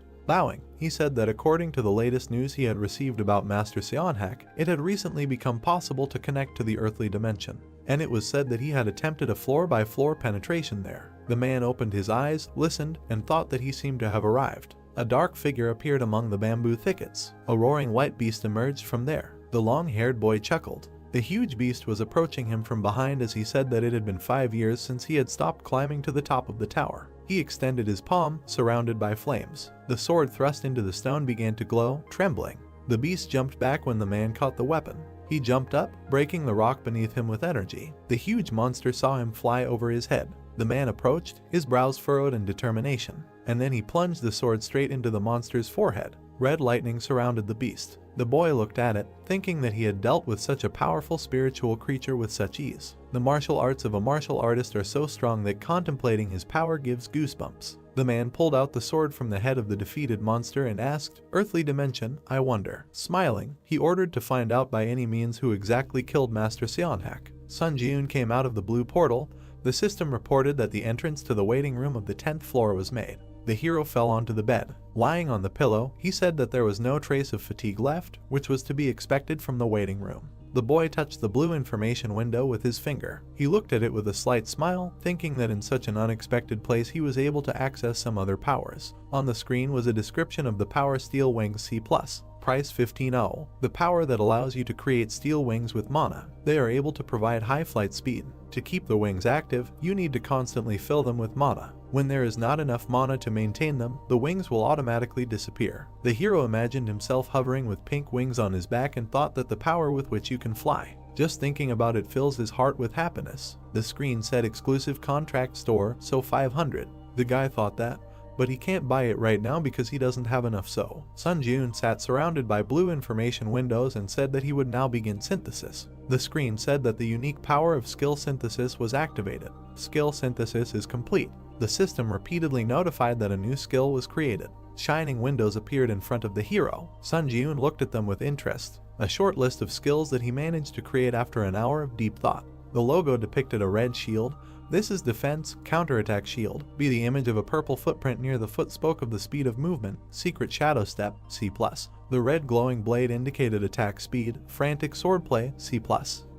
Bowing, he said that according to the latest news he had received about Master Seonhak, it had recently become possible to connect to the earthly dimension, and it was said that he had attempted a floor-by-floor penetration there. The man opened his eyes, listened, and thought that he seemed to have arrived. A dark figure appeared among the bamboo thickets. A roaring white beast emerged from there. The long-haired boy chuckled. The huge beast was approaching him from behind as he said that it had been 5 years since he had stopped climbing to the top of the tower. He extended his palm, surrounded by flames. The sword thrust into the stone began to glow, trembling. The beast jumped back when the man caught the weapon. He jumped up, breaking the rock beneath him with energy. The huge monster saw him fly over his head. The man approached, his brows furrowed in determination, and then he plunged the sword straight into the monster's forehead. Red lightning surrounded the beast. The boy looked at it, thinking that he had dealt with such a powerful spiritual creature with such ease. The martial arts of a martial artist are so strong that contemplating his power gives goosebumps. The man pulled out the sword from the head of the defeated monster and asked, "Earthly dimension, I wonder." Smiling, he ordered to find out by any means who exactly killed Master Seonhak. Sun Ji-eun came out of the blue portal. The system reported that the entrance to the waiting room of the 10th floor was made. The hero fell onto the bed. Lying on the pillow, he said that there was no trace of fatigue left, which was to be expected from the waiting room. The boy touched the blue information window with his finger. He looked at it with a slight smile, thinking that in such an unexpected place he was able to access some other powers. On the screen was a description of the power Steel Wings C+. Price 15.0. The power that allows you to create steel wings with mana. They are able to provide high flight speed. To keep the wings active, you need to constantly fill them with mana. When there is not enough mana to maintain them, the wings will automatically disappear. The hero imagined himself hovering with pink wings on his back and thought that the power with which you can fly. Just thinking about it fills his heart with happiness. The screen said exclusive contract store, so 500. The guy thought that, but he can't buy it right now because he doesn't have enough. So Sun Ji-eun sat surrounded by blue information windows and said that he would now begin synthesis. The screen said that the unique power of skill synthesis was activated. Skill synthesis is complete. The system repeatedly notified that a new skill was created. Shining windows appeared in front of the hero. Sun Ji-eun looked at them with interest. A short list of skills that he managed to create after an hour of deep thought. The logo depicted a red shield. This is defense, counterattack shield. Be the image of a purple footprint near the foot spoke of the speed of movement, secret shadow step, C+. The red glowing blade indicated attack speed, frantic swordplay, C+.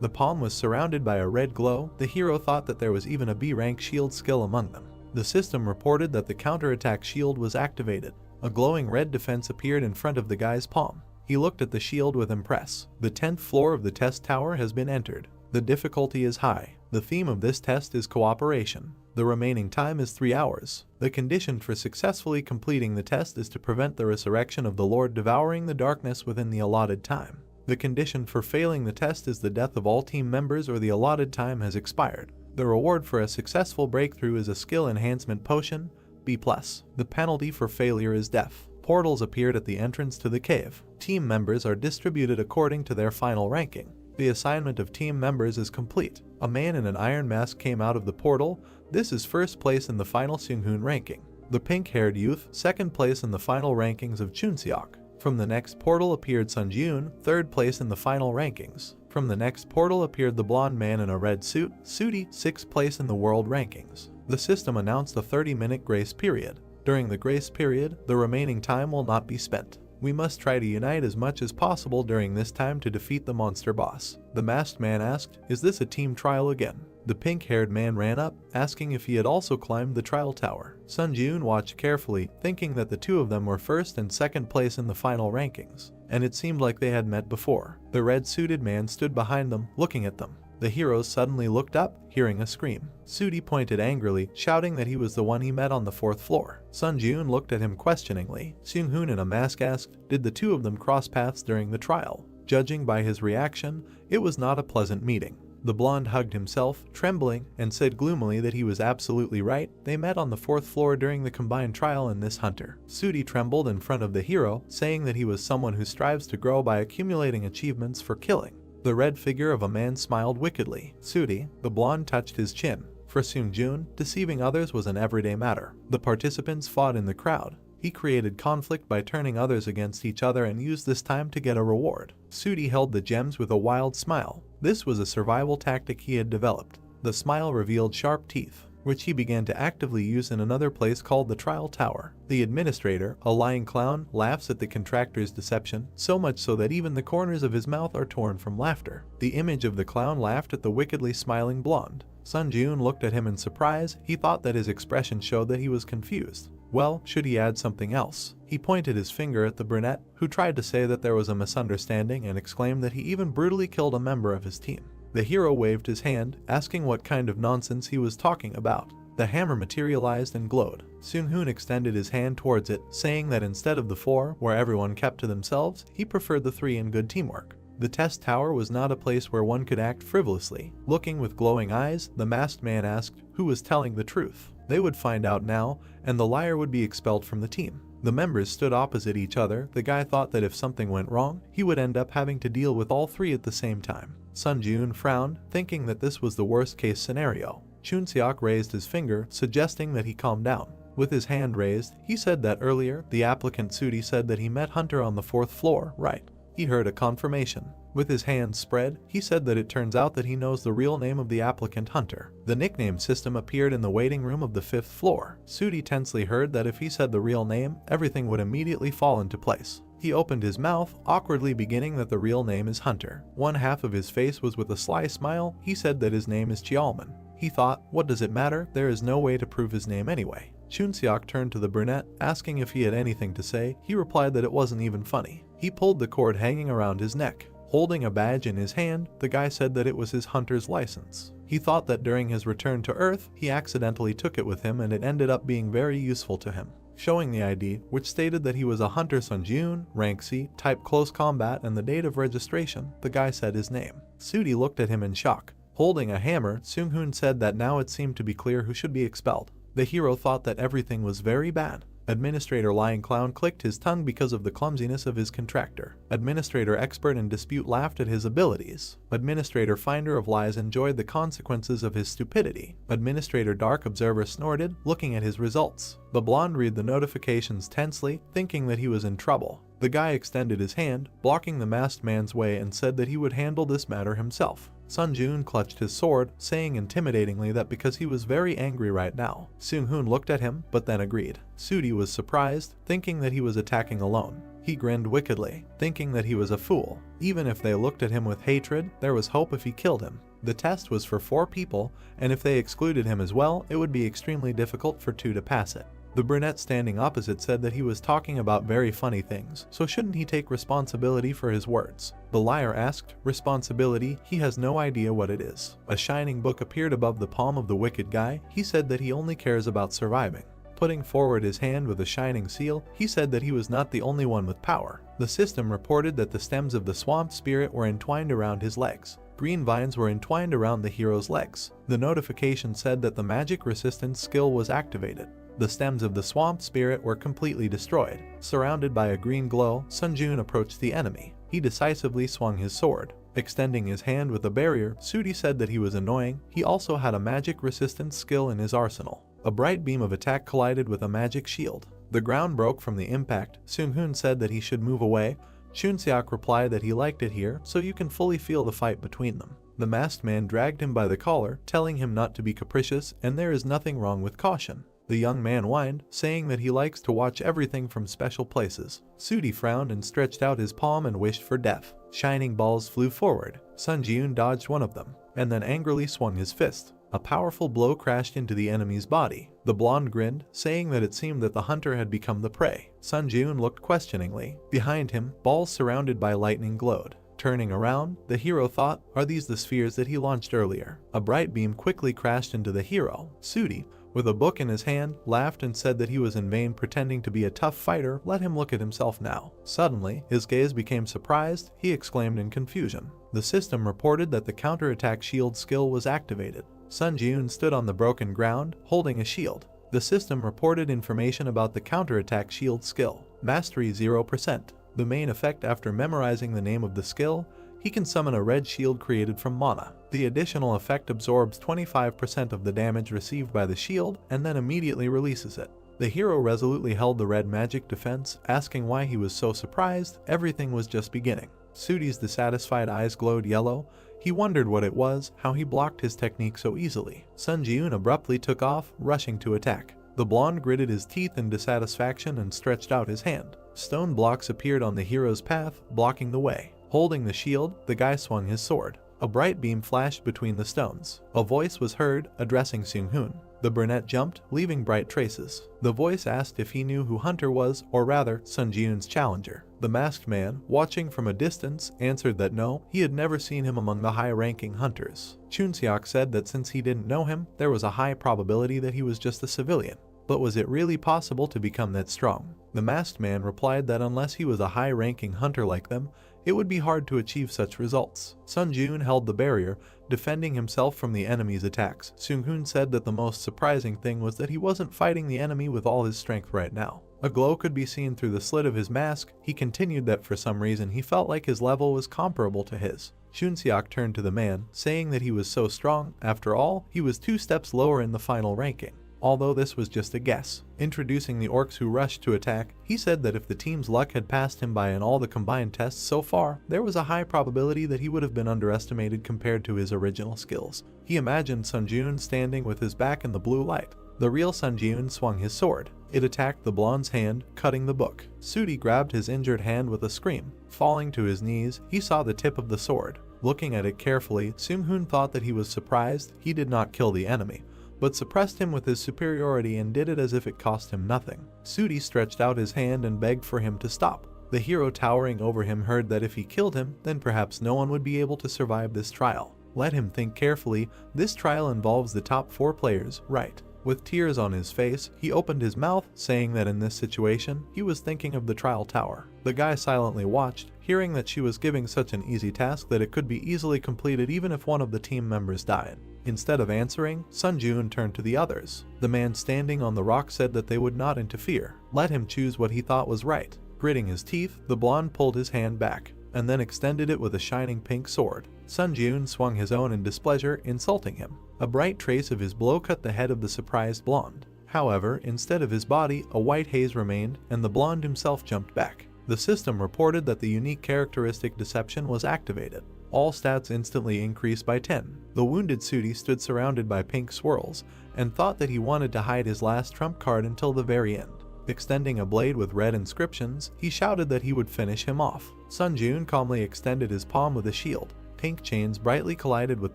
The palm was surrounded by a red glow. The hero thought that there was even a B rank shield skill among them. The system reported that the counterattack shield was activated. A glowing red defense appeared in front of the guy's palm. He looked at the shield with impress. The 10th floor of the test tower has been entered. The difficulty is high. The theme of this test is cooperation. The remaining time is 3 hours. The condition for successfully completing the test is to prevent the resurrection of the Lord devouring the darkness within the allotted time. The condition for failing the test is the death of all team members or the allotted time has expired. The reward for a successful breakthrough is a skill enhancement potion, B+. The penalty for failure is death. Portals appeared at the entrance to the cave. Team members are distributed according to their final ranking. The assignment of team members is complete. A man in an iron mask came out of the portal. This is first place in the final Seunghoon ranking. The pink-haired youth, second place in the final rankings of Chunseok. From the next portal appeared Sun Ji-eun, third place in the final rankings. From the next portal appeared the blonde man in a red suit, Sooty, sixth place in the world rankings. The system announced a 30-minute grace period. During the grace period, the remaining time will not be spent. We must try to unite as much as possible during this time to defeat the monster boss. The masked man asked, "Is this a team trial again?" The pink-haired man ran up, asking if he had also climbed the trial tower. Sun Ji-eun watched carefully, thinking that the two of them were first and second place in the final rankings, and it seemed like they had met before. The red-suited man stood behind them, looking at them. The heroes suddenly looked up, hearing a scream. Sooty pointed angrily, shouting that he was the one he met on the 4th floor. Sun Ji-eun looked at him questioningly. Seunghoon in a mask asked, "Did the two of them cross paths during the trial?" Judging by his reaction, it was not a pleasant meeting. The blonde hugged himself, trembling, and said gloomily that he was absolutely right. They met on the 4th floor during the combined trial in this hunter. Sooty trembled in front of the hero, saying that he was someone who strives to grow by accumulating achievements for killing. The red figure of a man smiled wickedly. Sooty, the blonde touched his chin. For Seung-joon, deceiving others was an everyday matter. The participants fought in the crowd. He created conflict by turning others against each other and used this time to get a reward. Sudi held the gems with a wild smile. This was a survival tactic he had developed. The smile revealed sharp teeth, which he began to actively use in another place called the Trial Tower. The administrator, a lying clown, laughs at the contractor's deception, so much so that even the corners of his mouth are torn from laughter. The image of the clown laughed at the wickedly smiling blonde. Seung-joon looked at him in surprise. He thought that his expression showed that he was confused. Well, should he add something else? He pointed his finger at the brunette, who tried to say that there was a misunderstanding and exclaimed that he even brutally killed a member of his team. The hero waved his hand, asking what kind of nonsense he was talking about. The hammer materialized and glowed. Seung-hoon extended his hand towards it, saying that instead of the 4, where everyone kept to themselves, he preferred the 3 in good teamwork. The test tower was not a place where one could act frivolously. Looking with glowing eyes, the masked man asked who was telling the truth. They would find out now, and the liar would be expelled from the team. The members stood opposite each other. The guy thought that if something went wrong, he would end up having to deal with all 3 at the same time. Seung-joon frowned, thinking that this was the worst-case scenario. Chun-seok raised his finger, suggesting that he calm down. With his hand raised, he said that earlier, the applicant Sudi said that he met Hunter on the 4th floor, right? He heard a confirmation. With his hands spread, he said that it turns out that he knows the real name of the applicant Hunter. The nickname system appeared in the waiting room of the 5th floor. Sudi tensely heard that if he said the real name, everything would immediately fall into place. He opened his mouth, awkwardly beginning that the real name is Hunter. One half of his face was with a sly smile. He said that his name is Cheolman. He thought, what does it matter? There is no way to prove his name anyway. Chun-seok turned to the brunette, asking if he had anything to say. He replied that it wasn't even funny. He pulled the cord hanging around his neck. Holding a badge in his hand, the guy said that it was his hunter's license. He thought that during his return to Earth, he accidentally took it with him and it ended up being very useful to him. Showing the ID, which stated that he was a hunter Seung-joon, rank C, type close combat, and the date of registration, the guy said his name. Sudi looked at him in shock. Holding a hammer, Seung-hoon said that now it seemed to be clear who should be expelled. The hero thought that everything was very bad. Administrator Lying Clown clicked his tongue because of the clumsiness of his contractor. Administrator Expert in Dispute laughed at his abilities. Administrator Finder of Lies enjoyed the consequences of his stupidity. Administrator Dark Observer snorted, looking at his results. The blonde read the notifications tensely, thinking that he was in trouble. The guy extended his hand, blocking the masked man's way, and said that he would handle this matter himself. Seung-joon clutched his sword, saying intimidatingly that because he was very angry right now. Seung-hoon looked at him, but then agreed. Sudi was surprised, thinking that he was attacking alone. He grinned wickedly, thinking that he was a fool. Even if they looked at him with hatred, there was hope if he killed him. The test was for 4 people, and if they excluded him as well, it would be extremely difficult for 2 to pass it. The brunette standing opposite said that he was talking about very funny things, so shouldn't he take responsibility for his words? The liar asked, responsibility? He has no idea what it is. A shining book appeared above the palm of the wicked guy. He said that he only cares about surviving. Putting forward his hand with a shining seal, he said that he was not the only one with power. The system reported that the stems of the swamp spirit were entwined around his legs. Green vines were entwined around the hero's legs. The notification said that the magic resistance skill was activated. The stems of the swamp spirit were completely destroyed. Surrounded by a green glow, Seung-joon approached the enemy. He decisively swung his sword. Extending his hand with a barrier, Sudi said that he was annoying. He also had a magic resistance skill in his arsenal. A bright beam of attack collided with a magic shield. The ground broke from the impact. Seung-hoon said that he should move away. Chun-seok replied that he liked it here, so you can fully feel the fight between them. The masked man dragged him by the collar, telling him not to be capricious, and there is nothing wrong with caution. The young man whined, saying that he likes to watch everything from special places. Sudi frowned and stretched out his palm and wished for death. Shining balls flew forward. Seung-joon dodged one of them, and then angrily swung his fist. A powerful blow crashed into the enemy's body. The blonde grinned, saying that it seemed that the hunter had become the prey. Seung-joon looked questioningly. Behind him, balls surrounded by lightning glowed. Turning around, the hero thought, are these the spheres that he launched earlier? A bright beam quickly crashed into the hero. Sudi, with a book in his hand, laughed and said that he was in vain pretending to be a tough fighter. Let him look at himself now. Suddenly, his gaze became surprised. He exclaimed in confusion. The system reported that the counterattack shield skill was activated. Seung-joon stood on the broken ground, holding a shield. The system reported information about the counterattack shield skill. Mastery 0%. The main effect after memorizing the name of the skill, he can summon a red shield created from mana. The additional effect absorbs 25% of the damage received by the shield and then immediately releases it. The hero resolutely held the red magic defense, asking why he was so surprised. Everything was just beginning. Sudi's dissatisfied eyes glowed yellow. He wondered what it was, how he blocked his technique so easily. Sun Ji-eun abruptly took off, rushing to attack. The blonde gritted his teeth in dissatisfaction and stretched out his hand. Stone blocks appeared on the hero's path, blocking the way. Holding the shield, the guy swung his sword. A bright beam flashed between the stones. A voice was heard, addressing Seung-hoon. The brunette jumped, leaving bright traces. The voice asked if he knew who Hunter was, or rather, Sun Ji-eun's challenger. The masked man, watching from a distance, answered that no, he had never seen him among the high-ranking hunters. Chunseok said that since he didn't know him, there was a high probability that he was just a civilian. But was it really possible to become that strong? The masked man replied that unless he was a high-ranking hunter like them, it would be hard to achieve such results. Sun Ji-eun held the barrier, defending himself from the enemy's attacks. Seung-hoon said that the most surprising thing was that he wasn't fighting the enemy with all his strength right now. A glow could be seen through the slit of his mask. He continued that for some reason he felt like his level was comparable to his. Chunseok turned to the man, saying that he was so strong. After all, he was 2 steps lower in the final ranking. Although this was just a guess. Introducing the orcs who rushed to attack, he said that if the team's luck had passed him by in all the combined tests so far, there was a high probability that he would have been underestimated compared to his original skills. He imagined Sun Ji-eun standing with his back in the blue light. The real Sun Ji-eun swung his sword. It attacked the blonde's hand, cutting the book. Sudi grabbed his injured hand with a scream. Falling to his knees, he saw the tip of the sword. Looking at it carefully, Seung-hoon thought that he was surprised. He did not kill the enemy, but suppressed him with his superiority and did it as if it cost him nothing. Sudi stretched out his hand and begged for him to stop. The hero towering over him heard that if he killed him, then perhaps no one would be able to survive this trial. Let him think carefully. This trial involves the top 4 players, right? With tears on his face, he opened his mouth, saying that in this situation, he was thinking of the trial tower. The guy silently watched, hearing that she was giving such an easy task that it could be easily completed even if one of the team members died. Instead of answering, Sun Ji-eun turned to the others. The man standing on the rock said that they would not interfere. Let him choose what he thought was right. Gritting his teeth, the blonde pulled his hand back, and then extended it with a shining pink sword. Sun Ji-eun swung his own in displeasure, insulting him. A bright trace of his blow cut the head of the surprised blonde. However, instead of his body, a white haze remained, and the blonde himself jumped back. The system reported that the unique characteristic deception was activated. All stats instantly increased by 10. The wounded Sudi stood surrounded by pink swirls, and thought that he wanted to hide his last trump card until the very end. Extending a blade with red inscriptions, he shouted that he would finish him off. Sun Ji-eun calmly extended his palm with a shield. Pink chains brightly collided with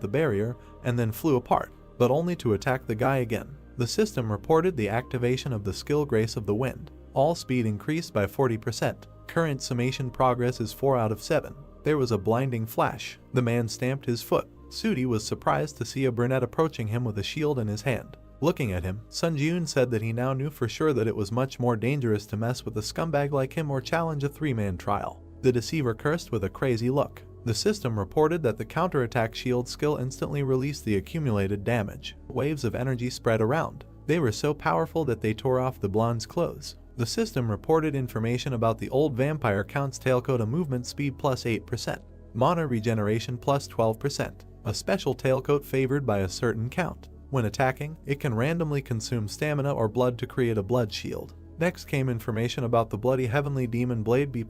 the barrier, and then flew apart, but only to attack the guy again. The system reported the activation of the skill Grace of the Wind. All speed increased by 40%. Current summation progress is 4 out of 7. There was a blinding flash. The man stamped his foot. Sudi was surprised to see a brunette approaching him with a shield in his hand. Looking at him, Sun Ji-eun said that he now knew for sure that it was much more dangerous to mess with a scumbag like him or challenge a 3-man trial. The deceiver cursed with a crazy look. The system reported that the counterattack shield skill instantly released the accumulated damage. Waves of energy spread around. They were so powerful that they tore off the blonde's clothes. The system reported information about the old vampire count's tailcoat: a movement speed plus 8%, mana regeneration plus 12%, a special tailcoat favored by a certain count. When attacking, it can randomly consume stamina or blood to create a blood shield. Next came information about the bloody heavenly demon blade B+,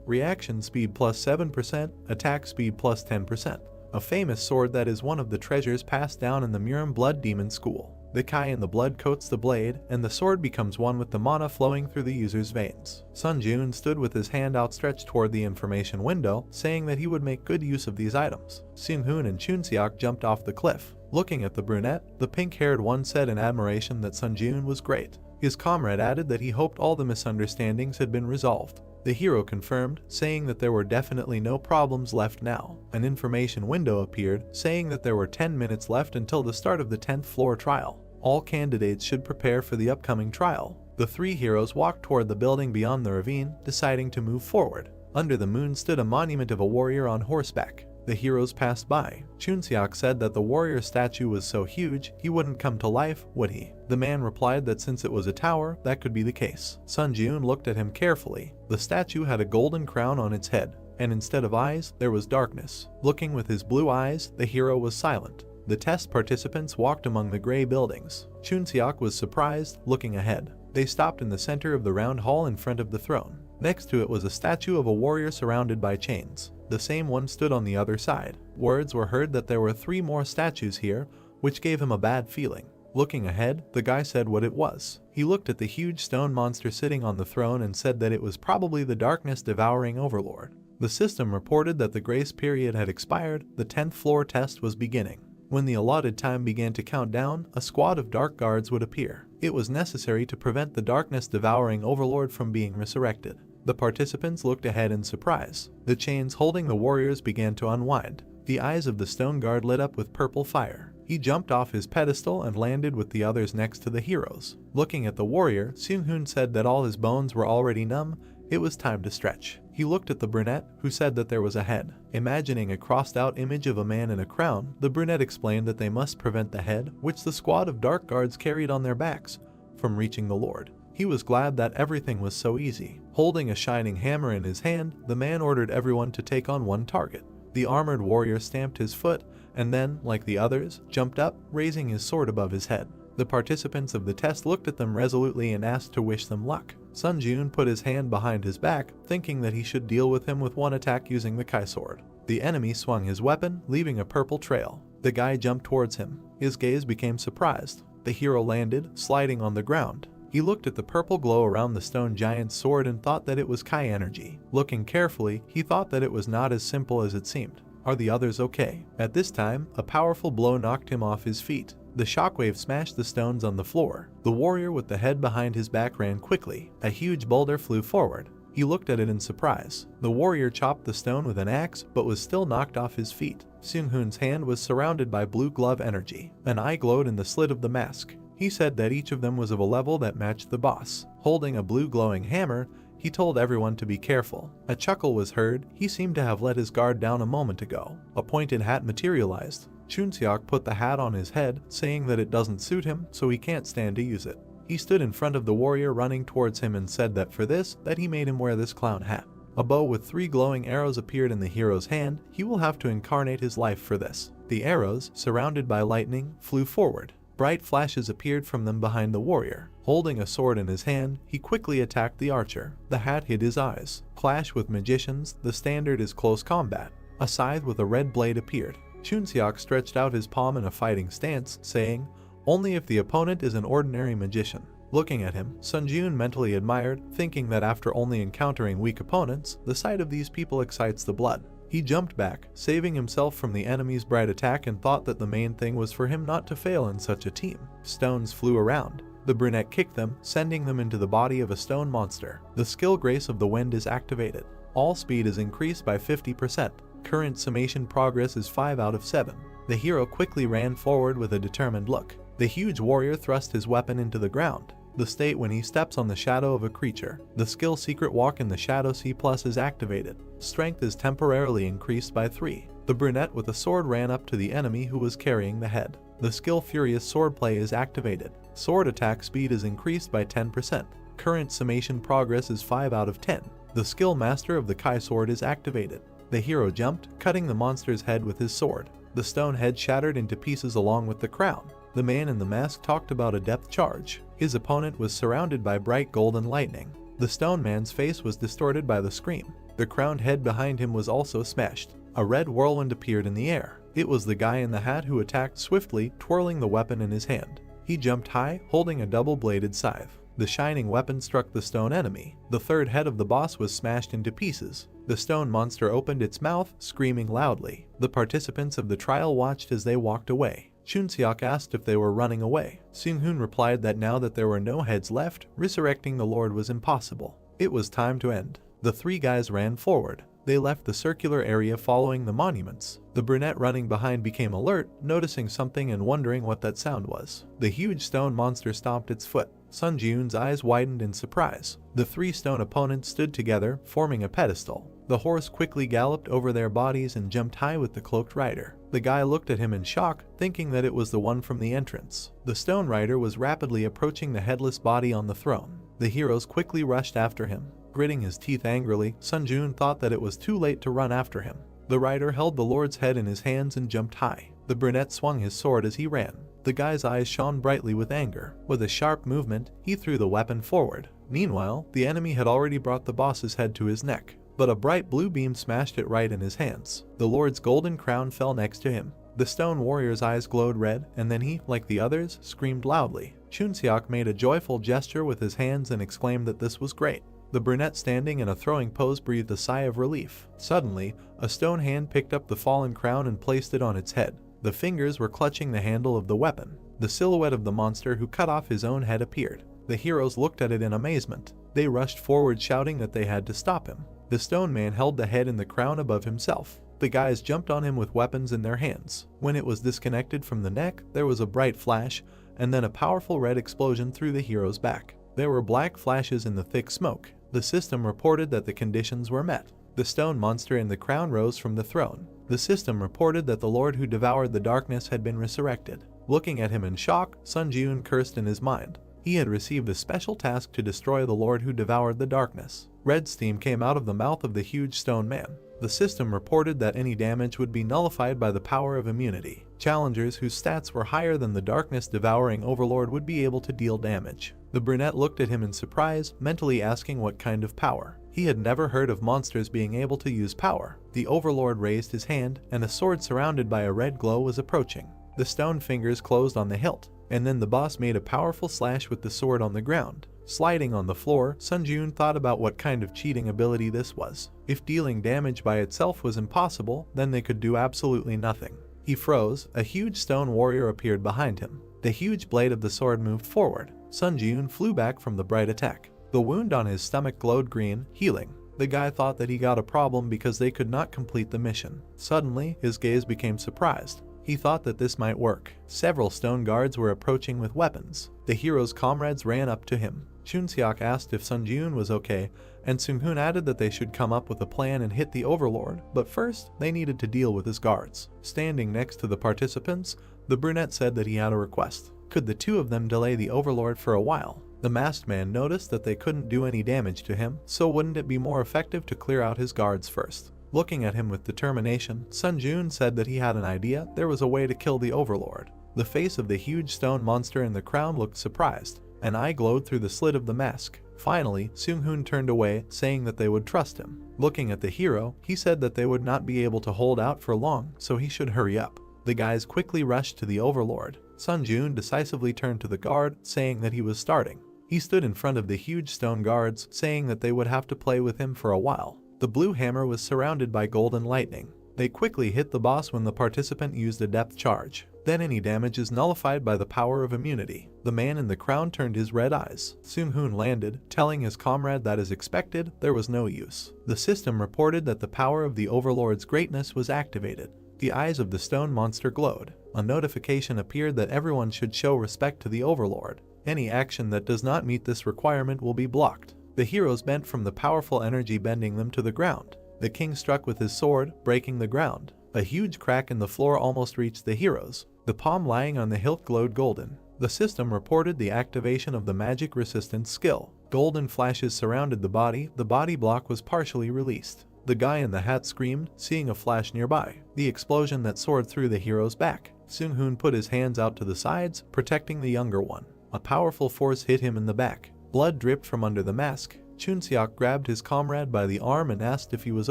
reaction speed plus 7%, attack speed plus 10%, a famous sword that is one of the treasures passed down in the Murim Blood Demon School. The Kai in the blood coats the blade, and the sword becomes one with the mana flowing through the user's veins. Sun Ji-eun stood with his hand outstretched toward the information window, saying that he would make good use of these items. Seung-hoon and Chunseok jumped off the cliff. Looking at the brunette, the pink-haired one said in admiration that Sun Ji-eun was great. His comrade added that he hoped all the misunderstandings had been resolved. The hero confirmed, saying that there were definitely no problems left now. An information window appeared, saying that there were 10 minutes left until the start of the 10th floor trial. All candidates should prepare for the upcoming trial. The 3 heroes walked toward the building beyond the ravine, deciding to move forward. Under the moon stood a monument of a warrior on horseback. The heroes passed by. Chunseok said that the warrior statue was so huge, he wouldn't come to life, would he? The man replied that since it was a tower, that could be the case. Sun Ji-eun looked at him carefully. The statue had a golden crown on its head. and instead of eyes, there was darkness. Looking with his blue eyes, the hero was silent. The test participants walked among the gray buildings. Chunseok was surprised, looking ahead. They stopped in the center of the round hall in front of the throne. Next to it was a statue of a warrior surrounded by chains. The same one stood on the other side. Words were heard that there were 3 more statues here, which gave him a bad feeling. Looking ahead, the guy said what it was. He looked at the huge stone monster sitting on the throne and said that it was probably the darkness-devouring overlord. The system reported that the grace period had expired. The 10th floor test was beginning. When the allotted time began to count down, a squad of dark guards would appear. It was necessary to prevent the darkness-devouring overlord from being resurrected. The participants looked ahead in surprise. The chains holding the warriors began to unwind. The eyes of the stone guard lit up with purple fire. He jumped off his pedestal and landed with the others next to the heroes. Looking at the warrior, Seung-hoon said that all his bones were already numb. It was time to stretch. He looked at the brunette, who said that there was a head. Imagining a crossed-out image of a man in a crown, the brunette explained that they must prevent the head, which the squad of dark guards carried on their backs, from reaching the lord. He was glad that everything was so easy. Holding a shining hammer in his hand, the man ordered everyone to take on one target. The armored warrior stamped his foot, and then, like the others, jumped up, raising his sword above his head. The participants of the test looked at them resolutely and asked to wish them luck. Sun Jun put his hand behind his back, thinking that he should deal with him with one attack using the Kai sword. The enemy swung his weapon, leaving a purple trail. The guy jumped towards him. His gaze became surprised. The hero landed, sliding on the ground. He looked at the purple glow around the stone giant's sword and thought that it was Kai energy. Looking carefully, he thought that it was not as simple as it seemed. Are the others okay? At this time, a powerful blow knocked him off his feet. The shockwave smashed the stones on the floor. The warrior with the head behind his back ran quickly. A huge boulder flew forward. He looked at it in surprise. The warrior chopped the stone with an axe, but was still knocked off his feet. Seung-hoon's hand was surrounded by blue glove energy. An eye glowed in the slit of the mask. He said that each of them was of a level that matched the boss. Holding a blue glowing hammer, he told everyone to be careful. A chuckle was heard. He seemed to have let his guard down a moment ago. A pointed hat materialized. Chunseok put the hat on his head, saying that it doesn't suit him, so he can't stand to use it. He stood in front of the warrior running towards him and said that for this, that he made him wear this clown hat. A bow with 3 glowing arrows appeared in the hero's hand. He will have to incarnate his life for this. The arrows, surrounded by lightning, flew forward. Bright flashes appeared from them behind the warrior. Holding a sword in his hand, he quickly attacked the archer. The hat hid his eyes. Clash with magicians, the standard is close combat. A scythe with a red blade appeared. Chunseok stretched out his palm in a fighting stance, saying, "Only if the opponent is an ordinary magician." Looking at him, Sun Jun mentally admired, thinking that after only encountering weak opponents, the sight of these people excites the blood. He jumped back, saving himself from the enemy's bright attack, and thought that the main thing was for him not to fail in such a team. Stones flew around. The brunette kicked them, sending them into the body of a stone monster. The skill Grace of the Wind is activated. All speed is increased by 50%. Current summation progress is 5 out of 7. The hero quickly ran forward with a determined look. The huge warrior thrust his weapon into the ground. The state when he steps on the shadow of a creature. The skill Secret Walk in the Shadow C+ is activated. Strength is temporarily increased by 3. The brunette with a sword ran up to the enemy who was carrying the head. The skill Furious Swordplay is activated. Sword attack speed is increased by 10%. Current summation progress is 5 out of 10. The skill Master of the Kai sword is activated. The hero jumped, cutting the monster's head with his sword. The stone head shattered into pieces along with the crown. The man in the mask talked about a depth charge. His opponent was surrounded by bright golden lightning. The stone man's face was distorted by the scream. The crowned head behind him was also smashed. A red whirlwind appeared in the air. It was the guy in the hat who attacked swiftly, twirling the weapon in his hand. He jumped high, holding a double-bladed scythe. The shining weapon struck the stone enemy. The third head of the boss was smashed into pieces. The stone monster opened its mouth, screaming loudly. The participants of the trial watched as they walked away. Chunseok asked if they were running away. Seung-hoon replied that now that there were no heads left, resurrecting the Lord was impossible. It was time to end. The 3 guys ran forward. They left the circular area following the monuments. The brunette running behind became alert, noticing something and wondering what that sound was. The huge stone monster stomped its foot. Sun Jun's eyes widened in surprise. The 3 stone opponents stood together, forming a pedestal. The horse quickly galloped over their bodies and jumped high with the cloaked rider. The guy looked at him in shock, thinking that it was the one from the entrance. The stone rider was rapidly approaching the headless body on the throne. The heroes quickly rushed after him. Gritting his teeth angrily, Sun Jun thought that it was too late to run after him. The rider held the Lord's head in his hands and jumped high. The brunette swung his sword as he ran. The guy's eyes shone brightly with anger. With a sharp movement, he threw the weapon forward. Meanwhile, the enemy had already brought the boss's head to his neck, but a bright blue beam smashed it right in his hands. The Lord's golden crown fell next to him. The stone warrior's eyes glowed red, and then he, like the others, screamed loudly. Chunseok made a joyful gesture with his hands and exclaimed that this was great. The brunette standing in a throwing pose breathed a sigh of relief. Suddenly, a stone hand picked up the fallen crown and placed it on its head. The fingers were clutching the handle of the weapon. The silhouette of the monster who cut off his own head appeared. The heroes looked at it in amazement. They rushed forward shouting that they had to stop him. The stone man held the head and the crown above himself. The guys jumped on him with weapons in their hands. When it was disconnected from the neck, there was a bright flash, and then a powerful red explosion through the hero's back. There were black flashes in the thick smoke. The system reported that the conditions were met. The stone monster and the crown rose from the throne. The system reported that the Lord who devoured the darkness had been resurrected. Looking at him in shock, Sun Jun cursed in his mind. He had received a special task to destroy the Lord who devoured the darkness. Red steam came out of the mouth of the huge stone man. The system reported that any damage would be nullified by the power of immunity. Challengers whose stats were higher than the darkness-devouring overlord would be able to deal damage. The brunette looked at him in surprise, mentally asking what kind of power. He had never heard of monsters being able to use power. The overlord raised his hand, and a sword surrounded by a red glow was approaching. The stone fingers closed on the hilt, and then the boss made a powerful slash with the sword on the ground. Sliding on the floor, Sun Jun thought about what kind of cheating ability this was. If dealing damage by itself was impossible, then they could do absolutely nothing. He froze. A huge stone warrior appeared behind him. The huge blade of the sword moved forward. Sun Jun flew back from the bright attack. The wound on his stomach glowed green, healing. The guy thought that he got a problem because they could not complete the mission. Suddenly, his gaze became surprised. He thought that this might work. Several stone guards were approaching with weapons. The hero's comrades ran up to him. Chunseok asked if Sun Jun was okay, and Seung-hoon added that they should come up with a plan and hit the overlord, but first, they needed to deal with his guards. Standing next to the participants, the brunette said that he had a request. Could the two of them delay the overlord for a while? The masked man noticed that they couldn't do any damage to him, so wouldn't it be more effective to clear out his guards first? Looking at him with determination, Sun Jun said that he had an idea. There was a way to kill the overlord. The face of the huge stone monster in the crown looked surprised. An eye glowed through the slit of the mask. Finally, Seung-hoon turned away, saying that they would trust him. Looking at the hero, he said that they would not be able to hold out for long, so he should hurry up. The guys quickly rushed to the overlord. Sun Jun decisively turned to the guard, saying that he was starting. He stood in front of the huge stone guards, saying that they would have to play with him for a while. The blue hammer was surrounded by golden lightning. They quickly hit the boss when the participant used a depth charge. Then any damage is nullified by the power of immunity. The man in the crown turned his red eyes. Seung-hoon landed, telling his comrade that as expected, there was no use. The system reported that the power of the overlord's greatness was activated. The eyes of the stone monster glowed. A notification appeared that everyone should show respect to the overlord. Any action that does not meet this requirement will be blocked. The heroes bent from the powerful energy bending them to the ground. The king struck with his sword, breaking the ground. A huge crack in the floor almost reached the heroes. The palm lying on the hilt glowed golden. The system reported the activation of the magic resistance skill. Golden flashes surrounded the body block was partially released. The guy in the hat screamed, seeing a flash nearby. The explosion that soared through the hero's back. Seung-hoon put his hands out to the sides, protecting the younger one. A powerful force hit him in the back. Blood dripped from under the mask. Chunseok grabbed his comrade by the arm and asked if he was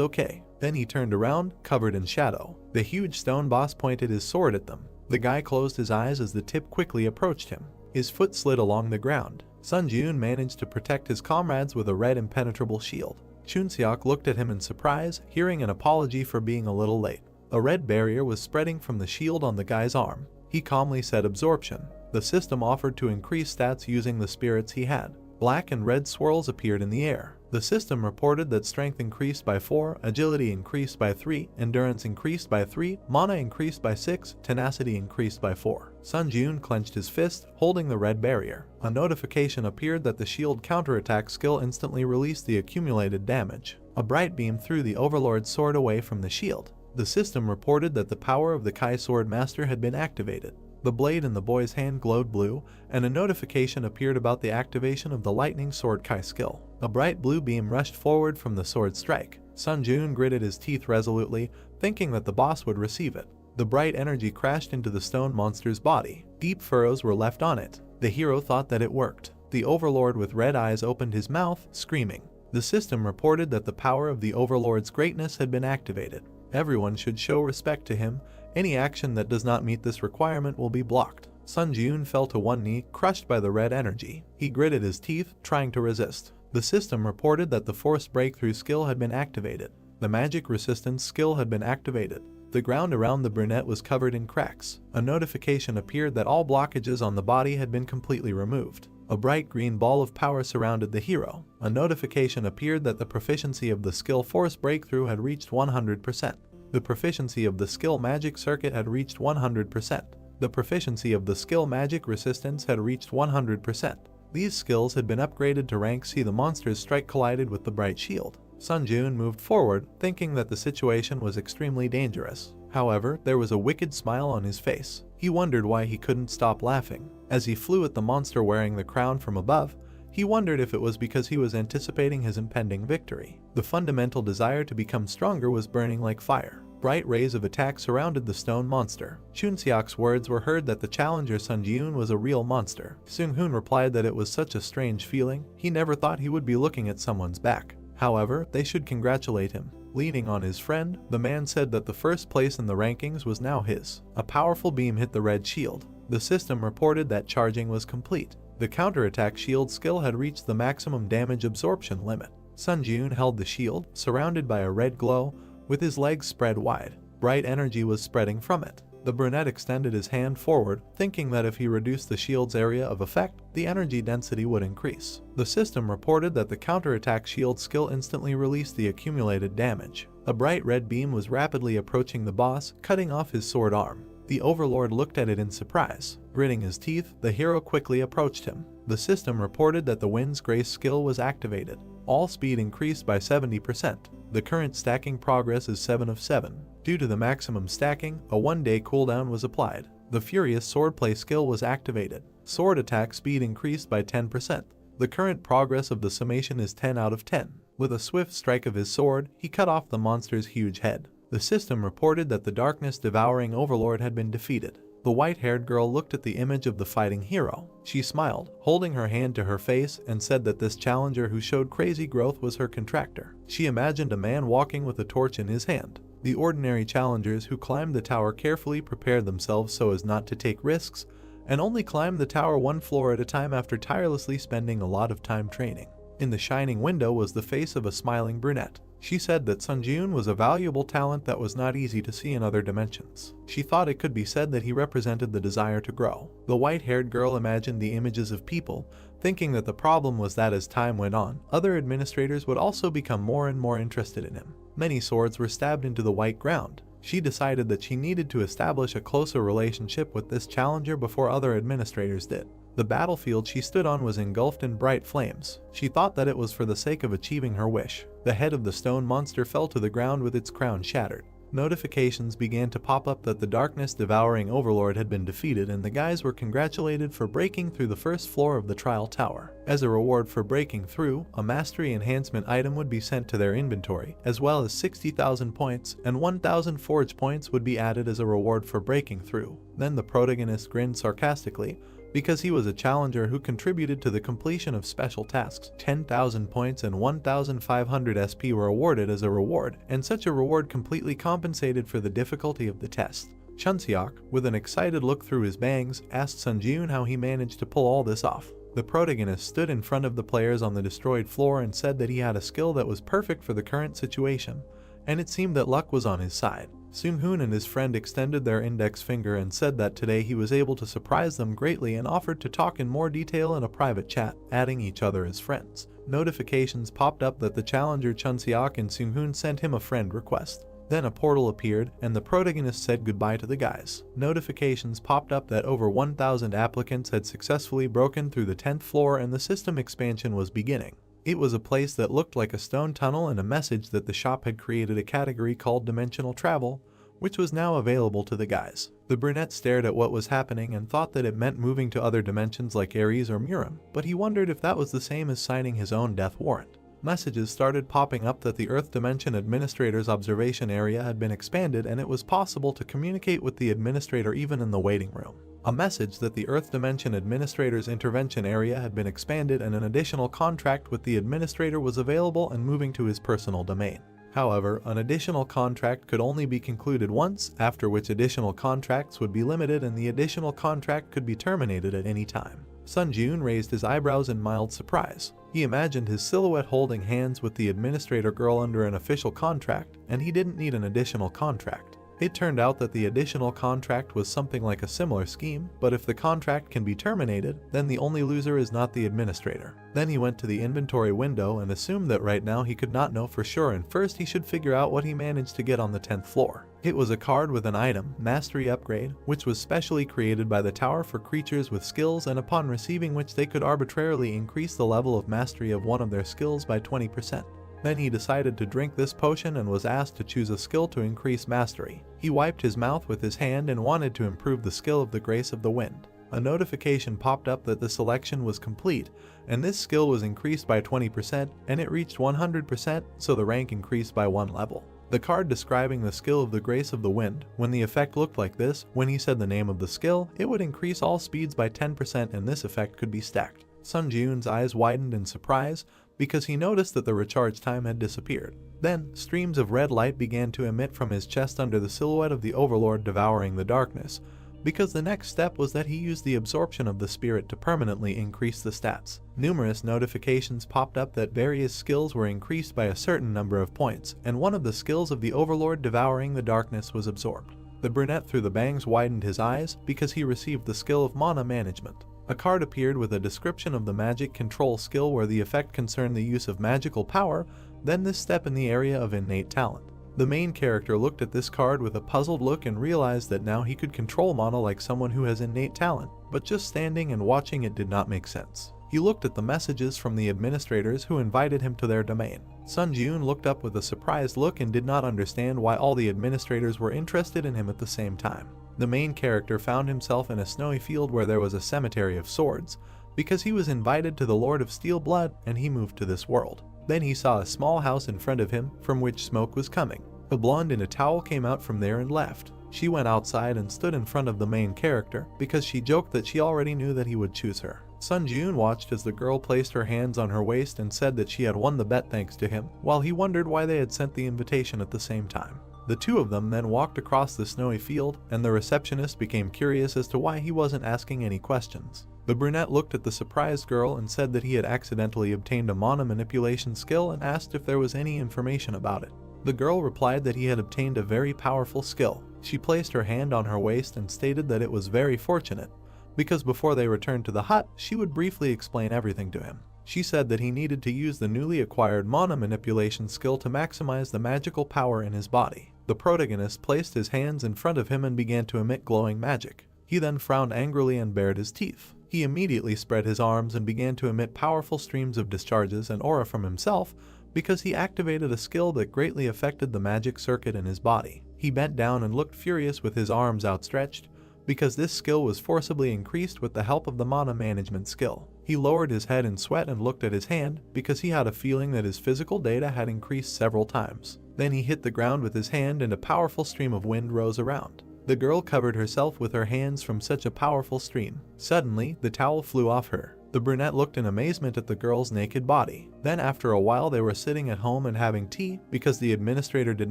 okay. Then he turned around, covered in shadow. The huge stone boss pointed his sword at them. The guy closed his eyes as the tip quickly approached him. His foot slid along the ground. Sun Jun managed to protect his comrades with a red impenetrable shield. Chunseok looked at him in surprise, hearing an apology for being a little late. A red barrier was spreading from the shield on the guy's arm. He calmly said absorption. The system offered to increase stats using the spirits he had. Black and red swirls appeared in the air. The system reported that strength increased by 4, agility increased by 3, endurance increased by 3, mana increased by 6, tenacity increased by 4. Sun Jun clenched his fist, holding the red barrier. A notification appeared that the shield counterattack skill instantly released the accumulated damage. A bright beam threw the overlord's sword away from the shield. The system reported that the power of the Kai Sword Master had been activated. The blade in the boy's hand glowed blue, and a notification appeared about the activation of the Lightning Sword Kai skill. A bright blue beam rushed forward from the sword strike. Sun Jun gritted his teeth resolutely, thinking that the boss would receive it. The bright energy crashed into the stone monster's body. Deep furrows were left on it. The hero thought that it worked. The overlord with red eyes opened his mouth, screaming. The system reported that the power of the overlord's greatness had been activated. Everyone should show respect to him. Any action that does not meet this requirement will be blocked. Sun Jun fell to one knee, crushed by the red energy. He gritted his teeth, trying to resist. The system reported that the force breakthrough skill had been activated. The magic resistance skill had been activated. The ground around the brunette was covered in cracks. A notification appeared that all blockages on the body had been completely removed. A bright green ball of power surrounded the hero. A notification appeared that the proficiency of the skill force breakthrough had reached 100%. The proficiency of the skill magic circuit had reached 100%. The proficiency of the skill magic resistance had reached 100%. These skills had been upgraded to rank C. The monster's strike collided with the bright shield. Sun Jun moved forward, thinking that the situation was extremely dangerous. However, there was a wicked smile on his face. He wondered why he couldn't stop laughing. As he flew at the monster wearing the crown from above, he wondered if it was because he was anticipating his impending victory. The fundamental desire to become stronger was burning like fire. Bright rays of attack surrounded the stone monster. Chunseok's words were heard that the challenger Sun Jun was a real monster. Seung-hoon replied that it was such a strange feeling. He never thought he would be looking at someone's back. However, they should congratulate him. Leaning on his friend, the man said that the first place in the rankings was now his. A powerful beam hit the red shield. The system reported that charging was complete. The counterattack shield skill had reached the maximum damage absorption limit. Sun Jun held the shield, surrounded by a red glow, with his legs spread wide. Bright energy was spreading from it. The brunette extended his hand forward, thinking that if he reduced the shield's area of effect, the energy density would increase. The system reported that the counterattack shield skill instantly released the accumulated damage. A bright red beam was rapidly approaching the boss, cutting off his sword arm. The overlord looked at it in surprise. Gritting his teeth, the hero quickly approached him. The system reported that the Wind's Grace skill was activated. All speed increased by 70%. The current stacking progress is 7 of 7. Due to the maximum stacking, a 1-day cooldown was applied. The Furious Swordplay skill was activated. Sword attack speed increased by 10%. The current progress of the summation is 10 out of 10. With a swift strike of his sword, he cut off the monster's huge head. The system reported that the darkness-devouring overlord had been defeated. The white-haired girl looked at the image of the fighting hero. She smiled, holding her hand to her face, and said that this challenger who showed crazy growth was her contractor. She imagined a man walking with a torch in his hand. The ordinary challengers who climbed the tower carefully prepared themselves so as not to take risks, and only climbed the tower one floor at a time after tirelessly spending a lot of time training. In the shining window was the face of a smiling brunette. She said that Sun Jun was a valuable talent that was not easy to see in other dimensions. She thought it could be said that he represented the desire to grow. The white-haired girl imagined the images of people, thinking that the problem was that as time went on, other administrators would also become more and more interested in him. Many swords were stabbed into the white ground. She decided that she needed to establish a closer relationship with this challenger before other administrators did. The battlefield she stood on was engulfed in bright flames. She thought that it was for the sake of achieving her wish. The head of the stone monster fell to the ground with its crown shattered. Notifications began to pop up that the darkness-devouring overlord had been defeated, and the guys were congratulated for breaking through the first floor of the trial tower. As a reward for breaking through, a mastery enhancement item would be sent to their inventory, as well as 60,000 points, and 1,000 forge points would be added as a reward for breaking through. Then the protagonist grinned sarcastically, because he was a challenger who contributed to the completion of special tasks. 10,000 points and 1,500 SP were awarded as a reward, and such a reward completely compensated for the difficulty of the test. Chunseok, with an excited look through his bangs, asked Sun Jun how he managed to pull all this off. The protagonist stood in front of the players on the destroyed floor and said that he had a skill that was perfect for the current situation, and it seemed that luck was on his side. Seung-hoon and his friend extended their index finger and said that today he was able to surprise them greatly and offered to talk in more detail in a private chat, adding each other as friends. Notifications popped up that the challenger Chunseok and Seung-hoon sent him a friend request. Then a portal appeared, and the protagonist said goodbye to the guys. Notifications popped up that over 1,000 applicants had successfully broken through the 10th floor and the system expansion was beginning. It was a place that looked like a stone tunnel, and a message that the shop had created a category called Dimensional Travel, which was now available to the guys. The brunette stared at what was happening and thought that it meant moving to other dimensions like Ares or Murim, but he wondered if that was the same as signing his own death warrant. Messages started popping up that the Earth Dimension Administrator's observation area had been expanded and it was possible to communicate with the administrator even in the waiting room. A message that the Earth Dimension Administrator's intervention area had been expanded and an additional contract with the administrator was available and moving to his personal domain. However, an additional contract could only be concluded once, after which additional contracts would be limited and the additional contract could be terminated at any time. Sun Jun raised his eyebrows in mild surprise. He imagined his silhouette holding hands with the administrator girl under an official contract, and he didn't need an additional contract. It turned out that the additional contract was something like a similar scheme, but if the contract can be terminated, then the only loser is not the administrator. Then he went to the inventory window and assumed that right now he could not know for sure and first he should figure out what he managed to get on the 10th floor. It was a card with an item, Mastery Upgrade, which was specially created by the tower for creatures with skills and upon receiving which they could arbitrarily increase the level of mastery of one of their skills by 20%. Then he decided to drink this potion and was asked to choose a skill to increase mastery. He wiped his mouth with his hand and wanted to improve the skill of the Grace of the Wind. A notification popped up that the selection was complete, and this skill was increased by 20% and it reached 100%, so the rank increased by 1 level. The card describing the skill of the Grace of the Wind, when the effect looked like this, when he said the name of the skill, it would increase all speeds by 10% and this effect could be stacked. Sun Jun's eyes widened in surprise, because he noticed that the recharge time had disappeared. Then, streams of red light began to emit from his chest under the silhouette of the Overlord devouring the darkness, because the next step was that he used the absorption of the spirit to permanently increase the stats. Numerous notifications popped up that various skills were increased by a certain number of points, and one of the skills of the Overlord devouring the darkness was absorbed. The brunette through the bangs widened his eyes because he received the skill of mana management. A card appeared with a description of the magic control skill where the effect concerned the use of magical power, then this step in the area of innate talent. The main character looked at this card with a puzzled look and realized that now he could control mana like someone who has innate talent, but just standing and watching it did not make sense. He looked at the messages from the administrators who invited him to their domain. Sun Jun looked up with a surprised look and did not understand why all the administrators were interested in him at the same time. The main character found himself in a snowy field where there was a cemetery of swords, because he was invited to the Lord of Steel Blood and he moved to this world. Then he saw a small house in front of him from which smoke was coming. A blonde in a towel came out from there and left. She went outside and stood in front of the main character because she joked that she already knew that he would choose her. Sun Jun watched as the girl placed her hands on her waist and said that she had won the bet thanks to him, while he wondered why they had sent the invitation at the same time. The two of them then walked across the snowy field, and the receptionist became curious as to why he wasn't asking any questions. The brunette looked at the surprised girl and said that he had accidentally obtained a mana manipulation skill and asked if there was any information about it. The girl replied that he had obtained a very powerful skill. She placed her hand on her waist and stated that it was very fortunate, because before they returned to the hut, she would briefly explain everything to him. She said that he needed to use the newly acquired mana manipulation skill to maximize the magical power in his body. The protagonist placed his hands in front of him and began to emit glowing magic. He then frowned angrily and bared his teeth. He immediately spread his arms and began to emit powerful streams of discharges and aura from himself because he activated a skill that greatly affected the magic circuit in his body. He bent down and looked furious with his arms outstretched because this skill was forcibly increased with the help of the mana management skill. He lowered his head in sweat and looked at his hand because he had a feeling that his physical data had increased several times. Then he hit the ground with his hand and a powerful stream of wind rose around. The girl covered herself with her hands from such a powerful stream. Suddenly, the towel flew off her. The brunette looked in amazement at the girl's naked body. Then after a while they were sitting at home and having tea because the administrator did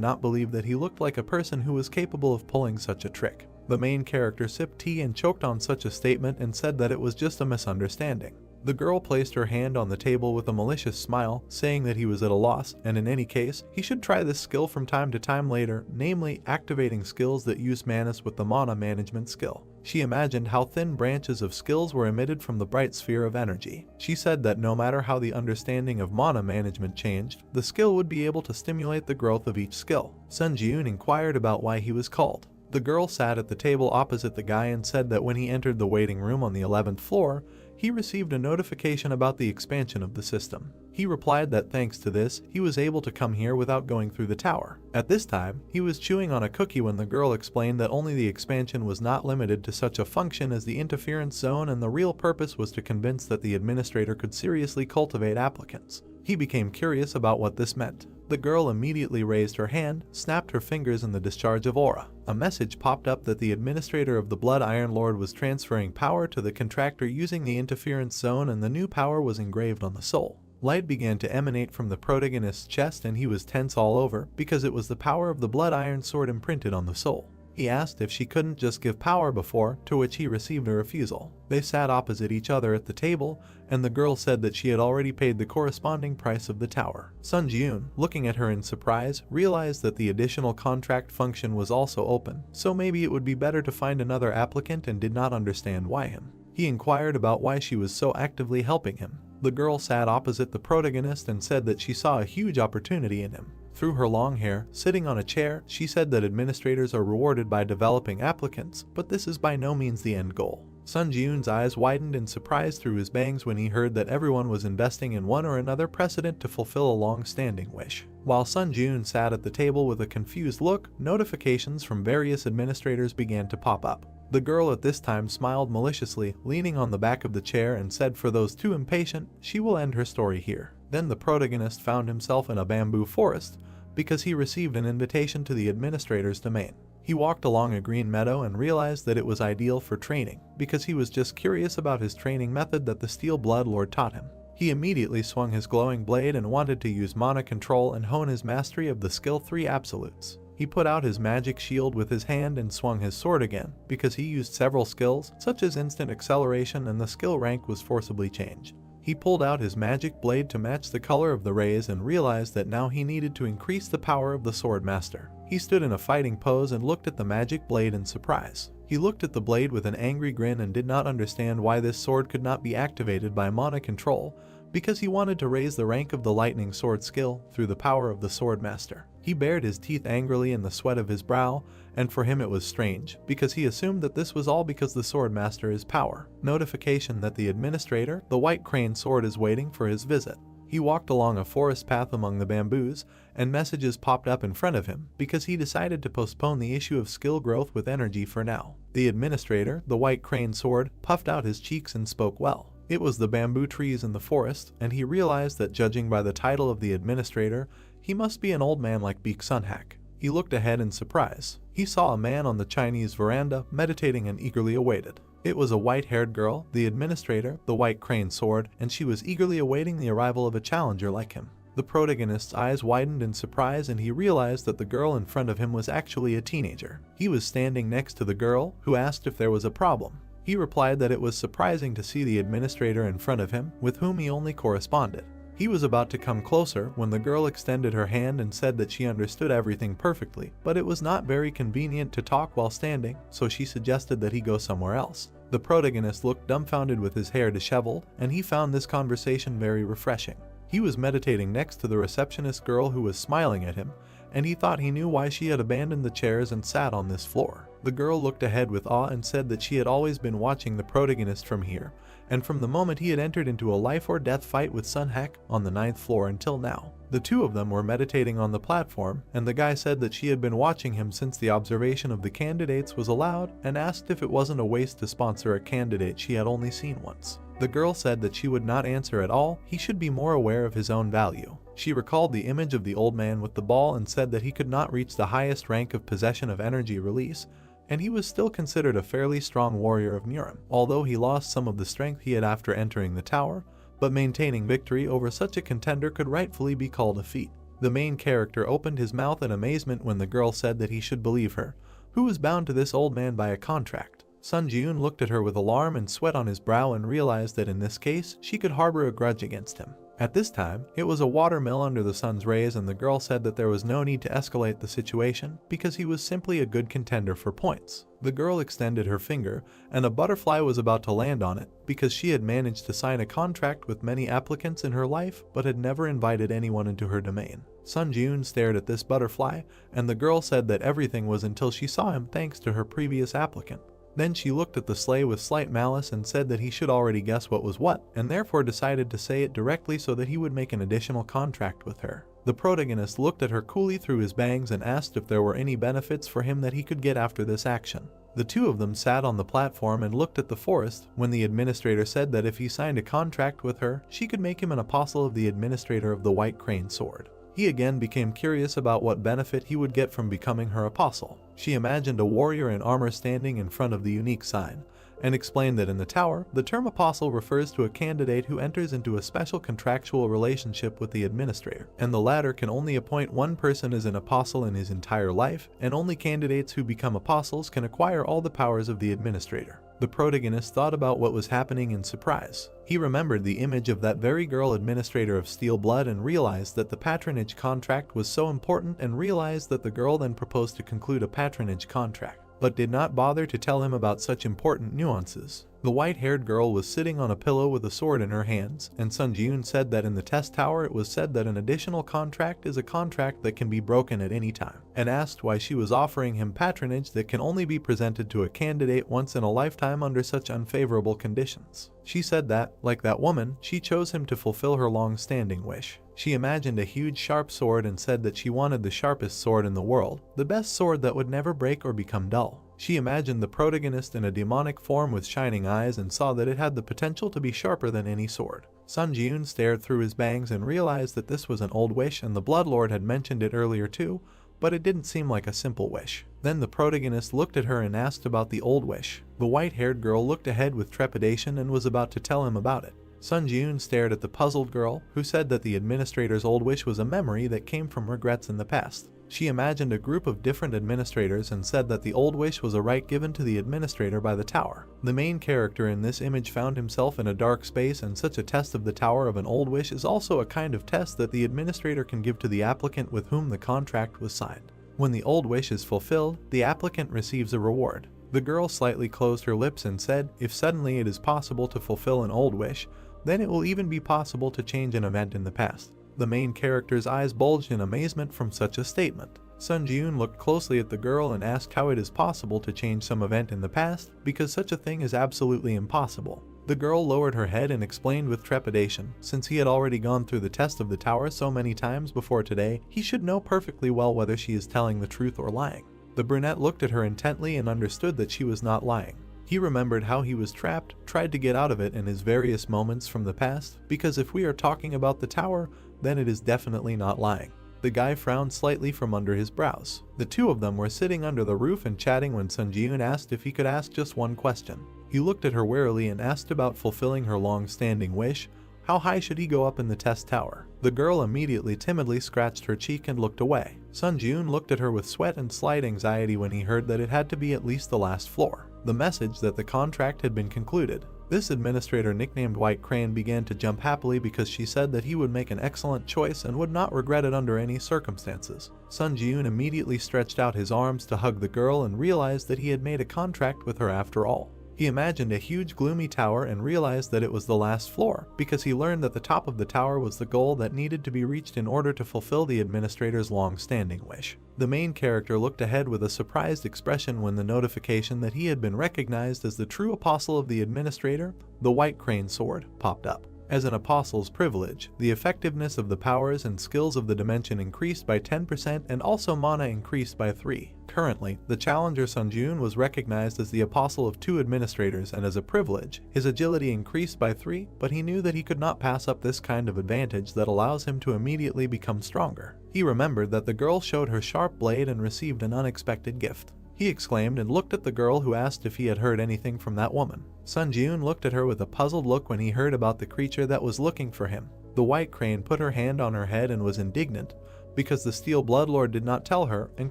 not believe that he looked like a person who was capable of pulling such a trick. The main character sipped tea and choked on such a statement and said that it was just a misunderstanding. The girl placed her hand on the table with a malicious smile, saying that he was at a loss, and in any case, he should try this skill from time to time later, namely activating skills that use manas with the mana management skill. She imagined how thin branches of skills were emitted from the bright sphere of energy. She said that no matter how the understanding of mana management changed, the skill would be able to stimulate the growth of each skill. Sun Jun inquired about why he was called. The girl sat at the table opposite the guy and said that when he entered the waiting room on the 11th floor, he received a notification about the expansion of the system. He replied that thanks to this, he was able to come here without going through the tower. At this time, he was chewing on a cookie when the girl explained that only the expansion was not limited to such a function as the interference zone, and the real purpose was to convince that the administrator could seriously cultivate applicants. He became curious about what this meant. The girl immediately raised her hand, snapped her fingers in the discharge of aura. A message popped up that the administrator of the Blood Iron Lord was transferring power to the contractor using the interference zone, and the new power was engraved on the soul. Light began to emanate from the protagonist's chest, and he was tense all over because it was the power of the Blood Iron Sword imprinted on the soul. He asked if she couldn't just give power before, to which he received a refusal. They sat opposite each other at the table, and the girl said that she had already paid the corresponding price of the tower. Sun Ji-yoon, looking at her in surprise, realized that the additional contract function was also open, so maybe it would be better to find another applicant, and did not understand why him. He inquired about why she was so actively helping him. The girl sat opposite the protagonist and said that she saw a huge opportunity in him. Through her long hair, sitting on a chair, she said that administrators are rewarded by developing applicants, but this is by no means the end goal. Sun Ji-yoon's eyes widened in surprise through his bangs when he heard that everyone was investing in one or another precedent to fulfill a long-standing wish. While Sun Ji-yoon sat at the table with a confused look, notifications from various administrators began to pop up. The girl at this time smiled maliciously, leaning on the back of the chair, and said for those too impatient, she will end her story here. Then the protagonist found himself in a bamboo forest because he received an invitation to the administrator's domain. He walked along a green meadow and realized that it was ideal for training because he was just curious about his training method that the Steel Blood Lord taught him. He immediately swung his glowing blade and wanted to use mana control and hone his mastery of the skill 3 absolutes. He put out his magic shield with his hand and swung his sword again because he used several skills such as instant acceleration, and the skill rank was forcibly changed. He pulled out his magic blade to match the color of the rays and realized that now he needed to increase the power of the sword master. He stood in a fighting pose and looked at the magic blade in surprise. He looked at the blade with an angry grin and did not understand why this sword could not be activated by mana control, because he wanted to raise the rank of the lightning sword skill through the power of the sword master. He bared his teeth angrily in the sweat of his brow, and for him it was strange, because he assumed that this was all because the sword master is power. Notification that the administrator, the White Crane Sword, is waiting for his visit. He walked along a forest path among the bamboos, and messages popped up in front of him because he decided to postpone the issue of skill growth with energy for now. The administrator, the White Crane Sword, puffed out his cheeks and spoke well. It was the bamboo trees in the forest, and he realized that judging by the title of the administrator, he must be an old man like Beek Sunhak. He looked ahead in surprise. He saw a man on the Chinese veranda meditating and eagerly awaited. It was a white-haired girl, the administrator, the White Crane Sword, and she was eagerly awaiting the arrival of a challenger like him. The protagonist's eyes widened in surprise, and he realized that the girl in front of him was actually a teenager. He was standing next to the girl, who asked if there was a problem. He replied that it was surprising to see the administrator in front of him, with whom he only corresponded. He was about to come closer when the girl extended her hand and said that she understood everything perfectly, but it was not very convenient to talk while standing, so she suggested that he go somewhere else. The protagonist looked dumbfounded with his hair disheveled, and he found this conversation very refreshing. He was meditating next to the receptionist girl who was smiling at him, and he thought he knew why she had abandoned the chairs and sat on this floor. The girl looked ahead with awe and said that she had always been watching the protagonist from here, and from the moment he had entered into a life-or-death fight with Sunhak on the 9th floor until now. The two of them were meditating on the platform, and the guy said that she had been watching him since the observation of the candidates was allowed, and asked if it wasn't a waste to sponsor a candidate she had only seen once. The girl said that she would not answer at all, he should be more aware of his own value. She recalled the image of the old man with the ball and said that he could not reach the highest rank of possession of energy release, and he was still considered a fairly strong warrior of Murim, although he lost some of the strength he had after entering the tower, but maintaining victory over such a contender could rightfully be called a feat. The main character opened his mouth in amazement when the girl said that he should believe her, who was bound to this old man by a contract. Sun Ji-yoon looked at her with alarm and sweat on his brow and realized that in this case, she could harbor a grudge against him. At this time, it was a watermill under the sun's rays, and the girl said that there was no need to escalate the situation because he was simply a good contender for points. The girl extended her finger, and a butterfly was about to land on it because she had managed to sign a contract with many applicants in her life but had never invited anyone into her domain. Sun Ji-yoon stared at this butterfly, and the girl said that everything was until she saw him thanks to her previous applicant. Then she looked at the sleigh with slight malice and said that he should already guess what was what, and therefore decided to say it directly so that he would make an additional contract with her. The protagonist looked at her coolly through his bangs and asked if there were any benefits for him that he could get after this action. The two of them sat on the platform and looked at the forest when the administrator said that if he signed a contract with her, she could make him an apostle of the administrator of the White Crane Sword. He again became curious about what benefit he would get from becoming her apostle. She imagined a warrior in armor standing in front of the unique sign, and explained that in the tower, the term apostle refers to a candidate who enters into a special contractual relationship with the administrator, and the latter can only appoint one person as an apostle in his entire life, and only candidates who become apostles can acquire all the powers of the administrator. The protagonist thought about what was happening in surprise. He remembered the image of that very girl administrator of Steel Blood and realized that the patronage contract was so important, and realized that the girl then proposed to conclude a patronage contract, but did not bother to tell him about such important nuances. The white-haired girl was sitting on a pillow with a sword in her hands, and Sun Ji-yoon said that in the test tower it was said that an additional contract is a contract that can be broken at any time, and asked why she was offering him patronage that can only be presented to a candidate once in a lifetime under such unfavorable conditions. She said that, like that woman, she chose him to fulfill her long-standing wish. She imagined a huge sharp sword and said that she wanted the sharpest sword in the world, the best sword that would never break or become dull. She imagined the protagonist in a demonic form with shining eyes and saw that it had the potential to be sharper than any sword. Sun Ji-yoon stared through his bangs and realized that this was an old wish, and the Bloodlord had mentioned it earlier too, but it didn't seem like a simple wish. Then the protagonist looked at her and asked about the old wish. The white-haired girl looked ahead with trepidation and was about to tell him about it. Sun Ji-yoon stared at the puzzled girl, who said that the administrator's old wish was a memory that came from regrets in the past. She imagined a group of different administrators and said that the old wish was a right given to the administrator by the tower. The main character in this image found himself in a dark space, and such a test of the tower of an old wish is also a kind of test that the administrator can give to the applicant with whom the contract was signed. When the old wish is fulfilled, the applicant receives a reward. The girl slightly closed her lips and said, if suddenly it is possible to fulfill an old wish, then it will even be possible to change an event in the past. The main character's eyes bulged in amazement from such a statement. Sun Ji-yoon looked closely at the girl and asked how it is possible to change some event in the past, because such a thing is absolutely impossible. The girl lowered her head and explained with trepidation, since he had already gone through the test of the tower so many times before today, he should know perfectly well whether she is telling the truth or lying. The brunette looked at her intently and understood that she was not lying. He remembered how he was trapped, tried to get out of it in his various moments from the past, because if we are talking about the tower, then it is definitely not lying. The guy frowned slightly from under his brows. The two of them were sitting under the roof and chatting when Sun Ji-yoon asked if he could ask just one question. He looked at her warily and asked about fulfilling her long-standing wish. How high should he go up in the test tower? The girl immediately timidly scratched her cheek and looked away. Sun Ji-yoon looked at her with sweat and slight anxiety when he heard that it had to be at least the last floor. The message that the contract had been concluded. This administrator, nicknamed White Crane, began to jump happily because she said that he would make an excellent choice and would not regret it under any circumstances. Sun Ji-yoon immediately stretched out his arms to hug the girl and realized that he had made a contract with her after all. He imagined a huge gloomy tower and realized that it was the last floor, because he learned that the top of the tower was the goal that needed to be reached in order to fulfill the administrator's long-standing wish. The main character looked ahead with a surprised expression when the notification that he had been recognized as the true apostle of the administrator, the White Crane Sword, popped up. As an apostle's privilege, the effectiveness of the powers and skills of the dimension increased by 10% and also mana increased by 3. Currently, the challenger Sun Ji-yoon was recognized as the apostle of 2 administrators, and as a privilege, his agility increased by 3, but he knew that he could not pass up this kind of advantage that allows him to immediately become stronger. He remembered that the girl showed her sharp blade and received an unexpected gift. He exclaimed and looked at the girl, who asked if he had heard anything from that woman. Sun Ji-yoon looked at her with a puzzled look when he heard about the creature that was looking for him. The White Crane put her hand on her head and was indignant, because the Steel Bloodlord did not tell her and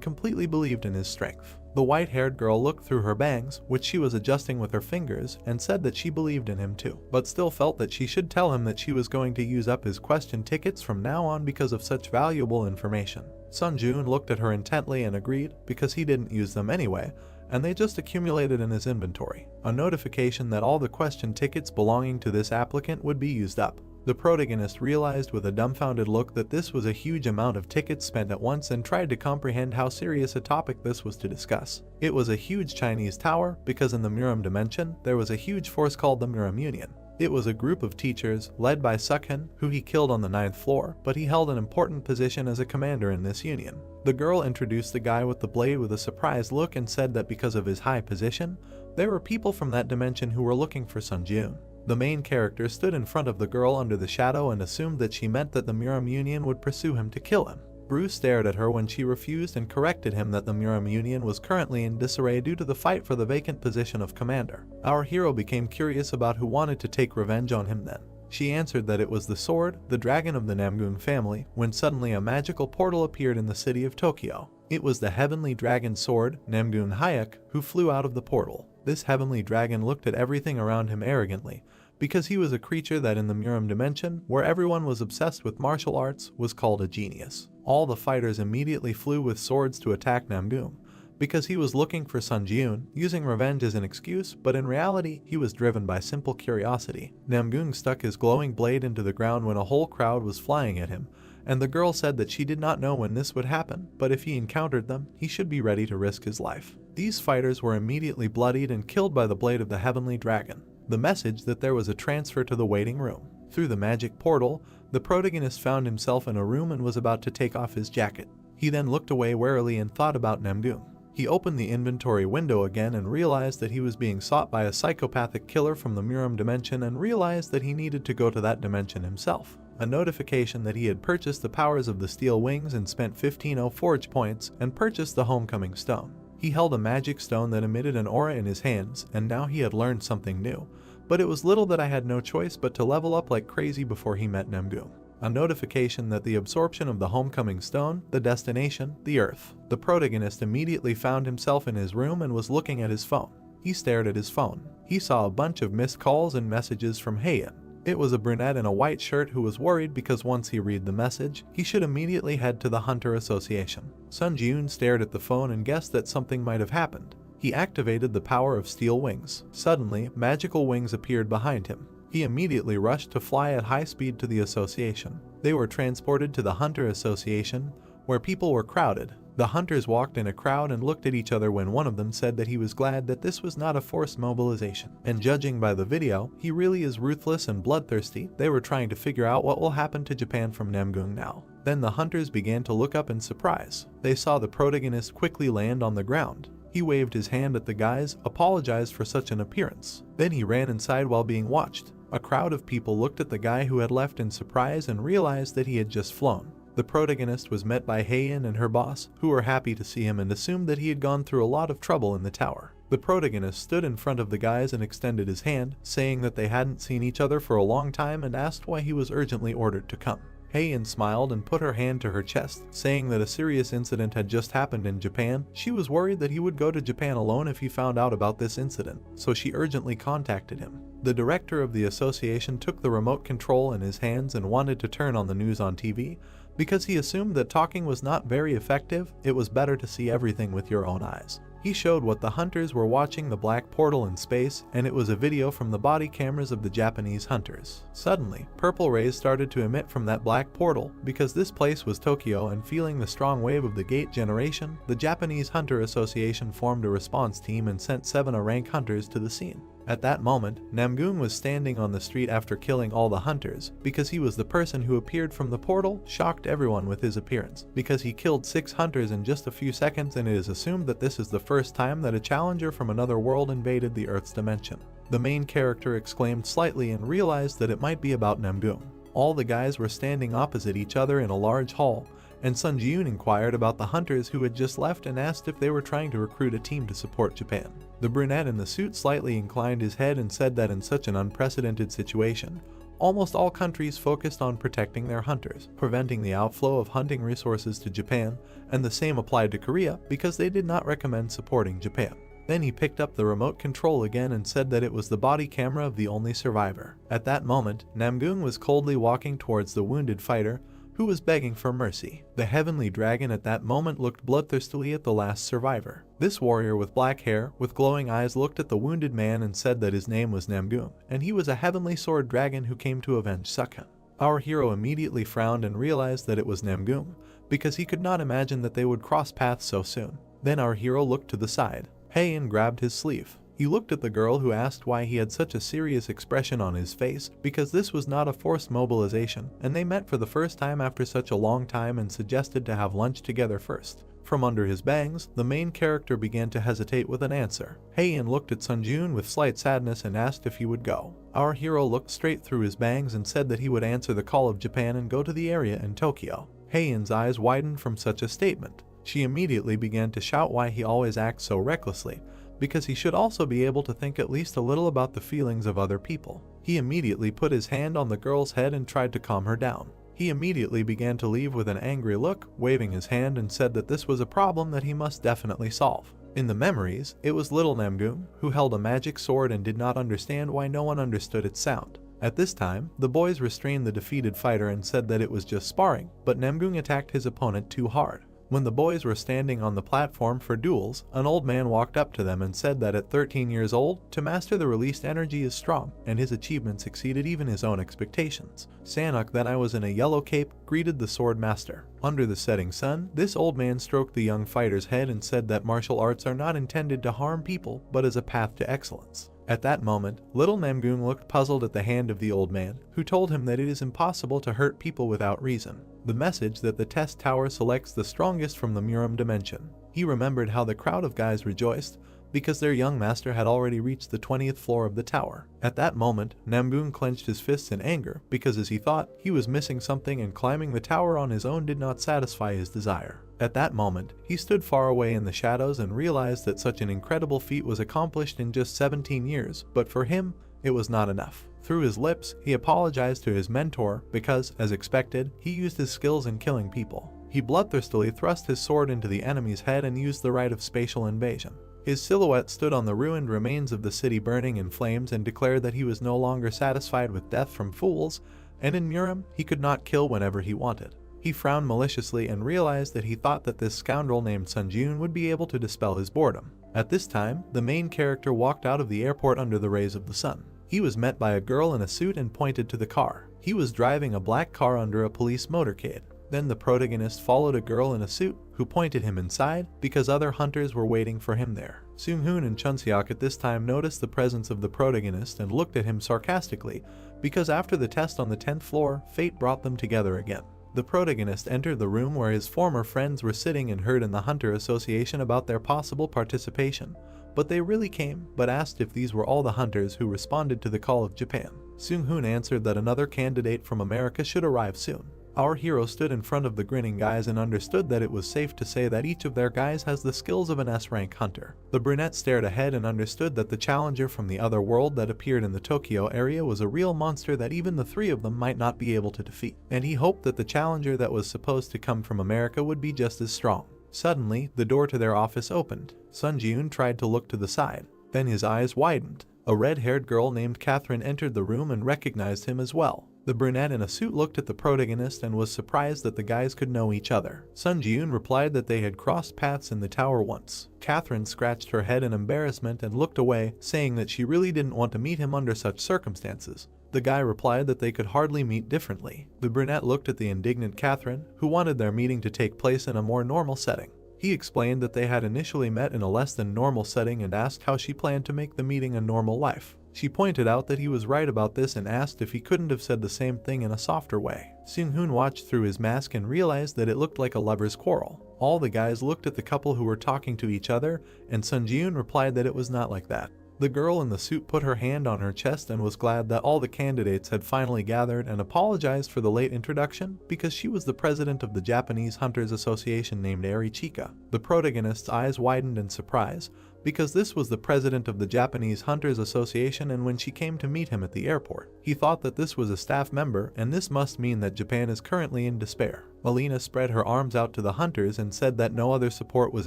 completely believed in his strength. The white-haired girl looked through her bangs, which she was adjusting with her fingers, and said that she believed in him too, but still felt that she should tell him that she was going to use up his question tickets from now on because of such valuable information. Sun Ji-yoon looked at her intently and agreed, because he didn't use them anyway, and they just accumulated in his inventory. A notification that all the question tickets belonging to this applicant would be used up. The protagonist realized with a dumbfounded look that this was a huge amount of tickets spent at once and tried to comprehend how serious a topic this was to discuss. It was a huge Chinese tower because in the Muram dimension there was a huge force called the Muram Union. It was a group of teachers led by Sukhan, who he killed on the 9th floor, but he held an important position as a commander in this union. The girl introduced the guy with the blade with a surprised look and said that because of his high position, there were people from that dimension who were looking for Sun Jun. The main character stood in front of the girl under the shadow and assumed that she meant that the Muram Union would pursue him to kill him. Bruce stared at her when she refused and corrected him that the Muram Union was currently in disarray due to the fight for the vacant position of commander. Our hero became curious about who wanted to take revenge on him then. She answered that it was the sword, the dragon of the Namgung family, when suddenly a magical portal appeared in the city of Tokyo. It was the heavenly dragon sword, Namgung Hayek, who flew out of the portal. This heavenly dragon looked at everything around him arrogantly, because he was a creature that in the Muram dimension, where everyone was obsessed with martial arts, was called a genius. All the fighters immediately flew with swords to attack Namgung, because he was looking for Sun Jun, using revenge as an excuse, but in reality, he was driven by simple curiosity. Namgung stuck his glowing blade into the ground when a whole crowd was flying at him, and the girl said that she did not know when this would happen, but if he encountered them, he should be ready to risk his life. These fighters were immediately bloodied and killed by the blade of the heavenly dragon. The message that there was a transfer to the waiting room. Through the magic portal, the protagonist found himself in a room and was about to take off his jacket. He then looked away warily and thought about Namgung. He opened the inventory window again and realized that he was being sought by a psychopathic killer from the Muram dimension and realized that he needed to go to that dimension himself. A notification that he had purchased the powers of the steel wings and spent 15 forge points and purchased the homecoming stone. He held a magic stone that emitted an aura in his hands, and now he had learned something new. But it was little that I had no choice but to level up like crazy before he met Namgung. A notification that the absorption of the homecoming stone, the destination, the Earth. The protagonist immediately found himself in his room and was looking at his phone. He stared at his phone. He saw a bunch of missed calls and messages from Heian. It was a brunette in a white shirt who was worried because once he read the message, he should immediately head to the Hunter Association. Sun Jun stared at the phone and guessed that something might have happened. He activated the power of steel wings. Suddenly, magical wings appeared behind him. He immediately rushed to fly at high speed to the association. They were transported to the Hunter Association, where people were crowded. The hunters walked in a crowd and looked at each other when one of them said that he was glad that this was not a forced mobilization. And judging by the video, he really is ruthless and bloodthirsty. They were trying to figure out what will happen to Japan from Namgung now. Then the hunters began to look up in surprise. They saw the protagonist quickly land on the ground. He waved his hand at the guys, apologized for such an appearance. Then he ran inside while being watched. A crowd of people looked at the guy who had left in surprise and realized that he had just flown. The protagonist was met by Heian and her boss, who were happy to see him and assumed that he had gone through a lot of trouble in the tower. The protagonist stood in front of the guys and extended his hand, saying that they hadn't seen each other for a long time and asked why he was urgently ordered to come. Heian smiled and put her hand to her chest, saying that a serious incident had just happened in Japan. She was worried that he would go to Japan alone if he found out about this incident, so she urgently contacted him. The director of the association took the remote control in his hands and wanted to turn on the news on TV. Because he assumed that talking was not very effective, it was better to see everything with your own eyes. He showed what the hunters were watching the black portal in space, and it was a video from the body cameras of the Japanese hunters. Suddenly, purple rays started to emit from that black portal. Because this place was Tokyo and feeling the strong wave of the gate generation, the Japanese Hunter Association formed a response team and sent 7 rank hunters to the scene. At that moment, Namgung was standing on the street after killing all the hunters. Because he was the person who appeared from the portal, shocked everyone with his appearance. Because he killed 6 hunters in just a few seconds, and it is assumed that this is the first time that a challenger from another world invaded the Earth's dimension. The main character exclaimed slightly and realized that it might be about Namgung. All the guys were standing opposite each other in a large hall, and Sun Jun inquired about the hunters who had just left and asked if they were trying to recruit a team to support Japan. The brunette in the suit slightly inclined his head and said that in such an unprecedented situation, almost all countries focused on protecting their hunters, preventing the outflow of hunting resources to Japan, and the same applied to Korea because they did not recommend supporting Japan. Then he picked up the remote control again and said that it was the body camera of the only survivor. At that moment, Namgung was coldly walking towards the wounded fighter, who was begging for mercy. The heavenly dragon at that moment looked bloodthirstily at the last survivor. This warrior with black hair, with glowing eyes, looked at the wounded man and said that his name was Namgung, and he was a heavenly sword dragon who came to avenge Sukhan. Our hero immediately frowned and realized that it was Namgoong, because he could not imagine that they would cross paths so soon. Then our hero looked to the side. Heian grabbed his sleeve. He looked at the girl who asked why he had such a serious expression on his face, because this was not a forced mobilization, and they met for the first time after such a long time and suggested to have lunch together first. From under his bangs, the main character began to hesitate with an answer. Heian looked at Sunjun with slight sadness and asked if he would go. Our hero looked straight through his bangs and said that he would answer the call of Japan and go to the area in Tokyo. Heian's eyes widened from such a statement. She immediately began to shout why he always acts so recklessly, because he should also be able to think at least a little about the feelings of other people. He immediately put his hand on the girl's head and tried to calm her down. He immediately began to leave with an angry look, waving his hand, and said that this was a problem that he must definitely solve. In the memories, it was little Namgoong, who held a magic sword and did not understand why no one understood its sound. At this time, the boys restrained the defeated fighter and said that it was just sparring, but Namgoong attacked his opponent too hard. When the boys were standing on the platform for duels, an old man walked up to them and said that at 13 years old, to master the released energy is strong, and his achievements exceeded even his own expectations. Sanok, that I was in a yellow cape, greeted the sword master. Under the setting sun, this old man stroked the young fighter's head and said that martial arts are not intended to harm people, but as a path to excellence. At that moment, little Namgoong looked puzzled at the hand of the old man, who told him that it is impossible to hurt people without reason. The message that the test tower selects the strongest from the Murim dimension. He remembered how the crowd of guys rejoiced, because their young master had already reached the 20th floor of the tower. At that moment, Namgoong clenched his fists in anger, because as he thought, he was missing something and climbing the tower on his own did not satisfy his desire. At that moment, he stood far away in the shadows and realized that such an incredible feat was accomplished in just 17 years, but for him, it was not enough. Through his lips, he apologized to his mentor because, as expected, he used his skills in killing people. He bloodthirstily thrust his sword into the enemy's head and used the rite of spatial invasion. His silhouette stood on the ruined remains of the city burning in flames and declared that he was no longer satisfied with death from fools, and in Murim, he could not kill whenever he wanted. He frowned maliciously and realized that he thought that this scoundrel named Sunjun would be able to dispel his boredom. At this time, the main character walked out of the airport under the rays of the sun. He was met by a girl in a suit and pointed to the car. He was driving a black car under a police motorcade. Then the protagonist followed a girl in a suit who pointed him inside because other hunters were waiting for him there. Seung-hoon and Chun-seok at this time noticed the presence of the protagonist and looked at him sarcastically because after the test on the 10th floor, fate brought them together again. The protagonist entered the room where his former friends were sitting and heard in the Hunter Association about their possible participation, but they really came, but asked if these were all the hunters who responded to the call of Japan. Seung-hoon answered that another candidate from America should arrive soon. Our hero stood in front of the grinning guys and understood that it was safe to say that each of their guys has the skills of an S-rank hunter. The brunette stared ahead and understood that the challenger from the other world that appeared in the Tokyo area was a real monster that even the three of them might not be able to defeat, and he hoped that the challenger that was supposed to come from America would be just as strong. Suddenly, the door to their office opened. Sun Ji-yoon tried to look to the side. Then his eyes widened. A red-haired girl named Catherine entered the room and recognized him as well. The brunette in a suit looked at the protagonist and was surprised that the guys could know each other. Sun Ji-yoon replied that they had crossed paths in the tower once. Catherine scratched her head in embarrassment and looked away, saying that she really didn't want to meet him under such circumstances. The guy replied that they could hardly meet differently. The brunette looked at the indignant Catherine, who wanted their meeting to take place in a more normal setting. He explained that they had initially met in a less than normal setting and asked how she planned to make the meeting a normal life. She pointed out that he was right about this and asked if he couldn't have said the same thing in a softer way. Seung-hoon watched through his mask and realized that it looked like a lover's quarrel. All the guys looked at the couple who were talking to each other, and Sun Ji-yoon replied that it was not like that. The girl in the suit put her hand on her chest and was glad that all the candidates had finally gathered and apologized for the late introduction because she was the president of the Japanese Hunters Association named Arichika. The protagonist's eyes widened in surprise because this was the president of the Japanese Hunters Association, and when she came to meet him at the airport, he thought that this was a staff member and this must mean that Japan is currently in despair. Alina spread her arms out to the hunters and said that no other support was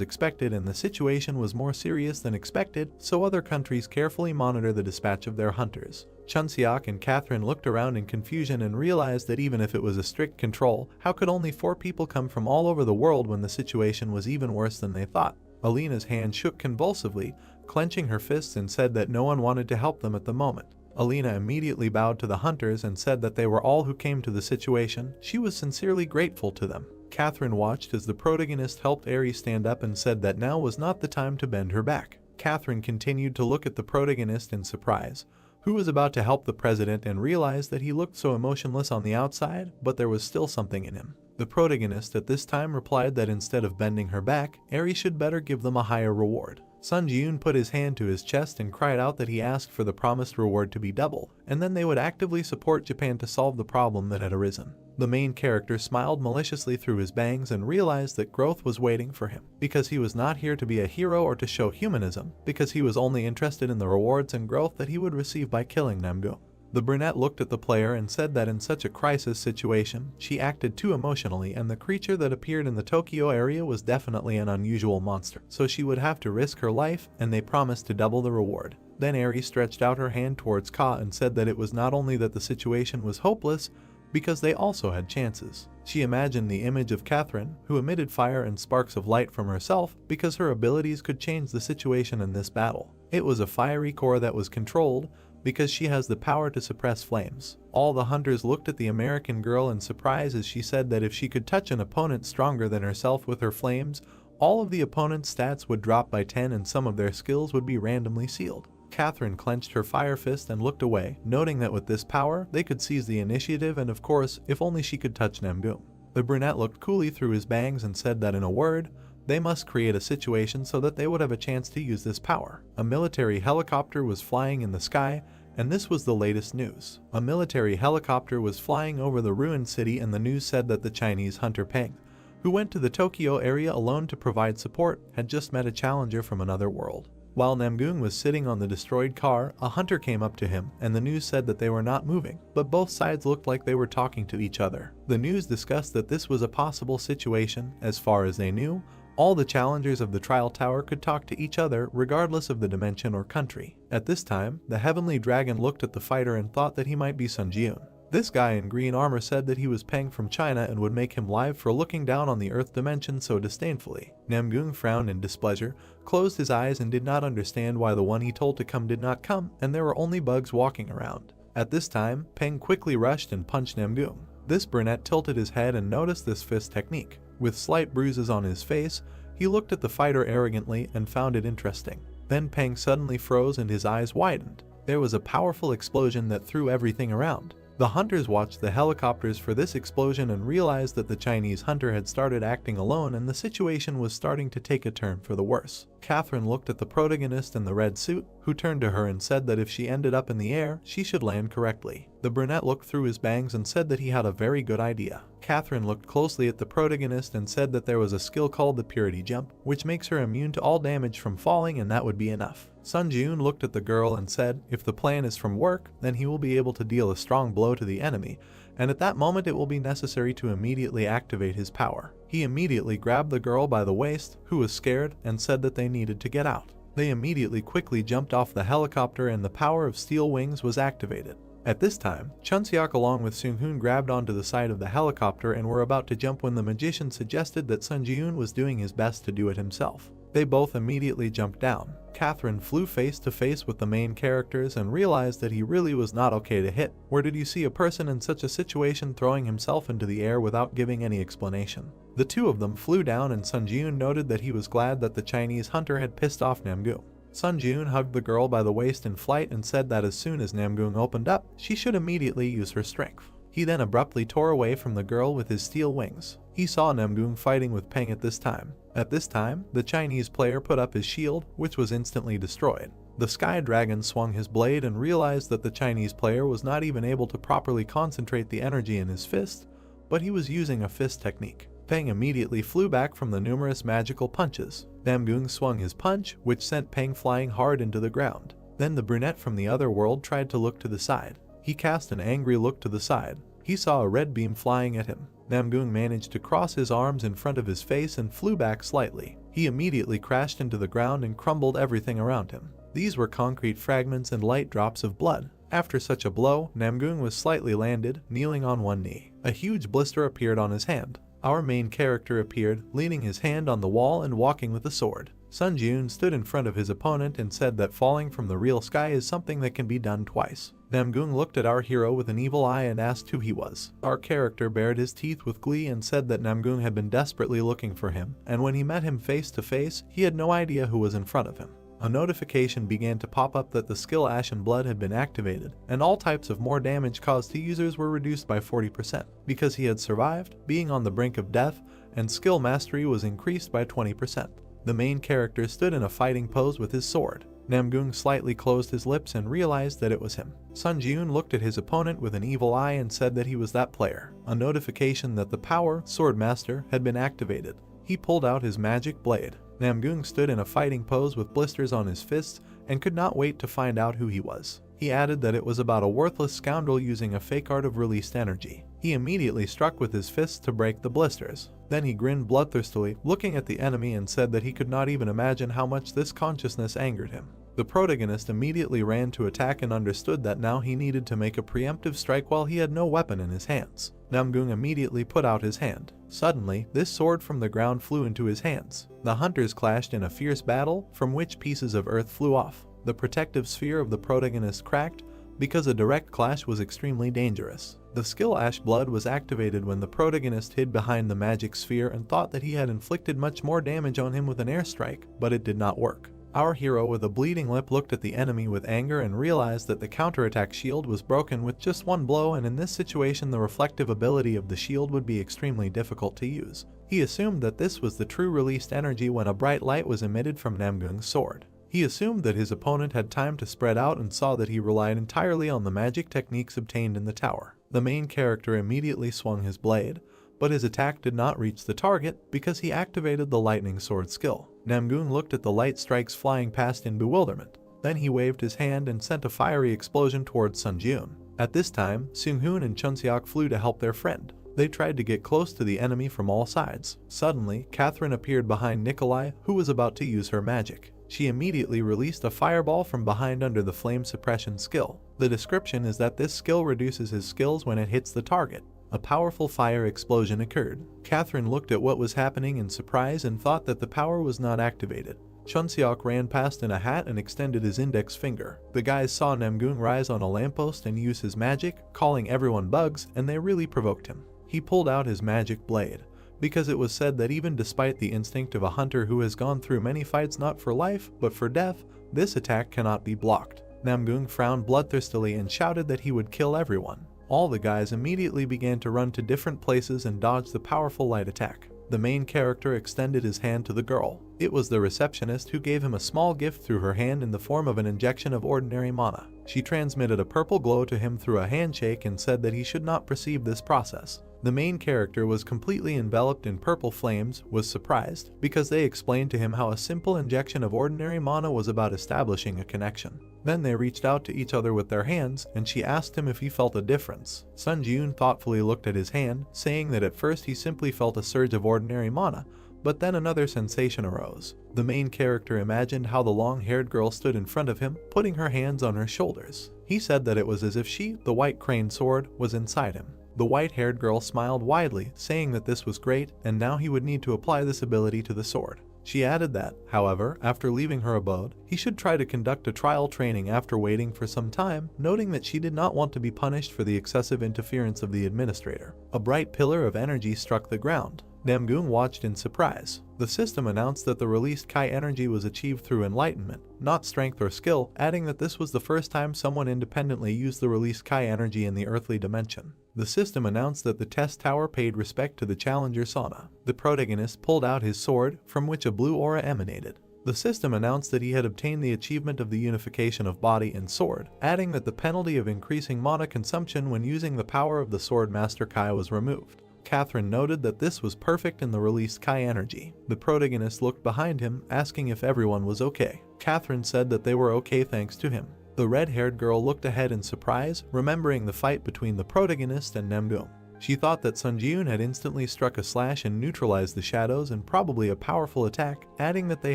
expected and the situation was more serious than expected, so other countries carefully monitor the dispatch of their hunters. Chun-seok and Catherine looked around in confusion and realized that even if it was a strict control, how could only 4 people come from all over the world when the situation was even worse than they thought? Alina's hand shook convulsively, clenching her fists, and said that no one wanted to help them at the moment. Alina immediately bowed to the hunters and said that they were all who came to the situation. She was sincerely grateful to them. Catherine watched as the protagonist helped Eri stand up and said that now was not the time to bend her back. Catherine continued to look at the protagonist in surprise, who was about to help the president, and realized that he looked so emotionless on the outside, but there was still something in him. The protagonist at this time replied that instead of bending her back, Eri should better give them a higher reward. Sun Ji-yoon put his hand to his chest and cried out that he asked for the promised reward to be double, and then they would actively support Japan to solve the problem that had arisen. The main character smiled maliciously through his bangs and realized that growth was waiting for him, because he was not here to be a hero or to show humanism, because he was only interested in the rewards and growth that he would receive by killing Namgung. The brunette looked at the player and said that in such a crisis situation, she acted too emotionally, and the creature that appeared in the Tokyo area was definitely an unusual monster, so she would have to risk her life, and they promised to double the reward. Then Eri stretched out her hand towards Ka and said that it was not only that the situation was hopeless, because they also had chances. She imagined the image of Catherine, who emitted fire and sparks of light from herself because her abilities could change the situation in this battle. It was a fiery core that was controlled, because she has the power to suppress flames. All the hunters looked at the American girl in surprise as she said that if she could touch an opponent stronger than herself with her flames, all of the opponent's stats would drop by 10 and some of their skills would be randomly sealed. Catherine clenched her fire fist and looked away, noting that with this power, they could seize the initiative, and of course, if only she could touch Namgung. The brunette looked coolly through his bangs and said that in a word, they must create a situation so that they would have a chance to use this power. A military helicopter was flying in the sky, and this was the latest news. A military helicopter was flying over the ruined city, and the news said that the Chinese hunter Peng, who went to the Tokyo area alone to provide support, had just met a challenger from another world. While Namgung was sitting on the destroyed car, a hunter came up to him, and the news said that they were not moving, but both sides looked like they were talking to each other. The news discussed that this was a possible situation. As far as they knew, all the challengers of the trial tower could talk to each other regardless of the dimension or country. At this time, the heavenly dragon looked at the fighter and thought that he might be Sun Ji-yoon. This guy in green armor said that he was Peng from China and would make him live for looking down on the earth dimension so disdainfully. Namgung frowned in displeasure, closed his eyes, and did not understand why the one he told to come did not come, and there were only bugs walking around. At this time, Peng quickly rushed and punched Namgung. This brunette tilted his head and noticed this fist technique. With slight bruises on his face, he looked at the fighter arrogantly and found it interesting. Then Peng suddenly froze and his eyes widened. There was a powerful explosion that threw everything around. The hunters watched the helicopters for this explosion and realized that the Chinese hunter had started acting alone and the situation was starting to take a turn for the worse. Catherine looked at the protagonist in the red suit, who turned to her and said that if she ended up in the air, she should land correctly. The brunette looked through his bangs and said that he had a very good idea. Catherine looked closely at the protagonist and said that there was a skill called the Purity Jump, which makes her immune to all damage from falling, and that would be enough. Sun Ji-yoon looked at the girl and said, if the plan is from work, then he will be able to deal a strong blow to the enemy, and at that moment it will be necessary to immediately activate his power. He immediately grabbed the girl by the waist, who was scared, and said that they needed to get out. They immediately quickly jumped off the helicopter and the power of steel wings was activated. At this time, Chunseok along with Seung-hoon grabbed onto the side of the helicopter and were about to jump when the magician suggested that Sun Ji-yoon was doing his best to do it himself. They both immediately jumped down. Catherine flew face to face with the main characters and realized that he really was not okay to hit. Where did you see a person in such a situation throwing himself into the air without giving any explanation? The two of them flew down and Sun Ji-yoon noted that he was glad that the Chinese hunter had pissed off Namgung. Sun Ji-yoon hugged the girl by the waist in flight and said that as soon as Namgung opened up, she should immediately use her strength. He then abruptly tore away from the girl with his steel wings. He saw Namgung fighting with Peng at this time. At this time, the Chinese player put up his shield, which was instantly destroyed. The Sky Dragon swung his blade and realized that the Chinese player was not even able to properly concentrate the energy in his fist, but he was using a fist technique. Peng immediately flew back from the numerous magical punches. Namgung swung his punch, which sent Peng flying hard into the ground. Then the brunette from the other world tried to look to the side. He cast an angry look to the side. He saw a red beam flying at him. Namgung managed to cross his arms in front of his face and flew back slightly. He immediately crashed into the ground and crumbled everything around him. These were concrete fragments and light drops of blood. After such a blow, Namgung was slightly landed, kneeling on one knee. A huge blister appeared on his hand. Our main character appeared, leaning his hand on the wall and walking with a sword. Sun Jun stood in front of his opponent and said that falling from the real sky is something that can be done twice. Namgung looked at our hero with an evil eye and asked who he was. Our character bared his teeth with glee and said that Namgung had been desperately looking for him, and when he met him face to face, he had no idea who was in front of him. A notification began to pop up that the skill Ashen Blood had been activated, and all types of more damage caused to users were reduced by 40%. Because he had survived, being on the brink of death, and skill mastery was increased by 20%. The main character stood in a fighting pose with his sword. Namgung slightly closed his lips and realized that it was him. Sun Jun looked at his opponent with an evil eye and said that he was that player. A notification that the power, Sword Master, had been activated. He pulled out his magic blade. Namgung stood in a fighting pose with blisters on his fists and could not wait to find out who he was. He added that it was about a worthless scoundrel using a fake art of released energy. He immediately struck with his fists to break the blisters. Then he grinned bloodthirstily, looking at the enemy, and said that he could not even imagine how much this consciousness angered him. The protagonist immediately ran to attack and understood that now he needed to make a preemptive strike while he had no weapon in his hands. Namgung immediately put out his hand. Suddenly, this sword from the ground flew into his hands. The hunters clashed in a fierce battle, from which pieces of earth flew off. The protective sphere of the protagonist cracked, because a direct clash was extremely dangerous. The skill Ash Blood was activated when the protagonist hid behind the magic sphere and thought that he had inflicted much more damage on him with an airstrike, but it did not work. Our hero with a bleeding lip looked at the enemy with anger and realized that the counterattack shield was broken with just one blow, and in this situation the reflective ability of the shield would be extremely difficult to use. He assumed that this was the true released energy when a bright light was emitted from Namgung's sword. He assumed that his opponent had time to spread out and saw that he relied entirely on the magic techniques obtained in the tower. The main character immediately swung his blade, but his attack did not reach the target because he activated the lightning sword skill. Namgung looked at the light strikes flying past in bewilderment. Then he waved his hand and sent a fiery explosion towards Sun Jun. At this time, Seung-hoon and Chunseok flew to help their friend. They tried to get close to the enemy from all sides. Suddenly, Catherine appeared behind Nikolai, who was about to use her magic. She immediately released a fireball from behind under the flame suppression skill. The description is that this skill reduces his skills when it hits the target. A powerful fire explosion occurred. Catherine looked at what was happening in surprise and thought that the power was not activated. Chunseok ran past in a hat and extended his index finger. The guys saw Namgung rise on a lamppost and use his magic, calling everyone bugs, and they really provoked him. He pulled out his magic blade, because it was said that even despite the instinct of a hunter who has gone through many fights not for life, but for death, this attack cannot be blocked. Namgung frowned bloodthirstily and shouted that he would kill everyone. All the guys immediately began to run to different places and dodge the powerful light attack. The main character extended his hand to the girl. It was the receptionist who gave him a small gift through her hand in the form of an injection of ordinary mana. She transmitted a purple glow to him through a handshake and said that he should not perceive this process. The main character was completely enveloped in purple flames, was surprised, because they explained to him how a simple injection of ordinary mana was about establishing a connection. Then they reached out to each other with their hands, and she asked him if he felt a difference. Sun Jun thoughtfully looked at his hand, saying that at first he simply felt a surge of ordinary mana, but then another sensation arose. The main character imagined how the long-haired girl stood in front of him, putting her hands on her shoulders. He said that it was as if she, the white crane sword, was inside him. The white-haired girl smiled widely, saying that this was great, and now he would need to apply this ability to the sword. She added that, however, after leaving her abode, he should try to conduct a trial training after waiting for some time, noting that she did not want to be punished for the excessive interference of the administrator. A bright pillar of energy struck the ground. Namgung watched in surprise. The system announced that the released Kai energy was achieved through enlightenment, not strength or skill, adding that this was the first time someone independently used the released Kai energy in the earthly dimension. The system announced that the test tower paid respect to the challenger sauna. The protagonist pulled out his sword, from which a blue aura emanated. The system announced that he had obtained the achievement of the unification of body and sword, adding that the penalty of increasing mana consumption when using the power of the Sword Master Kai was removed. Catherine noted that this was perfect in the released Kai energy. The protagonist looked behind him, asking if everyone was okay. Catherine said that they were okay thanks to him. The red-haired girl looked ahead in surprise, remembering the fight between the protagonist and Namgung. She thought that Sun Jun had instantly struck a slash and neutralized the shadows and probably a powerful attack, adding that they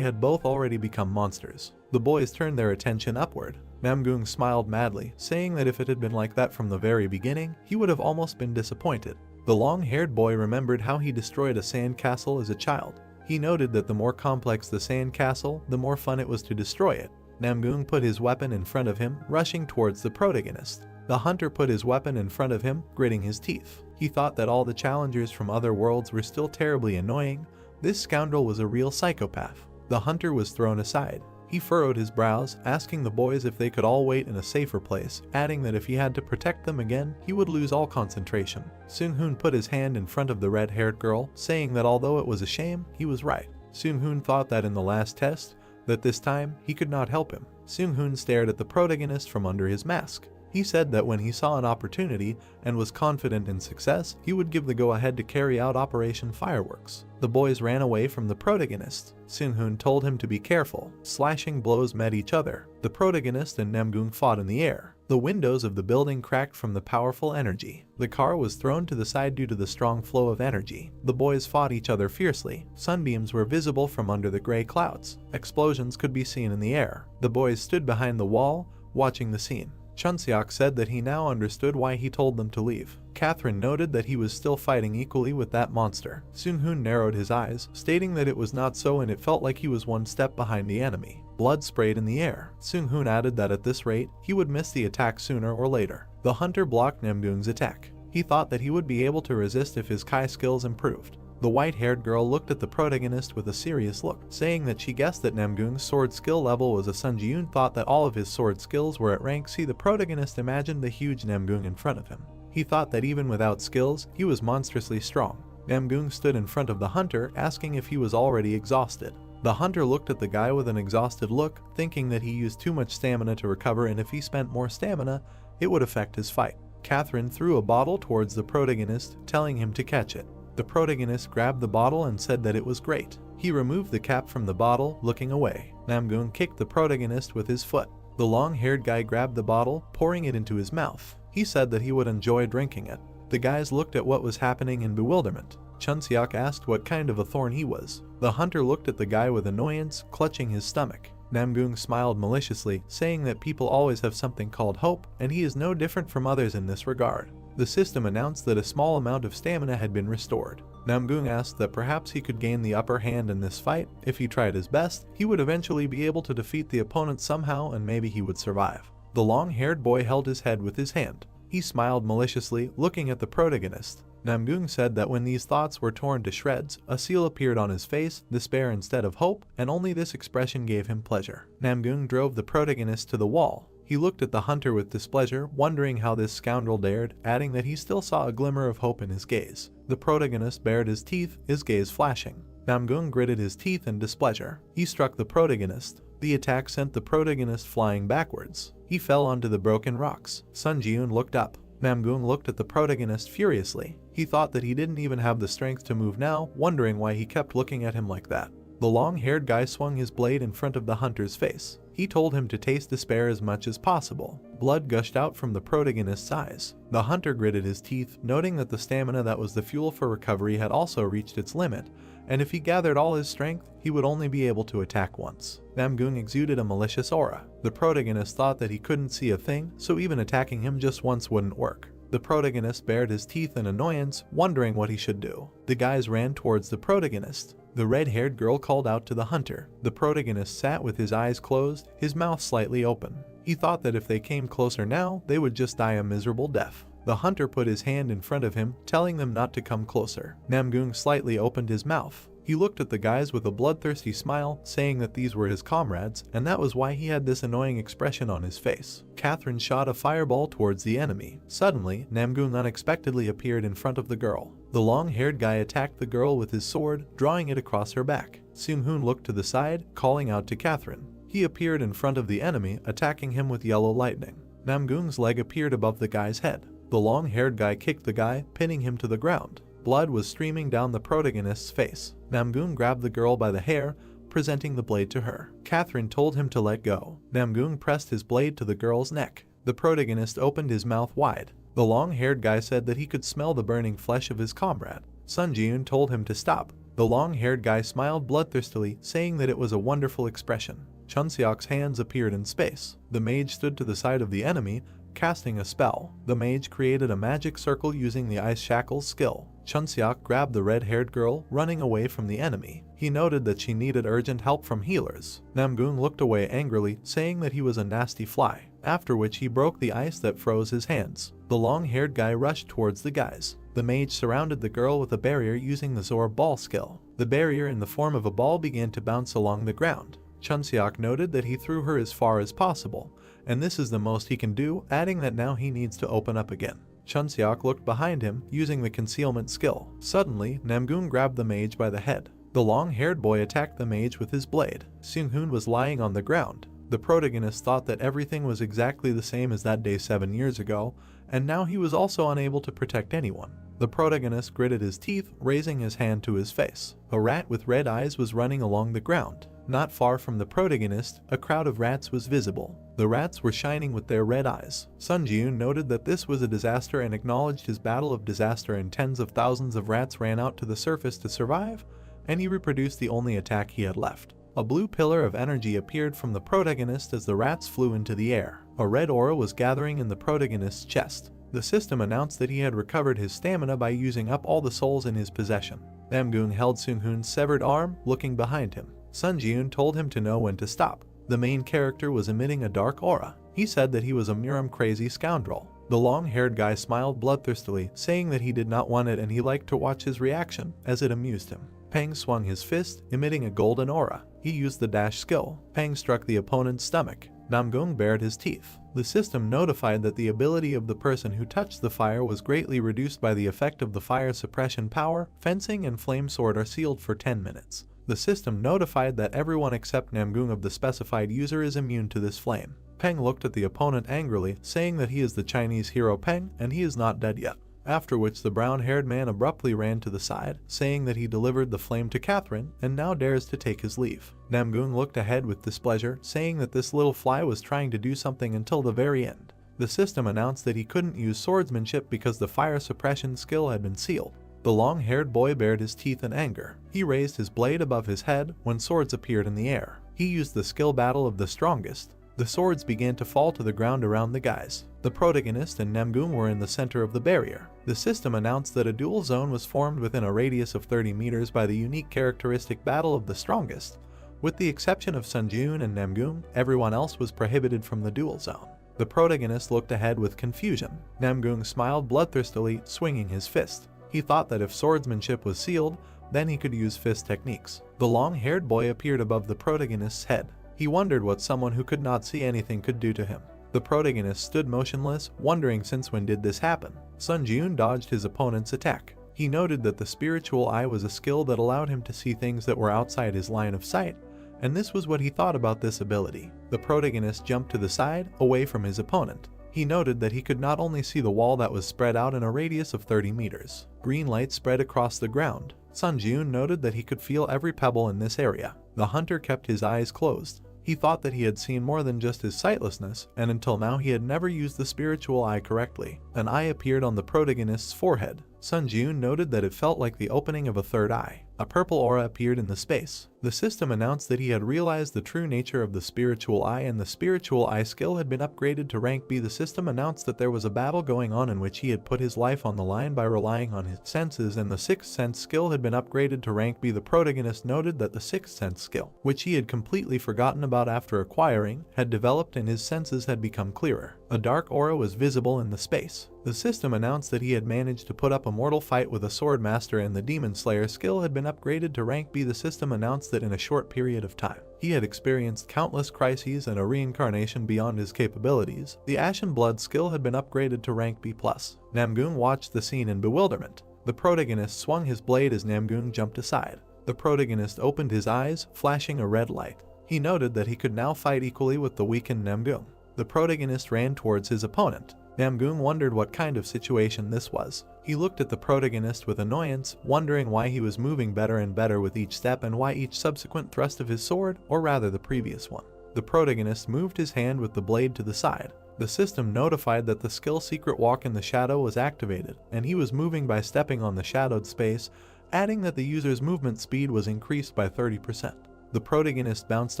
had both already become monsters. The boys turned their attention upward. Namgung smiled madly, saying that if it had been like that from the very beginning, he would have almost been disappointed. The long-haired boy remembered how he destroyed a sand castle as a child. He noted that the more complex the sand castle, the more fun it was to destroy it. Namgung put his weapon in front of him, rushing towards the protagonist. The hunter put his weapon in front of him, gritting his teeth. He thought that all the challengers from other worlds were still terribly annoying. This scoundrel was a real psychopath. The hunter was thrown aside. He furrowed his brows, asking the boys if they could all wait in a safer place, adding that if he had to protect them again, he would lose all concentration. Seung-hoon put his hand in front of the red-haired girl, saying that although it was a shame, he was right. Seung-hoon thought that in the last test, that this time, he could not help him. Seung-hoon stared at the protagonist from under his mask. He said that when he saw an opportunity and was confident in success, he would give the go-ahead to carry out Operation Fireworks. The boys ran away from the protagonist. Seung-hoon told him to be careful. Slashing blows met each other. The protagonist and Namgung fought in the air. The windows of the building cracked from the powerful energy. The car was thrown to the side due to the strong flow of energy. The boys fought each other fiercely. Sunbeams were visible from under the gray clouds. Explosions could be seen in the air. The boys stood behind the wall, watching the scene. Chunseok said that he now understood why he told them to leave. Catherine noted that he was still fighting equally with that monster. Seung-hoon narrowed his eyes, stating that it was not so and it felt like he was one step behind the enemy. Blood sprayed in the air. Seung-hoon added that at this rate, he would miss the attack sooner or later. The hunter blocked Namgung's attack. He thought that he would be able to resist if his Kai skills improved. The white-haired girl looked at the protagonist with a serious look, saying that she guessed that Namgung's sword skill level was a Sun Ji-yoon thought that all of his sword skills were at rank C. The protagonist imagined the huge Namgung in front of him. He thought that even without skills, he was monstrously strong. Namgung stood in front of the hunter, asking if he was already exhausted. The hunter looked at the guy with an exhausted look, thinking that he used too much stamina to recover and if he spent more stamina, it would affect his fight. Catherine threw a bottle towards the protagonist, telling him to catch it. The protagonist grabbed the bottle and said that it was great. He removed the cap from the bottle, looking away. Namgung kicked the protagonist with his foot. The long-haired guy grabbed the bottle, pouring it into his mouth. He said that he would enjoy drinking it. The guys looked at what was happening in bewilderment. Chunseok asked what kind of a thorn he was. The hunter looked at the guy with annoyance, clutching his stomach. Namgung smiled maliciously, saying that people always have something called hope, and he is no different from others in this regard. The system announced that a small amount of stamina had been restored. Namgung asked that perhaps he could gain the upper hand in this fight. If he tried his best, he would eventually be able to defeat the opponent somehow and maybe he would survive. The long-haired boy held his head with his hand. He smiled maliciously, looking at the protagonist. Namgung said that when these thoughts were torn to shreds, a seal appeared on his face, despair instead of hope, and only this expression gave him pleasure. Namgung drove the protagonist to the wall. He looked at the hunter with displeasure, wondering how this scoundrel dared, adding that he still saw a glimmer of hope in his gaze. The protagonist bared his teeth, his gaze flashing. Namgung gritted his teeth in displeasure. He struck the protagonist. The attack sent the protagonist flying backwards. He fell onto the broken rocks. Sun Ji-yoon looked up. Namgung looked at the protagonist furiously. He thought that he didn't even have the strength to move now, wondering why he kept looking at him like that. The long-haired guy swung his blade in front of the hunter's face. He told him to taste despair as much as possible. Blood gushed out from the protagonist's eyes. The hunter gritted his teeth, noting that the stamina that was the fuel for recovery had also reached its limit, and if he gathered all his strength, he would only be able to attack once. Namgung exuded a malicious aura. The protagonist thought that he couldn't see a thing, so even attacking him just once wouldn't work. The protagonist bared his teeth in annoyance, wondering what he should do. The guys ran towards the protagonist. The red-haired girl called out to the hunter. The protagonist sat with his eyes closed, his mouth slightly open. He thought that if they came closer now, they would just die a miserable death. The hunter put his hand in front of him, telling them not to come closer. Namgung slightly opened his mouth. He looked at the guys with a bloodthirsty smile, saying that these were his comrades, and that was why he had this annoying expression on his face. Catherine shot a fireball towards the enemy. Suddenly, Namgung unexpectedly appeared in front of the girl. The long-haired guy attacked the girl with his sword, drawing it across her back. Seung-hoon looked to the side, calling out to Catherine. He appeared in front of the enemy, attacking him with yellow lightning. Namgung's leg appeared above the guy's head. The long-haired guy kicked the guy, pinning him to the ground. Blood was streaming down the protagonist's face. Namgung grabbed the girl by the hair, presenting the blade to her. Catherine told him to let go. Namgung pressed his blade to the girl's neck. The protagonist opened his mouth wide. The long-haired guy said that he could smell the burning flesh of his comrade. Sun Ji-yoon told him to stop. The long-haired guy smiled bloodthirstily, saying that it was a wonderful expression. Chunseok's hands appeared in space. The mage stood to the side of the enemy, casting a spell. The mage created a magic circle using the ice shackles skill. Chunseok grabbed the red-haired girl, running away from the enemy. He noted that she needed urgent help from healers. Namgung looked away angrily, saying that he was a nasty fly, after which he broke the ice that froze his hands. The long-haired guy rushed towards the guys. The mage surrounded the girl with a barrier using the Zor ball skill. The barrier in the form of a ball began to bounce along the ground. Chunseok noted that he threw her as far as possible, and this is the most he can do, adding that now he needs to open up again. Chunseok looked behind him, using the concealment skill. Suddenly, Namgung grabbed the mage by the head. The long-haired boy attacked the mage with his blade. Seung-hoon was lying on the ground. The protagonist thought that everything was exactly the same as that day 7 years ago, and now he was also unable to protect anyone. The protagonist gritted his teeth, raising his hand to his face. A rat with red eyes was running along the ground. Not far from the protagonist, a crowd of rats was visible. The rats were shining with their red eyes. Sun Ji-yoon noted that this was a disaster and acknowledged his battle of disaster, and tens of thousands of rats ran out to the surface to survive, and he reproduced the only attack he had left. A blue pillar of energy appeared from the protagonist as the rats flew into the air. A red aura was gathering in the protagonist's chest. The system announced that he had recovered his stamina by using up all the souls in his possession. Namgung held Seung-hoon's severed arm, looking behind him. Sun Ji-yoon told him to know when to stop. The main character was emitting a dark aura. He said that he was a Miram-crazy scoundrel. The long-haired guy smiled bloodthirstily, saying that he did not want it and he liked to watch his reaction, as it amused him. Pang swung his fist, emitting a golden aura. He used the dash skill. Pang struck the opponent's stomach. Namgung bared his teeth. The system notified that the ability of the person who touched the fire was greatly reduced by the effect of the fire suppression power. Fencing and flame sword are sealed for 10 minutes. The system notified that everyone except Namgung of the specified user is immune to this flame. Peng looked at the opponent angrily, saying that he is the Chinese hero Peng and he is not dead yet. After which the brown-haired man abruptly ran to the side, saying that he delivered the flame to Catherine and now dares to take his leave. Namgung looked ahead with displeasure, saying that this little fly was trying to do something until the very end. The system announced that he couldn't use swordsmanship because the fire suppression skill had been sealed. The long-haired boy bared his teeth in anger. He raised his blade above his head when swords appeared in the air. He used the skill battle of the strongest. The swords began to fall to the ground around the guys. The protagonist and Namgung were in the center of the barrier. The system announced that a dual zone was formed within a radius of 30 meters by the unique characteristic battle of the strongest. With the exception of Sun Ji-yoon and Namgung, everyone else was prohibited from the dual zone. The protagonist looked ahead with confusion. Namgung smiled bloodthirstily, swinging his fist. He thought that if swordsmanship was sealed, then he could use fist techniques. The long-haired boy appeared above the protagonist's head. He wondered what someone who could not see anything could do to him. The protagonist stood motionless, wondering since when did this happen. Sun Ji-yoon dodged his opponent's attack. He noted that the spiritual eye was a skill that allowed him to see things that were outside his line of sight, and this was what he thought about this ability. The protagonist jumped to the side, away from his opponent. He noted that he could not only see the wall that was spread out in a radius of 30 meters. Green light spread across the ground. Sun Ji-yoon noted that he could feel every pebble in this area. The hunter kept his eyes closed. He thought that he had seen more than just his sightlessness, and until now he had never used the spiritual eye correctly. An eye appeared on the protagonist's forehead. Sun Ji-yoon noted that it felt like the opening of a third eye. A purple aura appeared in the space. The system announced that he had realized the true nature of the spiritual eye, and the spiritual eye skill had been upgraded to rank B. The system announced that there was a battle going on in which he had put his life on the line by relying on his senses, and the sixth sense skill had been upgraded to rank B. The protagonist noted that the sixth sense skill, which he had completely forgotten about after acquiring, had developed and his senses had become clearer. A dark aura was visible in the space. The system announced that he had managed to put up a mortal fight with a sword master, and the demon slayer skill had been upgraded to rank B. The system announced that in a short period of time, he had experienced countless crises and a reincarnation beyond his capabilities. The ashen blood skill had been upgraded to rank B+. Namgung watched the scene in bewilderment. The protagonist swung his blade as Namgung jumped aside. The protagonist opened his eyes, flashing a red light. He noted that he could now fight equally with the weakened Namgung. The protagonist ran towards his opponent. Namgung wondered what kind of situation this was. He looked at the protagonist with annoyance, wondering why he was moving better and better with each step and why each subsequent thrust of his sword, or rather the previous one. The protagonist moved his hand with the blade to the side. The system notified that the skill Secret Walk in the Shadow was activated, and he was moving by stepping on the shadowed space, adding that the user's movement speed was increased by 30%. The protagonist bounced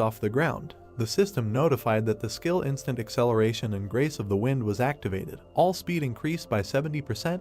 off the ground. The system notified that the skill Instant Acceleration and Grace of the Wind was activated. All speed increased by 70%,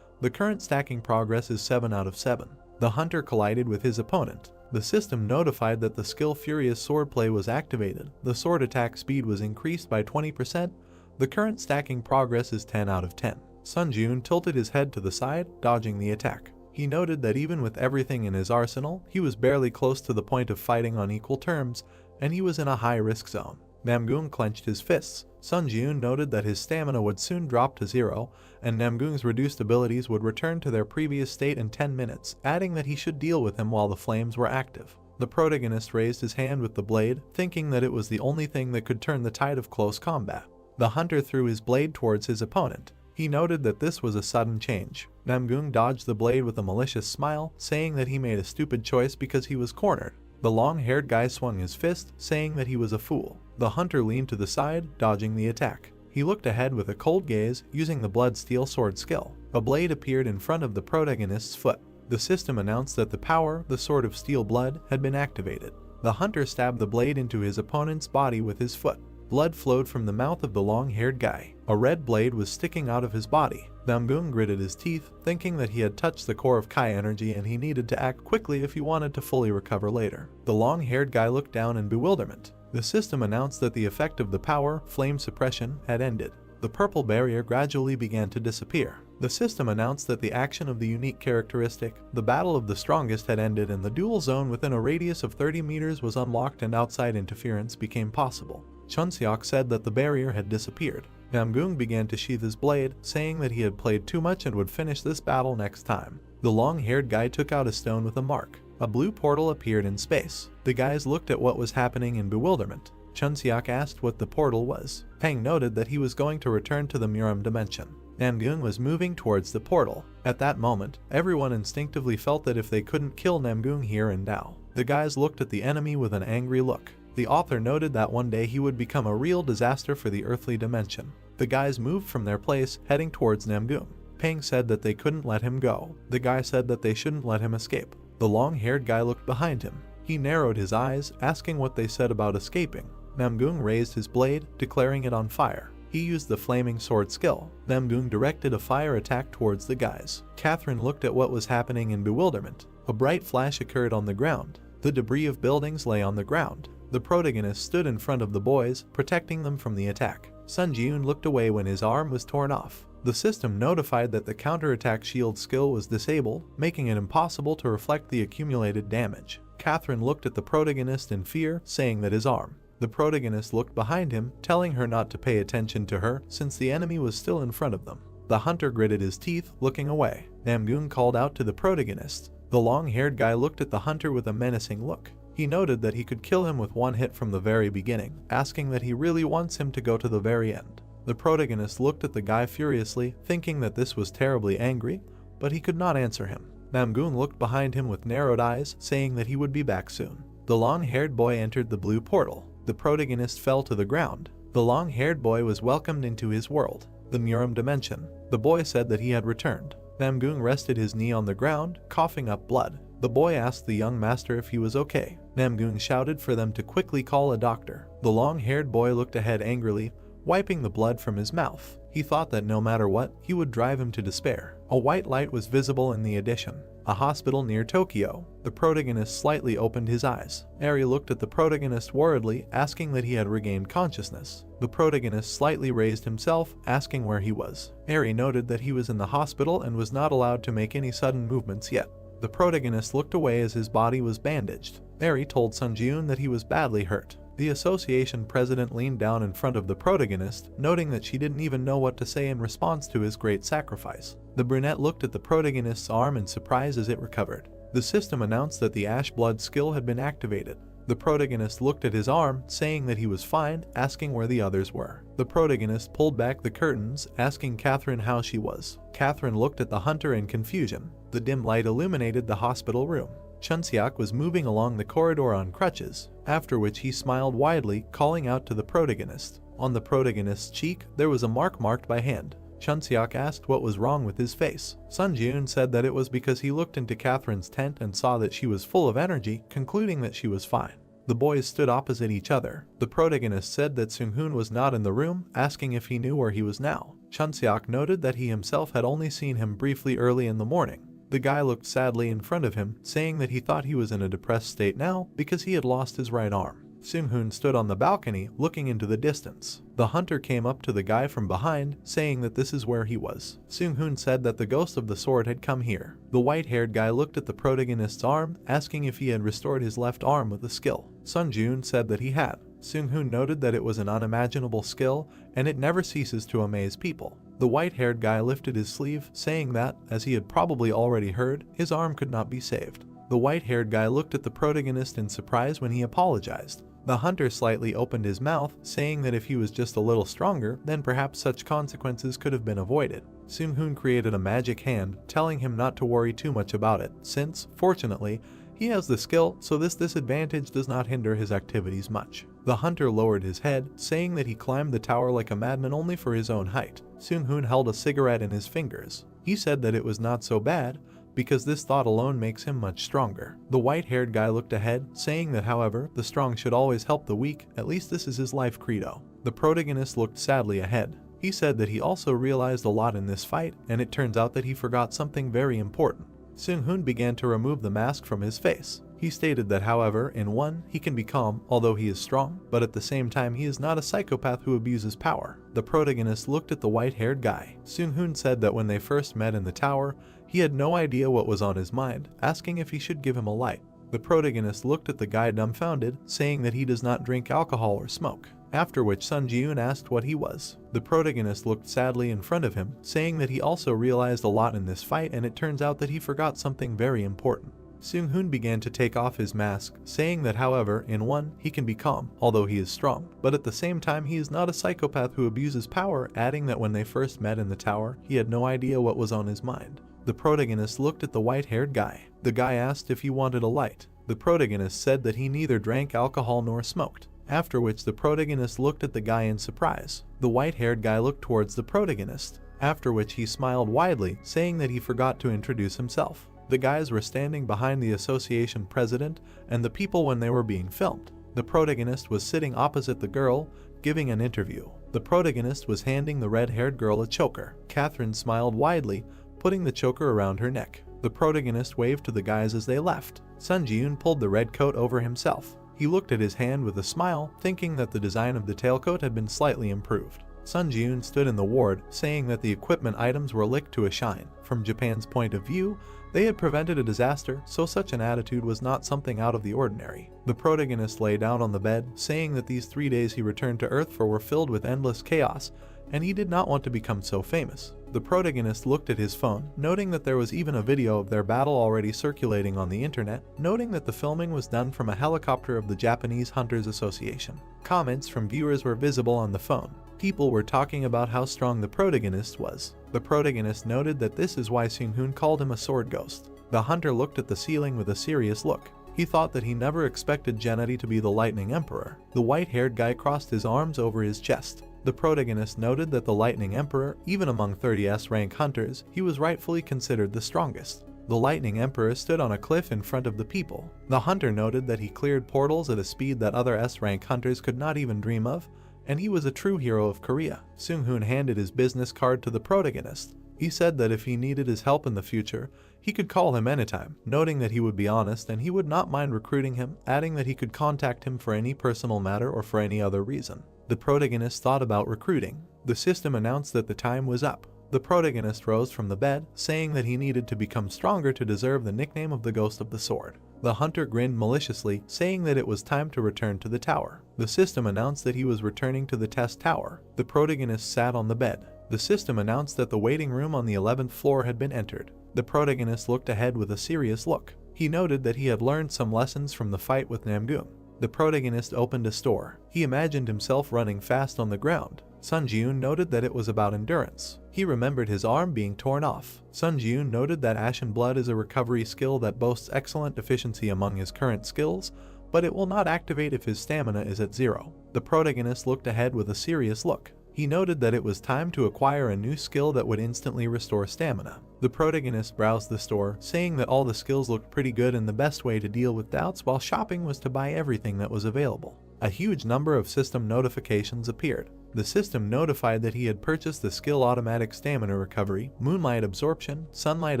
The current stacking progress is 7 out of 7. The hunter collided with his opponent. The system notified that the skill Furious Swordplay was activated. The sword attack speed was increased by 20%. The current stacking progress is 10 out of 10. Sun Jun tilted his head to the side, dodging the attack. He noted that even with everything in his arsenal, he was barely close to the point of fighting on equal terms, and he was in a high-risk zone. Namgung clenched his fists. Sun Jun noted that his stamina would soon drop to 0, and Namgung's reduced abilities would return to their previous state in 10 minutes, adding that he should deal with him while the flames were active. The protagonist raised his hand with the blade, thinking that it was the only thing that could turn the tide of close combat. The hunter threw his blade towards his opponent. He noted that this was a sudden change. Namgung dodged the blade with a malicious smile, saying that he made a stupid choice because he was cornered. The long-haired guy swung his fist, saying that he was a fool. The hunter leaned to the side, dodging the attack. He looked ahead with a cold gaze, using the blood steel sword skill. A blade appeared in front of the protagonist's foot. The system announced that the power, the sword of steel blood, had been activated. The hunter stabbed the blade into his opponent's body with his foot. Blood flowed from the mouth of the long-haired guy. A red blade was sticking out of his body. Namgung gritted his teeth, thinking that he had touched the core of Kai energy and he needed to act quickly if he wanted to fully recover later. The long-haired guy looked down in bewilderment. The system announced that the effect of the power, flame suppression, had ended. The purple barrier gradually began to disappear. The system announced that the action of the unique characteristic, the battle of the strongest, had ended and the dual zone within a radius of 30 meters was unlocked and outside interference became possible. Chunseok said that the barrier had disappeared. Namgung began to sheath his blade, saying that he had played too much and would finish this battle next time. The long-haired guy took out a stone with a mark. A blue portal appeared in space. The guys looked at what was happening in bewilderment. Chunseok asked what the portal was. Pang noted that he was going to return to the Muram dimension. Namgung was moving towards the portal. At that moment, everyone instinctively felt that if they couldn't kill Namgung here and now, the guys looked at the enemy with an angry look. The author noted that one day he would become a real disaster for the earthly dimension. The guys moved from their place, heading towards Namgung. Pang said that they couldn't let him go. The guy said that they shouldn't let him escape. The long-haired guy looked behind him. He narrowed his eyes, asking what they said about escaping. Namgung raised his blade, declaring it on fire. He used the flaming sword skill. Namgung directed a fire attack towards the guys. Catherine looked at what was happening in bewilderment. A bright flash occurred on the ground. The debris of buildings lay on the ground. The protagonist stood in front of the boys, protecting them from the attack. Sun Jun looked away when his arm was torn off. The system notified that the counterattack shield skill was disabled, making it impossible to reflect the accumulated damage. Catherine looked at the protagonist in fear, saying that his arm. The protagonist looked behind him, telling her not to pay attention to her since the enemy was still in front of them. The hunter gritted his teeth, looking away. Namgung called out to the protagonist. The long-haired guy looked at the hunter with a menacing look. He noted that he could kill him with one hit from the very beginning, asking that he really wants him to go to the very end. The protagonist looked at the guy furiously, thinking that this was terribly angry, but he could not answer him. Namgung looked behind him with narrowed eyes, saying that he would be back soon. The long-haired boy entered the blue portal. The protagonist fell to the ground. The long-haired boy was welcomed into his world, the Muram dimension. The boy said that he had returned. Namgung rested his knee on the ground, coughing up blood. The boy asked the young master if he was okay. Namgung shouted for them to quickly call a doctor. The long-haired boy looked ahead angrily, wiping the blood from his mouth. He thought that no matter what, he would drive him to despair. A white light was visible in the addition. A hospital near Tokyo. The protagonist slightly opened his eyes. Eri looked at the protagonist worriedly, asking that he had regained consciousness. The protagonist slightly raised himself, asking where he was. Eri noted that he was in the hospital and was not allowed to make any sudden movements yet. The protagonist looked away as his body was bandaged. Eri told Sun Jun that he was badly hurt. The association president leaned down in front of the protagonist, noting that she didn't even know what to say in response to his great sacrifice. The brunette looked at the protagonist's arm in surprise as it recovered. The system announced that the ash blood skill had been activated. The protagonist looked at his arm, saying that he was fine, asking where the others were. The protagonist pulled back the curtains, asking Catherine how she was. Catherine looked at the hunter in confusion. The dim light illuminated the hospital room. Chunseok was moving along the corridor on crutches, after which he smiled widely, calling out to the protagonist. On the protagonist's cheek, there was a mark marked by hand. Chunseok asked what was wrong with his face. Sun Jun said that it was because he looked into Catherine's tent and saw that she was full of energy, concluding that she was fine. The boys stood opposite each other. The protagonist said that Sung-hoon was not in the room, asking if he knew where he was now. Chunseok noted that he himself had only seen him briefly early in the morning. The guy looked sadly in front of him, saying that he thought he was in a depressed state now because he had lost his right arm. Seung-hoon stood on the balcony, looking into the distance. The hunter came up to the guy from behind, saying that this is where he was. Seung-hoon said that the ghost of the sword had come here. The white-haired guy looked at the protagonist's arm, asking if he had restored his left arm with a skill. Sun-joon said that he had. Seung-hoon noted that it was an unimaginable skill, and it never ceases to amaze people. The white-haired guy lifted his sleeve, saying that, as he had probably already heard, his arm could not be saved. The white-haired guy looked at the protagonist in surprise when he apologized. The hunter slightly opened his mouth, saying that if he was just a little stronger, then perhaps such consequences could have been avoided. Seung-hoon created a magic hand, telling him not to worry too much about it, since, fortunately, he has the skill, so this disadvantage does not hinder his activities much. The hunter lowered his head, saying that he climbed the tower like a madman only for his own height. Seung-hoon held a cigarette in his fingers. He said that it was not so bad, because this thought alone makes him much stronger. The white-haired guy looked ahead, saying that however, the strong should always help the weak, at least this is his life credo. The protagonist looked sadly ahead. He said that he also realized a lot in this fight, and it turns out that he forgot something very important. Seung-hoon began to remove the mask from his face. He stated that however, in one, he can be calm, although he is strong, but at the same time he is not a psychopath who abuses power. The protagonist looked at the white-haired guy. Seung-hoon said that when they first met in the tower, he had no idea what was on his mind, asking if he should give him a light. The protagonist looked at the guy dumbfounded, saying that he does not drink alcohol or smoke. After which Sun Ji-eun asked what he was. The protagonist looked sadly in front of him, saying that he also realized a lot in this fight, and it turns out that he forgot something very important. Seung-hoon began to take off his mask, saying that however, in one, he can be calm, although he is strong, but at the same time he is not a psychopath who abuses power, adding that when they first met in the tower, he had no idea what was on his mind. The protagonist looked at the white-haired guy. The guy asked if he wanted a light. The protagonist said that he neither drank alcohol nor smoked. After which the protagonist looked at the guy in surprise. The white-haired guy looked towards the protagonist, after which he smiled widely, saying that he forgot to introduce himself. The guys were standing behind the association president and the people when they were being filmed. The protagonist was sitting opposite the girl, giving an interview. The protagonist was handing the red-haired girl a choker. Catherine smiled widely, putting the choker around her neck. The protagonist waved to the guys as they left. Sun Ji-eun pulled the red coat over himself. He looked at his hand with a smile, thinking that the design of the tailcoat had been slightly improved. Sun Ji-eun stood in the ward, saying that the equipment items were licked to a shine. From Japan's point of view, they had prevented a disaster, so such an attitude was not something out of the ordinary. The protagonist lay down on the bed, saying that these 3 days he returned to Earth for were filled with endless chaos, and he did not want to become so famous. The protagonist looked at his phone, noting that there was even a video of their battle already circulating on the internet, noting that the filming was done from a helicopter of the Japanese Hunters Association. Comments from viewers were visible on the phone. People were talking about how strong the protagonist was. The protagonist noted that this is why Seung-hoon called him a sword ghost. The hunter looked at the ceiling with a serious look. He thought that he never expected Gennady to be the Lightning Emperor. The white-haired guy crossed his arms over his chest. The protagonist noted that the Lightning Emperor, even among 30s rank hunters, he was rightfully considered the strongest. The Lightning Emperor stood on a cliff in front of the people. The hunter noted that he cleared portals at a speed that other S-rank hunters could not even dream of, and he was a true hero of Korea. Seung-hoon handed his business card to the protagonist. He said that if he needed his help in the future, he could call him anytime, noting that he would be honest and he would not mind recruiting him, adding that he could contact him for any personal matter or for any other reason. The protagonist thought about recruiting. The system announced that the time was up. The protagonist rose from the bed, saying that he needed to become stronger to deserve the nickname of the Ghost of the Sword. The hunter grinned maliciously, saying that it was time to return to the tower. The system announced that he was returning to the test tower. The protagonist sat on the bed. The system announced that the waiting room on the 11th floor had been entered. The protagonist looked ahead with a serious look. He noted that he had learned some lessons from the fight with Namgoon. The protagonist opened a store. He imagined himself running fast on the ground. Sun Ji-eun noted that it was about endurance. He remembered his arm being torn off. Sun Ji-eun noted that Ashen Blood is a recovery skill that boasts excellent efficiency among his current skills, but it will not activate if his stamina is at 0. The protagonist looked ahead with a serious look. He noted that it was time to acquire a new skill that would instantly restore stamina. The protagonist browsed the store, saying that all the skills looked pretty good and the best way to deal with doubts while shopping was to buy everything that was available. A huge number of system notifications appeared. The system notified that he had purchased the skill automatic stamina recovery, moonlight absorption, sunlight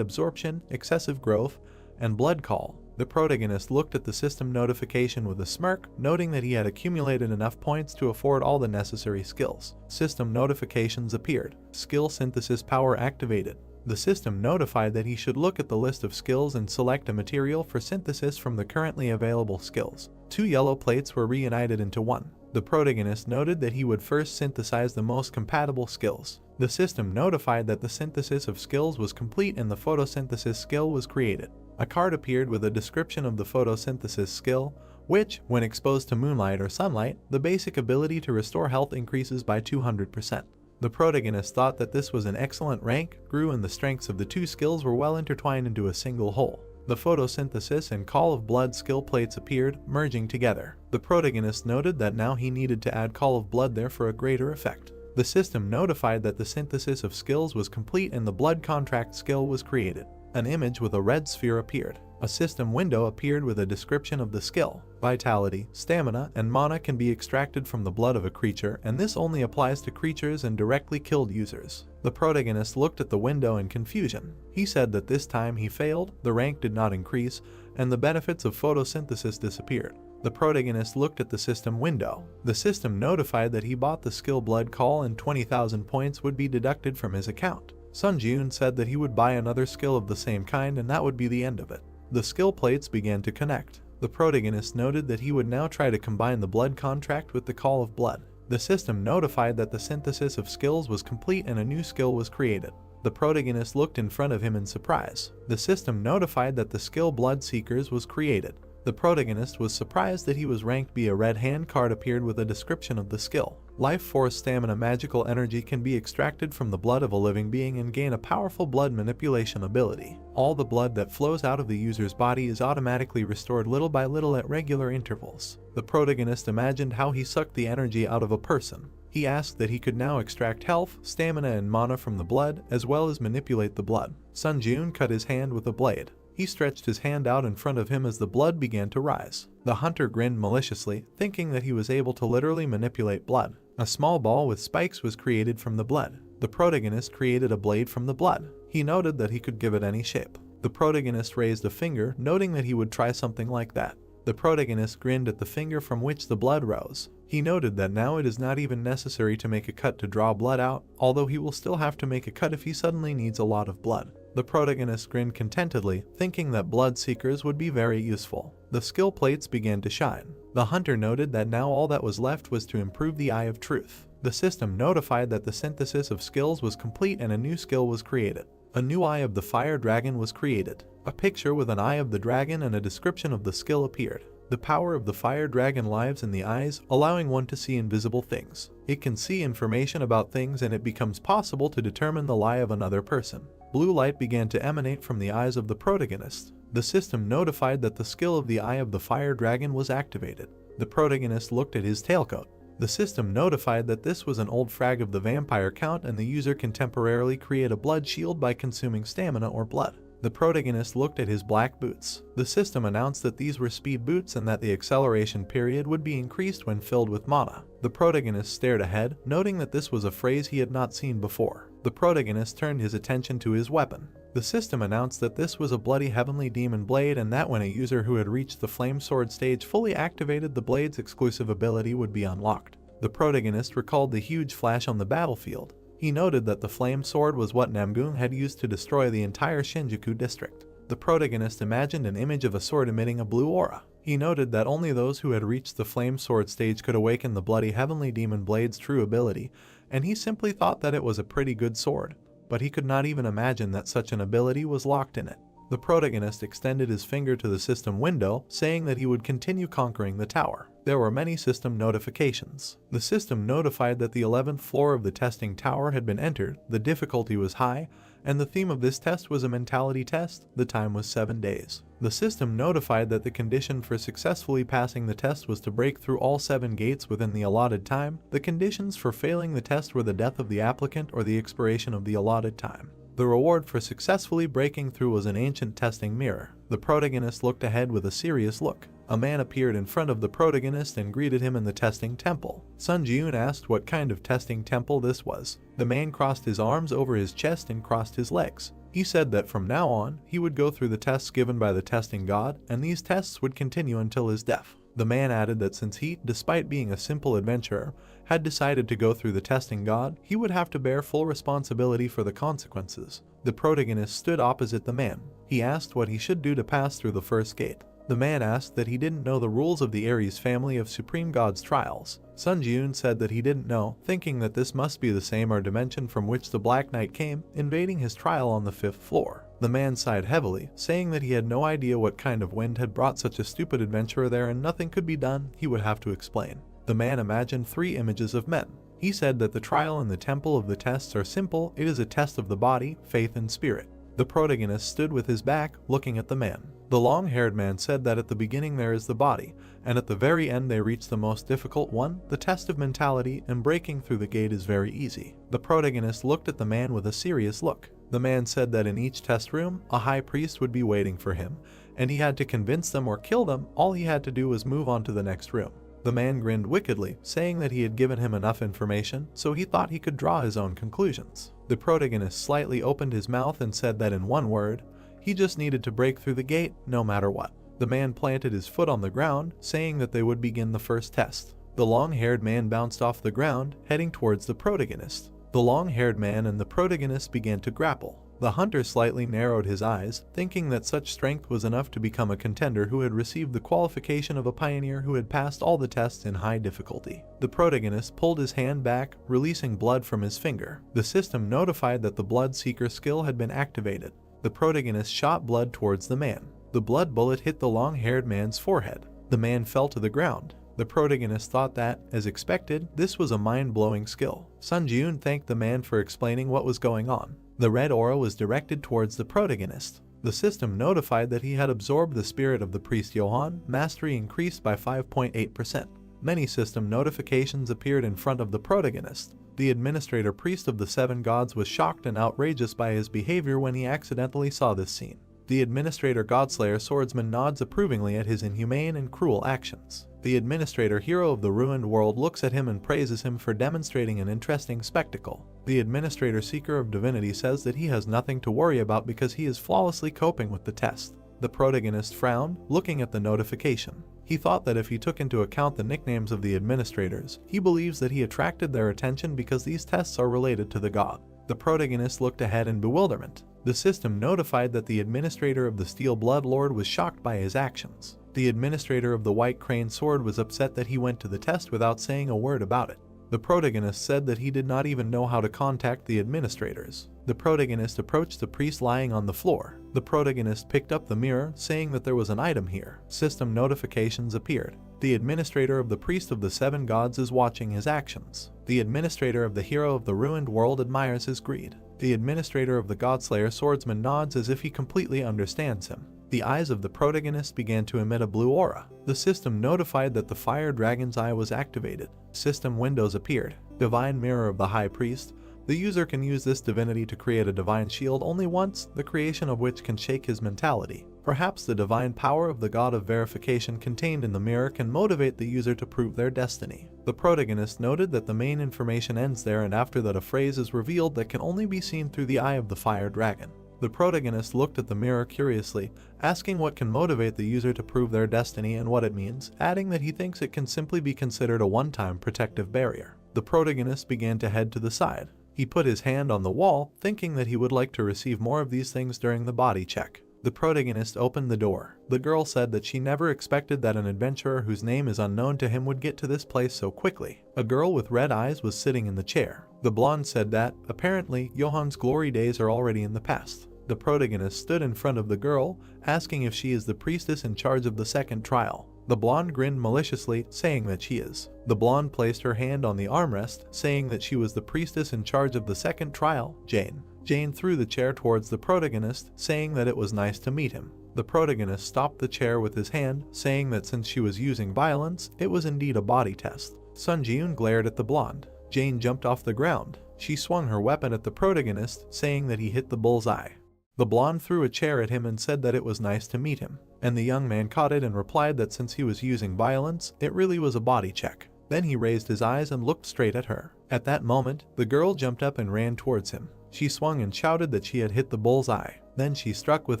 absorption, excessive growth, and blood call. The protagonist looked at the system notification with a smirk, noting that he had accumulated enough points to afford all the necessary skills. System notifications appeared. Skill synthesis power activated. The system notified that he should look at the list of skills and select a material for synthesis from the currently available skills. 2 yellow plates were reunited into one. The protagonist noted that he would first synthesize the most compatible skills. The system notified that the synthesis of skills was complete and the photosynthesis skill was created. A card appeared with a description of the photosynthesis skill, which, when exposed to moonlight or sunlight, the basic ability to restore health increases by 200%. The protagonist thought that this was an excellent rank, grew, and the strengths of the 2 skills were well intertwined into a single whole. The photosynthesis and call of blood skill plates appeared, merging together. The protagonist noted that now he needed to add call of blood there for a greater effect. The system notified that the synthesis of skills was complete and the blood contract skill was created. An image with a red sphere appeared. A system window appeared with a description of the skill. Vitality, stamina, and mana can be extracted from the blood of a creature, and this only applies to creatures and directly killed users. The protagonist looked at the window in confusion. He said that this time he failed, the rank did not increase, and the benefits of photosynthesis disappeared. The protagonist looked at the system window. The system notified that he bought the skill blood call and 20,000 points would be deducted from his account. Sunjun said that he would buy another skill of the same kind and that would be the end of it. The skill plates began to connect. The protagonist noted that he would now try to combine the blood contract with the call of blood. The system notified that the synthesis of skills was complete and a new skill was created. The protagonist looked in front of him in surprise. The system notified that the skill Blood Seekers was created. The protagonist was surprised that he was ranked B. A red hand card appeared with a description of the skill. Life Force Stamina magical energy can be extracted from the blood of a living being and gain a powerful blood manipulation ability. All the blood that flows out of the user's body is automatically restored little by little at regular intervals. The protagonist imagined how he sucked the energy out of a person. He asked that he could now extract health, stamina, and mana from the blood, as well as manipulate the blood. Sunjun cut his hand with a blade. He stretched his hand out in front of him as the blood began to rise. The hunter grinned maliciously, thinking that he was able to literally manipulate blood. A small ball with spikes was created from the blood. The protagonist created a blade from the blood. He noted that he could give it any shape. The protagonist raised a finger, noting that he would try something like that. The protagonist grinned at the finger from which the blood rose. He noted that now it is not even necessary to make a cut to draw blood out, although he will still have to make a cut if he suddenly needs a lot of blood. The protagonist grinned contentedly, thinking that blood seekers would be very useful. The skill plates began to shine. The hunter noted that now all that was left was to improve the Eye of Truth. The system notified that the synthesis of skills was complete and a new skill was created. A new Eye of the Fire Dragon was created. A picture with an eye of the dragon and a description of the skill appeared. The power of the fire dragon lives in the eyes, allowing one to see invisible things. It can see information about things and it becomes possible to determine the lie of another person. Blue light began to emanate from the eyes of the protagonist. The system notified that the skill of the Eye of the Fire Dragon was activated. The protagonist looked at his tailcoat. The system notified that this was an old frag of the vampire count and the user can temporarily create a blood shield by consuming stamina or blood. The protagonist looked at his black boots. The system announced that these were speed boots and that the acceleration period would be increased when filled with mana. The protagonist stared ahead, noting that this was a phrase he had not seen before. The protagonist turned his attention to his weapon. The system announced that this was a bloody heavenly demon blade and that when a user who had reached the flame sword stage fully activated, the blade's exclusive ability would be unlocked. The protagonist recalled the huge flash on the battlefield. He noted that the flame sword was what Namgung had used to destroy the entire Shinjuku district. The protagonist imagined an image of a sword emitting a blue aura. He noted that only those who had reached the flame sword stage could awaken the bloody heavenly demon blade's true ability, and he simply thought that it was a pretty good sword, but he could not even imagine that such an ability was locked in it. The protagonist extended his finger to the system window, saying that he would continue conquering the tower. There were many system notifications. The system notified that the 11th floor of the testing tower had been entered, the difficulty was high, and the theme of this test was a mentality test. The time was 7 days. The system notified that the condition for successfully passing the test was to break through all 7 gates within the allotted time. The conditions for failing the test were the death of the applicant or the expiration of the allotted time. The reward for successfully breaking through was an ancient testing mirror. The protagonist looked ahead with a serious look. A man appeared in front of the protagonist and greeted him in the testing temple. Sun Ji-yoon asked what kind of testing temple this was. The man crossed his arms over his chest and crossed his legs. He said that from now on, he would go through the tests given by the testing god, and these tests would continue until his death. The man added that since he, despite being a simple adventurer, had decided to go through the testing god, he would have to bear full responsibility for the consequences. The protagonist stood opposite the man. He asked what he should do to pass through the first gate. The man asked that he didn't know the rules of the Ares family of Supreme God's trials. Sun Ji-yoon said that he didn't know, thinking that this must be the same or dimension from which the Black Knight came, invading his trial on the 5th floor. The man sighed heavily, saying that he had no idea what kind of wind had brought such a stupid adventurer there and nothing could be done, he would have to explain. The man imagined 3 images of men. He said that the trial and the temple of the tests are simple, it is a test of the body, faith and spirit. The protagonist stood with his back, looking at the man. The long-haired man said that at the beginning there is the body, and at the very end they reach the most difficult one, the test of mentality, and breaking through the gate is very easy. The protagonist looked at the man with a serious look. The man said that in each test room, a high priest would be waiting for him, and he had to convince them or kill them, all he had to do was move on to the next room. The man grinned wickedly, saying that he had given him enough information, so he thought he could draw his own conclusions. The protagonist slightly opened his mouth and said that in one word, he just needed to break through the gate, no matter what. The man planted his foot on the ground, saying that they would begin the first test. The long-haired man bounced off the ground, heading towards the protagonist. The long-haired man and the protagonist began to grapple. The hunter slightly narrowed his eyes, thinking that such strength was enough to become a contender who had received the qualification of a pioneer who had passed all the tests in high difficulty. The protagonist pulled his hand back, releasing blood from his finger. The system notified that the blood seeker skill had been activated. The protagonist shot blood towards the man. The blood bullet hit the long-haired man's forehead. The man fell to the ground. The protagonist thought that, as expected, this was a mind-blowing skill. Sun Ji-yoon thanked the man for explaining what was going on. The red aura was directed towards the protagonist. The system notified that he had absorbed the spirit of the priest Johan, mastery increased by 5.8%. Many system notifications appeared in front of the protagonist. The administrator priest of the 7 gods was shocked and outrageous by his behavior when he accidentally saw this scene. The administrator Godslayer swordsman nods approvingly at his inhumane and cruel actions. The administrator hero of the ruined world looks at him and praises him for demonstrating an interesting spectacle. The administrator seeker of divinity says that he has nothing to worry about because he is flawlessly coping with the test. The protagonist frowned, looking at the notification. He thought that if he took into account the nicknames of the administrators, he believes that he attracted their attention because these tests are related to the god. The protagonist looked ahead in bewilderment. The system notified that the administrator of the Steel Blood Lord was shocked by his actions. The administrator of the White Crane Sword was upset that he went to the test without saying a word about it. The protagonist said that he did not even know how to contact the administrators. The protagonist approached the priest lying on the floor. The protagonist picked up the mirror, saying that there was an item here. System notifications appeared. The administrator of the priest of the 7 gods is watching his actions. The administrator of the hero of the ruined world admires his greed. The administrator of the Godslayer swordsman nods as if he completely understands him. The eyes of the protagonist began to emit a blue aura. The system notified that the fire dragon's eye was activated. System windows appeared. Divine mirror of the high priest. The user can use this divinity to create a divine shield only once, the creation of which can shake his mentality. Perhaps the divine power of the god of verification contained in the mirror can motivate the user to prove their destiny. The protagonist noted that the main information ends there, and after that a phrase is revealed that can only be seen through the eye of the fire dragon. The protagonist looked at the mirror curiously, asking what can motivate the user to prove their destiny and what it means, adding that he thinks it can simply be considered a one-time protective barrier. The protagonist began to head to the side. He put his hand on the wall, thinking that he would like to receive more of these things during the body check. The protagonist opened the door. The girl said that she never expected that an adventurer whose name is unknown to him would get to this place so quickly. A girl with red eyes was sitting in the chair. The blonde said that, apparently, Johan's glory days are already in the past. The protagonist stood in front of the girl, asking if she is the priestess in charge of the second trial. The blonde grinned maliciously, saying that she is. The blonde placed her hand on the armrest, saying that she was the priestess in charge of the second trial, Jane. Jane threw the chair towards the protagonist, saying that it was nice to meet him. The protagonist stopped the chair with his hand, saying that since she was using violence, it was indeed a body test. Sun Ji-yoon glared at the blonde. Jane jumped off the ground. She swung her weapon at the protagonist, saying that he hit the bullseye. The blonde threw a chair at him and said that it was nice to meet him, and the young man caught it and replied that since he was using violence, it really was a body check. Then he raised his eyes and looked straight at her. At that moment, the girl jumped up and ran towards him. She swung and shouted that she had hit the bull's eye. Then she struck with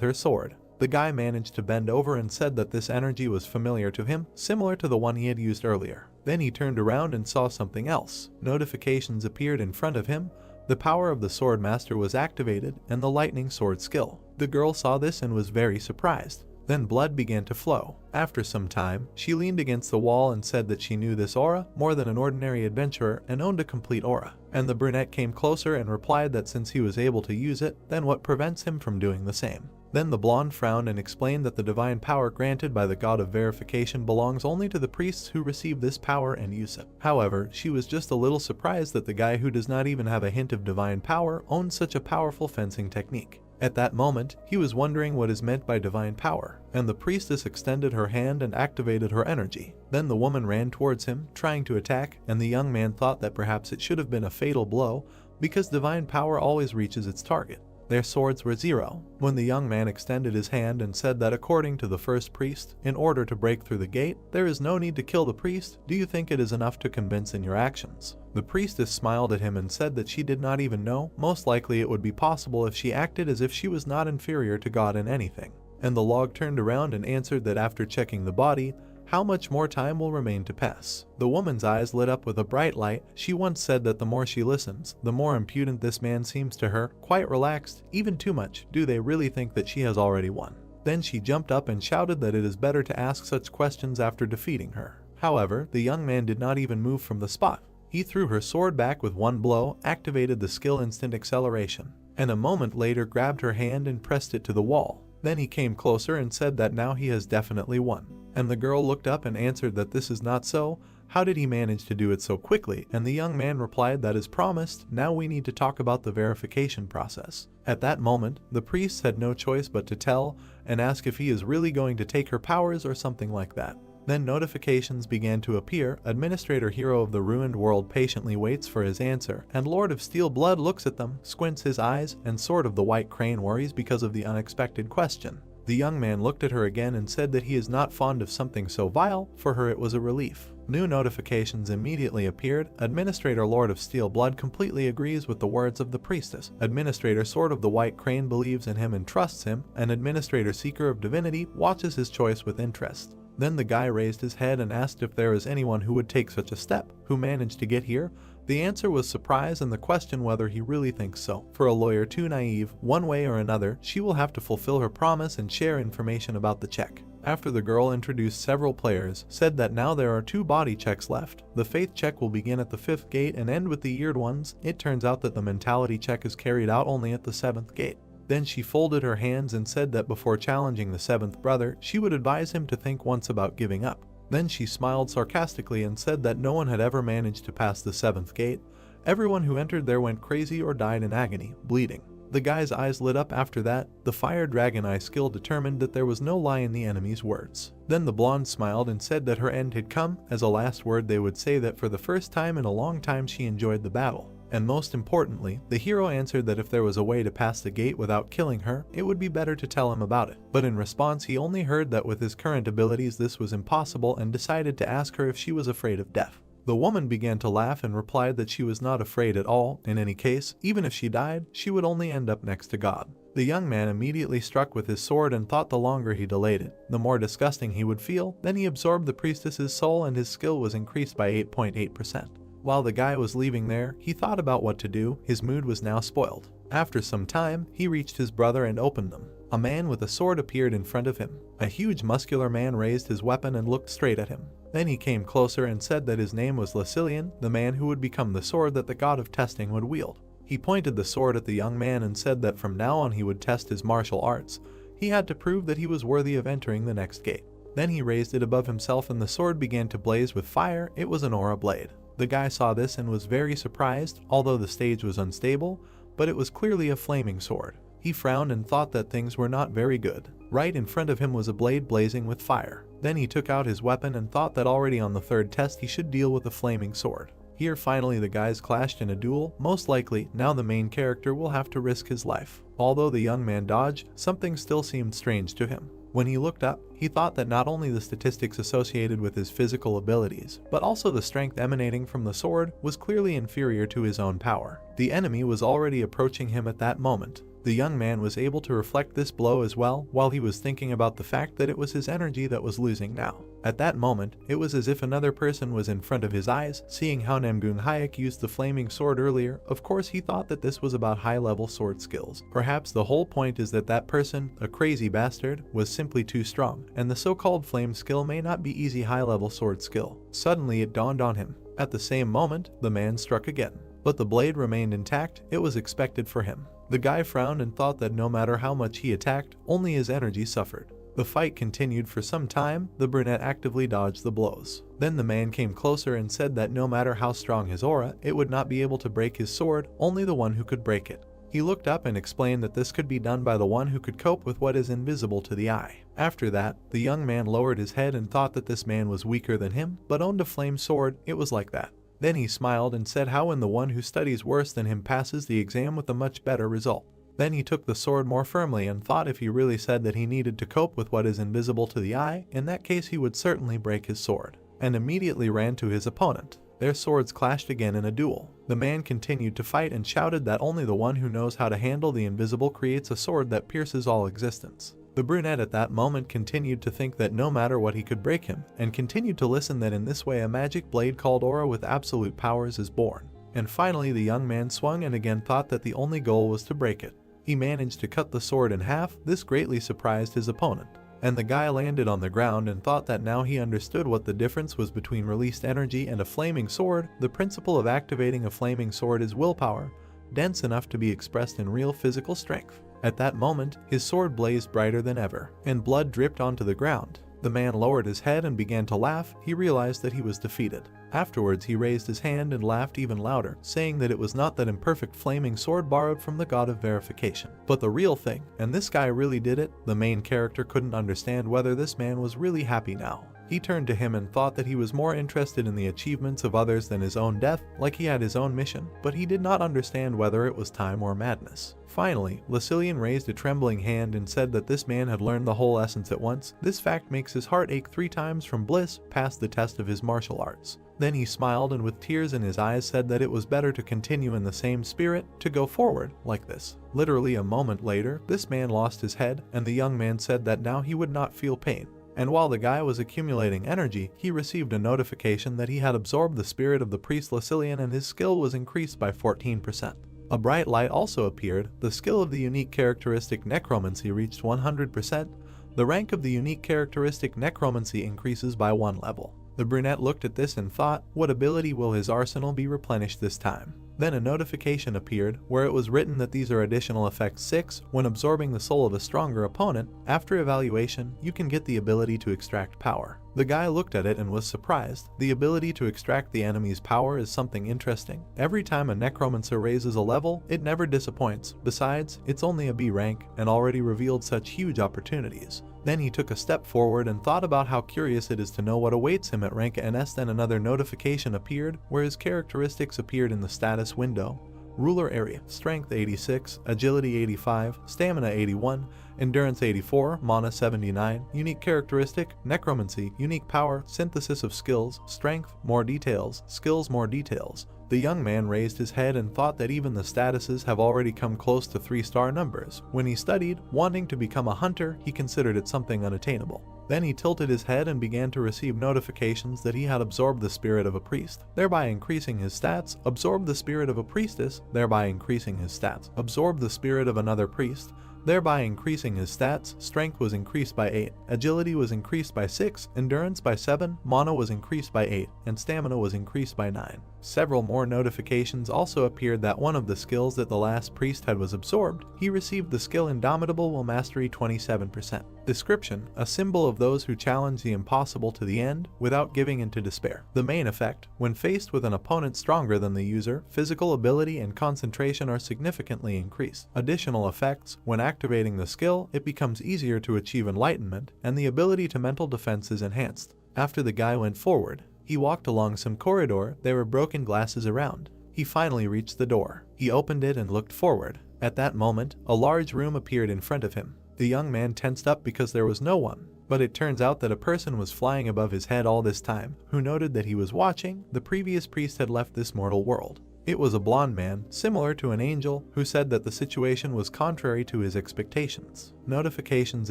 her sword. The guy managed to bend over and said that this energy was familiar to him, similar to the one he had used earlier. Then he turned around and saw something else. Notifications appeared in front of him. The power of the sword master was activated and the lightning sword skill. The girl saw this and was very surprised. Then blood began to flow. After some time, she leaned against the wall and said that she knew this aura more than an ordinary adventurer and owned a complete aura. And the brunette came closer and replied that since he was able to use it, then what prevents him from doing the same? Then the blonde frowned and explained that the divine power granted by the god of verification belongs only to the priests who receive this power and use it. However, she was just a little surprised that the guy who does not even have a hint of divine power owns such a powerful fencing technique. At that moment, he was wondering what is meant by divine power, and the priestess extended her hand and activated her energy. Then the woman ran towards him, trying to attack, and the young man thought that perhaps it should have been a fatal blow, because divine power always reaches its target. Their swords were 0. When the young man extended his hand and said that according to the first priest, in order to break through the gate, there is no need to kill the priest, do you think it is enough to convince in your actions? The priestess smiled at him and said that she did not even know, most likely it would be possible if she acted as if she was not inferior to God in anything. And the log turned around and answered that after checking the body, how much more time will remain to pass? The woman's eyes lit up with a bright light. She once said that the more she listens, the more impudent this man seems to her, quite relaxed, even too much. Do they really think that she has already won? Then she jumped up and shouted that it is better to ask such questions after defeating her. However, the young man did not even move from the spot. He threw her sword back with one blow, activated the skill instant acceleration, and a moment later grabbed her hand and pressed it to the wall. Then he came closer and said that now he has definitely won. And the girl looked up and answered that this is not so. How did he manage to do it so quickly? And the young man replied that as promised, now we need to talk about the verification process. At that moment, the priest had no choice but to tell and ask if he is really going to take her powers or something like that. Then notifications began to appear. Administrator Hero of the Ruined World patiently waits for his answer, and Lord of Steel Blood looks at them, squints his eyes, and Sword of the White Crane worries because of the unexpected question. The young man looked at her again and said that he is not fond of something so vile. For her it was a relief. New notifications immediately appeared. Administrator Lord of Steel Blood completely agrees with the words of the priestess. Administrator Sword of the White Crane believes in him and trusts him, and Administrator Seeker of Divinity watches his choice with interest. Then the guy raised his head and asked if there is anyone who would take such a step, who managed to get here. The answer was surprise and the question whether he really thinks so. For a lawyer too naive, one way or another, she will have to fulfill her promise and share information about the check. After the girl introduced several players, said that now there are 2 body checks left. The faith check will begin at the 5th gate and end with the eared ones. It turns out that the mentality check is carried out only at the 7th gate. Then she folded her hands and said that before challenging the 7th brother, she would advise him to think once about giving up. Then she smiled sarcastically and said that no one had ever managed to pass the 7th gate. Everyone who entered there went crazy or died in agony, bleeding. The guy's eyes lit up after that. The Fire Dragon Eye skill determined that there was no lie in the enemy's words. Then the blonde smiled and said that her end had come. As a last word they would say that for the first time in a long time she enjoyed the battle. And most importantly, the hero answered that if there was a way to pass the gate without killing her, it would be better to tell him about it. But in response he only heard that with his current abilities this was impossible and decided to ask her if she was afraid of death. The woman began to laugh and replied that she was not afraid at all. In any case, even if she died, she would only end up next to God. The young man immediately struck with his sword and thought the longer he delayed it, the more disgusting he would feel. Then he absorbed the priestess's soul and his skill was increased by 8.8%. While the guy was leaving there, he thought about what to do. His mood was now spoiled. After some time, he reached his brother and opened them. A man with a sword appeared in front of him. A huge muscular man raised his weapon and looked straight at him. Then he came closer and said that his name was Lucilian, the man who would become the sword that the god of testing would wield. He pointed the sword at the young man and said that from now on he would test his martial arts. He had to prove that he was worthy of entering the next gate. Then he raised it above himself and the sword began to blaze with fire. It was an aura blade. The guy saw this and was very surprised, although the stage was unstable, but it was clearly a flaming sword. He frowned and thought that things were not very good. Right in front of him was a blade blazing with fire. Then he took out his weapon and thought that already on the 3rd test he should deal with a flaming sword. Here finally the guys clashed in a duel. Most likely, now the main character will have to risk his life. Although the young man dodged, something still seemed strange to him. When he looked up, he thought that not only the statistics associated with his physical abilities, but also the strength emanating from the sword was clearly inferior to his own power. The enemy was already approaching him at that moment. The young man was able to reflect this blow as well while he was thinking about the fact that it was his energy that was losing now. At that moment, it was as if another person was in front of his eyes. Seeing how Namgung Hayek used the flaming sword earlier, of course he thought that this was about high-level sword skills. Perhaps the whole point is that that person, a crazy bastard, was simply too strong, and the so-called flame skill may not be easy high-level sword skill. Suddenly it dawned on him. At the same moment, the man struck again. But the blade remained intact. It was expected for him. The guy frowned and thought that no matter how much he attacked, only his energy suffered. The fight continued for some time. The brunette actively dodged the blows. Then the man came closer and said that no matter how strong his aura, it would not be able to break his sword, only the one who could break it. He looked up and explained that this could be done by the one who could cope with what is invisible to the eye. After that, the young man lowered his head and thought that this man was weaker than him, but owned a flame sword. It was like that. Then he smiled and said how when the one who studies worse than him passes the exam with a much better result. Then he took the sword more firmly and thought if he really said that he needed to cope with what is invisible to the eye, in that case he would certainly break his sword, and immediately ran to his opponent. Their swords clashed again in a duel. The man continued to fight and shouted that only the one who knows how to handle the invisible creates a sword that pierces all existence. The brunette at that moment continued to think that no matter what he could break him, and continued to listen that in this way a magic blade called aura with absolute powers is born. And finally the young man swung and again thought that the only goal was to break it. He managed to cut the sword in half. This greatly surprised his opponent. And the guy landed on the ground and thought that now he understood what the difference was between released energy and a flaming sword. The principle of activating a flaming sword is willpower, dense enough to be expressed in real physical strength. At that moment, his sword blazed brighter than ever, and blood dripped onto the ground. The man lowered his head and began to laugh. He realized that he was defeated. Afterwards he raised his hand and laughed even louder, saying that it was not that imperfect flaming sword borrowed from the god of verification, but the real thing, and this guy really did it. The main character couldn't understand whether this man was really happy now. He turned to him and thought that he was more interested in the achievements of others than his own death, like he had his own mission, but he did not understand whether it was time or madness. Finally, Lucilian raised a trembling hand and said that this man had learned the whole essence at once. This fact makes his heart ache 3 times from bliss, passed the test of his martial arts. Then he smiled and with tears in his eyes said that it was better to continue in the same spirit, to go forward, like this. Literally a moment later, this man lost his head, and the young man said that now he would not feel pain. And while the guy was accumulating energy, he received a notification that he had absorbed the spirit of the priest Lucilian and his skill was increased by 14%. A bright light also appeared. The skill of the unique characteristic necromancy reached 100%. The rank of the unique characteristic necromancy increases by 1 level. The brunette looked at this and thought, what ability will his arsenal be replenished this time? Then a notification appeared where it was written that these are additional effects 6. When absorbing the soul of a stronger opponent, after evaluation, you can get the ability to extract power. The guy looked at it and was surprised. The ability to extract the enemy's power is something interesting. Every time a necromancer raises a level, it never disappoints. Besides, it's only a B rank and already revealed such huge opportunities. Then he took a step forward and thought about how curious it is to know what awaits him at rank NS. Then another notification appeared where his characteristics appeared in the status window. Ruler area, strength 86, agility 85, stamina 81, endurance 84, mana 79, unique characteristic, necromancy, unique power, synthesis of skills, strength, more details, skills, more details. The young man raised his head and thought that even the statuses have already come close to 3-star numbers. When he studied, wanting to become a hunter, he considered it something unattainable. Then he tilted his head and began to receive notifications that he had absorbed the spirit of a priest, thereby increasing his stats, absorbed the spirit of a priestess, thereby increasing his stats, absorbed the spirit of another priest, thereby increasing his stats. Strength was increased by 8, agility was increased by 6, endurance by 7, mana was increased by 8, and stamina was increased by 9. Several more notifications also appeared that one of the skills that the last priest had was absorbed. He received the skill Indomitable Will Mastery 27%. Description: a symbol of those who challenge the impossible to the end without giving in to despair. The main effect: when faced with an opponent stronger than the user, physical ability and concentration are significantly increased. Additional effects: when activating the skill, it becomes easier to achieve enlightenment, and the ability to mental defense is enhanced. After the guy went forward, He walked along some corridor, there were broken glasses around. He finally reached the door. He opened it and looked forward. At that moment, a large room appeared in front of him. The young man tensed up because there was no one. But it turns out that a person was flying above his head all this time, who noted that he was watching. The previous priest had left this mortal world. It was a blonde man, similar to an angel, who said that the situation was contrary to his expectations. Notifications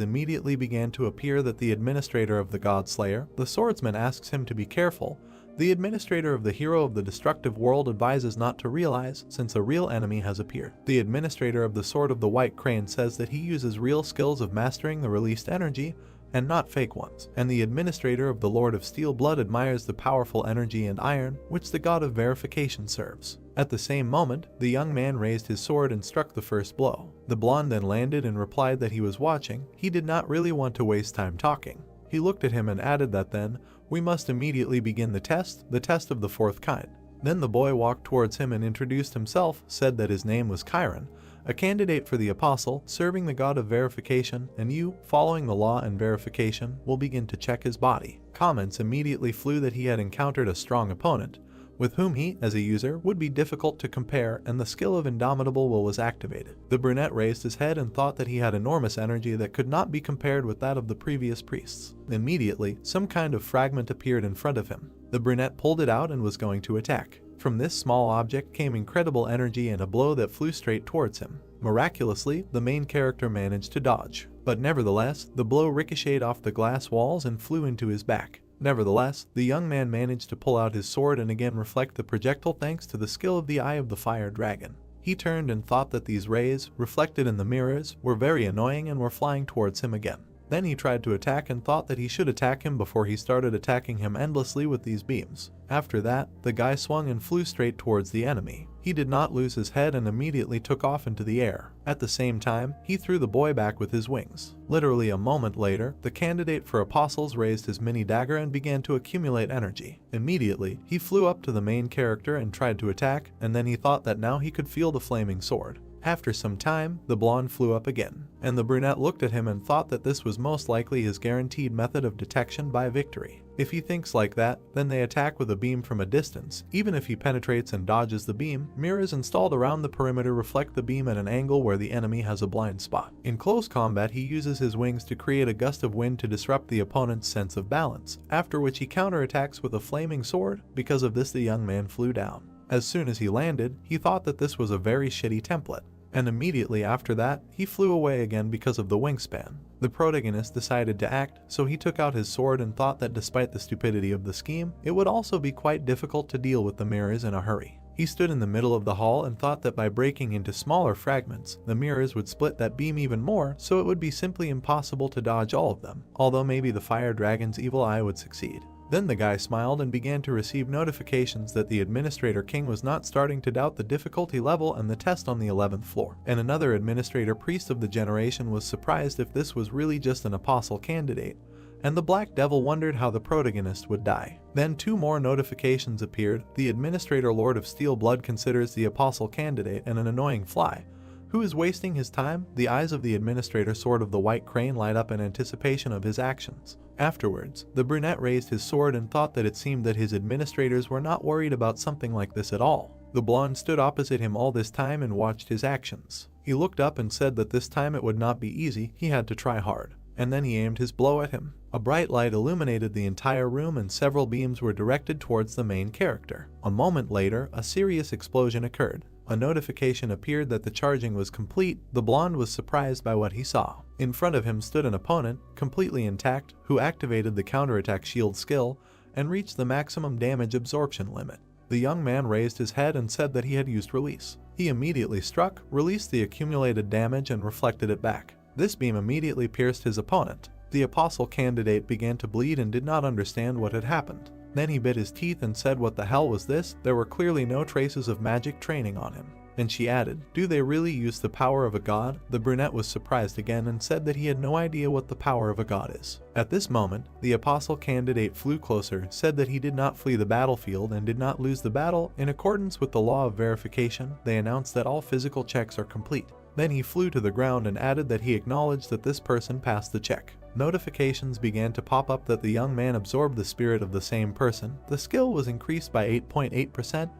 immediately began to appear that the administrator of the God Slayer, the swordsman, asks him to be careful. The administrator of the hero of the destructive world advises not to realize, since a real enemy has appeared. The administrator of the Sword of the White Crane says that he uses real skills of mastering the released energy, and not fake ones. And the administrator of the Lord of Steel Blood admires the powerful energy and iron, which the god of verification serves. At the same moment, the young man raised his sword and struck the first blow. The blonde then landed and replied that he was watching. He did not really want to waste time talking. He looked at him and added that then, we must immediately begin the test of the fourth kind. Then the boy walked towards him and introduced himself, said that his name was Chiron, a candidate for the apostle, serving the god of verification, and you, following the law and verification, will begin to check his body. Comments immediately flew that he had encountered a strong opponent, with whom he, as a user, would be difficult to compare, and the skill of Indomitable Will was activated. The brunette raised his head and thought that he had enormous energy that could not be compared with that of the previous priests. Immediately, some kind of fragment appeared in front of him. The brunette pulled it out and was going to attack. From this small object came incredible energy and a blow that flew straight towards him. Miraculously, the main character managed to dodge, but nevertheless, the blow ricocheted off the glass walls and flew into his back. Nevertheless, the young man managed to pull out his sword and again reflect the projectile thanks to the skill of the Eye of the Fire Dragon. He turned and thought that these rays, reflected in the mirrors, were very annoying and were flying towards him again. Then he tried to attack and thought that he should attack him before he started attacking him endlessly with these beams. After that, the guy swung and flew straight towards the enemy. He did not lose his head and immediately took off into the air. At the same time, he threw the boy back with his wings. Literally a moment later, the candidate for apostles raised his mini dagger and began to accumulate energy. Immediately, he flew up to the main character and tried to attack, and then he thought that now he could feel the flaming sword. After some time, the blonde flew up again, and the brunette looked at him and thought that this was most likely his guaranteed method of detection by victory. If he thinks like that, then they attack with a beam from a distance. Even if he penetrates and dodges the beam, mirrors installed around the perimeter reflect the beam at an angle where the enemy has a blind spot. In close combat, he uses his wings to create a gust of wind to disrupt the opponent's sense of balance, after which he counterattacks with a flaming sword. Because of this, the young man flew down. As soon as he landed, he thought that this was a very shitty template. And immediately after that, he flew away again because of the wingspan. The protagonist decided to act, so he took out his sword and thought that despite the stupidity of the scheme, it would also be quite difficult to deal with the mirrors in a hurry. He stood in the middle of the hall and thought that by breaking into smaller fragments, the mirrors would split that beam even more, so it would be simply impossible to dodge all of them, although maybe the fire dragon's evil eye would succeed. Then the guy smiled and began to receive notifications that the Administrator King was not starting to doubt the difficulty level and the test on the 11th floor. And another Administrator Priest of the generation was surprised if this was really just an apostle candidate. And the Black Devil wondered how the protagonist would die. Then 2 more notifications appeared. The Administrator Lord of Steel Blood considers the apostle candidate an annoying fly. Who is wasting his time? The eyes of the Administrator Sword of the White Crane light up in anticipation of his actions. Afterwards, the brunette raised his sword and thought that it seemed that his administrators were not worried about something like this at all. The blonde stood opposite him all this time and watched his actions. He looked up and said that this time it would not be easy, he had to try hard. And then he aimed his blow at him. A bright light illuminated the entire room and several beams were directed towards the main character. A moment later, a serious explosion occurred. A notification appeared that the charging was complete. The blonde was surprised by what he saw. In front of him stood an opponent, completely intact, who activated the counterattack shield skill and reached the maximum damage absorption limit. The young man raised his head and said that he had used release. He immediately struck, released the accumulated damage and reflected it back. This beam immediately pierced his opponent. The apostle candidate began to bleed and did not understand what had happened. Then he bit his teeth and said, "What the hell was this?" There were clearly no traces of magic training on him. And she added, "Do they really use the power of a god?" The brunette was surprised again and said that he had no idea what the power of a god is. At this moment, the apostle candidate flew closer, said that he did not flee the battlefield and did not lose the battle. In accordance with the law of verification, they announced that all physical checks are complete. Then he flew to the ground and added that he acknowledged that this person passed the check. Notifications began to pop up that the young man absorbed the spirit of the same person. The skill was increased by 8.8%.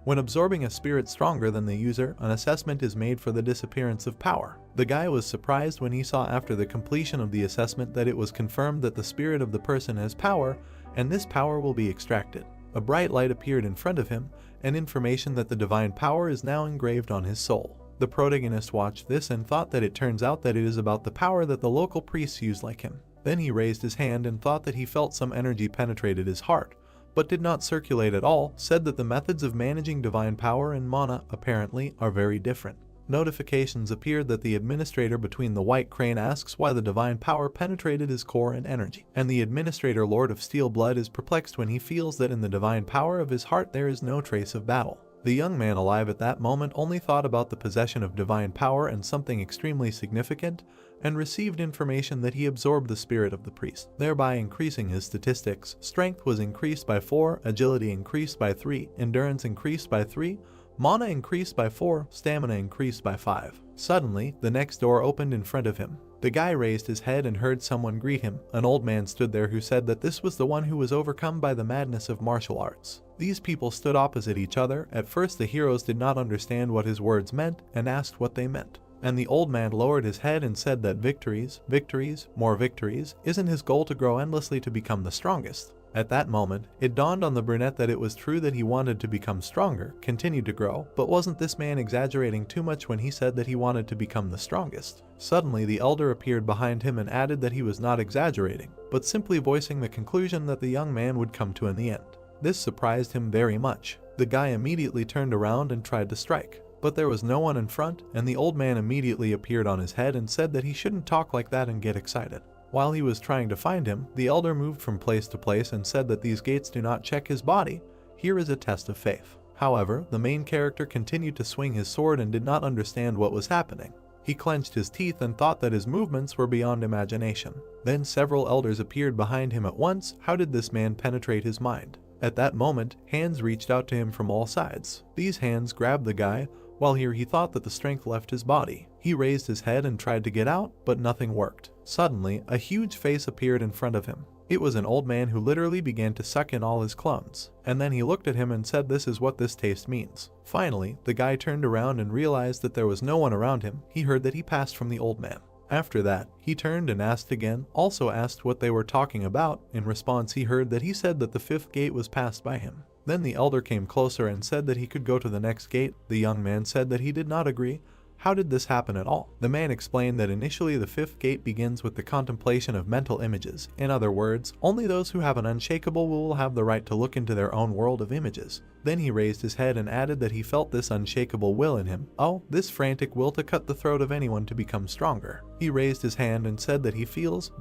When absorbing a spirit stronger than the user, an assessment is made for the disappearance of power. The guy was surprised when he saw after the completion of the assessment that it was confirmed that the spirit of the person has power, and this power will be extracted. A bright light appeared in front of him, and information that the divine power is now engraved on his soul. The protagonist watched this and thought that it turns out that it is about the power that the local priests use like him. Then he raised his hand and thought that he felt some energy penetrated his heart, but did not circulate at all, said that the methods of managing divine power in mana apparently are very different. Notifications appeared that the administrator between the white crane asks why the divine power penetrated his core and energy, and the administrator Lord of Steel Blood is perplexed when he feels that in the divine power of his heart there is no trace of battle. The young man alive at that moment only thought about the possession of divine power and something extremely significant, and received information that he absorbed the spirit of the priest, thereby increasing his statistics. Strength was increased by 4, agility increased by 3, endurance increased by 3, mana increased by 4, stamina increased by 5. Suddenly, the next door opened in front of him. The guy raised his head and heard someone greet him. An old man stood there who said that this was the one who was overcome by the madness of martial arts. These people stood opposite each other. At first the heroes did not understand what his words meant and asked what they meant. And the old man lowered his head and said that victories, victories, more victories, isn't his goal to grow endlessly to become the strongest. At that moment, it dawned on the brunette that it was true that he wanted to become stronger, continued to grow, but wasn't this man exaggerating too much when he said that he wanted to become the strongest? Suddenly the elder appeared behind him and added that he was not exaggerating, but simply voicing the conclusion that the young man would come to in the end. This surprised him very much. The guy immediately turned around and tried to strike. But there was no one in front, and the old man immediately appeared on his head and said that he shouldn't talk like that and get excited. While he was trying to find him, the elder moved from place to place and said that these gates do not check his body. Here is a test of faith. However, the main character continued to swing his sword and did not understand what was happening. He clenched his teeth and thought that his movements were beyond imagination. Then several elders appeared behind him at once. How did this man penetrate his mind? At that moment, hands reached out to him from all sides. These hands grabbed the guy, while here he thought that the strength left his body. He raised his head and tried to get out, but nothing worked. Suddenly, a huge face appeared in front of him. It was an old man who literally began to suck in all his clones. And then he looked at him and said, "This is what this taste means." Finally, the guy turned around and realized that there was no one around him. He heard that he passed from the old man. After that, he turned and asked again, also asked what they were talking about. In response, he heard that he said that the 5th gate was passed by him. Then the elder came closer and said that he could go to the next gate. The young man said that he did not agree. How did this happen at all? The man explained that initially the 5th gate begins with the contemplation of mental images. In other words, only those who have an unshakable will have the right to look into their own world of images. Then he raised his head and added that he felt this unshakable will in him. Oh, this frantic will to cut the throat of anyone to become stronger. He raised his hand and said that he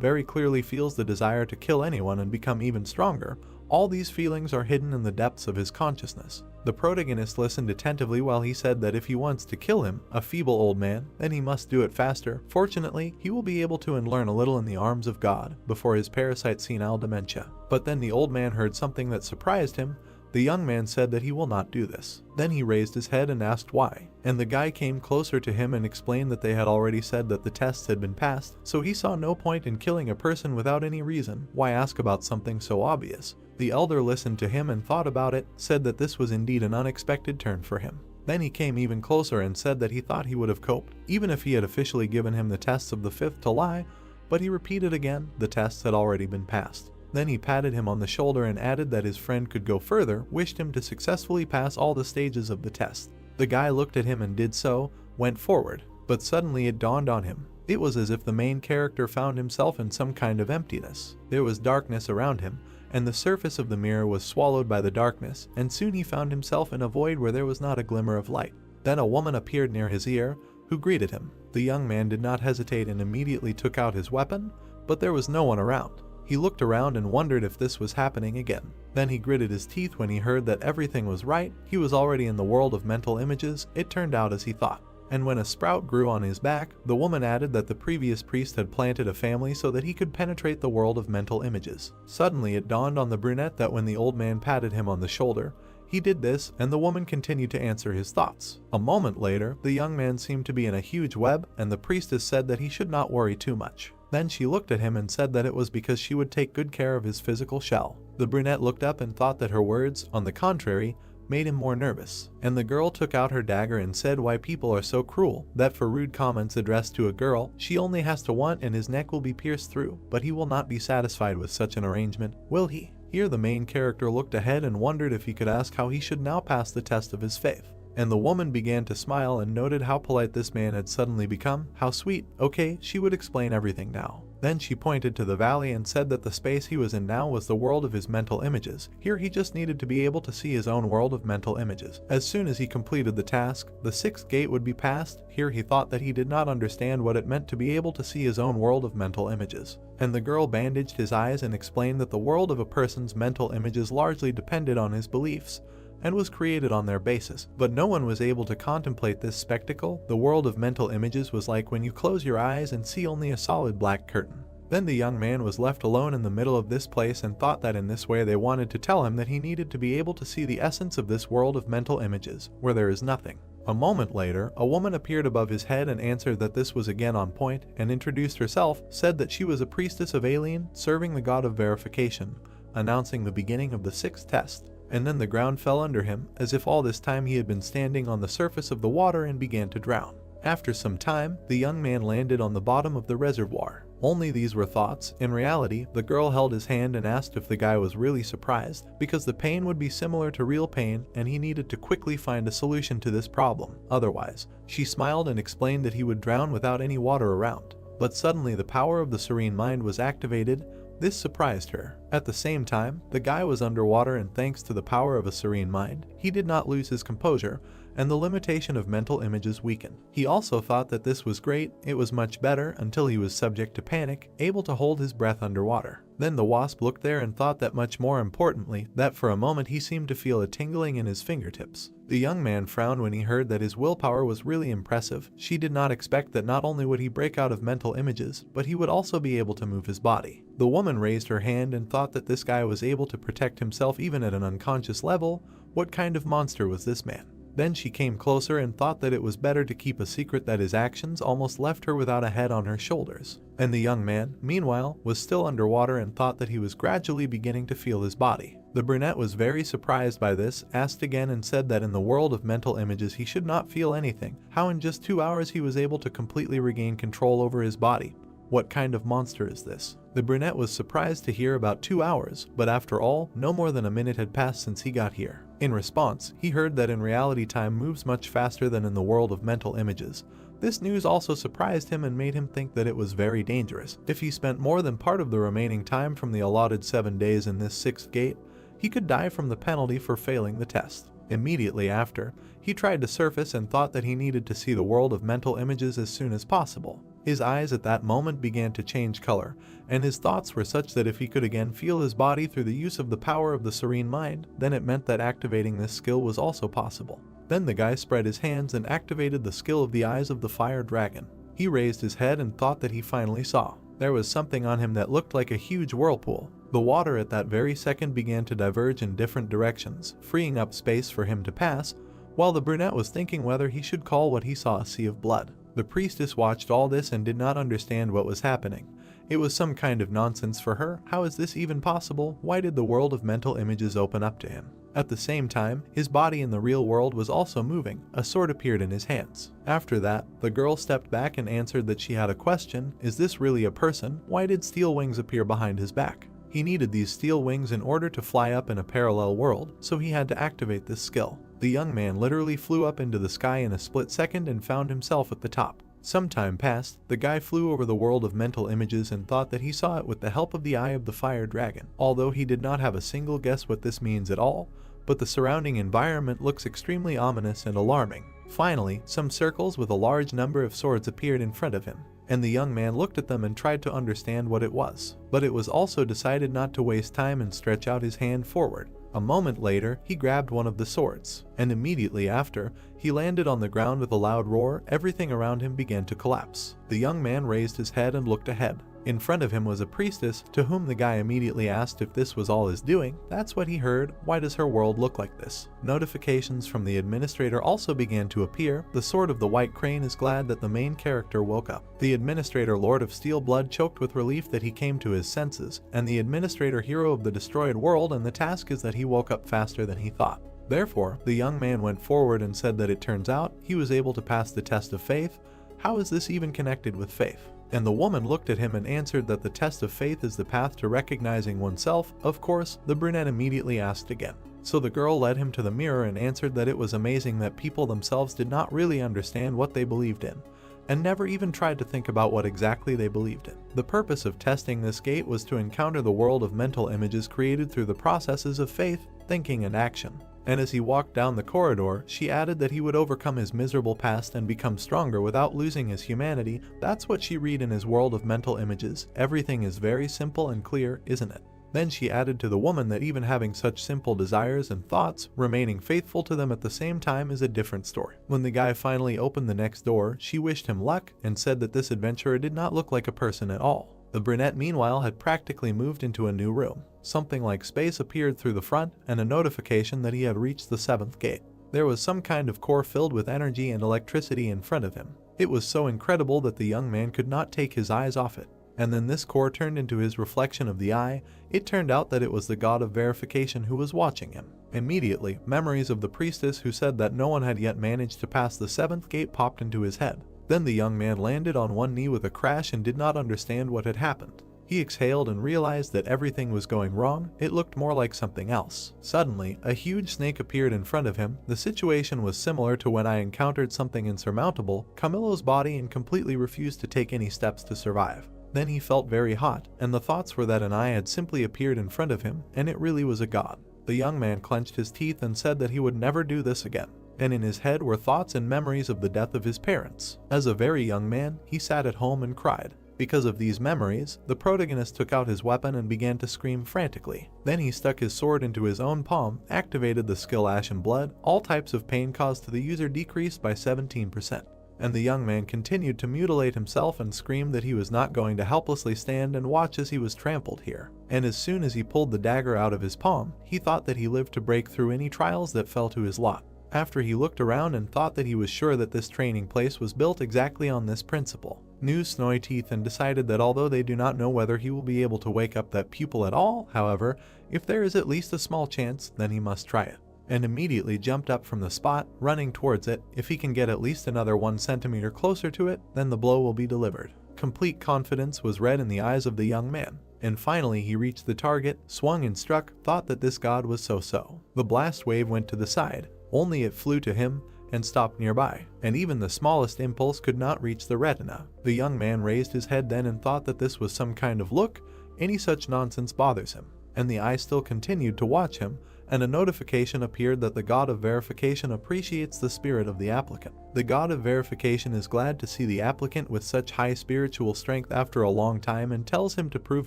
very clearly feels the desire to kill anyone and become even stronger. All these feelings are hidden in the depths of his consciousness. The protagonist listened attentively while he said that if he wants to kill him, a feeble old man, then he must do it faster. Fortunately, he will be able to learn a little in the arms of God before his parasite senile dementia. But then the old man heard something that surprised him. The young man said that he will not do this. Then he raised his head and asked why. And the guy came closer to him and explained that they had already said that the tests had been passed, so he saw no point in killing a person without any reason. Why ask about something so obvious? The elder listened to him and thought about it, said that this was indeed an unexpected turn for him. Then he came even closer and said that he thought he would have coped, even if he had officially given him the tests of the 5th to lie, but he repeated again, the tests had already been passed. Then he patted him on the shoulder and added that his friend could go further, wished him to successfully pass all the stages of the test. The guy looked at him and did so, went forward, but suddenly it dawned on him. It was as if the main character found himself in some kind of emptiness. There was darkness around him, and the surface of the mirror was swallowed by the darkness, and soon he found himself in a void where there was not a glimmer of light. Then a woman appeared near his ear, who greeted him. The young man did not hesitate and immediately took out his weapon, but there was no one around. He looked around and wondered if this was happening again. Then he gritted his teeth when he heard that everything was right. He was already in the world of mental images. It turned out as he thought. And when a sprout grew on his back, the woman added that the previous priest had planted a family so that he could penetrate the world of mental images. Suddenly it dawned on the brunette that when the old man patted him on the shoulder, He did this, and the woman continued to answer his thoughts. A moment later, the young man seemed to be in a huge web, and the priestess said that he should not worry too much. Then she looked at him and said that it was because she would take good care of his physical shell. The brunette looked up and thought that her words, on the contrary, made him more nervous, and the girl took out her dagger and said why people are so cruel, that for rude comments addressed to a girl, she only has to want and his neck will be pierced through, but he will not be satisfied with such an arrangement, will he? Here the main character looked ahead and wondered if he could ask how he should now pass the test of his faith. And the woman began to smile and noted how polite this man had suddenly become. How sweet. Okay, she would explain everything now. Then she pointed to the valley and said that the space he was in now was the world of his mental images. Here he just needed to be able to see his own world of mental images. As soon as he completed the task, the 6th gate would be passed. Here he thought that he did not understand what it meant to be able to see his own world of mental images. And the girl bandaged his eyes and explained that the world of a person's mental images largely depended on his beliefs and was created on their basis. But no one was able to contemplate this spectacle. The world of mental images was like when you close your eyes and see only a solid black curtain. Then the young man was left alone in the middle of this place and thought that in this way they wanted to tell him that he needed to be able to see the essence of this world of mental images, where there is nothing. A moment later, a woman appeared above his head and answered that this was again on point, and introduced herself, said that she was a priestess of Alien, serving the god of verification, announcing the beginning of the 6th test. And then the ground fell under him, as if all this time he had been standing on the surface of the water, and began to drown. After some time, the young man landed on the bottom of the reservoir. Only these were thoughts. In reality, the girl held his hand and asked if the guy was really surprised, because the pain would be similar to real pain and he needed to quickly find a solution to this problem. Otherwise, she smiled and explained that he would drown without any water around. But suddenly the power of the serene mind was activated. This surprised her. At the same time, the guy was underwater, and thanks to the power of a serene mind, he did not lose his composure, and the limitation of mental images weakened. He also thought that this was great. It was much better until he was subject to panic, able to hold his breath underwater. Then the wasp looked there and thought that much more importantly, that for a moment he seemed to feel a tingling in his fingertips. The young man frowned when he heard that his willpower was really impressive. She did not expect that not only would he break out of mental images, but he would also be able to move his body. The woman raised her hand and thought that this guy was able to protect himself even at an unconscious level. What kind of monster was this man? Then she came closer and thought that it was better to keep a secret, that his actions almost left her without a head on her shoulders. And the young man, meanwhile, was still underwater and thought that he was gradually beginning to feel his body. The brunette was very surprised by this, asked again and said that in the world of mental images he should not feel anything. How in just 2 hours he was able to completely regain control over his body. What kind of monster is this? The brunette was surprised to hear about 2 hours, but after all, no more than a minute had passed since he got here. In response, he heard that in reality time moves much faster than in the world of mental images. This news also surprised him and made him think that it was very dangerous. If he spent more than part of the remaining time from the allotted 7 days in this 6th gate, he could die from the penalty for failing the test. Immediately after, he tried to surface and thought that he needed to see the world of mental images as soon as possible. His eyes at that moment began to change color, and his thoughts were such that if he could again feel his body through the use of the power of the serene mind, then it meant that activating this skill was also possible. Then the guy spread his hands and activated the skill of the eyes of the fire dragon. He raised his head and thought that he finally saw. There was something on him that looked like a huge whirlpool. The water at that very second began to diverge in different directions, freeing up space for him to pass, while the brunette was thinking whether he should call what he saw a sea of blood. The priestess watched all this and did not understand what was happening. It was some kind of nonsense for her. How is this even possible? Why did the world of mental images open up to him? At the same time, his body in the real world was also moving. A sword appeared in his hands. After that, the girl stepped back and answered that she had a question. Is this really a person? Why did steel wings appear behind his back? He needed these steel wings in order to fly up in a parallel world, so he had to activate this skill. The young man literally flew up into the sky in a split second and found himself at the top. Some time passed, the guy flew over the world of mental images and thought that he saw it with the help of the eye of the fire dragon, although he did not have a single guess what this means at all, but the surrounding environment looks extremely ominous and alarming. Finally, some circles with a large number of swords appeared in front of him, and the young man looked at them and tried to understand what it was. But it was also decided not to waste time and stretch out his hand forward. A moment later, he grabbed one of the swords, and immediately after, he landed on the ground with a loud roar. Everything around him began to collapse. The young man raised his head and looked ahead. In front of him was a priestess, to whom the guy immediately asked if this was all his doing. That's what he heard. Why does her world look like this? Notifications from the administrator also began to appear. The Sword of the White Crane is glad that the main character woke up. The administrator Lord of Steel Blood choked with relief that he came to his senses, and the administrator Hero of the Destroyed World, and the task is that he woke up faster than he thought. Therefore, the young man went forward and said that it turns out he was able to pass the test of faith. How is this even connected with faith? And the woman looked at him and answered that the test of faith is the path to recognizing oneself. Of course, the brunette immediately asked again. So the girl led him to the mirror and answered that it was amazing that people themselves did not really understand what they believed in, and never even tried to think about what exactly they believed in. The purpose of testing this gate was to encounter the world of mental images created through the processes of faith, thinking, and action. And as he walked down the corridor, she added that he would overcome his miserable past and become stronger without losing his humanity. That's what she read in his world of mental images. Everything is very simple and clear, isn't it? Then she added to the woman that even having such simple desires and thoughts, remaining faithful to them at the same time is a different story. When the guy finally opened the next door, she wished him luck and said that this adventurer did not look like a person at all. The brunette meanwhile had practically moved into a new room. Something like space appeared through the front and a notification that he had reached the 7th gate. There was some kind of core filled with energy and electricity in front of him. It was so incredible that the young man could not take his eyes off it. And then this core turned into his reflection of the eye. It turned out that it was the god of verification who was watching him. Immediately, memories of the priestess who said that no one had yet managed to pass the 7th gate popped into his head. Then the young man landed on one knee with a crash and did not understand what had happened. He exhaled and realized that everything was going wrong. It looked more like something else. Suddenly, a huge snake appeared in front of him. The situation was similar to when I encountered something insurmountable. Camillo's body and completely refused to take any steps to survive. Then he felt very hot, and the thoughts were that an eye had simply appeared in front of him, and it really was a god. The young man clenched his teeth and said that he would never do this again. And in his head were thoughts and memories of the death of his parents. As a very young man, he sat at home and cried. Because of these memories, the protagonist took out his weapon and began to scream frantically. Then he stuck his sword into his own palm, activated the skill Ashen Blood. All types of pain caused to the user decreased by 17%. And the young man continued to mutilate himself and screamed that he was not going to helplessly stand and watch as he was trampled here. And as soon as he pulled the dagger out of his palm, he thought that he lived to break through any trials that fell to his lot. After he looked around and thought that he was sure that this training place was built exactly on this principle. New snowy teeth and decided that although they do not know whether he will be able to wake up that pupil at all, however, if there is at least a small chance, then he must try it. And immediately jumped up from the spot, running towards it. If he can get at least another 1 centimeter closer to it, then the blow will be delivered. Complete confidence was read in the eyes of the young man. And finally he reached the target, swung and struck, thought that this god was so-so. The blast wave went to the side. Only it flew to him and stopped nearby, and even the smallest impulse could not reach the retina. The young man raised his head then and thought that this was some kind of look. Any such nonsense bothers him. And the eye still continued to watch him, and a notification appeared that the god of verification appreciates the spirit of the applicant. The god of verification is glad to see the applicant with such high spiritual strength after a long time and tells him to prove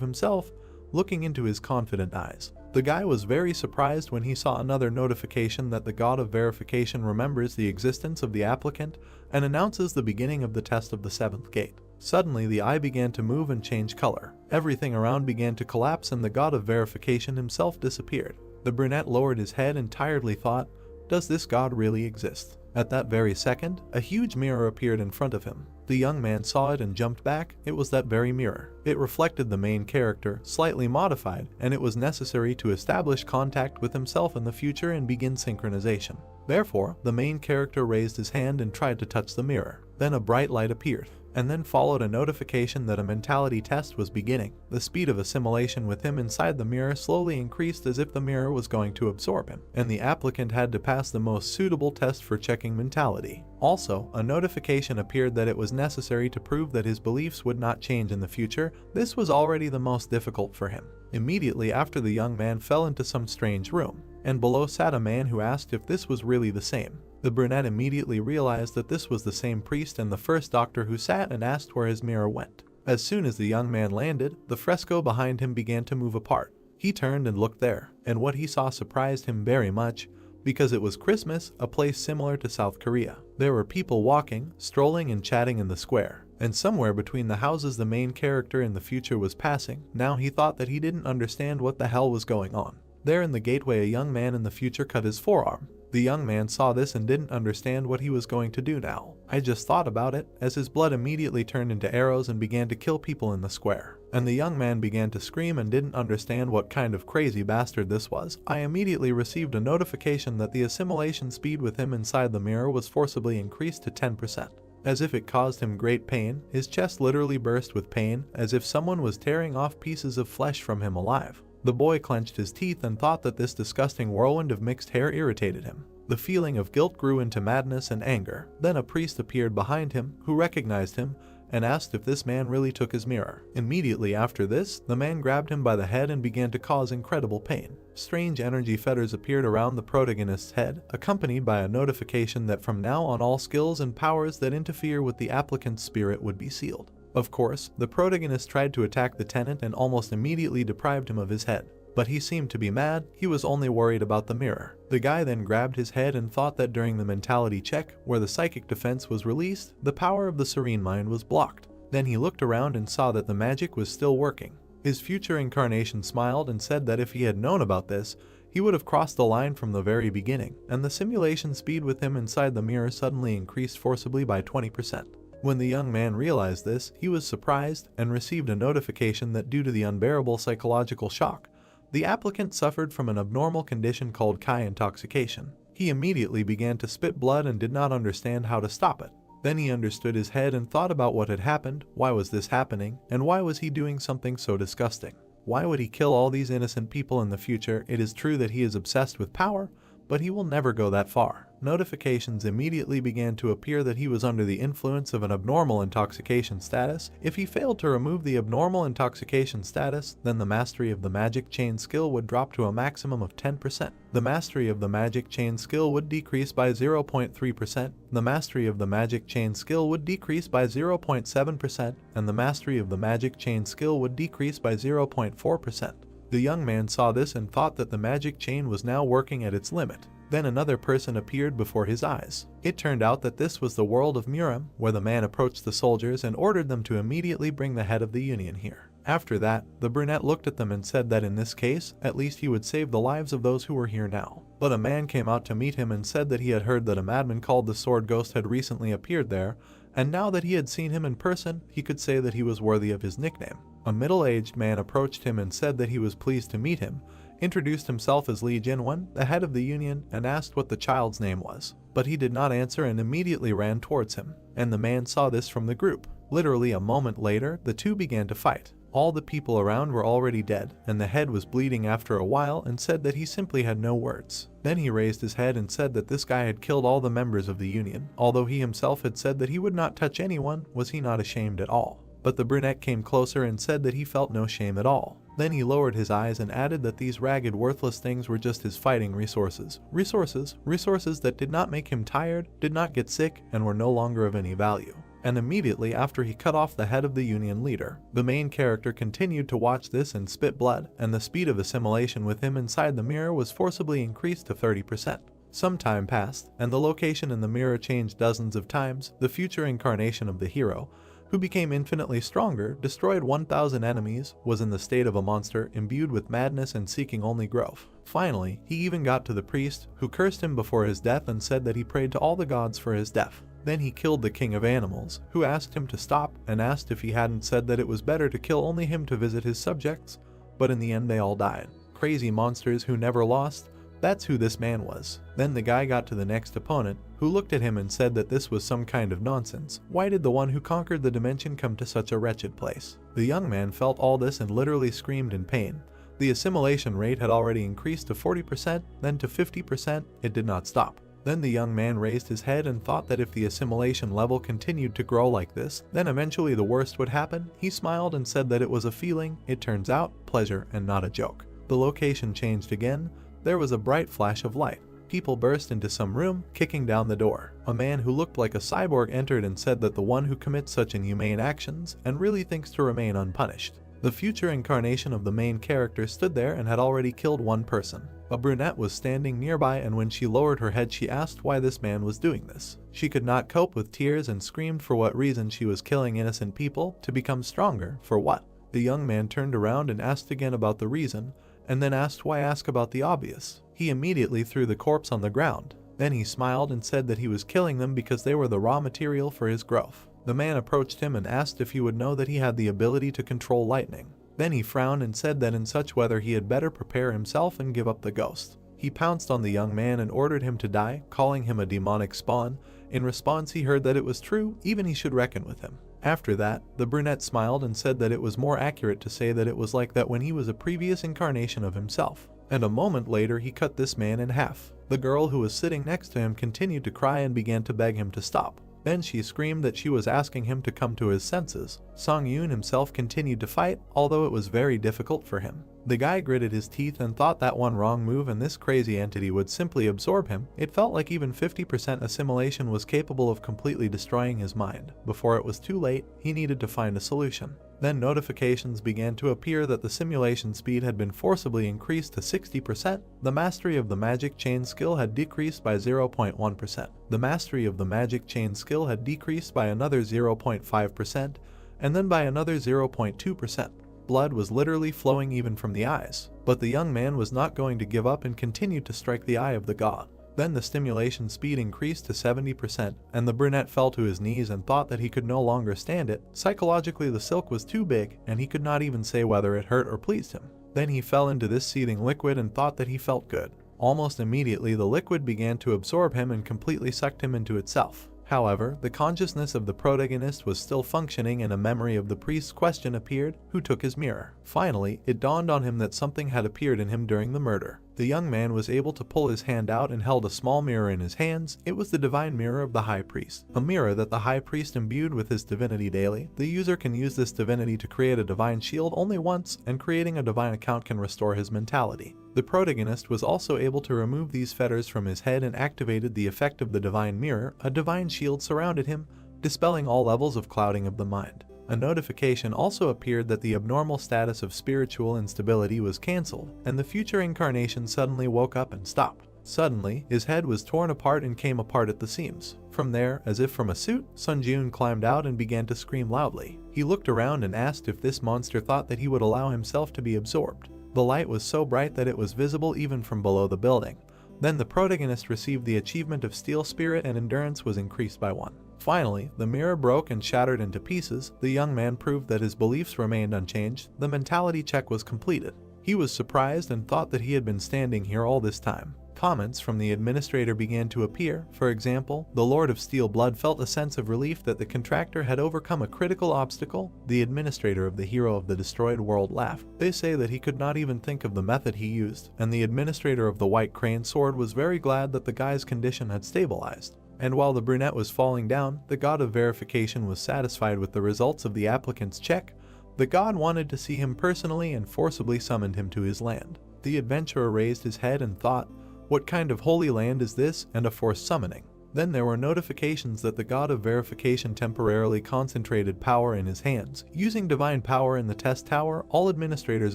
himself, looking into his confident eyes. The guy was very surprised when he saw another notification that the god of verification remembers the existence of the applicant and announces the beginning of the test of the 7th gate. Suddenly the eye began to move and change color. Everything around began to collapse and the god of verification himself disappeared. The brunette lowered his head and tiredly thought, does this god really exist? At that very second, a huge mirror appeared in front of him. The young man saw it and jumped back. It was that very mirror. It reflected the main character, slightly modified, and it was necessary to establish contact with himself in the future and begin synchronization. Therefore, the main character raised his hand and tried to touch the mirror. Then a bright light appeared, and then followed a notification that a mentality test was beginning. The speed of assimilation with him inside the mirror slowly increased as if the mirror was going to absorb him, and the applicant had to pass the most suitable test for checking mentality. Also, a notification appeared that it was necessary to prove that his beliefs would not change in the future. This was already the most difficult for him. Immediately after, the young man fell into some strange room, and below sat a man who asked if this was really the same. The brunette immediately realized that this was the same priest and the first doctor who sat and asked where his mirror went. As soon as the young man landed, the fresco behind him began to move apart. He turned and looked there, and what he saw surprised him very much, because it was Christmas, a place similar to South Korea. There were people walking, strolling and chatting in the square, And somewhere between the houses the main character in the future was passing, now he thought that he didn't understand what the hell was going on. There in the gateway a young man in the future cut his forearm. The young man saw this and didn't understand what he was going to do now. I just thought about it, as his blood immediately turned into arrows and began to kill people in the square. And the young man began to scream and didn't understand what kind of crazy bastard this was. I immediately received a notification that the assimilation speed with him inside the mirror was forcibly increased to 10%. As if it caused him great pain, his chest literally burst with pain, as if someone was tearing off pieces of flesh from him alive. The boy clenched his teeth and thought that this disgusting whirlwind of mixed hair irritated him. The feeling of guilt grew into madness and anger. Then a priest appeared behind him, who recognized him, and asked if this man really took his mirror. Immediately after this, the man grabbed him by the head and began to cause incredible pain. Strange energy fetters appeared around the protagonist's head, accompanied by a notification that from now on all skills and powers that interfere with the applicant's spirit would be sealed. Of course, the protagonist tried to attack the tenant and almost immediately deprived him of his head. But he seemed to be mad, he was only worried about the mirror. The guy then grabbed his head and thought that during the mentality check, where the psychic defense was released, the power of the serene mind was blocked. Then he looked around and saw that the magic was still working. His future incarnation smiled and said that if he had known about this, he would have crossed the line from the very beginning, and the simulation speed with him inside the mirror suddenly increased forcibly by 20%. When the young man realized this, he was surprised and received a notification that due to the unbearable psychological shock, the applicant suffered from an abnormal condition called Kai intoxication. He immediately began to spit blood and did not understand how to stop it. Then he understood his head and thought about what had happened, why was this happening, and why was he doing something so disgusting? Why would he kill all these innocent people in the future? It is true that he is obsessed with power, but he will never go that far. Notifications immediately began to appear that he was under the influence of an abnormal intoxication status. If he failed to remove the abnormal intoxication status, then the mastery of the magic chain skill would drop to a maximum of 10%. The mastery of the magic chain skill would decrease by 0.3%, the mastery of the magic chain skill would decrease by 0.7%, and the mastery of the magic chain skill would decrease by 0.4%. The young man saw this and thought that the magic chain was now working at its limit. Then another person appeared before his eyes. It turned out that this was the world of Muram, where the man approached the soldiers and ordered them to immediately bring the head of the Union here. After that, the brunette looked at them and said that in this case, at least he would save the lives of those who were here now. But a man came out to meet him and said that he had heard that a madman called the Sword Ghost had recently appeared there, and now that he had seen him in person, he could say that he was worthy of his nickname. A middle-aged man approached him and said that he was pleased to meet him, introduced himself as Li Jinwen, the head of the Union, and asked what the child's name was. But he did not answer and immediately ran towards him, and the man saw this from the group. Literally a moment later, the two began to fight. All the people around were already dead, and the head was bleeding after a while and said that he simply had no words. Then he raised his head and said that this guy had killed all the members of the Union. Although he himself had said that he would not touch anyone, was he not ashamed at all? But the brunette came closer and said that he felt no shame at all. Then he lowered his eyes and added that these ragged, worthless things were just his fighting resources. Resources that did not make him tired, did not get sick, and were no longer of any value. And immediately after he cut off the head of the Union leader, the main character continued to watch this and spit blood, and the speed of assimilation with him inside the mirror was forcibly increased to 30%. Some time passed, and the location in the mirror changed dozens of times. The future incarnation of the hero, who became infinitely stronger, destroyed 1,000 enemies, was in the state of a monster, imbued with madness and seeking only growth. Finally, he even got to the priest, who cursed him before his death and said that he prayed to all the gods for his death. Then he killed the king of animals, who asked him to stop and asked if he hadn't said that it was better to kill only him to visit his subjects, but in the end they all died. Crazy monsters who never lost. That's who this man was. Then the guy got to the next opponent, who looked at him and said that this was some kind of nonsense. Why did the one who conquered the dimension come to such a wretched place? The young man felt all this and literally screamed in pain. The assimilation rate had already increased to 40%, then to 50%, it did not stop. Then the young man raised his head and thought that if the assimilation level continued to grow like this, then eventually the worst would happen. He smiled and said that it was a feeling, it turns out, pleasure and not a joke. The location changed again. There was a bright flash of light. People burst into some room, kicking down the door. A man who looked like a cyborg entered and said that the one who commits such inhumane actions and really thinks to remain unpunished. The future incarnation of the main character stood there and had already killed one person. A brunette was standing nearby, and when she lowered her head she asked why this man was doing this. She could not cope with tears and screamed for what reason she was killing innocent people, to become stronger, for what? The young man turned around and asked again about the reason, and then asked why ask about the obvious. He immediately threw the corpse on the ground. Then he smiled and said that he was killing them because they were the raw material for his growth. The man approached him and asked if he would know that he had the ability to control lightning. Then he frowned and said that in such weather he had better prepare himself and give up the ghost. He pounced on the young man and ordered him to die, calling him a demonic spawn. In response he heard that it was true, even he should reckon with him. After that, the brunette smiled and said that it was more accurate to say that it was like that when he was a previous incarnation of himself. And a moment later he cut this man in half. The girl who was sitting next to him continued to cry and began to beg him to stop. Then she screamed that she was asking him to come to his senses. Song-yoon himself continued to fight, although it was very difficult for him. The guy gritted his teeth and thought that one wrong move and this crazy entity would simply absorb him. It felt like even 50% assimilation was capable of completely destroying his mind. Before it was too late, he needed to find a solution. Then notifications began to appear that the simulation speed had been forcibly increased to 60%. The mastery of the magic chain skill had decreased by 0.1%. The mastery of the magic chain skill had decreased by another 0.5%, and then by another 0.2%. Blood was literally flowing even from the eyes. But the young man was not going to give up and continued to strike the eye of the god. Then the stimulation speed increased to 70%, and the brunette fell to his knees and thought that he could no longer stand it. Psychologically, the silk was too big, and he could not even say whether it hurt or pleased him. Then he fell into this seething liquid and thought that he felt good. Almost immediately, the liquid began to absorb him and completely sucked him into itself. However, the consciousness of the protagonist was still functioning and a memory of the priest's question appeared, who took his mirror. Finally, it dawned on him that something had appeared in him during the murder. The young man was able to pull his hand out and held a small mirror in his hands. It was the divine mirror of the high priest, a mirror that the high priest imbued with his divinity daily. The user can use this divinity to create a divine shield only once, and creating a divine account can restore his mentality. The protagonist was also able to remove these fetters from his head and activated the effect of the divine mirror. A divine shield surrounded him, dispelling all levels of clouding of the mind. A notification also appeared that the abnormal status of spiritual instability was cancelled, and the future incarnation suddenly woke up and stopped. Suddenly, his head was torn apart and came apart at the seams. From there, as if from a suit, Sunjun climbed out and began to scream loudly. He looked around and asked if this monster thought that he would allow himself to be absorbed. The light was so bright that it was visible even from below the building. Then the protagonist received the achievement of Steel Spirit and endurance was increased by 1. Finally, the mirror broke and shattered into pieces. The young man proved that his beliefs remained unchanged. The mentality check was completed. He was surprised and thought that he had been standing here all this time. Comments from the administrator began to appear. For example, the Lord of Steel Blood felt a sense of relief that the contractor had overcome a critical obstacle. The administrator of the hero of the destroyed world laughed. They say that he could not even think of the method he used, and the administrator of the White Crane Sword was very glad that the guy's condition had stabilized. And while the brunette was falling down, the god of verification was satisfied with the results of the applicant's check. The god wanted to see him personally and forcibly summoned him to his land. The adventurer raised his head and thought, "What kind of holy land is this?" and a forced summoning. Then there were notifications that the god of verification temporarily concentrated power in his hands. Using divine power in the test tower, all administrators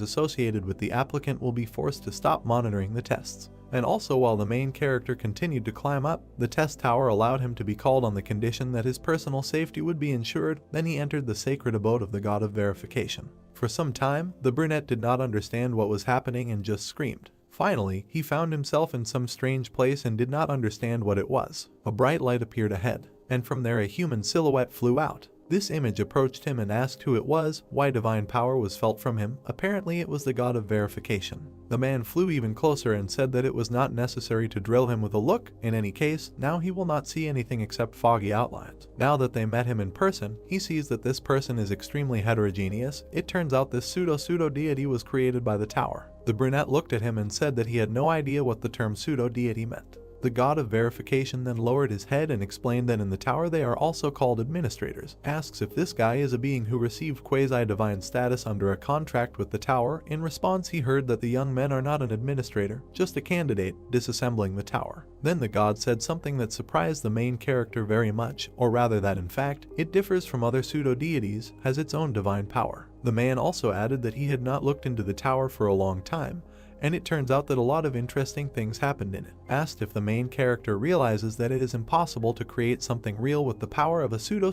associated with the applicant will be forced to stop monitoring the tests. And also, while the main character continued to climb up, the test tower allowed him to be called on the condition that his personal safety would be ensured. Then he entered the sacred abode of the god of verification. For some time, the brunette did not understand what was happening and just screamed. Finally, he found himself in some strange place and did not understand what it was. A bright light appeared ahead, and from there a human silhouette flew out. This image approached him and asked who it was, why divine power was felt from him. Apparently it was the god of verification. The man flew even closer and said that it was not necessary to drill him with a look. In any case, now he will not see anything except foggy outlines. Now that they met him in person, he sees that this person is extremely heterogeneous. It turns out this pseudo-deity was created by the tower. The brunette looked at him and said that he had no idea what the term pseudo-deity meant. The god of verification then lowered his head and explained that in the tower they are also called administrators. Asks if this guy is a being who received quasi-divine status under a contract with the tower. In response, he heard that the young men are not an administrator, just a candidate, disassembling the tower. Then the god said something that surprised the main character very much, or rather that in fact, it differs from other pseudo-deities, has its own divine power. The man also added that he had not looked into the tower for a long time, and it turns out that a lot of interesting things happened in it. Asked if the main character realizes that it is impossible to create something real with the power of a pseudo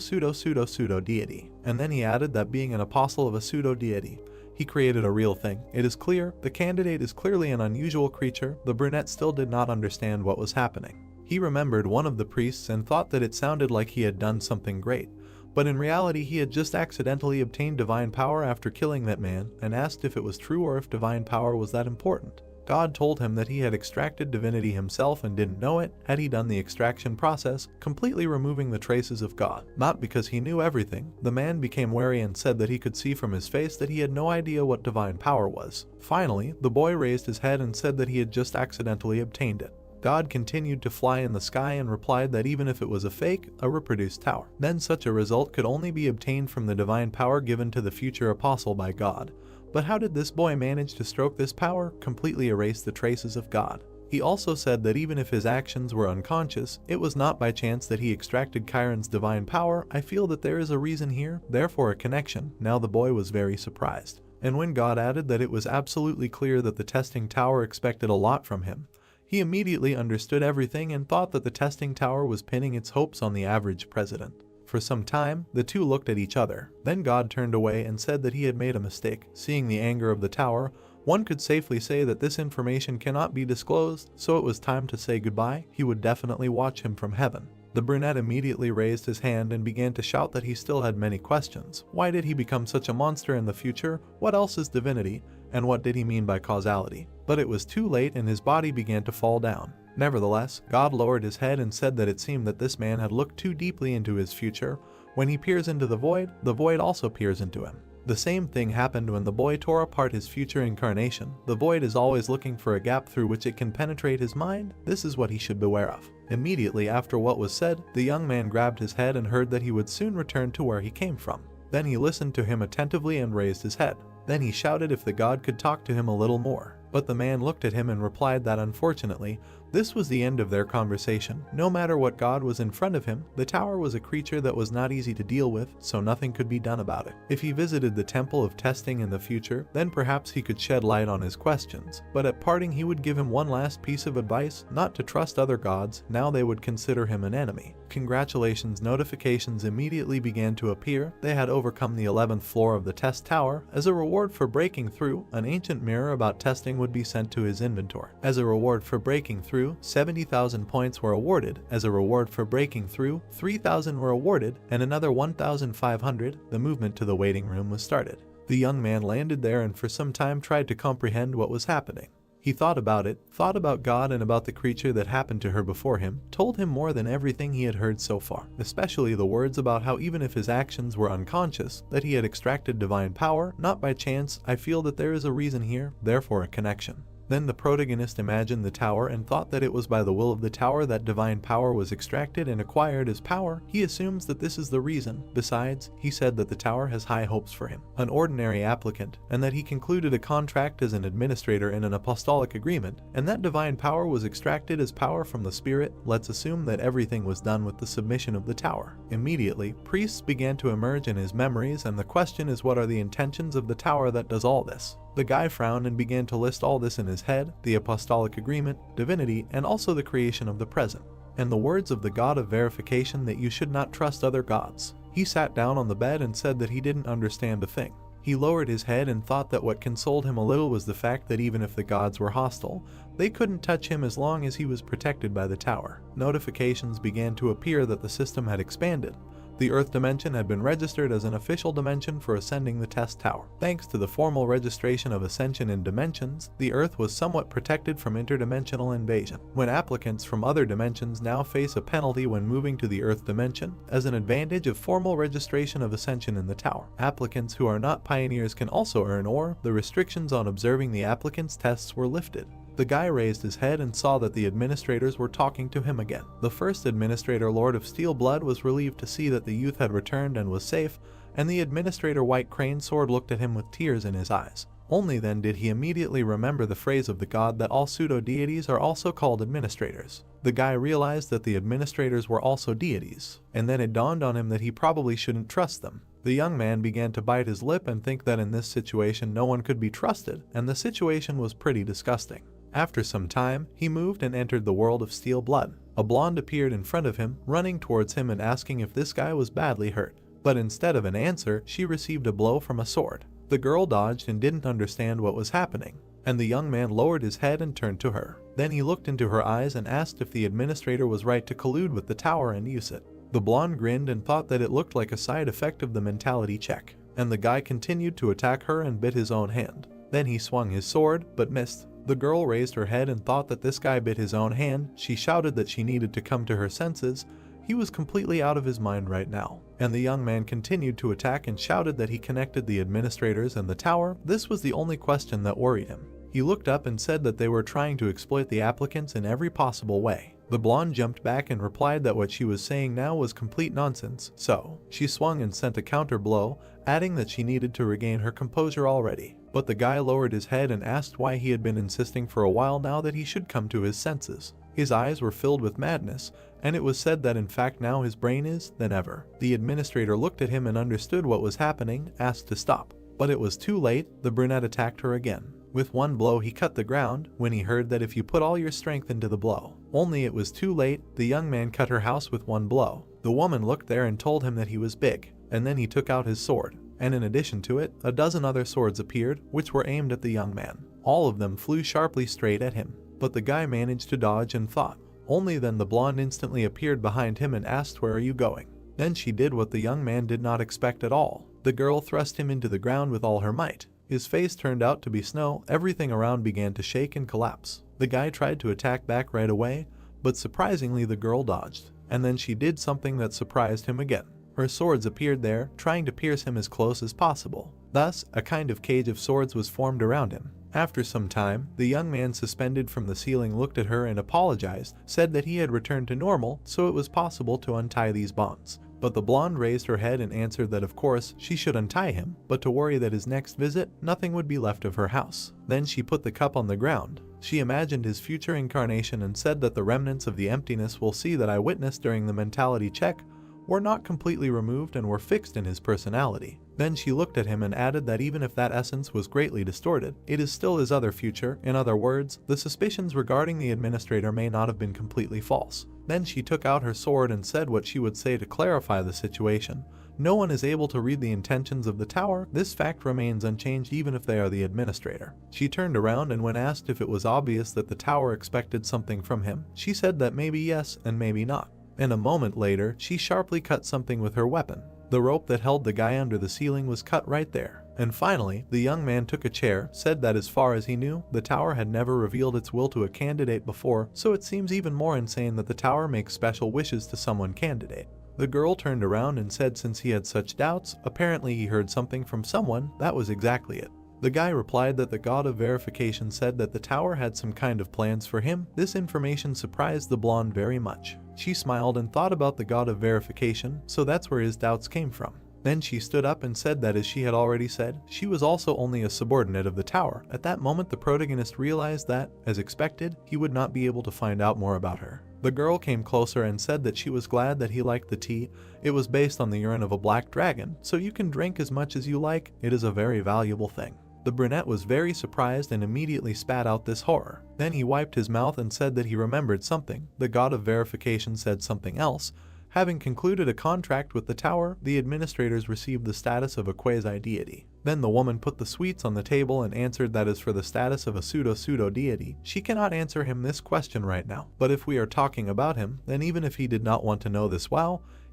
deity. And then he added that being an apostle of a pseudo deity, he created a real thing. It is clear, the candidate is clearly an unusual creature. The brunette still did not understand what was happening. He remembered one of the priests and thought that it sounded like he had done something great, but in reality he had just accidentally obtained divine power after killing that man, and asked if it was true or if divine power was that important. God told him that he had extracted divinity himself and didn't know it had he done the extraction process, completely removing the traces of God. Not because he knew everything. The man became wary and said that he could see from his face that he had no idea what divine power was. Finally, the boy raised his head and said that he had just accidentally obtained it. God continued to fly in the sky and replied that even if it was a fake, a reproduced tower, then such a result could only be obtained from the divine power given to the future apostle by God. But how did this boy manage to stroke this power, completely erase the traces of God? He also said that even if his actions were unconscious, it was not by chance that he extracted Chiron's divine power. I feel that there is a reason here, therefore a connection. Now the boy was very surprised. And when God added that it was absolutely clear that the testing tower expected a lot from him, he immediately understood everything and thought that the testing tower was pinning its hopes on the average president. For some time, the two looked at each other. Then God turned away and said that he had made a mistake. Seeing the anger of the tower, one could safely say that this information cannot be disclosed, so it was time to say goodbye. He would definitely watch him from heaven. The brunette immediately raised his hand and began to shout that he still had many questions. Why did he become such a monster in the future? What else is divinity? And what did he mean by causality? But it was too late and his body began to fall down. Nevertheless, God lowered his head and said that it seemed that this man had looked too deeply into his future. When he peers into the void also peers into him. The same thing happened when the boy tore apart his future incarnation. The void is always looking for a gap through which it can penetrate his mind. This is what he should beware of. Immediately after what was said, the young man grabbed his head and heard that he would soon return to where he came from. Then he listened to him attentively and raised his head. Then he shouted if the god could talk to him a little more. But the man looked at him and replied that unfortunately, this was the end of their conversation. No matter what god was in front of him, the tower was a creature that was not easy to deal with, so nothing could be done about it. If he visited the temple of testing in the future, then perhaps he could shed light on his questions. But at parting he would give him one last piece of advice, not to trust other gods, now they would consider him an enemy. Congratulations notifications immediately began to appear. They had overcome the 11th floor of the test tower. As a reward for breaking through, an ancient mirror about testing would be sent to his inventory. As a reward for breaking through, 70,000 points were awarded. As a reward for breaking through, 3,000 were awarded, and another 1,500. The movement to the waiting room was started. The young man landed there and for some time tried to comprehend what was happening. He thought about it, thought about God and about the creature that happened to her before him, told him more than everything he had heard so far, especially the words about how even if his actions were unconscious, that he had extracted divine power, not by chance. I feel that there is a reason here, therefore a connection. Then the protagonist imagined the tower and thought that it was by the will of the tower that divine power was extracted and acquired as power. He assumes that this is the reason. Besides, he said that the tower has high hopes for him, an ordinary applicant, and that he concluded a contract as an administrator in an apostolic agreement, and that divine power was extracted as power from the spirit. Let's assume that everything was done with the submission of the tower. Immediately, priests began to emerge in his memories, and the question is, what are the intentions of the tower that does all this? The guy frowned and began to list all this in his head: the apostolic agreement, divinity, and also the creation of the present, and the words of the God of verification that you should not trust other gods. He sat down on the bed and said that he didn't understand a thing. He lowered his head and thought that what consoled him a little was the fact that even if the gods were hostile, they couldn't touch him as long as he was protected by the tower. Notifications began to appear that the system had expanded. The Earth dimension had been registered as an official dimension for ascending the test tower. Thanks to the formal registration of ascension in dimensions, the Earth was somewhat protected from interdimensional invasion. When applicants from other dimensions now face a penalty when moving to the Earth dimension, as an advantage of formal registration of ascension in the tower, applicants who are not pioneers can also earn ore. The restrictions on observing the applicants' tests were lifted. The guy raised his head and saw that the administrators were talking to him again. The first administrator, Lord of Steel Blood, was relieved to see that the youth had returned and was safe, and the administrator, White Crane Sword, looked at him with tears in his eyes. Only then did he immediately remember the phrase of the god that all pseudo-deities are also called administrators. The guy realized that the administrators were also deities, and then it dawned on him that he probably shouldn't trust them. The young man began to bite his lip and think that in this situation no one could be trusted, and the situation was pretty disgusting. After some time, he moved and entered the world of Steel Blood. A blonde appeared in front of him, running towards him and asking if this guy was badly hurt. But instead of an answer, she received a blow from a sword. The girl dodged and didn't understand what was happening, and the young man lowered his head and turned to her. Then he looked into her eyes and asked if the administrator was right to collude with the tower and use it. The blonde grinned and thought that it looked like a side effect of the mentality check, and the guy continued to attack her and bit his own hand. Then he swung his sword, but missed. The girl raised her head and thought that this guy bit his own hand. She shouted that she needed to come to her senses. He was completely out of his mind right now. And the young man continued to attack and shouted that he connected the administrators and the tower. This was the only question that worried him. He looked up and said that they were trying to exploit the applicants in every possible way. The blonde jumped back and replied that what she was saying now was complete nonsense, so she swung and sent a counter blow, adding that she needed to regain her composure already. But the guy lowered his head and asked why he had been insisting for a while now that he should come to his senses. His eyes were filled with madness, and it was said that in fact now his brain is than ever. The administrator looked at him and understood what was happening, asked to stop. But it was too late. The brunette attacked her again. With one blow he cut the ground, when he heard that if you put all your strength into the blow. Only it was too late. The young man cut her house with one blow. The woman looked there and told him that he was big, and then he took out his sword. And in addition to it, a dozen other swords appeared, which were aimed at the young man. All of them flew sharply straight at him, but the guy managed to dodge and fought. Only then the blonde instantly appeared behind him and asked, "Where are you going?" Then she did what the young man did not expect at all. The girl thrust him into the ground with all her might. His face turned out to be snow. Everything around began to shake and collapse. The guy tried to attack back right away, but surprisingly the girl dodged. And then she did something that surprised him again. Her swords appeared there, trying to pierce him as close as possible. Thus, a kind of cage of swords was formed around him. After some time, the young man suspended from the ceiling looked at her and apologized, said that he had returned to normal, so it was possible to untie these bonds. But the blonde raised her head and answered that of course she should untie him, but to worry that his next visit, nothing would be left of her house. Then she put the cup on the ground. She imagined his future incarnation and said that the remnants of the emptiness we'll see that I witnessed during the mentality check were not completely removed and were fixed in his personality. Then she looked at him and added that even if that essence was greatly distorted, it is still his other future. In other words, the suspicions regarding the administrator may not have been completely false. Then she took out her sword and said what she would say to clarify the situation. No one is able to read the intentions of the tower. This fact remains unchanged even if they are the administrator. She turned around and when asked if it was obvious that the tower expected something from him, she said that maybe yes and maybe not. And a moment later, she sharply cut something with her weapon. The rope that held the guy under the ceiling was cut right there. And finally, the young man took a chair, said that as far as he knew, the tower had never revealed its will to a candidate before, so it seems even more insane that the tower makes special wishes to someone candidate. The girl turned around and said since he had such doubts, apparently he heard something from someone. That was exactly it. The guy replied that the god of verification said that the tower had some kind of plans for him. This information surprised the blonde very much. She smiled and thought about the god of verification, so that's where his doubts came from. Then she stood up and said that as she had already said, she was also only a subordinate of the tower. At that moment the protagonist realized that, as expected, he would not be able to find out more about her. The girl came closer and said that she was glad that he liked the tea. It was based on the urine of a black dragon, so you can drink as much as you like. It is a very valuable thing. The brunette was very surprised and immediately spat out this horror. Then he wiped his mouth and said that he remembered something. The god of verification said something else. Having concluded a contract with the tower, the administrators received the status of a quasi-deity. Then the woman put the sweets on the table and answered that as for the status of a pseudo-deity, she cannot answer him this question right now. But if we are talking about him, then even if he did not want to know this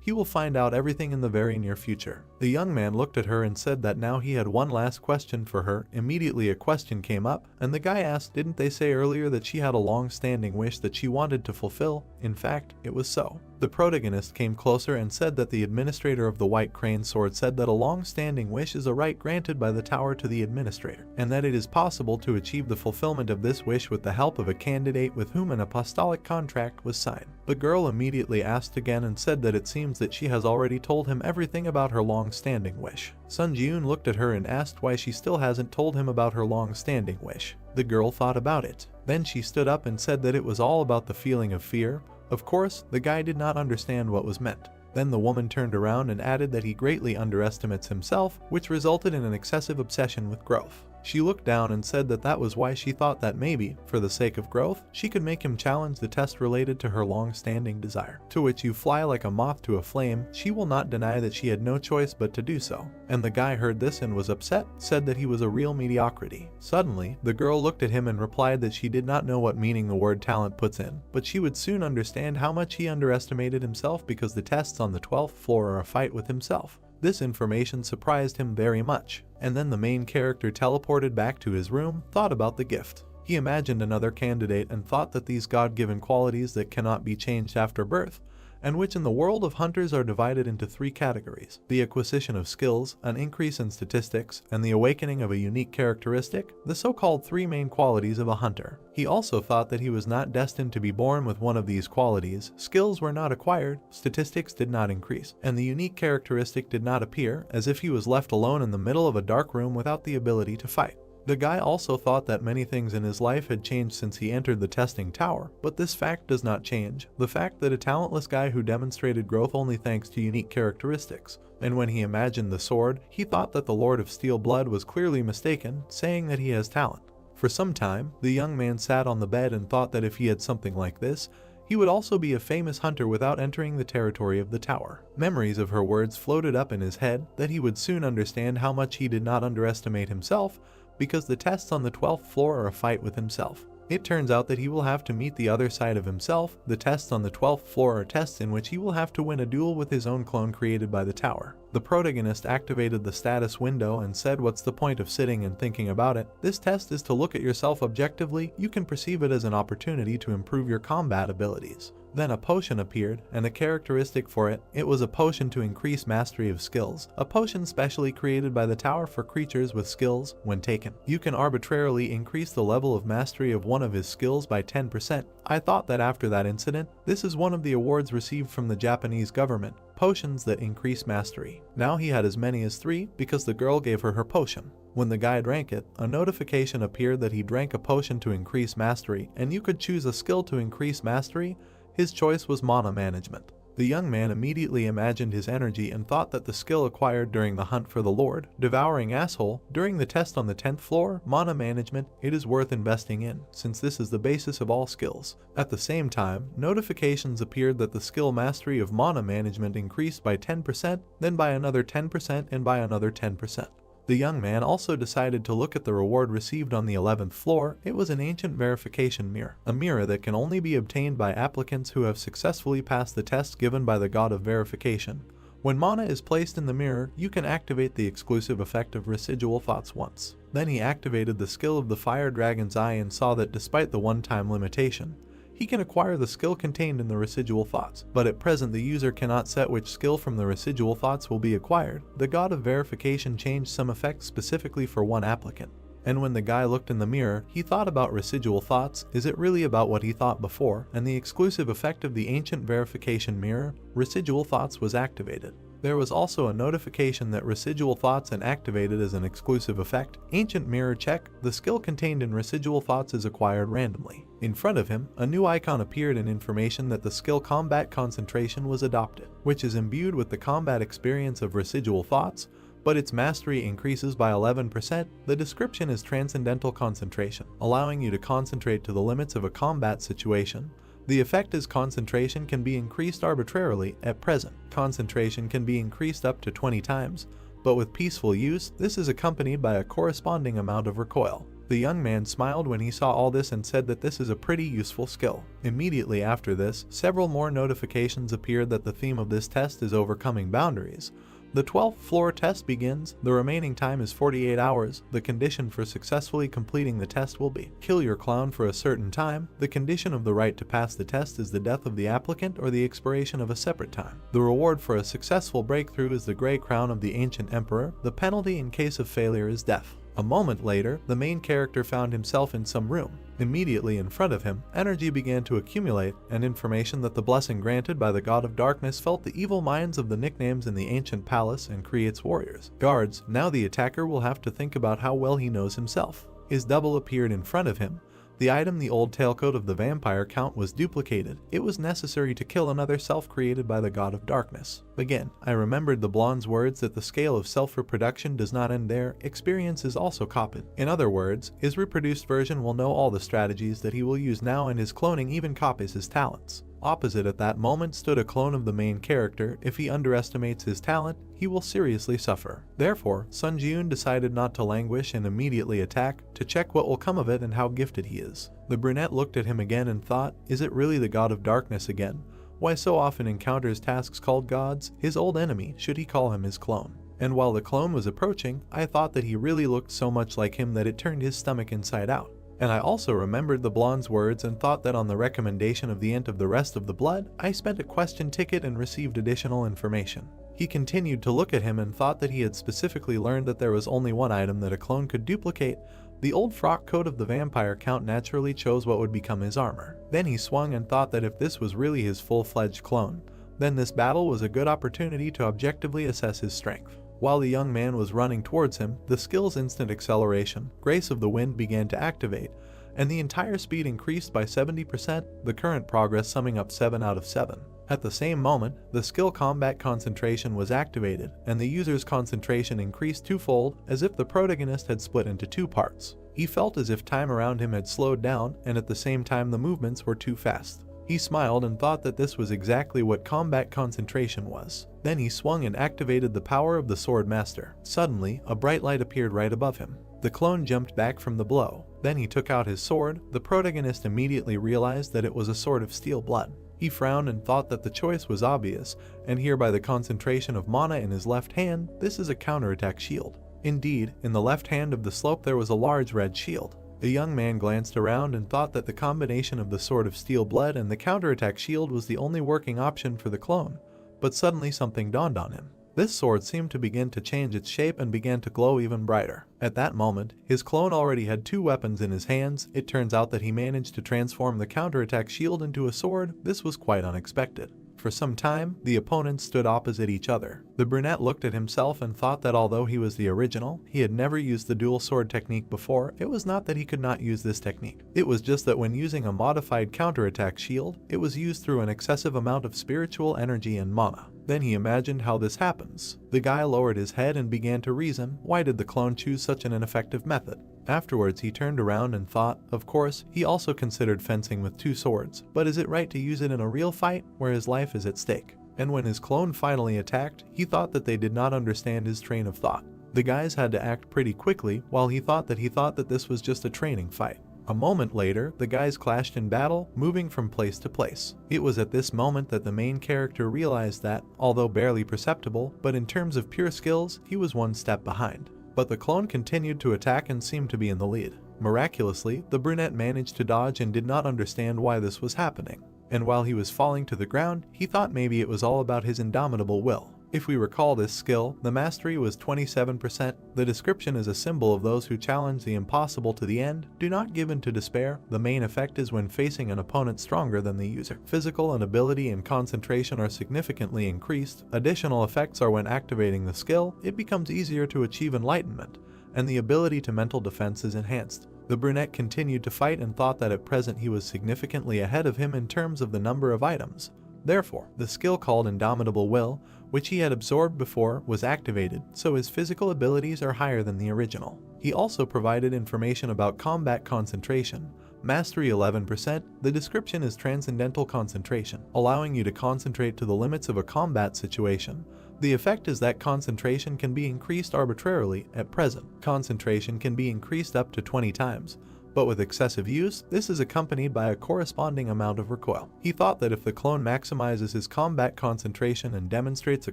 he will find out everything in the very near future. The young man looked at her and said that now he had one last question for her. Immediately a question came up, and the guy asked, didn't they say earlier that she had a long-standing wish that she wanted to fulfill? In fact, it was so. The protagonist came closer and said that the administrator of the White Crane Sword said that a long-standing wish is a right granted by the tower to the administrator, and that it is possible to achieve the fulfillment of this wish with the help of a candidate with whom an apostolic contract was signed. The girl immediately asked again and said that it seems that she has already told him everything about her long-standing wish. Sun Jiun looked at her and asked why she still hasn't told him about her long-standing wish. The girl thought about it. Then she stood up and said that it was all about the feeling of fear. Of course, the guy did not understand what was meant. Then the woman turned around and added that he greatly underestimates himself, which resulted in an excessive obsession with growth. She looked down and said that that was why she thought that maybe, for the sake of growth, she could make him challenge the test related to her long-standing desire. To which you fly like a moth to a flame, she will not deny that she had no choice but to do so. And the guy heard this and was upset, said that he was a real mediocrity. Suddenly, the girl looked at him and replied that she did not know what meaning the word talent puts in, but she would soon understand how much he underestimated himself because the tests on the 12th floor are a fight with himself. This information surprised him very much, and then the main character teleported back to his room, thought about the gift. He imagined another candidate and thought that these God-given qualities that cannot be changed after birth, and which in the world of hunters are divided into 3 categories: the acquisition of skills, an increase in statistics, and the awakening of a unique characteristic, the so-called 3 main qualities of a hunter. He also thought that he was not destined to be born with one of these qualities, skills were not acquired, statistics did not increase, and the unique characteristic did not appear, as if he was left alone in the middle of a dark room without the ability to fight. The guy also thought that many things in his life had changed since he entered the testing tower, but this fact does not change the fact that a talentless guy who demonstrated growth only thanks to unique characteristics. And when he imagined the sword, he thought that the Lord of Steel Blood was clearly mistaken, saying that he has talent. For some time, the young man sat on the bed and thought that if he had something like this, he would also be a famous hunter without entering the territory of the tower. Memories of her words floated up in his head that he would soon understand how much he did not underestimate himself, because the tests on the 12th floor are a fight with himself. It turns out that he will have to meet the other side of himself. The tests on the 12th floor are tests in which he will have to win a duel with his own clone created by the tower. The protagonist activated the status window and said, "What's the point of sitting and thinking about it? This test is to look at yourself objectively. You can perceive it as an opportunity to improve your combat abilities." Then a potion appeared, and a characteristic for it. It was a potion to increase mastery of skills, a potion specially created by the tower for creatures with skills. When taken, you can arbitrarily increase the level of mastery of one of his skills by 10%. I thought that after that incident, this is one of the awards received from the Japanese government, potions that increase mastery. Now he had as many as 3 because the girl gave her potion. When the guy drank it, a notification appeared that he drank a potion to increase mastery, and you could choose a skill to increase mastery. His choice was mana management. The young man immediately imagined his energy and thought that the skill acquired during the hunt for the Lord, devouring asshole, during the test on the 10th floor, mana management, it is worth investing in, since this is the basis of all skills. At the same time, notifications appeared that the skill mastery of mana management increased by 10%, then by another 10%, and by another 10%. The young man also decided to look at the reward received on the 11th floor. It was an ancient verification mirror, a mirror that can only be obtained by applicants who have successfully passed the test given by the god of verification. When mana is placed in the mirror, you can activate the exclusive effect of residual thoughts once. Then he activated the skill of the fire dragon's eye and saw that despite the one-time limitation, he can acquire the skill contained in the residual thoughts, but at present the user cannot set which skill from the residual thoughts will be acquired. The god of verification changed some effects specifically for one applicant. And when the guy looked in the mirror, he thought about residual thoughts. Is it really about what he thought before? And the exclusive effect of the ancient verification mirror, residual thoughts, was activated. There was also a notification that residual thoughts and activated as an exclusive effect. Ancient mirror check, the skill contained in residual thoughts is acquired randomly. In front of him, a new icon appeared and information that the skill combat concentration was adopted, which is imbued with the combat experience of residual thoughts, but its mastery increases by 11%. The description is transcendental concentration, allowing you to concentrate to the limits of a combat situation. The effect is concentration can be increased arbitrarily. At present, concentration can be increased up to 20 times, but with peaceful use, this is accompanied by a corresponding amount of recoil. The young man smiled when he saw all this and said that this is a pretty useful skill. Immediately after this, several more notifications appeared that the theme of this test is overcoming boundaries. The 12th floor test begins. The remaining time is 48 hours. The condition for successfully completing the test will be kill your clown for a certain time. The condition of the right to pass the test is the death of the applicant or the expiration of a separate time. The reward for a successful breakthrough is the gray crown of the ancient emperor. The penalty in case of failure is death. A moment later, the main character found himself in some room. Immediately in front of him, energy began to accumulate, and information that the blessing granted by the god of darkness felt the evil minds of the nicknames in the ancient palace and creates warriors. Guards, now the attacker will have to think about how well he knows himself. His double appeared in front of him. The item the old tailcoat of the vampire count was duplicated. It was necessary to kill another self created by the god of darkness. Again, I remembered the blonde's words that the scale of self-reproduction does not end there, experience is also copied. In other words, his reproduced version will know all the strategies that he will use now, and his cloning even copies his talents. Opposite at that moment stood a clone of the main character. If he underestimates his talent, he will seriously suffer. Therefore, Sun Ji-eun decided not to languish and immediately attack, to check what will come of it and how gifted he is. The brunette looked at him again and thought, is it really the god of darkness again? Why so often encounters tasks called gods? His old enemy, should he call him his clone? And while the clone was approaching, I thought that he really looked so much like him that it turned his stomach inside out. And I also remembered the blonde's words and thought that on the recommendation of the aunt of the rest of the blood, I spent a question ticket and received additional information. He continued to look at him and thought that he had specifically learned that there was only one item that a clone could duplicate. The old frock coat of the vampire count naturally chose what would become his armor. Then he swung and thought that if this was really his full-fledged clone, then this battle was a good opportunity to objectively assess his strength. While the young man was running towards him, the skill's instant acceleration, Grace of the Wind, began to activate, and the entire speed increased by 70%, the current progress summing up 7 out of 7. At the same moment, the skill Combat Concentration was activated, and the user's concentration increased twofold, as if the protagonist had split into two parts. He felt as if time around him had slowed down, and at the same time the movements were too fast. He smiled and thought that this was exactly what Combat Concentration was. Then he swung and activated the power of the Sword Master. Suddenly, a bright light appeared right above him. The clone jumped back from the blow. Then he took out his sword. The protagonist immediately realized that it was a sword of steel blood. He frowned and thought that the choice was obvious, and here by the concentration of mana in his left hand, this is a counterattack shield. Indeed, in the left hand of the slope there was a large red shield. The young man glanced around and thought that the combination of the Sword of Steel Blood and the counterattack shield was the only working option for the clone, but suddenly something dawned on him. This sword seemed to begin to change its shape and began to glow even brighter. At that moment, his clone already had two weapons in his hands. It turns out that he managed to transform the counterattack shield into a sword. This was quite unexpected. For some time, the opponents stood opposite each other. The brunette looked at himself and thought that although he was the original, he had never used the dual sword technique before. It was not that he could not use this technique. It was just that when using a modified counterattack shield, it was used through an excessive amount of spiritual energy and mana. Then he imagined how this happens. The guy lowered his head and began to reason, why did the clone choose such an ineffective method? Afterwards he turned around and thought, of course, he also considered fencing with two swords, but is it right to use it in a real fight where his life is at stake? And when his clone finally attacked, he thought that they did not understand his train of thought. The guys had to act pretty quickly, while he thought that this was just a training fight. A moment later, the guys clashed in battle, moving from place to place. It was at this moment that the main character realized that, although barely perceptible, but in terms of pure skills, he was one step behind. But the clone continued to attack and seemed to be in the lead. Miraculously, the brunette managed to dodge and did not understand why this was happening. And while he was falling to the ground, he thought maybe it was all about his indomitable will. If we recall this skill, the mastery was 27%. The description is a symbol of those who challenge the impossible to the end. Do not give in to despair. The main effect is when facing an opponent stronger than the user. Physical and ability and concentration are significantly increased. Additional effects are when activating the skill, it becomes easier to achieve enlightenment, and the ability to mental defense is enhanced. The brunette continued to fight and thought that at present he was significantly ahead of him in terms of the number of items. Therefore, the skill called Indomitable Will, which he had absorbed before, was activated, so his physical abilities are higher than the original. He also provided information about Combat Concentration. Mastery 11%, the description is Transcendental Concentration, allowing you to concentrate to the limits of a combat situation. The effect is that concentration can be increased arbitrarily. At present, concentration can be increased up to 20 times. But with excessive use, this is accompanied by a corresponding amount of recoil. He thought that if the clone maximizes his combat concentration and demonstrates a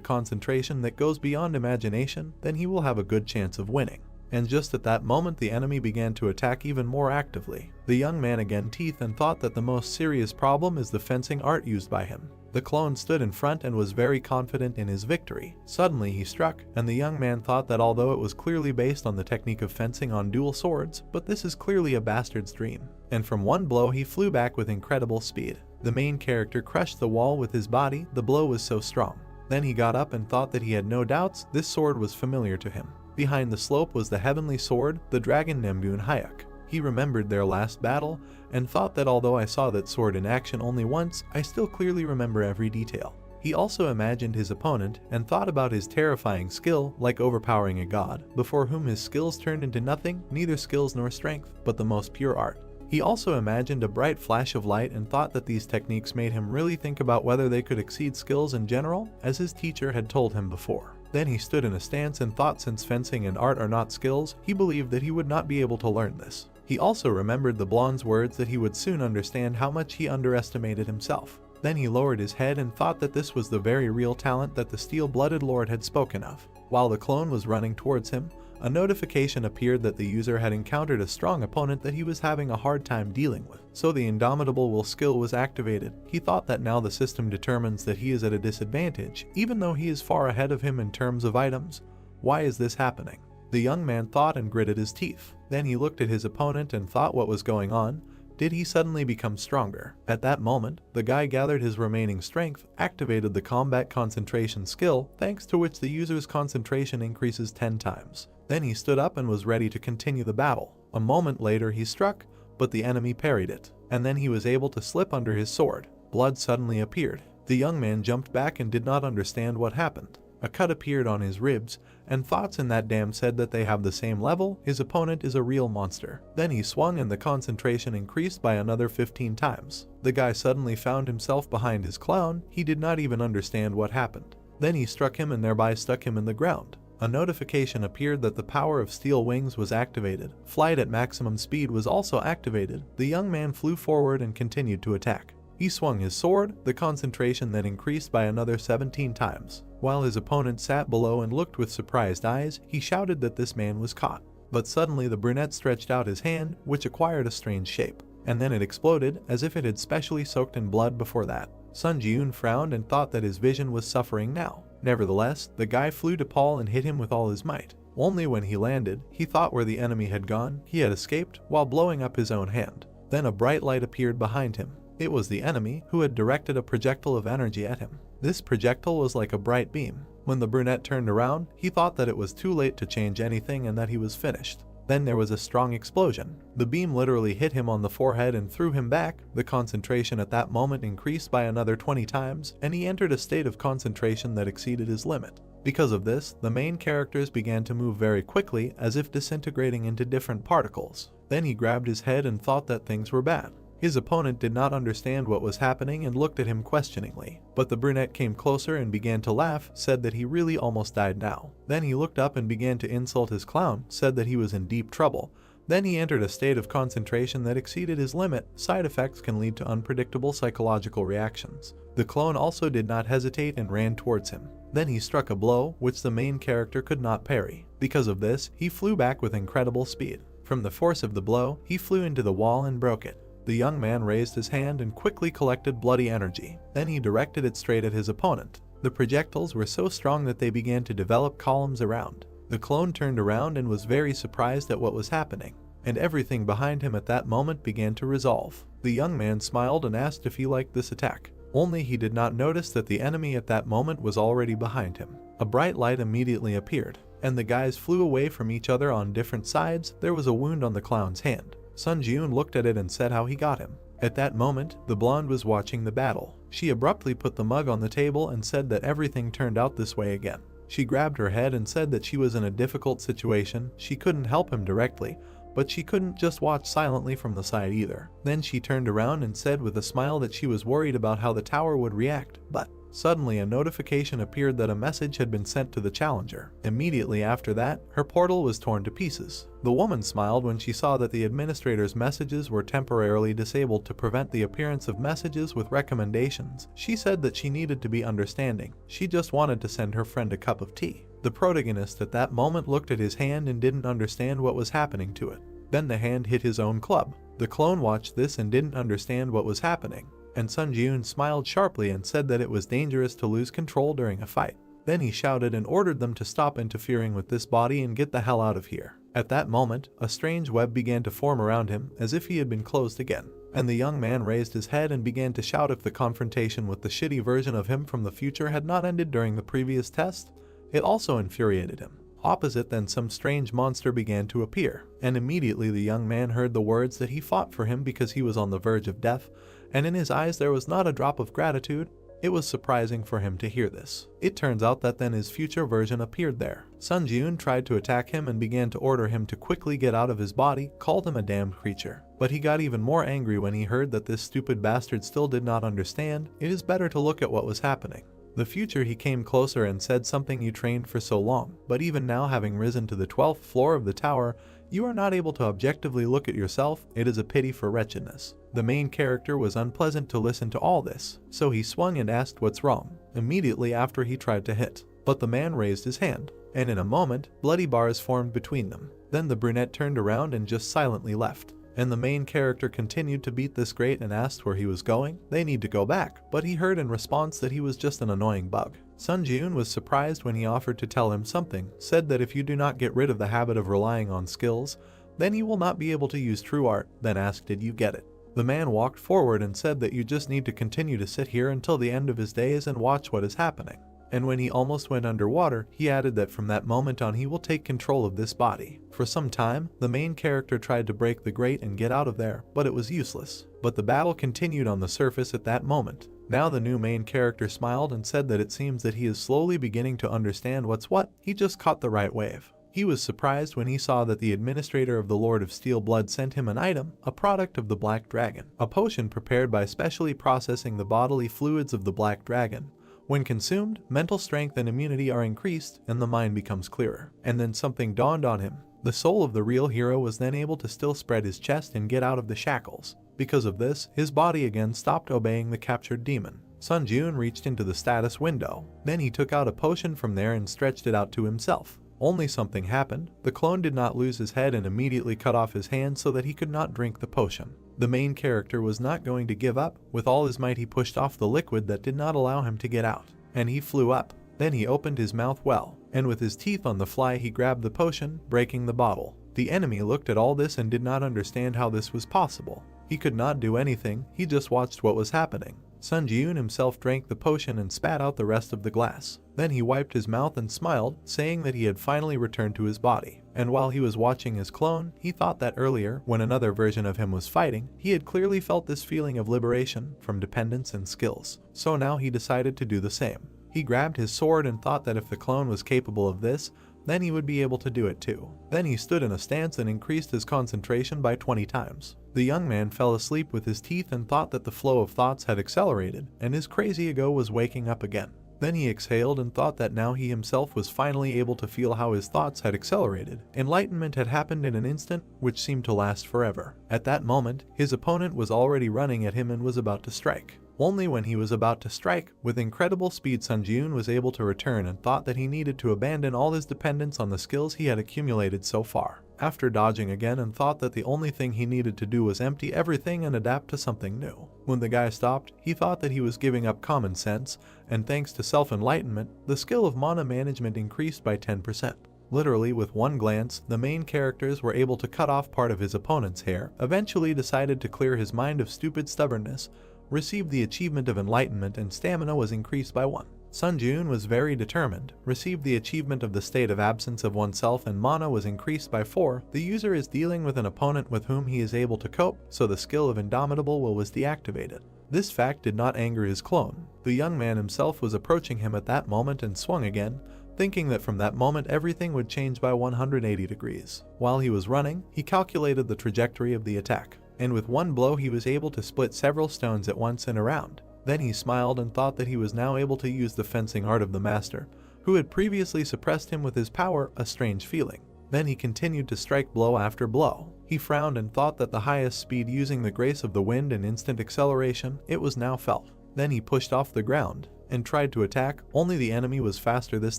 concentration that goes beyond imagination, then he will have a good chance of winning. And just at that moment the enemy began to attack even more actively. The young man again teethed and thought that the most serious problem is the fencing art used by him. The clone stood in front and was very confident in his victory. Suddenly he struck, and the young man thought that although it was clearly based on the technique of fencing on dual swords, but this is clearly a bastard's dream. And from one blow he flew back with incredible speed. The main character crushed the wall with his body, the blow was so strong. Then he got up and thought that he had no doubts, this sword was familiar to him. Behind the slope was the heavenly sword, the dragon Nemgun Hayek. He remembered their last battle and thought that although I saw that sword in action only once, I still clearly remember every detail. He also imagined his opponent and thought about his terrifying skill, like overpowering a god, before whom his skills turned into nothing, neither skills nor strength, but the most pure art. He also imagined a bright flash of light and thought that these techniques made him really think about whether they could exceed skills in general, as his teacher had told him before. Then he stood in a stance and thought since fencing and art are not skills, he believed that he would not be able to learn this. He also remembered the blonde's words that he would soon understand how much he underestimated himself. Then he lowered his head and thought that this was the very real talent that the steel-blooded lord had spoken of. While the clone was running towards him, a notification appeared that the user had encountered a strong opponent that he was having a hard time dealing with. So the indomitable will skill was activated. He thought that now the system determines that he is at a disadvantage, even though he is far ahead of him in terms of items. Why is this happening? The young man thought and gritted his teeth. Then he looked at his opponent and thought what was going on. Did he suddenly become stronger? At that moment, the guy gathered his remaining strength, activated the combat concentration skill, thanks to which the user's concentration increases 10 times. Then he stood up and was ready to continue the battle. A moment later he struck, but the enemy parried it, and then he was able to slip under his sword. Blood suddenly appeared. The young man jumped back and did not understand what happened. A cut appeared on his ribs, and thoughts in that dam said that they have the same level, his opponent is a real monster. Then he swung and the concentration increased by another 15 times. The guy suddenly found himself behind his clown, he did not even understand what happened. Then he struck him and thereby stuck him in the ground. A notification appeared that the power of steel wings was activated. Flight at maximum speed was also activated. The young man flew forward and continued to attack. He swung his sword, the concentration then increased by another 17 times. While his opponent sat below and looked with surprised eyes, he shouted that this man was caught. But suddenly the brunette stretched out his hand, which acquired a strange shape. And then it exploded, as if it had specially soaked in blood before that. Sun Ji-eun frowned and thought that his vision was suffering now. Nevertheless, the guy flew to Paul and hit him with all his might. Only when he landed, he thought where the enemy had gone, he had escaped, while blowing up his own hand. Then a bright light appeared behind him. It was the enemy, who had directed a projectile of energy at him. This projectile was like a bright beam. When the brunette turned around, he thought that it was too late to change anything and that he was finished. Then there was a strong explosion. The beam literally hit him on the forehead and threw him back. The concentration at that moment increased by another 20 times, and he entered a state of concentration that exceeded his limit. Because of this, the main characters began to move very quickly, as if disintegrating into different particles. Then he grabbed his head and thought that things were bad. His opponent did not understand what was happening and looked at him questioningly, but the brunette came closer and began to laugh, said that he really almost died now. Then he looked up and began to insult his clown, said that he was in deep trouble. Then he entered a state of concentration that exceeded his limit. Side effects can lead to unpredictable psychological reactions. The clone also did not hesitate and ran towards him. Then he struck a blow, which the main character could not parry. Because of this, he flew back with incredible speed. From the force of the blow, he flew into the wall and broke it. The young man raised his hand and quickly collected bloody energy. Then he directed it straight at his opponent. The projectiles were so strong that they began to develop columns around. The clone turned around and was very surprised at what was happening, and everything behind him at that moment began to resolve. The young man smiled and asked if he liked this attack. Only he did not notice that the enemy at that moment was already behind him. A bright light immediately appeared, and the guys flew away from each other on different sides. There was a wound on the clown's hand. Sun Ji-eun looked at it and said how he got him. At that moment, the blonde was watching the battle. She abruptly put the mug on the table and said that everything turned out this way again. She grabbed her head and said that she was in a difficult situation. She couldn't help him directly, but she couldn't just watch silently from the side either. Then she turned around and said with a smile that she was worried about how the tower would react, but suddenly a notification appeared that a message had been sent to the challenger. Immediately after that, her portal was torn to pieces. The woman smiled when she saw that the administrator's messages were temporarily disabled to prevent the appearance of messages with recommendations. She said that she needed to be understanding. She just wanted to send her friend a cup of tea. The protagonist at that moment looked at his hand and didn't understand what was happening to it. Then the hand hit his own club. The clone watched this and didn't understand what was happening, and Sun Ji-eun smiled sharply and said that it was dangerous to lose control during a fight. Then he shouted and ordered them to stop interfering with this body and get the hell out of here. At that moment, a strange web began to form around him, as if he had been closed again, and the young man raised his head and began to shout if the confrontation with the shitty version of him from the future had not ended during the previous test. It also infuriated him. Opposite then some strange monster began to appear, and immediately the young man heard the words that he fought for him because he was on the verge of death, and in his eyes there was not a drop of gratitude. It was surprising for him to hear this. It turns out that then his future version appeared there. Sun Ji-eun tried to attack him and began to order him to quickly get out of his body, called him a damned creature. But he got even more angry when he heard that this stupid bastard still did not understand. It is better to look at what was happening. The future he came closer and said, something you trained for so long, but even now having risen to the 12th floor of the tower, you are not able to objectively look at yourself. It is a pity for wretchedness. The main character was unpleasant to listen to all this, so he swung and asked what's wrong, immediately after he tried to hit. But the man raised his hand, and in a moment, bloody bars formed between them. Then the brunette turned around and just silently left. And the main character continued to beat this great and asked where he was going. They need to go back, but he heard in response that he was just an annoying bug. Sun Ji-eun was surprised when he offered to tell him something, said that if you do not get rid of the habit of relying on skills, then you will not be able to use true art, then asked did you get it. The man walked forward and said that you just need to continue to sit here until the end of his days and watch what is happening. And when he almost went underwater, he added that from that moment on he will take control of this body. For some time, the main character tried to break the grate and get out of there, but it was useless. But the battle continued on the surface at that moment. Now the new main character smiled and said that it seems that he is slowly beginning to understand what's what. He just caught the right wave. He was surprised when he saw that the administrator of the Lord of Steel Blood sent him an item, a product of the Black Dragon, a potion prepared by specially processing the bodily fluids of the Black Dragon. When consumed, mental strength and immunity are increased and the mind becomes clearer. And then something dawned on him. The soul of the real hero was then able to still spread his chest and get out of the shackles. Because of this, his body again stopped obeying the captured demon. Sun Ji-eun reached into the status window. Then he took out a potion from there and stretched it out to himself. Only something happened. The clone did not lose his head and immediately cut off his hand so that he could not drink the potion. The main character was not going to give up. With all his might he pushed off the liquid that did not allow him to get out, and he flew up. Then he opened his mouth well, and with his teeth on the fly he grabbed the potion, breaking the bottle. The enemy looked at all this and did not understand how this was possible. He could not do anything, he just watched what was happening. Sun Ji-eun himself drank the potion and spat out the rest of the glass. Then he wiped his mouth and smiled, saying that he had finally returned to his body. And while he was watching his clone, he thought that earlier, when another version of him was fighting, he had clearly felt this feeling of liberation from dependence and skills. So now he decided to do the same. He grabbed his sword and thought that if the clone was capable of this, then he would be able to do it too. Then he stood in a stance and increased his concentration by 20 times. The young man fell asleep with his teeth and thought that the flow of thoughts had accelerated, and his crazy ego was waking up again. Then he exhaled and thought that now he himself was finally able to feel how his thoughts had accelerated. Enlightenment had happened in an instant, which seemed to last forever. At that moment, his opponent was already running at him and was about to strike. Only when he was about to strike, with incredible speed, Sun Ji-eun was able to return and thought that he needed to abandon all his dependence on the skills he had accumulated so far. After dodging again and thought that the only thing he needed to do was empty everything and adapt to something new. When the guy stopped, he thought that he was giving up common sense, and thanks to self-enlightenment, the skill of mana management increased by 10%. Literally with one glance, the main characters were able to cut off part of his opponent's hair, eventually decided to clear his mind of stupid stubbornness, received the achievement of enlightenment, and stamina was increased by 1. Sun Ji-eun was very determined, received the achievement of the state of absence of oneself, and mana was increased by 4. The user is dealing with an opponent with whom he is able to cope, so the skill of Indomitable Will was deactivated. This fact did not anger his clone. The young man himself was approaching him at that moment and swung again, thinking that from that moment everything would change by 180 degrees. While he was running, he calculated the trajectory of the attack, and with one blow he was able to split several stones at once in a round. Then he smiled and thought that he was now able to use the fencing art of the master, who had previously suppressed him with his power, a strange feeling. Then he continued to strike blow after blow. He frowned and thought that the highest speed using the grace of the wind and instant acceleration, it was now felt. Then he pushed off the ground and tried to attack, only the enemy was faster this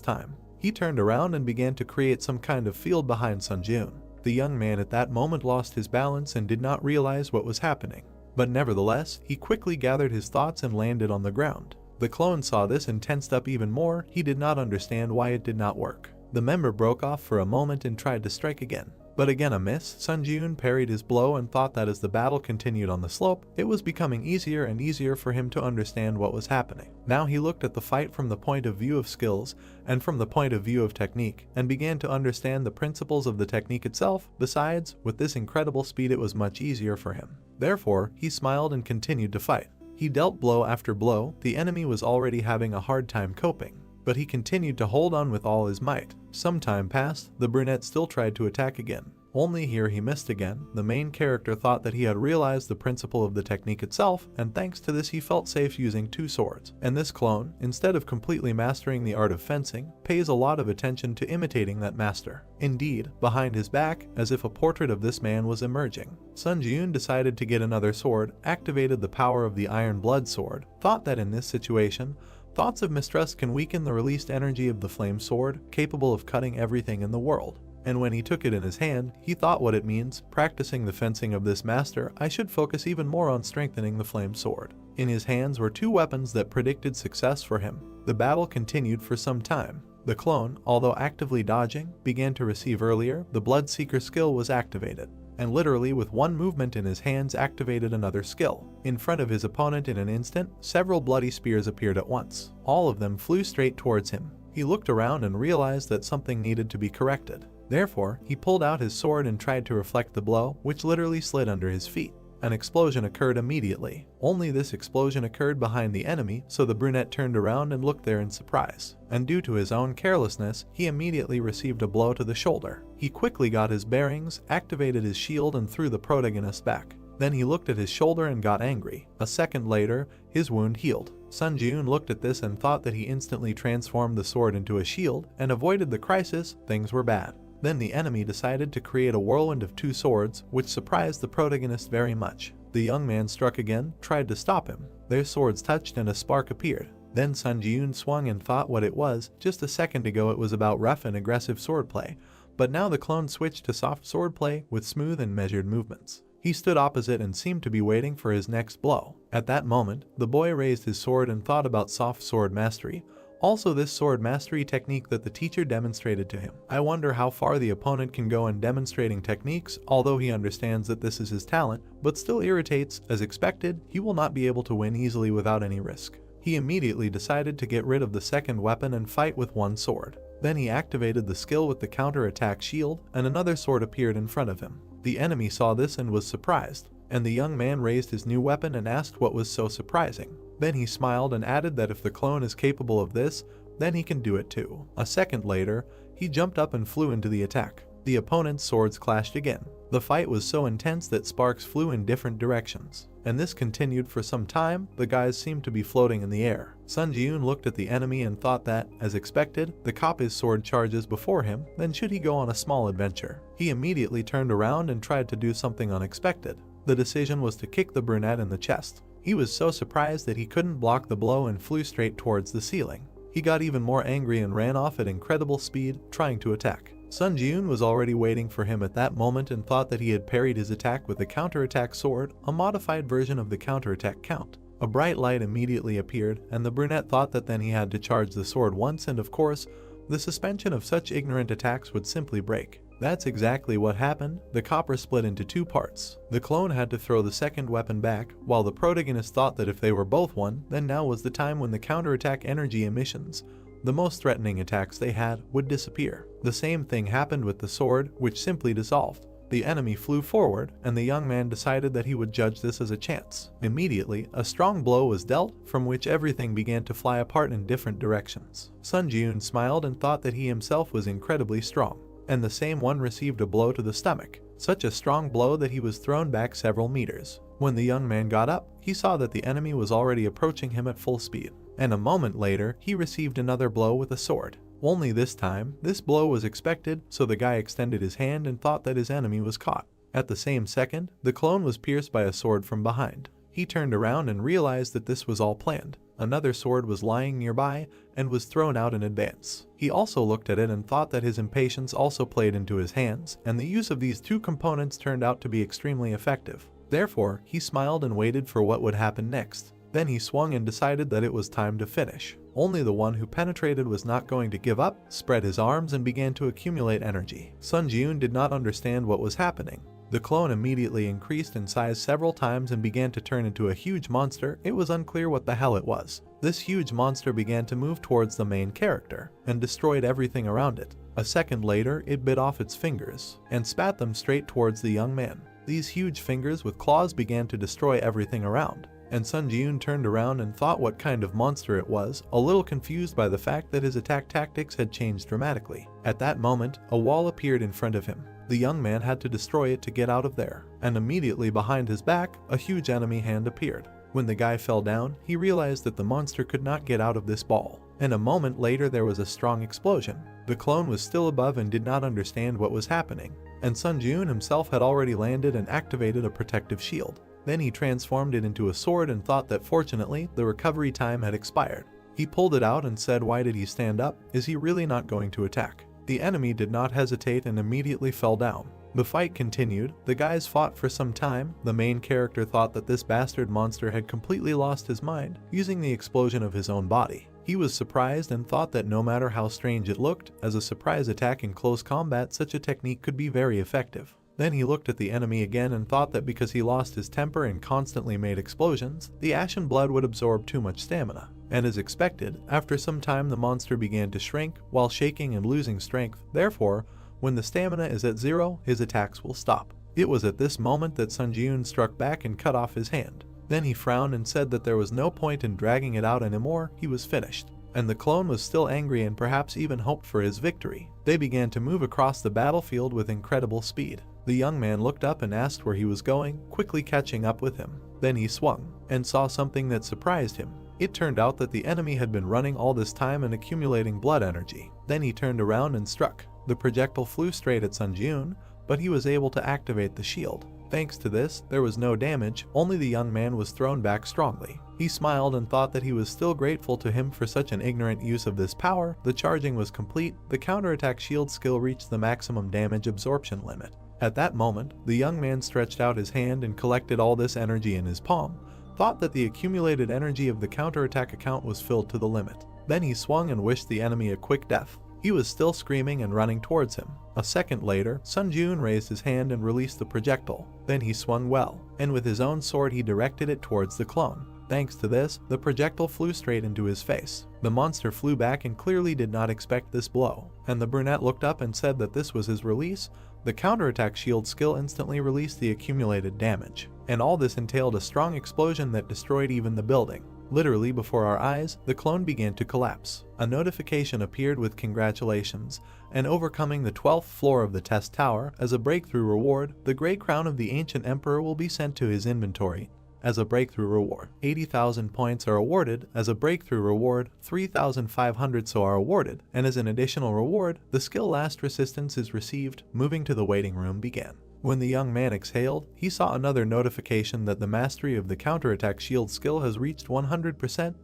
time. He turned around and began to create some kind of field behind Sun Ji-eun. The young man at that moment lost his balance and did not realize what was happening. But nevertheless, he quickly gathered his thoughts and landed on the ground. The clone saw this and tensed up even more. He did not understand why it did not work. The member broke off for a moment and tried to strike again, But again a miss. Sun Ji-yoon parried his blow and thought that as the battle continued on the slope, it was becoming easier and easier for him to understand what was happening. Now he looked at the fight from the point of view of skills and from the point of view of technique, and began to understand the principles of the technique itself. Besides, with this incredible speed it was much easier for him. Therefore, he smiled and continued to fight. He dealt blow after blow. The enemy was already having a hard time coping, but he continued to hold on with all his might. Some time passed, the brunette still tried to attack again. Only here he missed again. The main character thought that he had realized the principle of the technique itself, and thanks to this he felt safe using two swords. And this clone, instead of completely mastering the art of fencing, pays a lot of attention to imitating that master. Indeed, behind his back, as if a portrait of this man was emerging, Sun Ji-yoon decided to get another sword, activated the power of the Iron Blood sword, thought that in this situation, thoughts of mistrust can weaken the released energy of the flame sword, capable of cutting everything in the world. And when he took it in his hand, he thought what it means. Practicing the fencing of this master, I should focus even more on strengthening the flame sword. In his hands were two weapons that predicted success for him. The battle continued for some time. The clone, although actively dodging, began to receive earlier. The Bloodseeker skill was activated, and literally with one movement in his hands activated another skill. In front of his opponent in an instant, several bloody spears appeared at once. All of them flew straight towards him. He looked around and realized that something needed to be corrected. Therefore, he pulled out his sword and tried to reflect the blow, which literally slid under his feet. An explosion occurred immediately. Only this explosion occurred behind the enemy, so the brunette turned around and looked there in surprise. And due to his own carelessness, he immediately received a blow to the shoulder. He quickly got his bearings, activated his shield and threw the protagonist back. Then he looked at his shoulder and got angry. A second later, his wound healed. Sun Ji-yoon looked at this and thought that he instantly transformed the sword into a shield and avoided the crisis. Things were bad. Then the enemy decided to create a whirlwind of two swords, which surprised the protagonist very much. The young man struck again, tried to stop him. Their swords touched and a spark appeared. Then Sun Ji-yoon swung and thought what it was. Just a second ago it was about rough and aggressive swordplay, but now the clone switched to soft swordplay with smooth and measured movements. He stood opposite and seemed to be waiting for his next blow. At that moment, the boy raised his sword and thought about soft sword mastery. Also this sword mastery technique that the teacher demonstrated to him. I wonder how far the opponent can go in demonstrating techniques, although he understands that this is his talent, but still irritates. As expected, he will not be able to win easily without any risk. He immediately decided to get rid of the second weapon and fight with one sword. Then he activated the skill with the counter-attack shield, and another sword appeared in front of him. The enemy saw this and was surprised, and the young man raised his new weapon and asked what was so surprising. Then he smiled and added that if the clone is capable of this, then he can do it too. A second later, he jumped up and flew into the attack. The opponent's swords clashed again. The fight was so intense that sparks flew in different directions, and this continued for some time. The guys seemed to be floating in the air. Sun Ji-yoon looked at the enemy and thought that, as expected, the cop's sword charges before him, then should he go on a small adventure? He immediately turned around and tried to do something unexpected. The decision was to kick the brunette in the chest. He was so surprised that he couldn't block the blow and flew straight towards the ceiling. He got even more angry and ran off at incredible speed, trying to attack. Sun Ji-yoon was already waiting for him at that moment and thought that he had parried his attack with the counterattack sword, a modified version of the counterattack count. A bright light immediately appeared, and the brunette thought that then he had to charge the sword once, and of course, the suspension of such ignorant attacks would simply break. That's exactly what happened. The copper split into two parts. The clone had to throw the second weapon back, while the protagonist thought that if they were both one, then now was the time when the counterattack energy emissions, the most threatening attacks they had, would disappear. The same thing happened with the sword, which simply dissolved. The enemy flew forward, and the young man decided that he would judge this as a chance. Immediately, a strong blow was dealt, from which everything began to fly apart in different directions. Sun Ji-yoon smiled and thought that he himself was incredibly strong, and the same one received a blow to the stomach, such a strong blow that he was thrown back several meters. When the young man got up, he saw that the enemy was already approaching him at full speed, and a moment later, he received another blow with a sword. Only this time, this blow was expected, so the guy extended his hand and thought that his enemy was caught. At the same second, the clone was pierced by a sword from behind. He turned around and realized that this was all planned. Another sword was lying nearby and was thrown out in advance. He also looked at it and thought that his impatience also played into his hands, and the use of these two components turned out to be extremely effective. Therefore, he smiled and waited for what would happen next. Then he swung and decided that it was time to finish. Only the one who penetrated was not going to give up, spread his arms and began to accumulate energy. Sun Ji-yoon did not understand what was happening. The clone immediately increased in size several times and began to turn into a huge monster. It was unclear what the hell it was. This huge monster began to move towards the main character and destroyed everything around it. A second later, it bit off its fingers and spat them straight towards the young man. These huge fingers with claws began to destroy everything around, and Sun Ji-yoon turned around and thought what kind of monster it was, a little confused by the fact that his attack tactics had changed dramatically. At that moment, a wall appeared in front of him. The young man had to destroy it to get out of there, and immediately behind his back, a huge enemy hand appeared. When the guy fell down, he realized that the monster could not get out of this ball, and a moment later there was a strong explosion. The clone was still above and did not understand what was happening, and Sun Ji-yoon himself had already landed and activated a protective shield. Then he transformed it into a sword and thought that fortunately the recovery time had expired. He pulled it out and said, "Why did he stand up? Is he really not going to attack?" The enemy did not hesitate and immediately fell down. The fight continued. The guys fought for some time. The main character thought that this bastard monster had completely lost his mind, using the explosion of his own body. He was surprised and thought that no matter how strange it looked, as a surprise attack in close combat, such a technique could be very effective. Then he looked at the enemy again and thought that because he lost his temper and constantly made explosions, the ashen blood would absorb too much stamina. And as expected, after some time the monster began to shrink while shaking and losing strength. Therefore, when the stamina is at 0, his attacks will stop. It was at this moment that Sun Ji-yoon struck back and cut off his hand. Then he frowned and said that there was no point in dragging it out anymore, he was finished. And the clone was still angry and perhaps even hoped for his victory. They began to move across the battlefield with incredible speed. The young man looked up and asked where he was going, quickly catching up with him. Then he swung and saw something that surprised him. It turned out that the enemy had been running all this time and accumulating blood energy. Then he turned around and struck. The projectile flew straight at Sun Ji-yoon, but he was able to activate the shield. Thanks to this, there was no damage, only the young man was thrown back strongly. He smiled and thought that he was still grateful to him for such an ignorant use of this power. The charging was complete. The counterattack shield skill reached the maximum damage absorption limit. At that moment, the young man stretched out his hand and collected all this energy in his palm, thought that the accumulated energy of the counterattack account was filled to the limit. Then he swung and wished the enemy a quick death. He was still screaming and running towards him. A second later, Sun Ji-yoon raised his hand and released the projectile. Then he swung well, and with his own sword he directed it towards the clone. Thanks to this, the projectile flew straight into his face. The monster flew back and clearly did not expect this blow, and the brunette looked up and said that this was his release. The counterattack shield skill instantly released the accumulated damage, and all this entailed a strong explosion that destroyed even the building. Literally before our eyes, the clone began to collapse. A notification appeared with congratulations, and overcoming the 12th floor of the test tower. As a breakthrough reward, the Grey Crown of the Ancient Emperor will be sent to his inventory. As a breakthrough reward, 80,000 points are awarded. As a breakthrough reward, 3,500 so are awarded, and as an additional reward, the skill Last Resistance is received. Moving to the waiting room began. When the young man exhaled, he saw another notification that the mastery of the counterattack shield skill has reached 100%.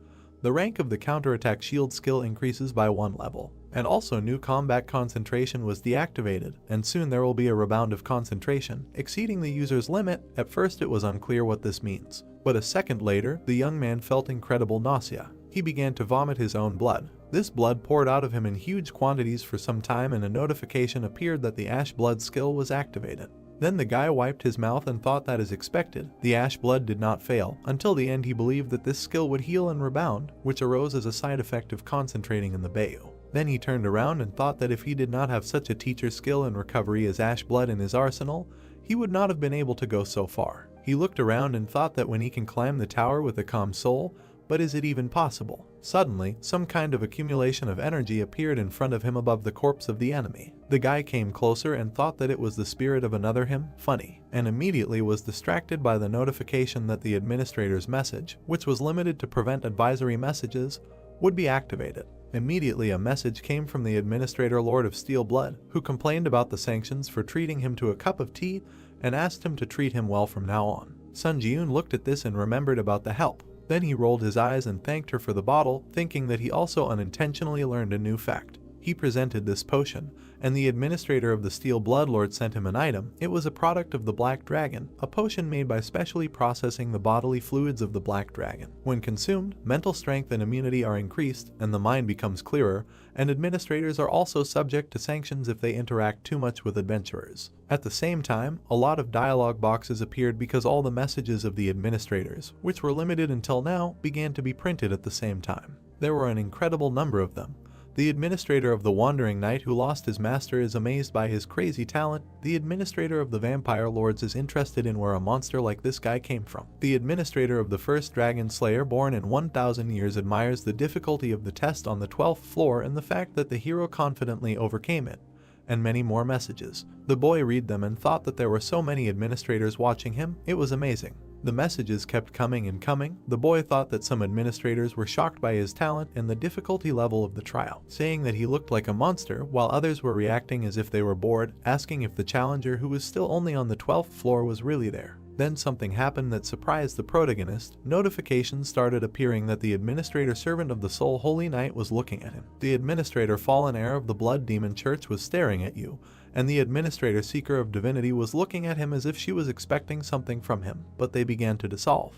The rank of the counterattack shield skill increases by 1 level. And also new combat concentration was deactivated, and soon there will be a rebound of concentration, exceeding the user's limit. At first it was unclear what this means, but a second later, the young man felt incredible nausea. He began to vomit his own blood. This blood poured out of him in huge quantities for some time, and a notification appeared that the ash blood skill was activated. Then the guy wiped his mouth and thought that as expected, the ash blood did not fail. Until the end he believed that this skill would heal and rebound, which arose as a side effect of concentrating in the Bayou. Then he turned around and thought that if he did not have such a teacher skill in recovery as ash blood in his arsenal, he would not have been able to go so far. He looked around and thought that when he can climb the tower with a calm soul, but is it even possible? Suddenly, some kind of accumulation of energy appeared in front of him above the corpse of the enemy. The guy came closer and thought that it was the spirit of another him, funny, and immediately was distracted by the notification that the administrator's message, which was limited to prevent advisory messages, would be activated. Immediately a message came from the administrator Lord of Steel Blood, who complained about the sanctions for treating him to a cup of tea and asked him to treat him well from now on. Sun Ji-yoon looked at this and remembered about the help. Then he rolled his eyes and thanked her for the bottle, thinking that he also unintentionally learned a new fact. He presented this potion, and the administrator of the Steel Bloodlord sent him an item. It was a product of the Black Dragon, a potion made by specially processing the bodily fluids of the Black Dragon. When consumed, mental strength and immunity are increased, and the mind becomes clearer, and administrators are also subject to sanctions if they interact too much with adventurers. At the same time, a lot of dialogue boxes appeared because all the messages of the administrators, which were limited until now, began to be printed at the same time. There were an incredible number of them. The administrator of the Wandering Knight who lost his master is amazed by his crazy talent. The administrator of the Vampire Lords is interested in where a monster like this guy came from. The administrator of the first Dragon Slayer born in 1000 years admires the difficulty of the test on the 12th floor and the fact that the hero confidently overcame it. And many more messages. The boy read them and thought that there were so many administrators watching him. It was amazing. The messages kept coming and coming. The boy thought that some administrators were shocked by his talent and the difficulty level of the trial, saying that he looked like a monster, while others were reacting as if they were bored, asking if the challenger who was still only on the 12th floor was really there. Then something happened that surprised the protagonist. Notifications started appearing that the administrator servant of the Soul Holy Knight was looking at him. The administrator fallen heir of the Blood Demon Church was staring at you, and the administrator seeker of divinity was looking at him as if she was expecting something from him, but they began to dissolve.